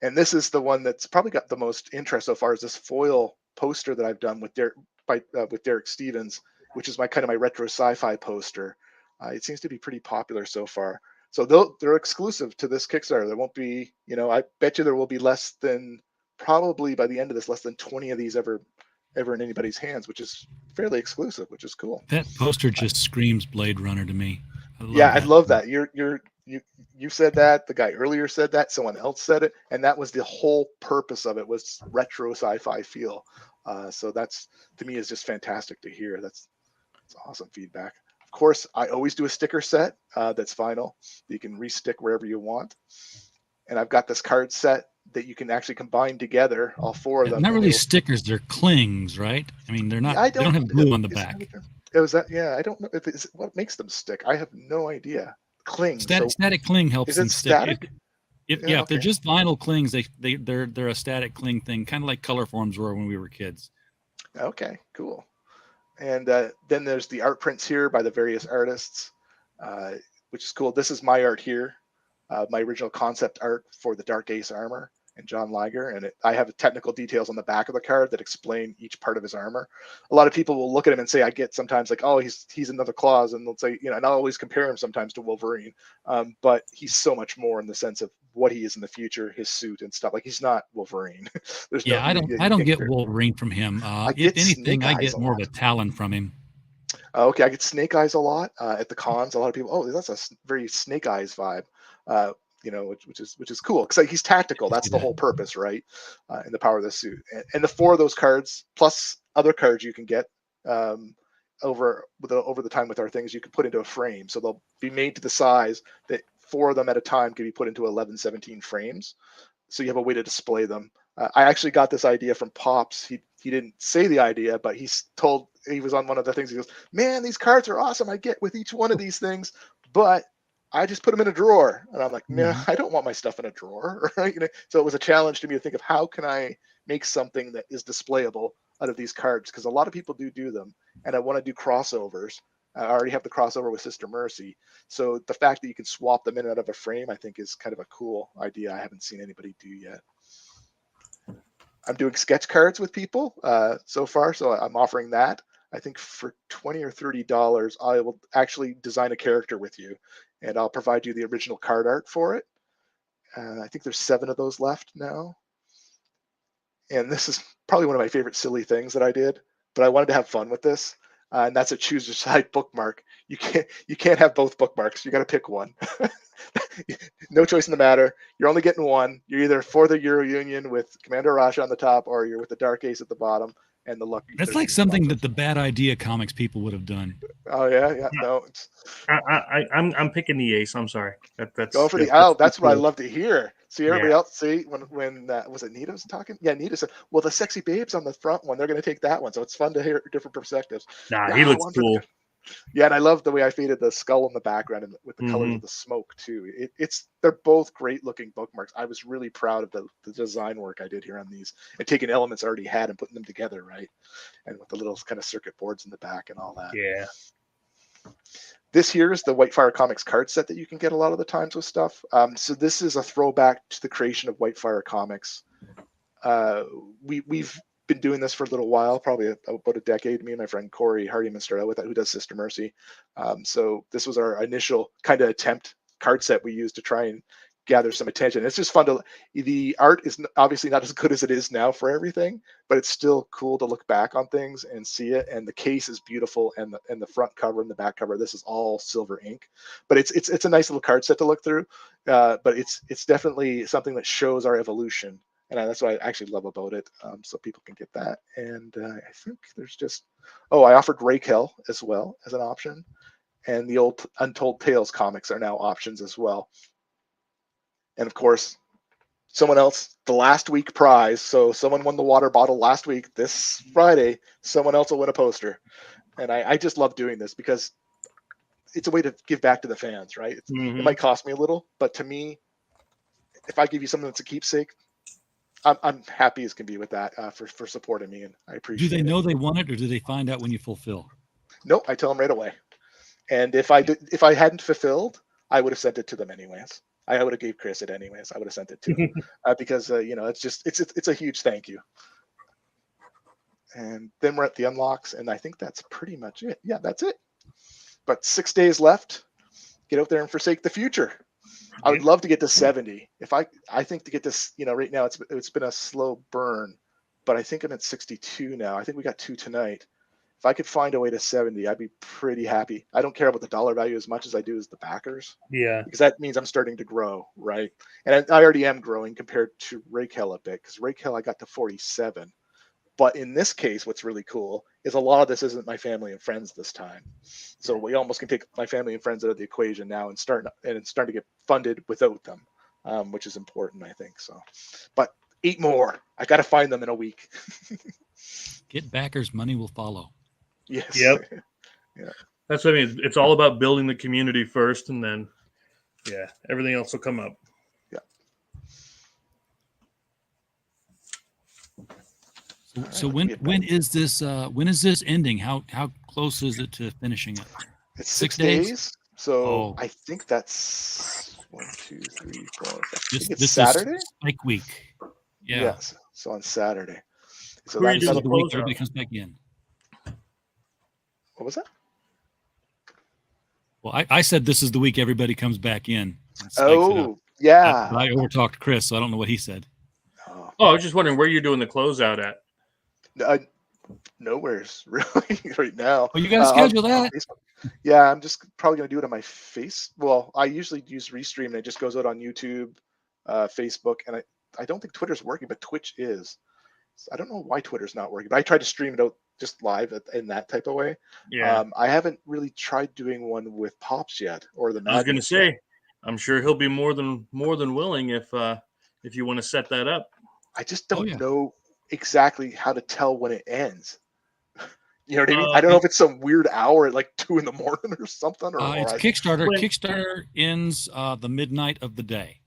And this is the one that's probably got the most interest so far, is this foil poster that I've done with Derek Stevens, which is my kind of my retro sci-fi poster. It seems to be pretty popular so far. So they're exclusive to this Kickstarter. There won't be, you know, I bet you there will be less than, probably by the end of this, less than 20 of these ever in anybody's hands, which is fairly exclusive, which is cool. That poster just screams Blade Runner to me. I love that. You said that, the guy earlier said that, someone else said it, and that was the whole purpose of it, was retro sci-fi feel. So that's, to me, is just fantastic to hear. That's awesome feedback. Of course, I always do a sticker set that's vinyl. You can restick wherever you want. And I've got this card set that you can actually combine together, all four of them. Not really stickers, they're clings, right? I mean, they're not. They don't have glue on the back. I don't know if it's what makes them stick. I have no idea. Cling. Static cling helps them stick. Static? If they're just vinyl clings, they're a static cling thing, kind of like color forms were when we were kids. Okay, cool. And then there's the art prints here by the various artists, which is cool. This is my art here, my original concept art for the Dark Ace armor and John Liger, and I have technical details on the back of the card that explain each part of his armor. A lot of people will look at him and say, I get sometimes like, oh, he's another Claus, and they'll say, you know, and I'll always compare him sometimes to Wolverine, but he's so much more in the sense of what he is in the future, his suit and stuff. Like, he's not Wolverine. I don't get Wolverine from him. If anything, I get more of a Talon from him. Okay, I get Snake Eyes a lot at the cons. A lot of people, oh, that's a very Snake Eyes vibe. You know, which is cool, because he's tactical. That's the whole purpose, right? And the power of the suit, and the four of those cards plus other cards you can get over the time with our things, you can put into a frame. So they'll be made to the size that four of them at a time can be put into 11, 17 frames. So you have a way to display them. I actually got this idea from Pops. He didn't say the idea, but he was on one of the things. He goes, "Man, these cards are awesome. I get with each one of these things, but I just put them in a drawer." And I'm like, "No, I don't want my stuff in a drawer." Right? You know? So it was a challenge to me to think of how can I make something that is displayable out of these cards, because a lot of people do them, and I want to do crossovers. I already have the crossover with Sister Mercy, so the fact that you can swap them in and out of a frame, I think, is kind of a cool idea. I haven't seen anybody do yet. I'm doing sketch cards with people so far, so I'm offering that. I think for $20 or $30, I will actually design a character with you, and I'll provide you the original card art for it. I think there's 7 of those left now. And this is probably one of my favorite silly things that I did, but I wanted to have fun with this. And that's a choose your side bookmark. You can't have both bookmarks. You got to pick one. No choice in the matter. You're only getting one. You're either for the Euro Union with Commander Rasha on the top, or you're with the Dark Ace at the bottom. And the lucky. That's like something that the Bad Idea Comics people would have done. Oh yeah. No, I'm picking the Ace. I'm sorry. That's go for the. That's what I love to hear. See everybody else. See when was it Nita's talking? Yeah, Nita said, "Well, the sexy babes on the front one, they're going to take that one." So it's fun to hear different perspectives. Nah, he looks cool. Yeah, and I love the way I faded the skull in the background and with the colors of the smoke too. They're both great looking bookmarks. I was really proud of the design work I did here on these, and taking elements I already had and putting them together, right? And with the little kind of circuit boards in the back and all that. Yeah. This here is the Whitefire Comics card set that you can get a lot of the times with stuff. So this is a throwback to the creation of Whitefire Comics. We've been doing this for a little while, probably about a decade. Me and my friend Corey Hardyman started out with that, who does Sister Mercy. So this was our initial kind of attempt card set we used to try and gather some attention. It's just fun to. The art is obviously not as good as it is now for everything, but it's still cool to look back on things and see it. And the case is beautiful, and the front cover and the back cover. This is all silver ink, but it's a nice little card set to look through. But it's definitely something that shows our evolution, and that's what I actually love about it. So people can get that. And I think there's just I offered Raquel as well as an option, and the old Untold Tales comics are now options as well. And of course, someone else, the last week prize. So someone won the water bottle last week. This Friday, someone else will win a poster. And I just love doing this because it's a way to give back to the fans, right? It might cost me a little, but to me, if I give you something that's a keepsake, I'm happy as can be with that for supporting me, and I appreciate it. Do they know they won it, or do they find out when you fulfill? Nope, I tell them right away. And if I hadn't fulfilled, I would have sent it to them anyways. I would have gave Chris it anyways. I would have sent it to him because it's a huge thank you. And then we're at the unlocks, and I think that's pretty much it. Yeah, that's it. But 6 days left. Get out there and forsake the future. I would love to get to 70. I think to get this, right now it's been a slow burn, but I think I'm at 62 now. I think we got 2 tonight. If I could find a way to 70, I'd be pretty happy. I don't care about the dollar value as much as I do as the backers. Yeah. Because that means I'm starting to grow, right? And I already am growing compared to Raquel a bit, because Raquel I got to 47. But in this case, what's really cool is a lot of this isn't my family and friends this time. So we almost can take my family and friends out of the equation now and start to get funded without them, which is important, I think. So, but 8 more. I got to find them in a week. Get backers, money will follow. Yes. Yep. Yeah. That's what I mean. It's all about building the community first, and then, everything else will come up. Yeah. So when is this ending? How close is it to finishing it? It's 6 days. So I think that's 1, 2, 3, 4. I think it's Saturday. Spike week. Yeah. Yes. So on Saturday. So that's the week everybody comes back in. What was that? Well, I said this is the week everybody comes back in. Oh, yeah. I overtalked Chris, so I don't know what he said. Oh, I was just wondering where you're doing the closeout at. Nowhere's really right now. Well, you got to schedule that. Yeah, I'm just probably going to do it on my face. Well, I usually use Restream, and it just goes out on YouTube, Facebook, and I don't think Twitter's working, but Twitch is. So I don't know why Twitter's not working, but I tried to stream it out just live in that type of way. Yeah. I haven't really tried doing one with Pops yet, or the. I was going to say, I'm sure he'll be more than willing if you want to set that up. I just don't know exactly how to tell when it ends. You know what I mean? I don't know if it's some weird hour at like 2 a.m. or something. Or it's Kickstarter. Kickstarter ends the midnight of the day.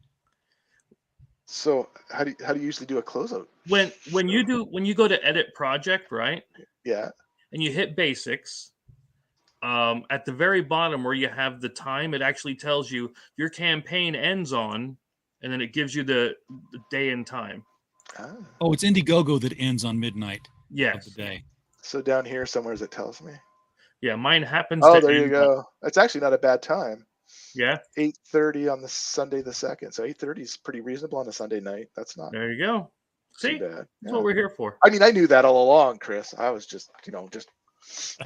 So how do you usually do a closeout? When you go to edit project, right? Yeah. And you hit basics, at the very bottom where you have the time, it actually tells you your campaign ends on, and then it gives you the day and time. Oh, it's Indiegogo that ends on midnight of the day. So down here somewhere it tells me. Yeah, mine happens. Oh, there you go. That's actually not a bad time. Yeah. 8:30 on the Sunday the 2nd. So 8:30 is pretty reasonable on a Sunday night. That's not. There you go. See, bad. That's what we're here for. I mean, I knew that all along, Chris. I was just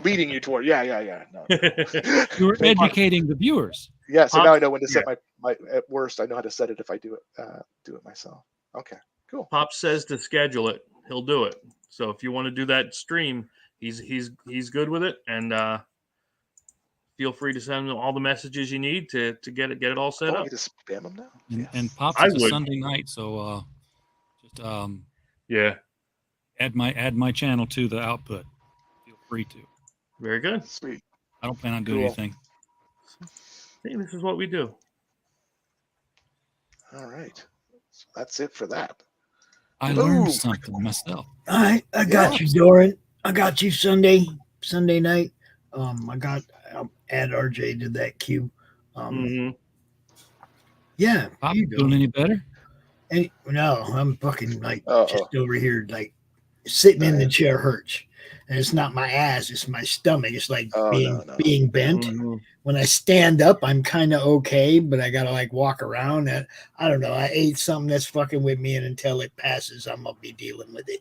leading you toward. Yeah. No. You were educating the viewers. Yeah. So now I know when to set my at worst. I know how to set it if I do it myself. Okay. Cool. Pop says to schedule it. He'll do it. So if you want to do that stream, he's good with it, and feel free to send him all the messages you need to get it all set up. You just spam them now. And Pop's is a Sunday night, so just add my channel to the output. Feel free to. Very good. Sweet. I don't plan on doing anything. See, this is what we do. All right. So that's it for that. I learned something myself. All right, I got you, Doran. I got you Sunday night. I'll add RJ to that queue. Yeah. Pop, you doing any better? No, I'm fucking just over here sitting in the chair hurts. And it's not my ass, it's my stomach. It's like being bent. Mm-hmm. When I stand up, I'm kind of okay, but I got to like walk around. And I don't know. I ate something that's fucking with me, and until it passes, I'm going to be dealing with it.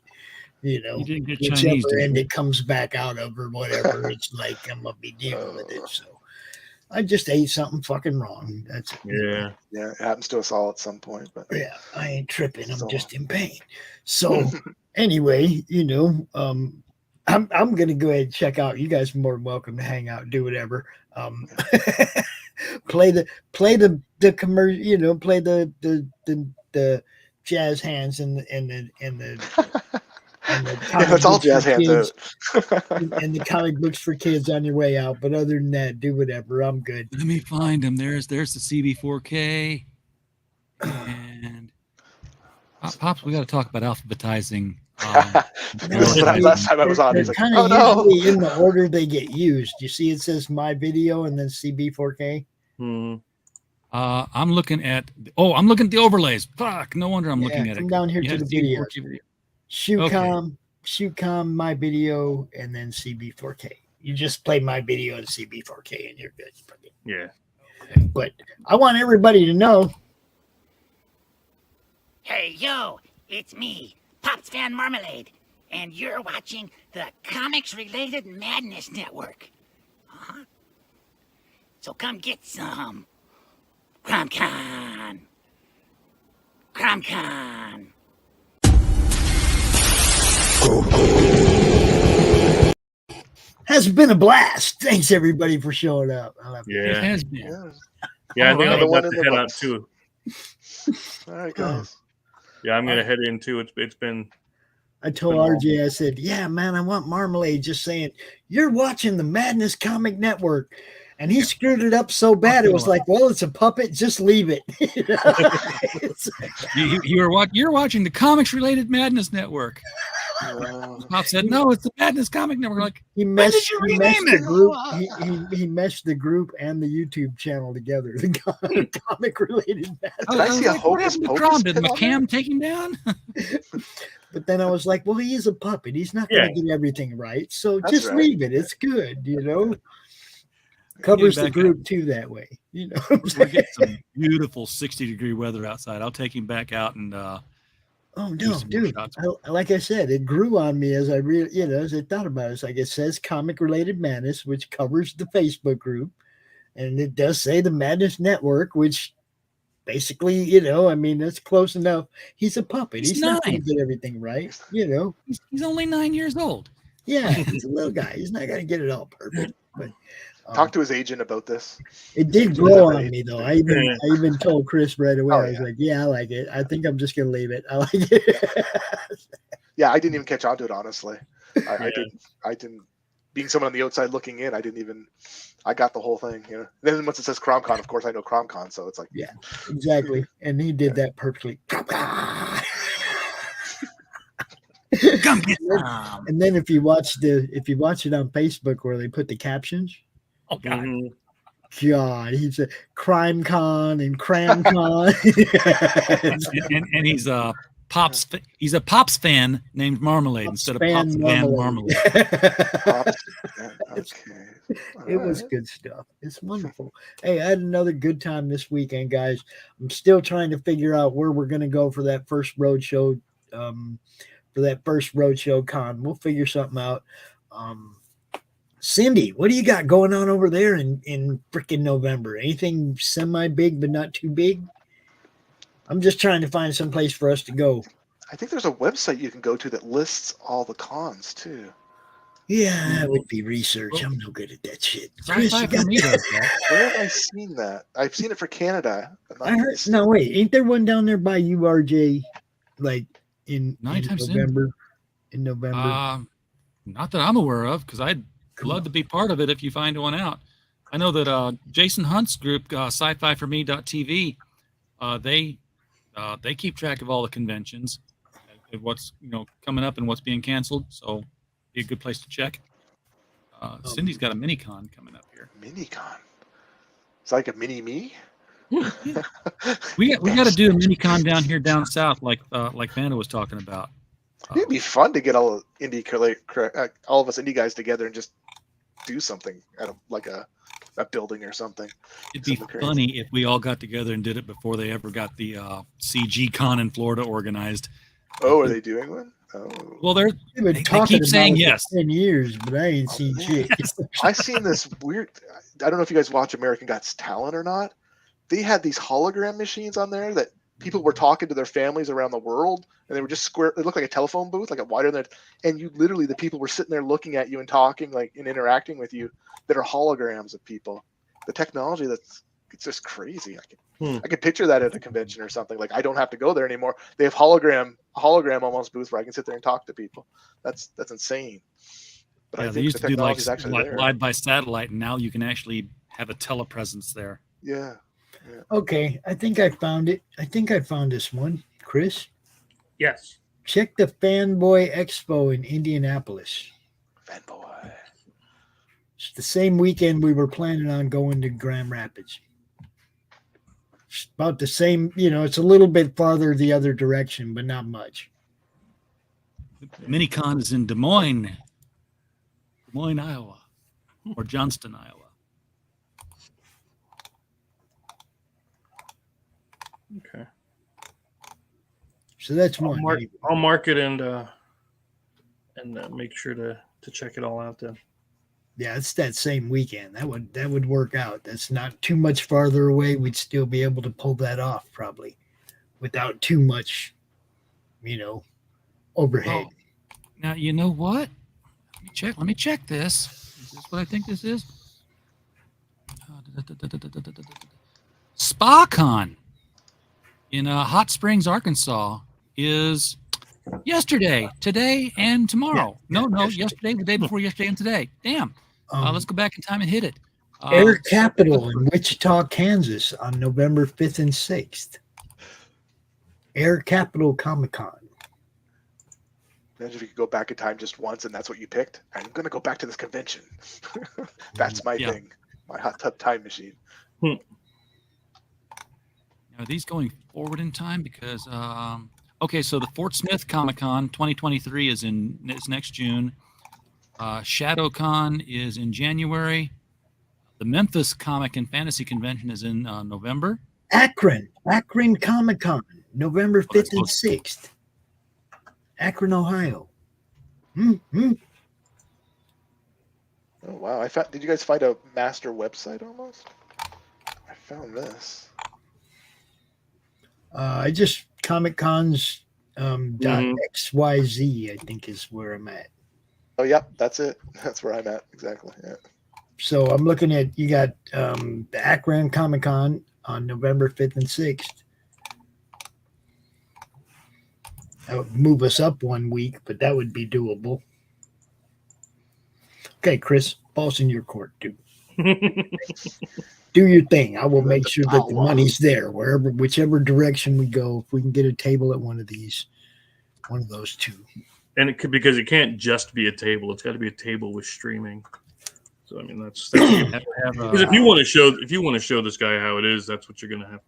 You know, You didn't get whichever Chinese, did end you? it comes back out of or whatever, it's like I'm going to be dealing with it. So I just ate something fucking wrong. That's Yeah. Yeah, it happens to us all at some point. But yeah, I ain't tripping. I'm just in pain. So anyway, you know, I'm gonna go ahead and check out. You guys are more than welcome to hang out, do whatever. Play the commercial, you know, play the jazz hands and the yeah, it's all jazz hands out. and the comic books for kids on your way out. But other than that, do whatever. I'm good. Let me find them. There's the CB4K. And Pops, we got to talk about alphabetizing. Last time I was on, they're he's like, kind oh of no. usually in the order they get used. You see, it says my video and then CB4K. I'm looking at the overlays. Fuck, no wonder I'm looking at it. Come down here You to had the CB4K video. Okay. Shootcom, my video, and then CB4K. You just play my video and CB4K, and you're good. Yeah. But I want everybody to know. Hey, yo, it's me, Pops Van Marmalade, and you're watching the Comics-Related Madness Network. Uh-huh. So come get some. CRoM Con. CRoM Con. Has been a blast. Thanks everybody for showing up. I love Yeah. It has been. Yeah, I think Another I'm one about in to the head out books. too. All right, guys. Yeah, I'm gonna head in too. It's been. I told RJ, I said, yeah, man, I want Marmalade just saying, you're watching the Madness Comic Network. And he screwed it up so bad, it was like, well, it's a puppet, just leave it. You're watching the Comics-Related Madness Network. Pop said, no, it's the Madness Comic Network. Like, He when did meshed, you he rename meshed the it? group. He meshed the group and the YouTube channel together. The comic related Did I see a what Hocus happened to Pocus CRoM? Did pin on there? McCam take him down? But then I was like, well, he is a puppet. He's not going to get everything right. So That's just right. leave it. It's good, you know. Covers the back group too that way. You know. We're getting some beautiful 60-degree weather outside. I'll take him back out and Oh do no, some more dude! shots. Like I said, it grew on me as I as I thought about it. It's like it says "Comic Related Madness," which covers the Facebook group, and it does say the Madness Network, which basically, you know, I mean, that's close enough. He's a puppet. He's He's not going 9. to get everything right, you know. He's only 9 years old. Yeah, he's a little guy. He's not going to get it all perfect, but. Talk to his agent about this. It did grow on me though. I even told Chris right away. I was like, "Yeah, I like it. I think I'm just gonna leave it. I like it." Yeah, I didn't even catch on to it honestly. I didn't. Being someone on the outside looking in, I didn't even. I got the whole thing. You know. Then once it says CRoM Con, of course I know CRoM Con, so it's like. Yeah, exactly. And he did that perfectly. Come get some. And then if you watch it on Facebook where they put the captions. Oh God. God, he's a CRoM Con and CRoM Con. and he's a Pops fan named Marmalade instead of Pops Van Marmalade. It was good stuff. It's wonderful. Hey, I had another good time this weekend, guys. I'm still trying to figure out where we're going to go for that first roadshow. For that first roadshow con, we'll figure something out. Cindy, what do you got going on over there in freaking November? Anything semi-big but not too big? I'm just trying to find some place for us to go. I think there's a website you can go to that lists all the cons too. Yeah, that would be research. I'm no good at that shit. Chris, Where have I seen that? I've seen it for Canada. I heard. No, wait. Ain't there one down there by URJ, like in November? In November. Not that I'm aware of, because I'd love to be part of it if you find one out. I know that Jason Hunt's group, sci-fi4me.tv, they keep track of all the conventions, and what's coming up and what's being canceled. So be a good place to check. Cindy's got a mini con coming up here. Mini con. It's like a mini me. we got to do a mini con down here down south, like Vanna was talking about. It'd be fun to get all of all of us indie guys together and just do something at a building or something. It'd be funny if we all got together and did it before they ever got the CG Con in Florida organized. Oh, are they doing one? Oh. Well, They've been they talking keep saying about it yes. for 10 years, but I ain't seen shit. I seen this weird. I don't know if you guys watch American Got Talent or not. They had these hologram machines on there that people were talking to their families around the world, and they were just square. It looked like a telephone booth, like a wider than. And you literally, the people were sitting there looking at you and talking, like and interacting with you. That are holograms of people. The technology it's just crazy. I can picture that at a convention or something. Like I don't have to go there anymore. They have hologram almost booth where I can sit there and talk to people. That's insane. But Yeah, I they think used the to do technology is actually there. live by satellite, and now you can actually have a telepresence there. Yeah. Okay, I think I found it. I think I found this one. Chris? Yes. Check the Fanboy Expo in Indianapolis. Fanboy. It's the same weekend we were planning on going to Grand Rapids. It's about the same, it's a little bit farther the other direction, but not much. Minicon is in Des Moines, Iowa, or Johnston, Iowa. Okay. So that's one. I'll mark it and make sure to check it all out then. Yeah, it's that same weekend. That would work out. That's not too much farther away. We'd still be able to pull that off probably without too much, overhead. Oh, now you know what? Let me check this. Is this what I think this is? SpaCon in Hot Springs, Arkansas is yesterday, today, and tomorrow. Yesterday, the day before yesterday, and today. Damn. Let's go back in time and hit it. Air Capital in Wichita, Kansas on November 5th and 6th. Air Capital Comic Con. Imagine if you could go back in time just once and that's what you picked. I'm going to go back to this convention. That's my thing. My hot tub time machine. Are these going forward in time? Because, so the Fort Smith Comic Con 2023 is next June. ShadowCon is in January. The Memphis Comic and Fantasy Convention is in November. Akron Comic Con, November 5th and 6th. Akron, Ohio. Mm-hmm. Oh, wow. Did you guys find a master website almost? I found this. I just Comic Cons .xyz, I think is where I'm at. Oh, yep, that's it. That's where I'm at. Exactly. Yeah. So I'm looking at, you got the Akron Comic Con on November 5th and 6th. That would move us up 1 week, but that would be doable. Okay, Chris, ball's in your court, dude. Do your thing. I will make sure that the money's there whichever direction we go. If we can get a table at one of those two. And because it can't just be a table; it's got to be a table with streaming. So I mean, that's because if you want to show this guy how it is, that's what you're going to have.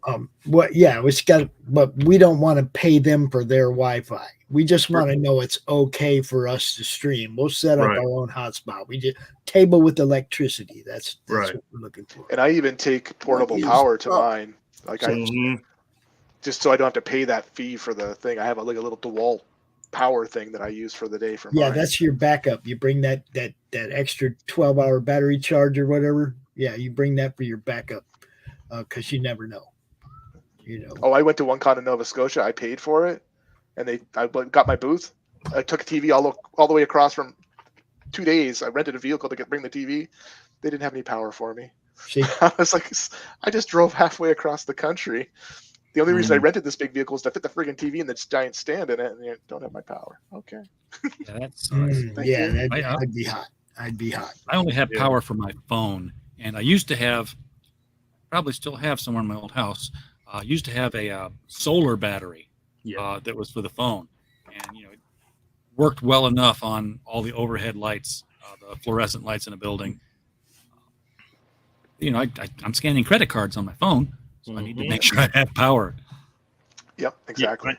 But we don't want to pay them for their Wi-Fi. We just want to know it's okay for us to stream. We'll set up our own hotspot. We just table with electricity. That's what we're looking for. And I even take portable power to mine, just so I don't have to pay that fee for the thing. I have a little DeWalt power thing that I use for the day for mine. That's your backup. You bring that extra 12-hour battery charge or whatever. Yeah, you bring that for your backup because you never know. Oh, I went to one con in Nova Scotia. I paid for it, and I got my booth. I took a TV all the way across from 2 days. I rented a vehicle to bring the TV. They didn't have any power for me. I was like, I just drove halfway across the country. The only reason I rented this big vehicle is to fit the friggin' TV and this giant stand in it, and you don't have my power. Okay. Yeah, that's I'd be hot. I'd be hot. I only have power for my phone, and I used to have, probably still have somewhere in my old house. Used to have a solar battery that was for the phone, and it worked well enough on all the overhead lights, the fluorescent lights in a building. I'm scanning credit cards on my phone. So I need to make sure I have power. Yep, exactly.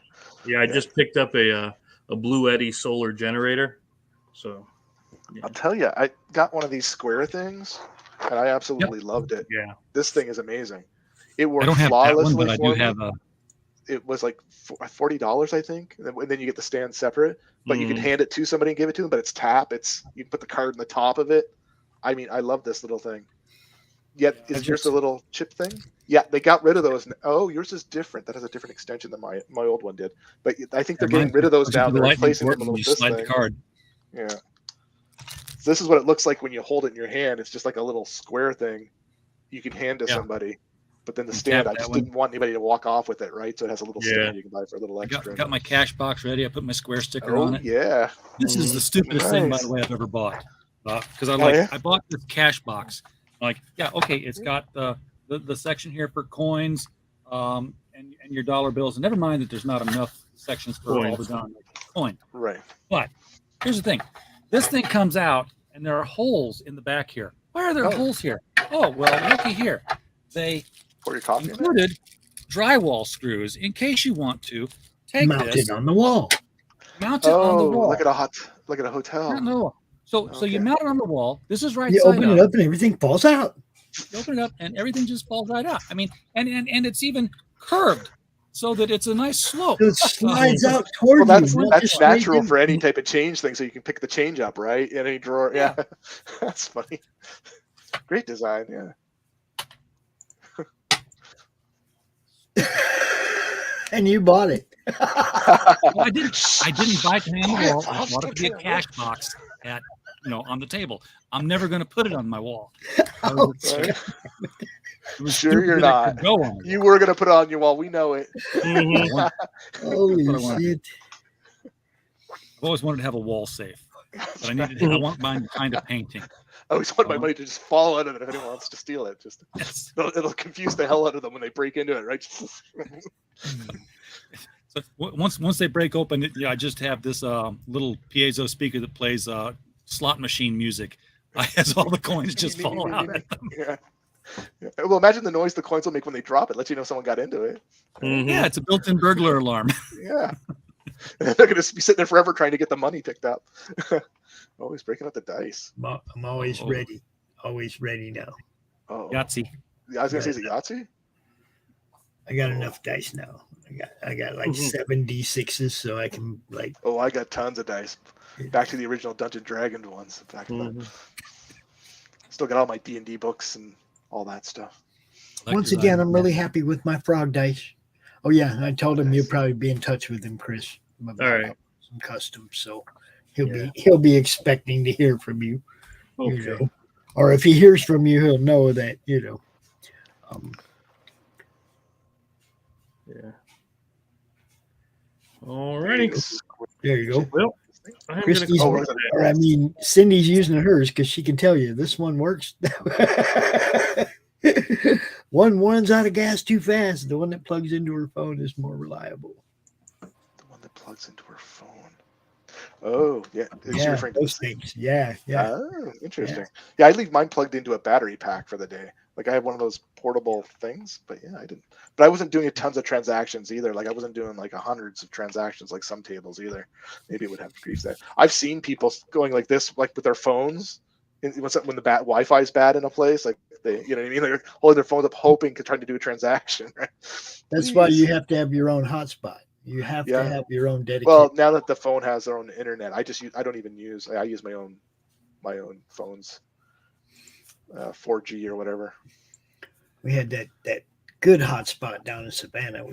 I just picked up a a Blue Eddy solar generator. So I'll tell you, I got one of these square things, and I absolutely loved it. Yeah, this thing is amazing. It I worked don't have that flawlessly one, but I for do me. have a. It was like $40, I think, and then you get the stand separate. But you can hand it to somebody and give it to them. But it's tap. You can put the card in the top of it. I mean, I love this little thing. Yet, is yours a little chip thing? Yeah, they got rid of those. Oh, yours is different. That has a different extension than my old one did. But I think they're getting rid of those now. They're replacing them with this thing. The card. Yeah. So this is what it looks like when you hold it in your hand. It's just like a little square thing you can hand to somebody. But then the stand, I just didn't want anybody to walk off with it, right? So it has a little stand you can buy for a little extra. Got my cash box ready. I put my square sticker on it. Yeah. This is the stupidest thing, by the way, I've ever bought. Because I bought this cash box. Like, okay, it's got the section here for coins and your dollar bills. And never mind that there's not enough sections for all the coin. Right. But here's the thing. This thing comes out, and there are holes in the back here. Why are there holes here? Oh, well, looky here. They included drywall screws in case you want to take mount this it on the wall. Mount it on the wall. Like at a hotel. No. So you mount it on the wall. This is right You side open it up and everything falls out. You open it up and everything just falls right out. I mean, and it's even curved so that it's a nice slope. So it slides out toward you. That's natural for any type of change thing, so you can pick the change up, right? In any drawer. Yeah. That's funny. Great design, yeah. And you bought it. Well, I didn't buy it to hang on the wall. I bought it to be a cash box on the table. I'm never going to put it on my wall. Sure you're not. You were going to put it on your wall. We know it. Holy shit. I've always wanted to have a wall safe, but I want mine kind of painting. I always want my money to just fall out of it if anyone wants to steal it. Just it'll confuse the hell out of them when they break into it, right? So once they break open, I just have this little piezo speaker that plays slot machine music as all the coins just fall out at them. Yeah. Well, imagine the noise the coins will make when they drop it. Lets you know someone got into it. Mm-hmm. Yeah, it's a built-in burglar alarm. Yeah. They're going to be sitting there forever trying to get the money picked up. Always breaking out the dice. I'm always ready. Always ready now. Oh. Yahtzee. I was going to say, is it Yahtzee? I got enough dice now. I got like 7 D6s, so I can like. Oh, I got tons of dice. Back to the original Dungeon Dragon ones. Back to that. Still got all my D&D books and all that stuff. Once again, I'm really happy with my frog dice. Oh yeah, I told him you'll probably be in touch with him, Chris. All right. Some customs, so he'll be expecting to hear from you. Okay. You know. Or if he hears from you, he'll know that Yeah. Alrighty. There you go. Well, Christie's, Cindy's using hers because she can tell you this one works. One runs out of gas too fast. The one that plugs into her phone is more reliable. The one that plugs into her phone. Oh, yeah. Those things. Yeah. Oh, interesting. Yeah, I leave mine plugged into a battery pack for the day. Like I have one of those portable things, but I didn't. But I wasn't doing tons of transactions either. Like I wasn't doing like hundreds of transactions like some tables either. Maybe it would have to increase that. I've seen people going like this, like with their phones. When the Wi-Fi is bad in a place, like they, you know what I mean? They're holding their phones up, hoping to try to do a transaction. Right? That's why you have to have your own hotspot. You have to have your own dedicated. Well, now that the phone has their own internet, I don't even use. I use my own phone's 4G or whatever. We had that good hotspot down in Savannah.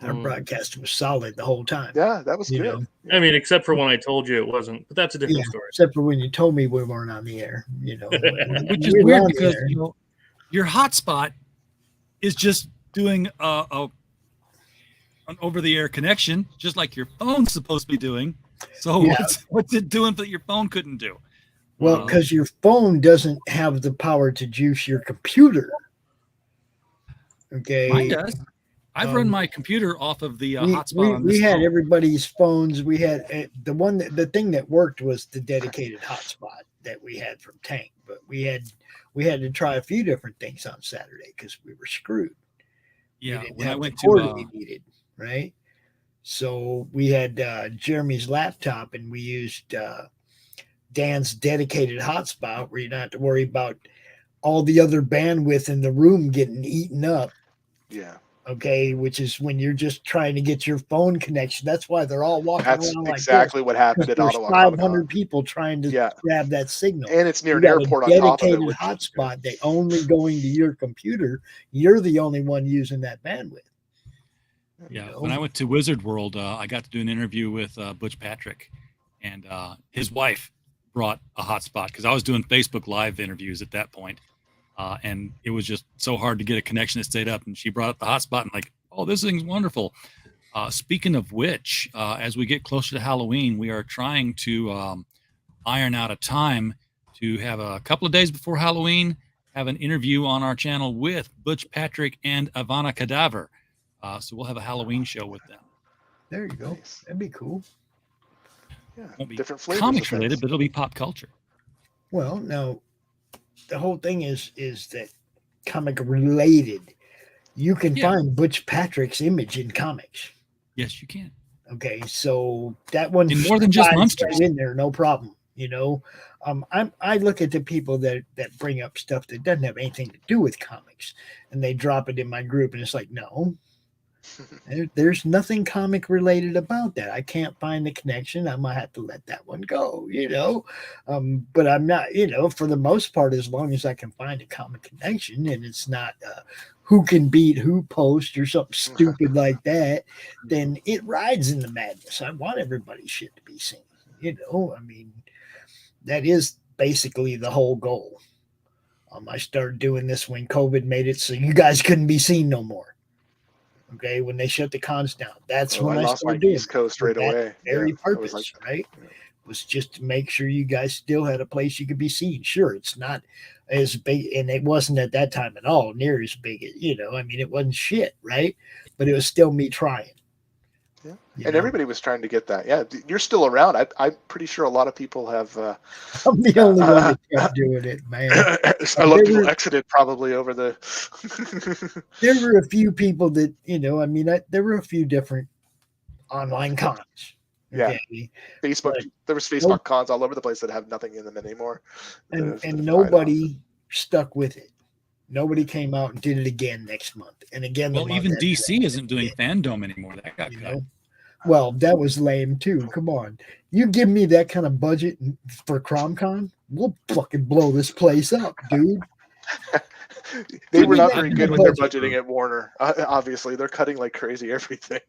Our broadcast was solid the whole time. Yeah, that was good. Know? I mean, except for when I told you it wasn't, but that's a different story. Except for when you told me we weren't on the air, which is weird because your hotspot is just doing an over-the-air connection, just like your phone's supposed to be doing. So what's it doing that your phone couldn't do? Well, because your phone doesn't have the power to juice your computer. Okay, mine does. I've run my computer off of the hotspot. We had everybody's phones. We had the thing that worked was the dedicated hotspot that we had from Tank, but we had to try a few different things on Saturday because we were screwed. Yeah, when I went to we needed, right? So we had Jeremy's laptop, and we used Dan's dedicated hotspot, where you don't have to worry about all the other bandwidth in the room getting eaten up. Yeah. Okay, which is when you're just trying to get your phone connection. That's why they're all walking That's around like exactly this, what happened at because Ottawa there's Comic 500 Con. people trying to Yeah. grab that signal. And it's near You an got airport a on top of it, dedicated which hotspot. They only going to your computer. You're the only one using that bandwidth. Yeah, when I went to Wizard World, I got to do an interview with Butch Patrick, and his wife brought a hotspot because I was doing Facebook Live interviews at that point, and it was just so hard to get a connection that stayed up. And she brought up the hotspot, and like, oh, this thing's wonderful. Speaking of which, as we get closer to Halloween, we are trying to iron out a time to have a couple of days before Halloween, have an interview on our channel with Butch Patrick and Ivana Cadaver. So we'll have a Halloween show with them. There you go. That'd be cool. Yeah, won't be different flavors comics of related, things. but it'll be pop culture. Well, no, the whole thing is that comic related. You can find Butch Patrick's image in comics. Yes, you can. Okay, so that one In more than just slides monsters. right in there, no problem. You know, I look at the people that bring up stuff that doesn't have anything to do with comics, and they drop it in my group, and it's like, no, there's nothing comic related about that. I can't find the connection. I might have to let that one go. You know, but I'm not. You know, for the most part, as long as I can find a comic connection, and it's not. Who can beat who post or something stupid like that, then it rides in the madness. I want everybody's shit to be seen. You know, I mean, that is basically the whole goal. I started doing this when COVID made it so you guys couldn't be seen no more. Okay, when they shut the cons down, that's when I lost my started doing East Coast right away. Very Yeah, it purpose, was like, right? Was just to make sure you guys still had a place you could be seen. Sure, it's not as big, and it wasn't at that time at all near as big. You know, I mean, it wasn't shit, right? But it was still me trying. Yeah, You and know? everybody was trying to get that. Yeah, you're still around. I'm pretty sure a lot of people have. I'm the only one that kept doing it, man. A lot of people exited probably over the. There were a few people that, you know, I mean, there were a few different online cons. Yeah, Okay? Facebook. But There was Facebook cons all over the place that have nothing in them anymore. and nobody stuck with it. Nobody came out and did it again next month. And again, the Well, month even after DC isn't doing Fandom anymore. That got cut. know? Well, that was lame too. Come on. You give me that kind of budget for CRoM Con, we'll fucking blow this place up, dude. They were not very good with their budgeting at Warner. Obviously, they're cutting like crazy everything,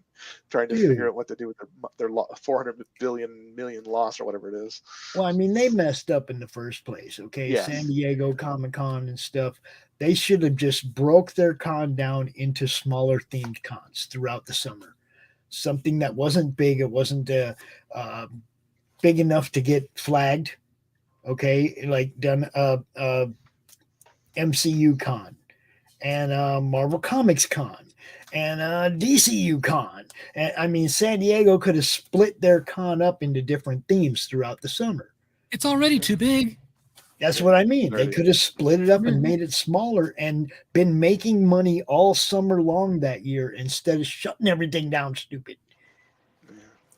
trying to figure out what to do with their 400 million loss or whatever it is. Well, I mean, they messed up in the first place, okay? Yes. San Diego Comic Con and stuff. They should have just broke their con down into smaller themed cons throughout the summer. Something that wasn't big. It wasn't big enough to get flagged, okay? Like done MCU Con and Marvel Comics Con and DCU Con. And I mean, San Diego could have split their con up into different themes throughout the summer. It's already too big. That's what I mean. They could have split it up and made it smaller and been making money all summer long that year instead of shutting everything down stupid.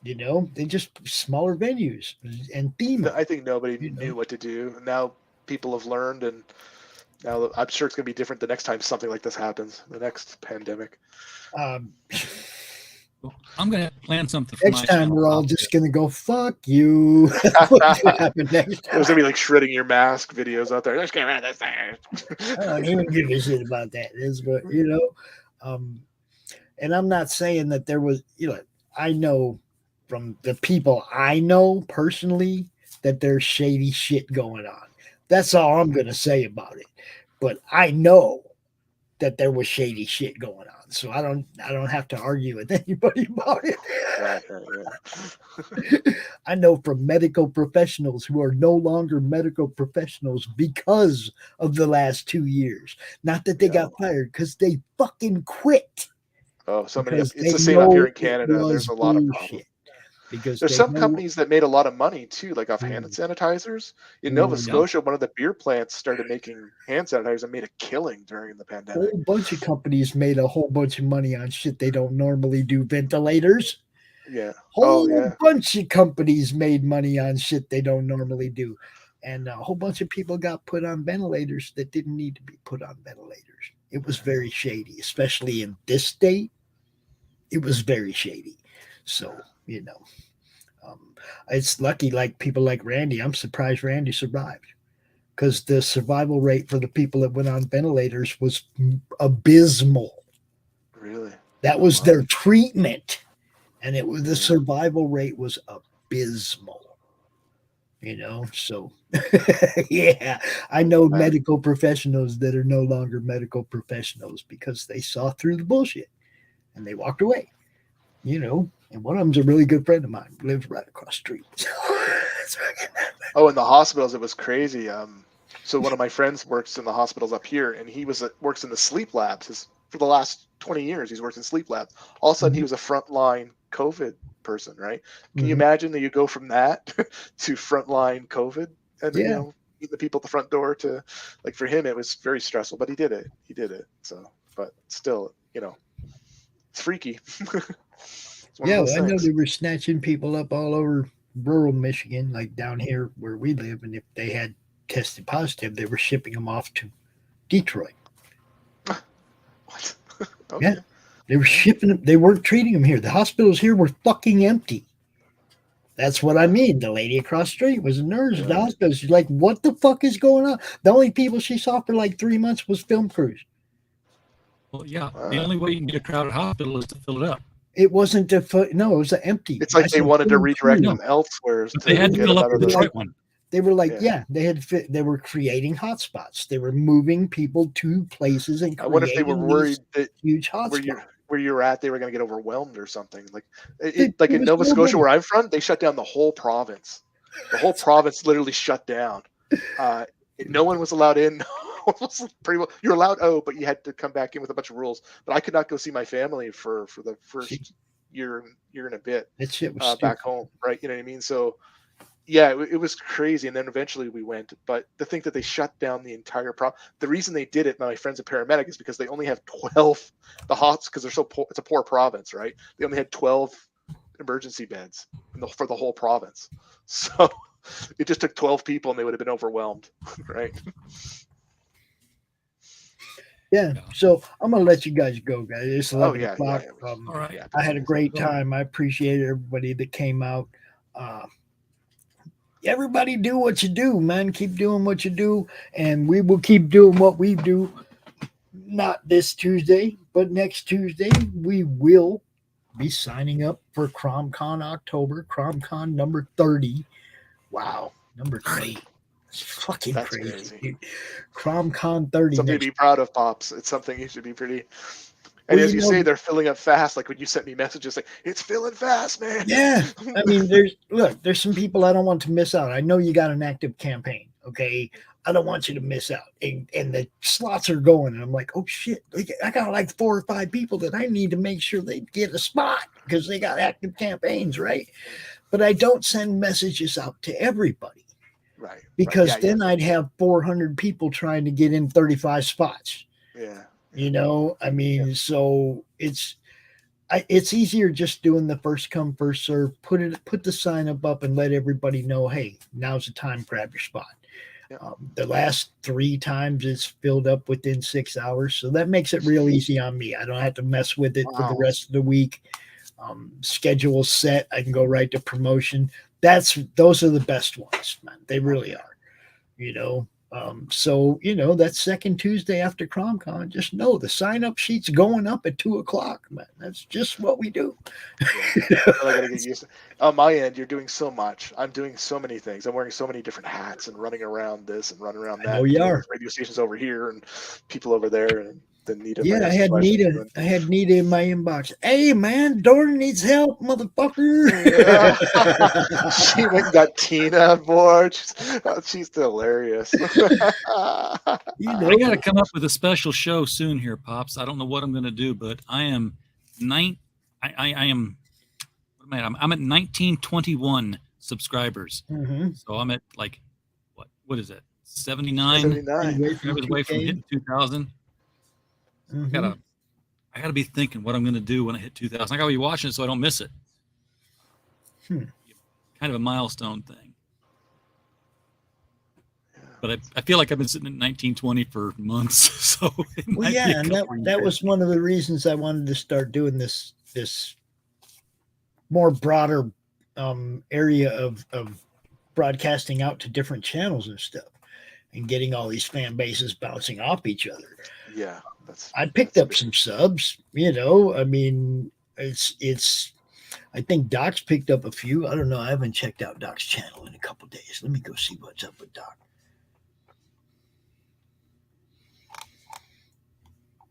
You know, they just smaller venues and theme. I think nobody knew what to do. Now people have learned, and now I'm sure it's going to be different the next time something like this happens, the next pandemic. I'm going to plan something for Next my time channel. we're all just going to go, fuck you. What's going to happen next time? There's going to be like shredding your mask videos out there. Let's get rid of this thing. I don't even give a shit about that. That's what, you know. And I'm not saying that there was, you know, I know from the people I know personally that there's shady shit going on. That's all I'm going to say about it. But I know that there was shady shit going on. So I don't have to argue with anybody about it. I know from medical professionals who are no longer medical professionals because of the last 2 years. Not that they got fired, because they fucking quit. Oh, so many. Because It's they the same up here in know it Canada. There's a was lot of bullshit. problems. Because There's they some know- companies that made a lot of money too, like off hand sanitizers. In Nova Yeah. Scotia, one of the beer plants started making hand sanitizers and made a killing during the A pandemic. whole bunch of companies made a whole bunch of money on shit they don't normally do. Ventilators. Yeah. Whole Oh yeah. bunch of companies made money on shit they don't normally do. And a whole bunch of people got put on ventilators that didn't need to be put on ventilators. It was very shady, especially in this state. It was very shady. So, it's lucky, like people like Randy. I'm surprised Randy survived, because the survival rate for the people that went on ventilators was abysmal. Really? That was their treatment, and the survival rate was abysmal. So yeah, I know medical professionals that are no longer medical professionals because they saw through the bullshit and they walked away. And one of them's a really good friend of mine, lives right across the street. Oh, in the hospitals, it was crazy. So one of my friends works in the hospitals up here, and he works in the sleep labs. For the last 20 years, he's worked in sleep labs. All of a sudden, he was a frontline COVID person, right? Can you imagine that you go from that to frontline COVID, and meet the people at the front door to, like, for him, it was very stressful, but he did it. So, but still, it's freaky. Yeah, I know they were snatching people up all over rural Michigan, like down here where we live, and if they had tested positive, they were shipping them off to Detroit. What? Okay. Yeah, they were shipping them. They weren't treating them here. The hospitals here were fucking empty. That's what I mean. The lady across the street was a nurse at the hospital. She's like, what the fuck is going on? The only people she saw for like 3 months was film crews. Well, yeah, the only way you can get a crowded hospital is to fill it up. It wasn't it was empty. It's like they wanted to redirect them elsewhere. They had to fill up the Detroit one. They were like, they were creating hotspots. They were moving people to places and I wonder if they were worried that huge hotspots. Where you're at, they were going to get overwhelmed or something. Like, like in Nova Scotia, where I'm from, they shut down the whole province. The whole province literally shut down. No one was allowed in. You're allowed, but you had to come back in with a bunch of rules. But I could not go see my family for the first year and a bit. That shit was back home, right? You know what I mean? So, yeah, it was crazy. And then eventually we went. But to think that they shut down the entire the reason they did it, my friend's a paramedic, is because they only have 12 because they're so poor. It's a poor province, right? They only had 12 emergency beds for the whole province. So it just took 12 people and they would have been overwhelmed, right? Yeah, so I'm gonna let you guys go, guys. It's 11 o'clock. All right. I had a great time. I appreciate everybody that came out. Everybody do what you do, man. Keep doing what you do, and we will keep doing what we do. Not this Tuesday, but next Tuesday we will be signing up for CRoM Con October. CRoM Con number 30. Wow, number 30. It's fucking crazy. Dude. CRoM Con 30. Something to be proud of, Pops. It's something you should be pretty. And as you say, they're filling up fast. Like when you sent me messages, like, it's filling fast, man. Yeah. I mean, there's some people I don't want to miss out. I know you got an active campaign. Okay. I don't want you to miss out. And the slots are going. And I'm like, oh shit. I got like 4 or 5 people that I need to make sure they get a spot because they got active campaigns, right? But I don't send messages out to everybody. Right. Because then I'd have 400 people trying to get in 35 spots. Yeah. I mean, so it's easier just doing the first come, first serve, put the sign up and let everybody know, hey, now's the time, grab your spot. The last 3 times it's filled up within 6 hours. So that makes it real easy on me. I don't have to mess with it for the rest of the week. Schedule set. I can go right to promotion. Those are the best ones, man. They really are, so that second Tuesday after CRoM Con, just know the sign up sheet's going up at 2:00, man. That's just what we do. I gotta get used to. On my end, you're doing so much. I'm doing so many things. I'm wearing so many different hats and running around this and running around that. Oh, you are. Radio stations over here and people over there and then Nita. Yeah, I had Nita in my inbox. Hey man, Doran needs help, motherfucker. Yeah. She went and got Tina on board. She's hilarious. I got to come up with a special show soon here, Pops. I don't know what I'm going to do, but I am I'm at 1921 subscribers. Mm-hmm. So I'm at like what is it? 79 away from hitting 2000. Mm-hmm. I gotta be thinking what I'm gonna do when I hit 2000. I gotta be watching it so I don't miss it. Hmm. Kind of a milestone thing. But I feel like I've been sitting in 1920 for months. So Well, yeah, and that was one of the reasons I wanted to start doing this more broader area of broadcasting out to different channels and stuff, and getting all these fan bases bouncing off each other. Yeah, I picked up some subs. I mean, it's. I think Doc's picked up a few. I don't know. I haven't checked out Doc's channel in a couple days. Let me go see what's up with Doc.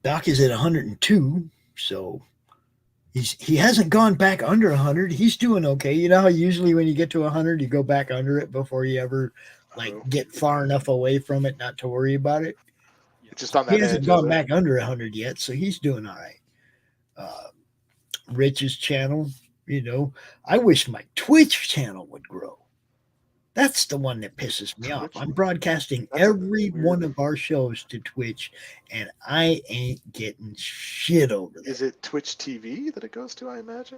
Doc is at 102, so he hasn't gone back under 100. He's doing okay. You know how usually when you get to 100, you go back under it before you ever get far enough away from it not to worry about it. It's just on that He hasn't edge, gone back under 100 yet, so he's doing all right. Rich's channel, I wish my Twitch channel would grow. That's the one that pisses me off. I'm broadcasting every one of our shows to Twitch, and I ain't getting shit over that. Is it Twitch TV that it goes to, I imagine?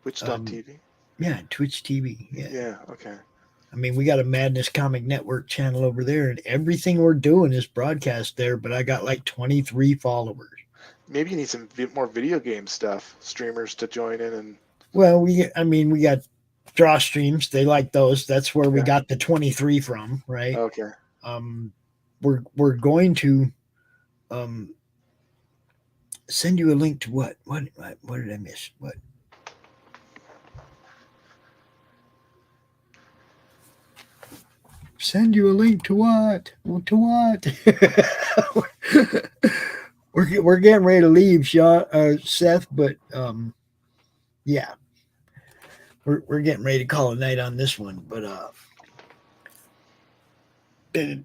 Twitch.tv? Yeah, Twitch TV. Yeah. Yeah, okay. I mean, we got a Madness Comic Network channel over there, and everything we're doing is broadcast there, but I got like 23 followers. Maybe you need some more video game stuff, streamers to join in. And well, we got draw streams. They like those. That's where we got the 23 from, right? Okay. We're going to send you a link to what did I miss? What? Send you a link to what? Well, to what? We're getting ready to leave, Seth, but yeah. We're getting ready to call a night on this one, but the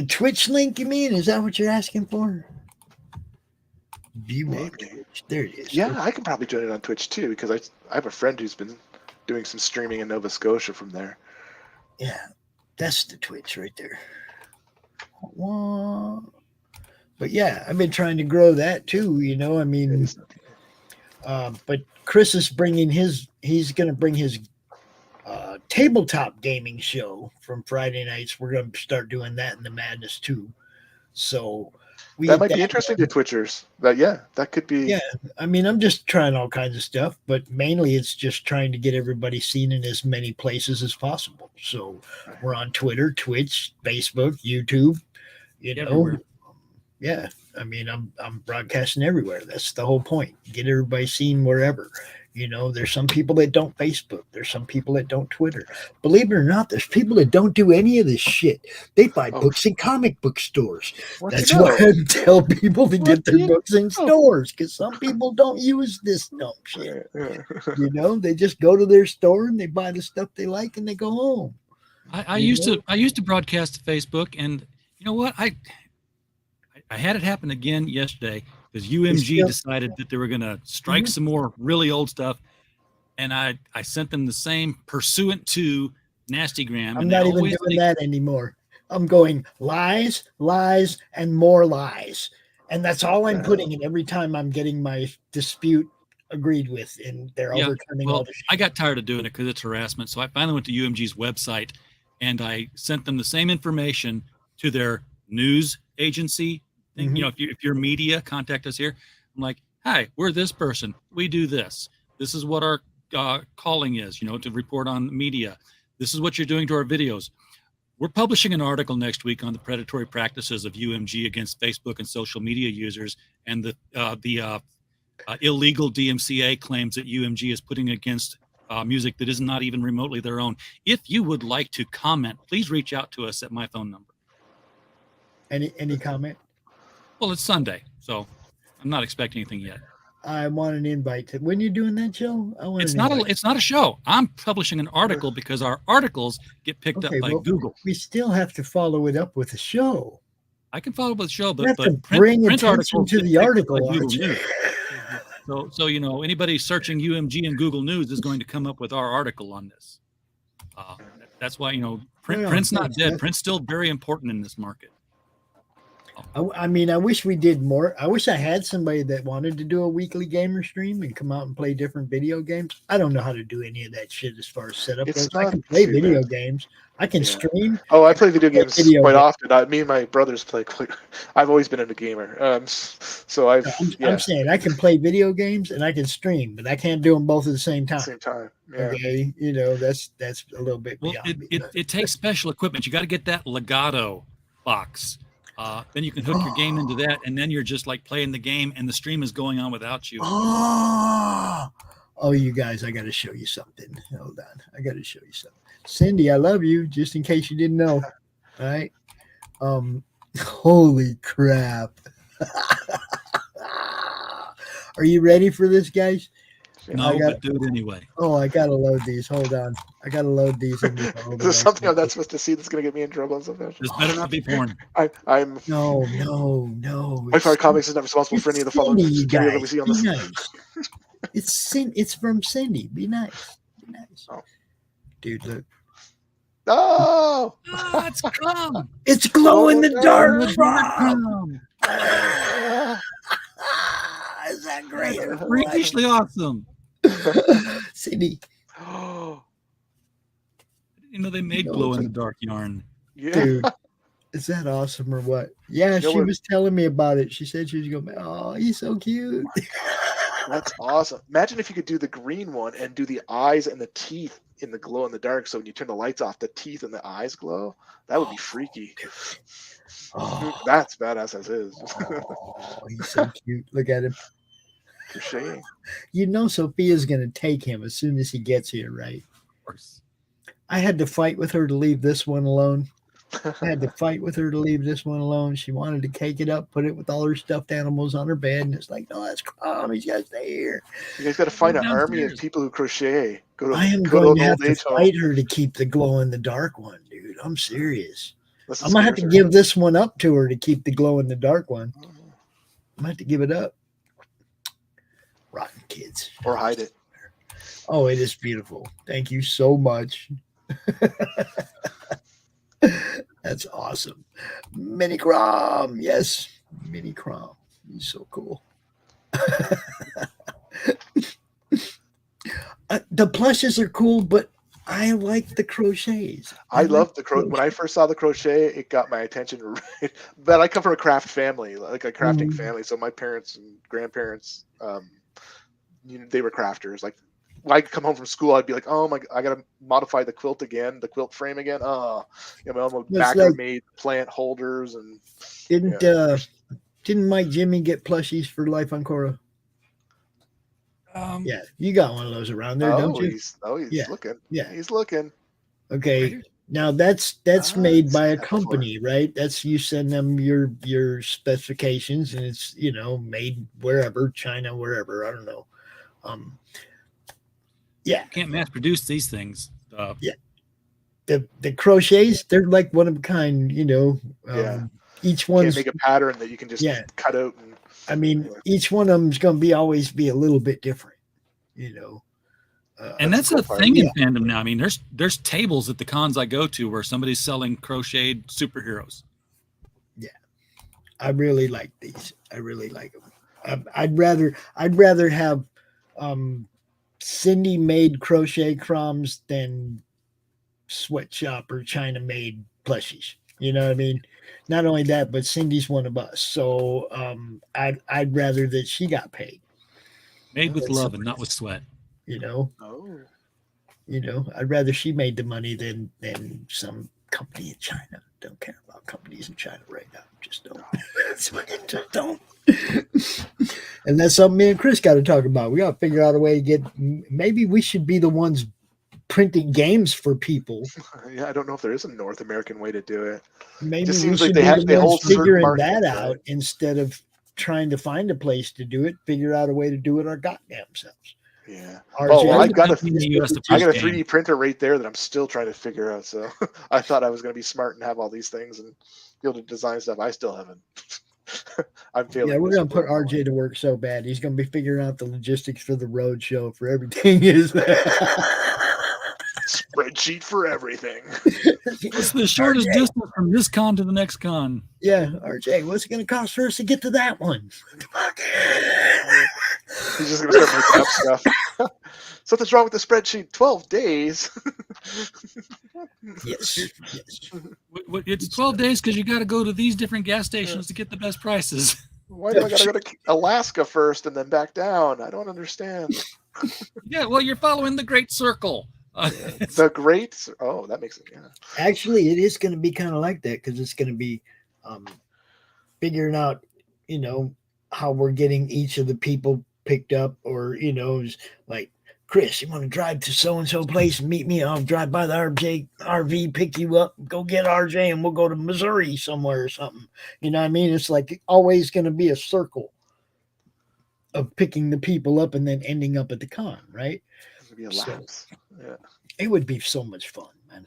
Twitch link, you mean? Is that what you're asking for? There it is. Yeah, I can probably join it on Twitch too, because I have a friend who's been doing some streaming in Nova Scotia from there. Yeah, that's the Twitch right there. But yeah, I've been trying to grow that too, I mean, but Chris is he's going to bring his tabletop gaming show from Friday nights. We're going to start doing that in the Madness too. So that might be interesting to Twitchers. That could be. Yeah, I mean, I'm just trying all kinds of stuff, but mainly it's just trying to get everybody seen in as many places as possible. So we're on Twitter, Twitch, Facebook, YouTube, Everywhere. Yeah, I mean, I'm broadcasting everywhere. That's the whole point. Get everybody seen wherever. There's some people that don't Facebook. There's some people that don't Twitter. Believe it or not, there's people that don't do any of this shit. They buy books in comic book stores. That's why I tell people to get their books in stores, because some people don't use this dumb shit. They just go to their store and they buy the stuff they like and they go home. I used to broadcast to Facebook, and you know what? I had it happen again yesterday because UMG decided that they were going to strike some more really old stuff. And I sent them the same pursuant to Nastygram. I'm not even doing that anymore. I'm going lies, and more lies. And that's all I'm putting in every time I'm getting my dispute agreed with. And they're overturning all the shit. I got tired of doing it because it's harassment. So I finally went to UMG's website and I sent them the same information to their news agency. If you're media, contact us here. I'm like, hi, we're this person. We do this. This is what our calling is, to report on media. This is what you're doing to our videos. We're publishing an article next week on the predatory practices of UMG against Facebook and social media users, and the illegal DMCA claims that UMG is putting against music that is not even remotely their own. If you would like to comment, please reach out to us at my phone number. Any comment? Well, it's Sunday, so I'm not expecting anything yet. I want an invite to when you're doing that show. It's not a show. I'm publishing an article because our articles get picked up by Google. We still have to follow it up with a show. I can follow up with a show, but bring print attention to the article. So anybody searching UMG in Google News is going to come up with our article on this. That's why print's not dead. Print's still very important in this market. I mean, I wish we did more. I wish I had somebody that wanted to do a weekly gamer stream and come out and play different video games. I don't know how to do any of that shit as far as setup goes. It's I not can play too video bad. games. I can Yeah. stream. Oh, I play video games video quite games. often. Me and my brothers play quite. I've always been a gamer. So I've I'm saying I can play video games and I can stream, but I can't do them both at the same time. same time. Yeah. Okay, you know that's a little bit Well, beyond me. it takes special equipment. You got to get that Legato box. Then you can hook your game into that, and then you're just like playing the game, and the stream is going on without you. Oh, you guys, I got to show you something. Hold on, I got to show you something. Cindy, I love you. Just in case you didn't know, all right? Holy crap! Are you ready for this, guys? No, but do it anyway. Oh, I gotta load these. Hold on, I gotta load these. Is there something I'm not supposed to see that's going to get me in trouble? This better not be porn. I'm. No. My Fire Comics is not responsible for any of the following Cindy, you material that we guys, see on be this. nice. It's from Cindy. Be nice. Be nice. Oh. Dude, look. Oh, it's CRoM. It's glow in the dark. CRoM. Is that great? Freakishly awesome. Cindy. You know they made glow in the dark yarn. Yeah. Dude, is that awesome or what? Yeah, You know she what- was telling me about it. She said she was going, oh, he's so cute. That's awesome. Imagine if you could do the green one and do the eyes and the teeth in the glow in the dark. So when you turn the lights off, the teeth and the eyes glow. That would be freaky. That's badass as is. Oh, he's so cute. Look at him. Crocheting. You know Sophia's going to take him as soon as he gets here, right? Of course. I had to fight with her to leave this one alone. I had to fight with her to leave this one alone. She wanted to cake it up, put it with all her stuffed animals on her bed, and it's like, no, that's CRoM. He's got to stay here. You guys got to find an army of people who crochet. I am go going to to an have old to age home. fight her to keep the glow in the dark one, dude. I'm serious. This I'm going to have to scares give this one up to her to keep the glow in the dark one. I'm going to have to give it up. Rotten kids. Or hide it. Oh, it is beautiful. Thank you so much. That's awesome. Mini CRoM. Yes. Mini CRoM. He's so cool. The plushes are cool, but I like the crochets. I love the crochet. When I first saw the crochet, it got my attention. But I come from a craft family, like a crafting family. So my parents and grandparents, they were crafters. Like when I come home from school, I'd be like, "Oh my! I gotta modify the quilt again, the quilt frame again." Oh, my mom backer made plant holders and didn't Mike Jimmy get plushies for Life on Korra? Yeah, you got one of those around there, don't you? He's looking. Yeah, he's looking. Okay, now that's made by a company, right? That's you send them your specifications, and it's made wherever, China, wherever. I don't know. Yeah, You can't mass produce these things. Yeah. The crochets, they're like one of a kind. Each one's Can't make a pattern that you can just cut out. And, I mean, each one of them is going to always be a little bit different, And that's a thing in fandom now. I mean, there's tables at the cons I go to where somebody's selling crocheted superheroes. Yeah, I really like these. I really like them. I'd rather have Cindy made crochet CRoMs than sweatshop or China made plushies. You know what I mean? Not only that, but Cindy's one of us. So I'd rather that she got paid. Made with love and not with sweat. I'd rather she made the money than some company in China. Don't care about companies in China right now. Just don't. Just don't. And that's something me and Chris got to talk about. We got to figure out a way to get. Maybe we should be the ones printing games for people. Yeah, I don't know if there is a North American way to do it. Maybe it just we seems should like be they the ones hold certain figuring markets, that out instead of trying to find a place to do it. Figure out a way to do it our goddamn selves. Yeah. RJ, I got a the US 3D printer right there that I'm still trying to figure out. So I thought I was going to be smart and have all these things and be able to design stuff. I still haven't. I'm feeling. Yeah, we're going to put RJ to work so bad. He's going to be figuring out the logistics for the road show for everything. Is spreadsheet for everything. What's the shortest distance from this con to the next con? Yeah, RJ, what's it going to cost for us to get to that one? He's just going to start making up stuff. Something's wrong with the spreadsheet. 12 days. Yes. It's 12 days because you got to go to these different gas stations to get the best prices. Why do I got to go to Alaska first and then back down? I don't understand. Yeah, well, you're following the Great Circle. The Great... Oh, that makes it... Yeah. Actually, it is going to be kind of like that because it's going to be figuring out, how we're getting each of the people picked up, or, like, Chris, you want to drive to so-and-so place and meet me? I'll drive by the RV, pick you up, go get RJ, and we'll go to Missouri somewhere or something. You know what I mean? It's like always going to be a circle of picking the people up and then ending up at the con, right? It would be a lapse. Yeah. It would be so much fun, man.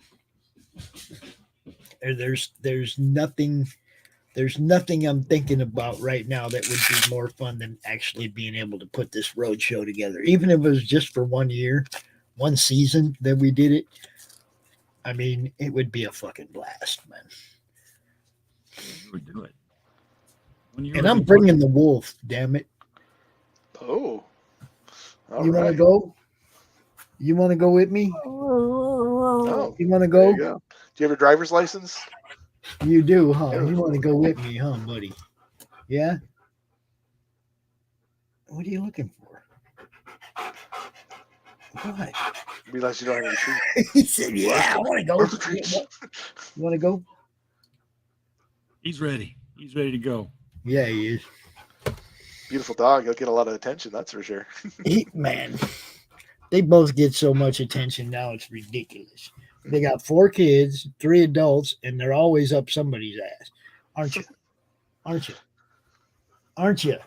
There's nothing I'm thinking about right now that would be more fun than actually being able to put this road show together. Even if it was just for 1 year, one season that we did it. I mean, it would be a fucking blast, man. We would do it. And I'm bringing the wolf, damn it. Oh. You want to go? You want to go with me? Oh. You want to go? There you go. Do you have a driver's license? You do, huh? You want to go with me, huh, buddy? Yeah? What are you looking for? What? Realize you don't have any treats. He said, yeah, I want to go. Where's the treats? You want to go? He's ready. He's ready to go. Yeah, he is. Beautiful dog. He'll get a lot of attention, that's for sure. Man, they both get so much attention now, it's ridiculous. They got 4 kids, 3 adults, and they're always up somebody's ass. Aren't you? Aren't you? Aren't you?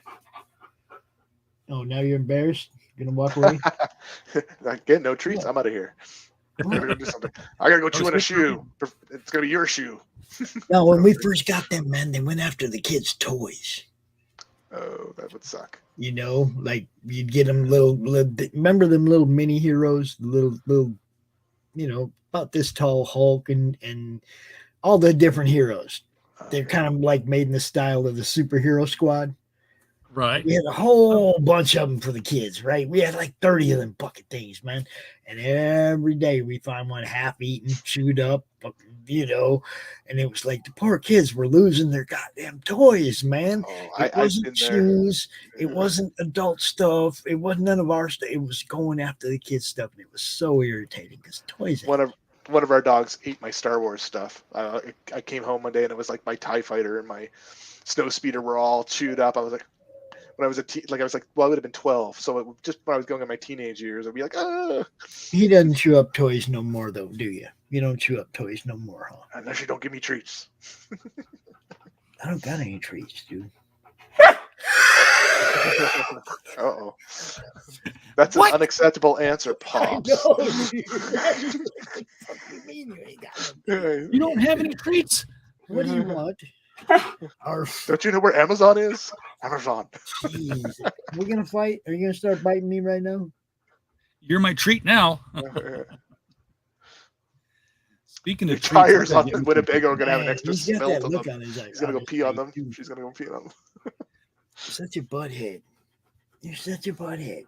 Oh, now you're embarrassed? You're going to walk away? Again, no treats. I'm out of here. I gotta go do something. I gotta go chew on a shoe. It's gonna be your shoe. No, when we first got them, man, they went after the kids' toys. Oh, that would suck. Like you'd get them little remember them little mini heroes, little, about this tall Hulk and all the different heroes. They're kind of like made in the style of the superhero squad. Right. We had a whole bunch of them for the kids, right? We had like 30 of them bucket things, man. And every day we find one half eaten, chewed up, and it was like the poor kids were losing their goddamn toys, man. It wasn't shoes. It wasn't adult stuff. It wasn't none of our stuff. It was going after the kids' stuff, and it was so irritating because toys. One of our dogs ate my Star Wars stuff. I came home one day and it was like my TIE fighter and my snow speeder were all chewed up. I was like, when I was I would have been 12. So just when I was going in my teenage years, I'd be like, ah. He doesn't chew up toys no more, though, do you? You don't chew up toys no more, huh? Unless you don't give me treats. I don't got any treats, dude. Uh-oh. That's an unacceptable answer, Pops. You don't have any treats. What do you want? Don't you know where Amazon is? Amazon. Jeez. Are we gonna fight? Are you gonna start biting me right now? You're my treat now. Speaking of tires on Winnebago are gonna have an extra smell to them. He's gonna go pee on them. She's gonna go pee on them. Such a butthead. You're such a butthead.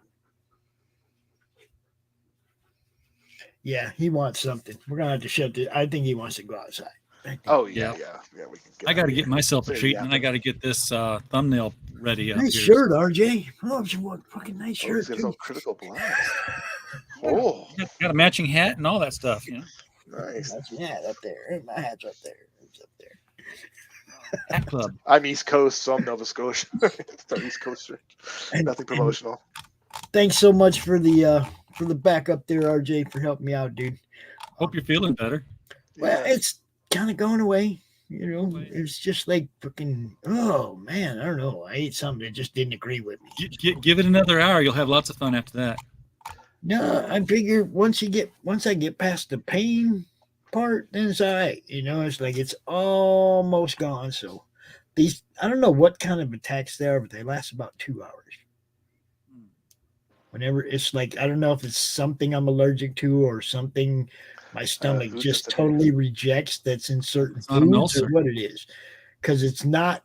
Yeah, he wants something. We're gonna have to shut this. I think he wants to go outside. Oh yeah. We can I got to get myself a treat, and I got to get this thumbnail ready. Nice shirt, RJ. Oh, what fucking nice shirt. He's got some critical blast. Oh, got a matching hat and all that stuff. Nice. That's my hat up there. My hat's up there. It's up there. Hat club. I'm East Coast, so I'm Nova Scotia. It's our East Coaster. Nothing promotional. Thanks so much for the backup there, RJ, for helping me out, dude. Hope you're feeling better. Well, it's kind of going away. It's just like fucking, oh man, I don't know. I ate something that just didn't agree with me. Give it another hour. You'll have lots of fun after that. No, I figure once I get past the pain part, then it's all right. It's like it's almost gone. So these, I don't know what kind of attacks they are, but they last about 2 hours. Whenever it's like, I don't know if it's something I'm allergic to or something my stomach just totally rejects that's in certain foods or what it is. because it's not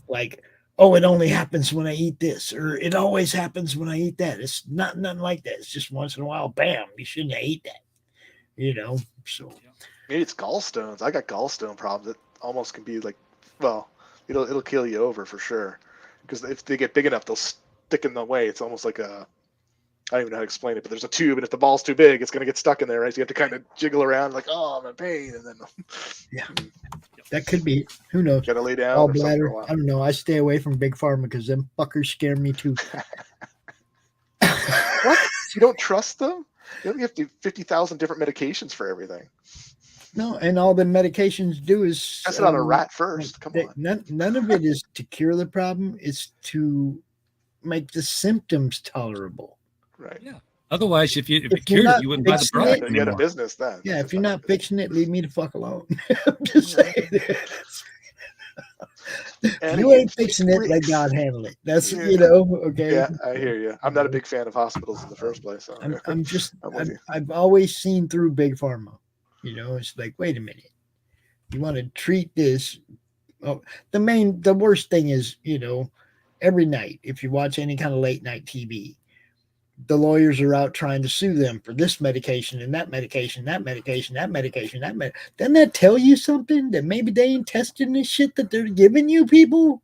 like, oh, it only happens when I eat this, or it always happens when I eat that. It's not nothing like that. It's just once in a while, bam, you shouldn't have ate that. You know, so Maybe it's gallstones. I got gallstone problems that almost can be like, well, it'll kill you over for sure. Because if they get big enough, they'll stick in the way. It's almost like a, I don't even know how to explain it, but there's a tube, and if the ball's too big, it's going to get stuck in there, right? So you have to kind of jiggle around, like, oh, I'm in pain, and then yeah, that could be. Who knows? Got to lay down. All or something for bladder. a while. I don't know. I stay away from big pharma because them fuckers scare me too. What? You don't trust them? You have to do 50,000 different medications for everything. No, and all the medications do is Test it on a rat first. Come on. None of it is to cure the problem. It's to make the symptoms tolerable. Right. Yeah. Otherwise, if you you're cured not it, you wouldn't buy the fixing product it, You had a anymore. business then. Yeah, if you're not fixing it, leave me the fuck alone. I'm just saying. If you ain't fixing it, let God handle it. That's you know, okay. Yeah, I hear you. I'm not a big fan of hospitals in the first place. So I'm just I'm with you. I've always seen through big pharma. You know, it's like, wait a minute, you want to treat this? Oh, the worst thing is, you know, every night if you watch any kind of late night TV, the lawyers are out trying to sue them for this medication and that medication, that medication, that medication, that med. Doesn't that tell you something that maybe they ain't testing this shit that they're giving you people?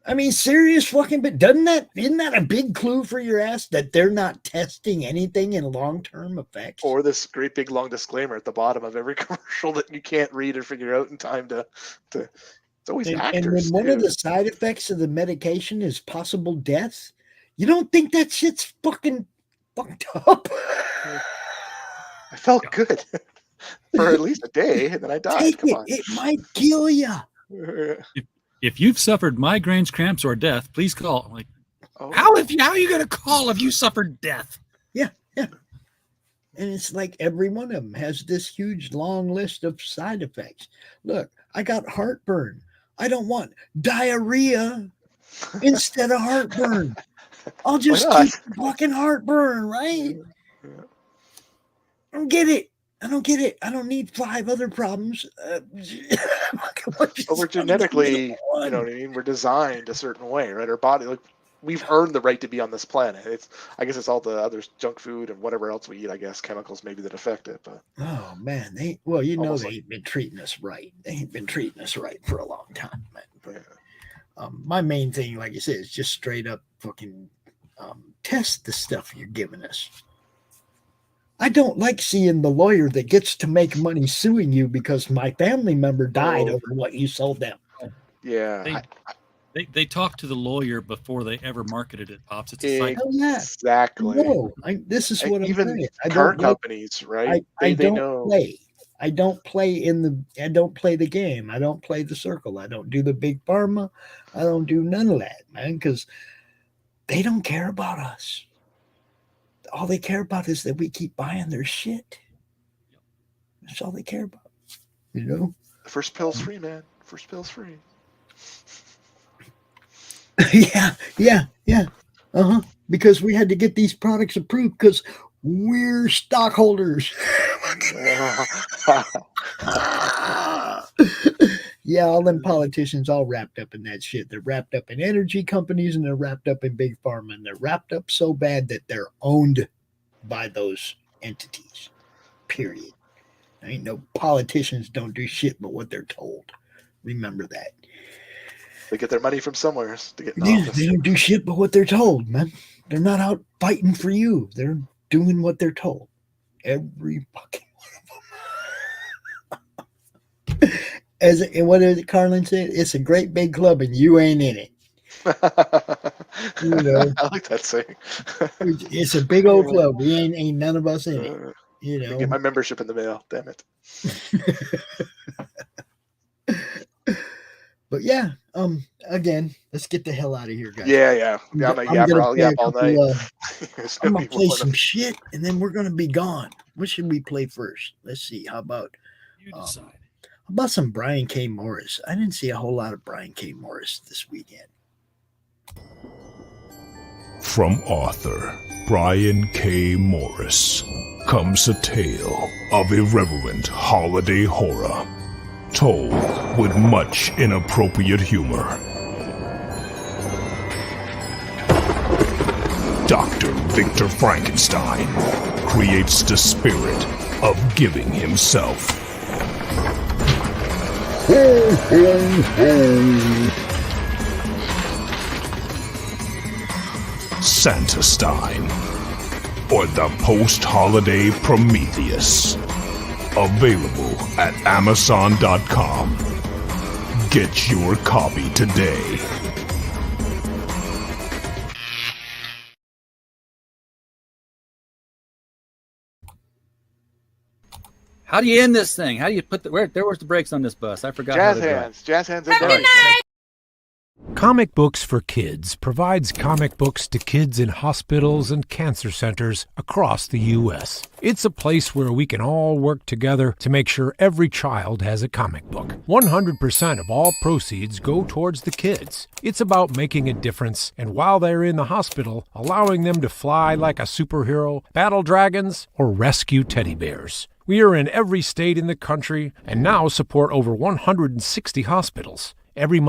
I mean, serious fucking, but isn't that a big clue for your ass that they're not testing anything in long-term effects? Or this great big long disclaimer at the bottom of every commercial that you can't read or figure out in time to it's always And actors. when one of too. the side effects of the medication is possible death, you don't think that shit's fucking fucked up? I felt good for at least a day, and then I died. Take Come it. on. It might kill you. If you've suffered migraines, cramps, or death, please call. I'm like, Oh. how are you going to call if you suffered death? Yeah. And it's like every one of them has this huge long list of side effects. Look, I got heartburn. I don't want diarrhea instead of heartburn. I'll just not? keep fucking heartburn, right? I don't get it. I don't need 5 other problems. But we're genetically, you know what I mean? We're designed a certain way, right? Our body, like, we've earned the right to be on this planet. I guess it's all the other junk food and whatever else we eat, I guess, chemicals maybe that affect it. But Oh man, they ain't been treating us right. They ain't been treating us right for a long time, man. But, my main thing, like I said, is just straight up fucking test the stuff you're giving us. I don't like seeing the lawyer that gets to make money suing you because my family member died over what you sold them. yeah, They talk to the lawyer before they ever marketed it, Pops. It's a cycle. Hell yeah. exactly. No, this is what I'm Even saying. car companies, right? I They don't know. play. I don't play the game. I don't play the circle. I don't do the big pharma. I don't do none of that, man, because they don't care about us. All they care about is that we keep buying their shit. That's all they care about. You know? The first pill's free, man. First pill's free. Yeah. Because we had to get these products approved because we're stockholders. Yeah, all them politicians all wrapped up in that shit. They're wrapped up in energy companies and they're wrapped up in big pharma, and they're wrapped up so bad that they're owned by those entities. Period. Ain't no politicians don't do shit but what they're told. Remember that. They get their money from somewhere to get in Yeah, office. they don't do shit but what they're told, man. They're not out fighting for you. They're doing what they're told. Every fucking one of them. And what did Carlin say? It's a great big club and you ain't in it. You know, I like that saying. it's a big old club. We ain't none of us in it. You Let me know. get my membership in the mail. Damn it. But yeah, again, let's get the hell out of here, guys. Yeah. I'm a yapper. I'll yap all night. I'm gonna play some shit, and then we're gonna be gone. What should we play first? Let's see. How about You decide. how about some Brian K. Morris? I didn't see a whole lot of Brian K. Morris this weekend. From author Brian K. Morris comes a tale of irreverent holiday horror. told with much inappropriate humor. Dr. Victor Frankenstein creates the spirit of giving himself. Ho, ho, ho. Santa Stein, or the post-holiday Prometheus. Available at Amazon.com. Get your copy today. How do you end this thing? How do you put the where's the brakes on this bus? I forgot. Jazz how to drive. hands. Jazz hands and brakes. Comic Books for Kids provides comic books to kids in hospitals and cancer centers across the U.S. It's a place where we can all work together to make sure every child has a comic book. 100% of all proceeds go towards the kids. It's about making a difference, and while they're in the hospital, allowing them to fly like a superhero, battle dragons, or rescue teddy bears. We are in every state in the country and now support over 160 hospitals. Every month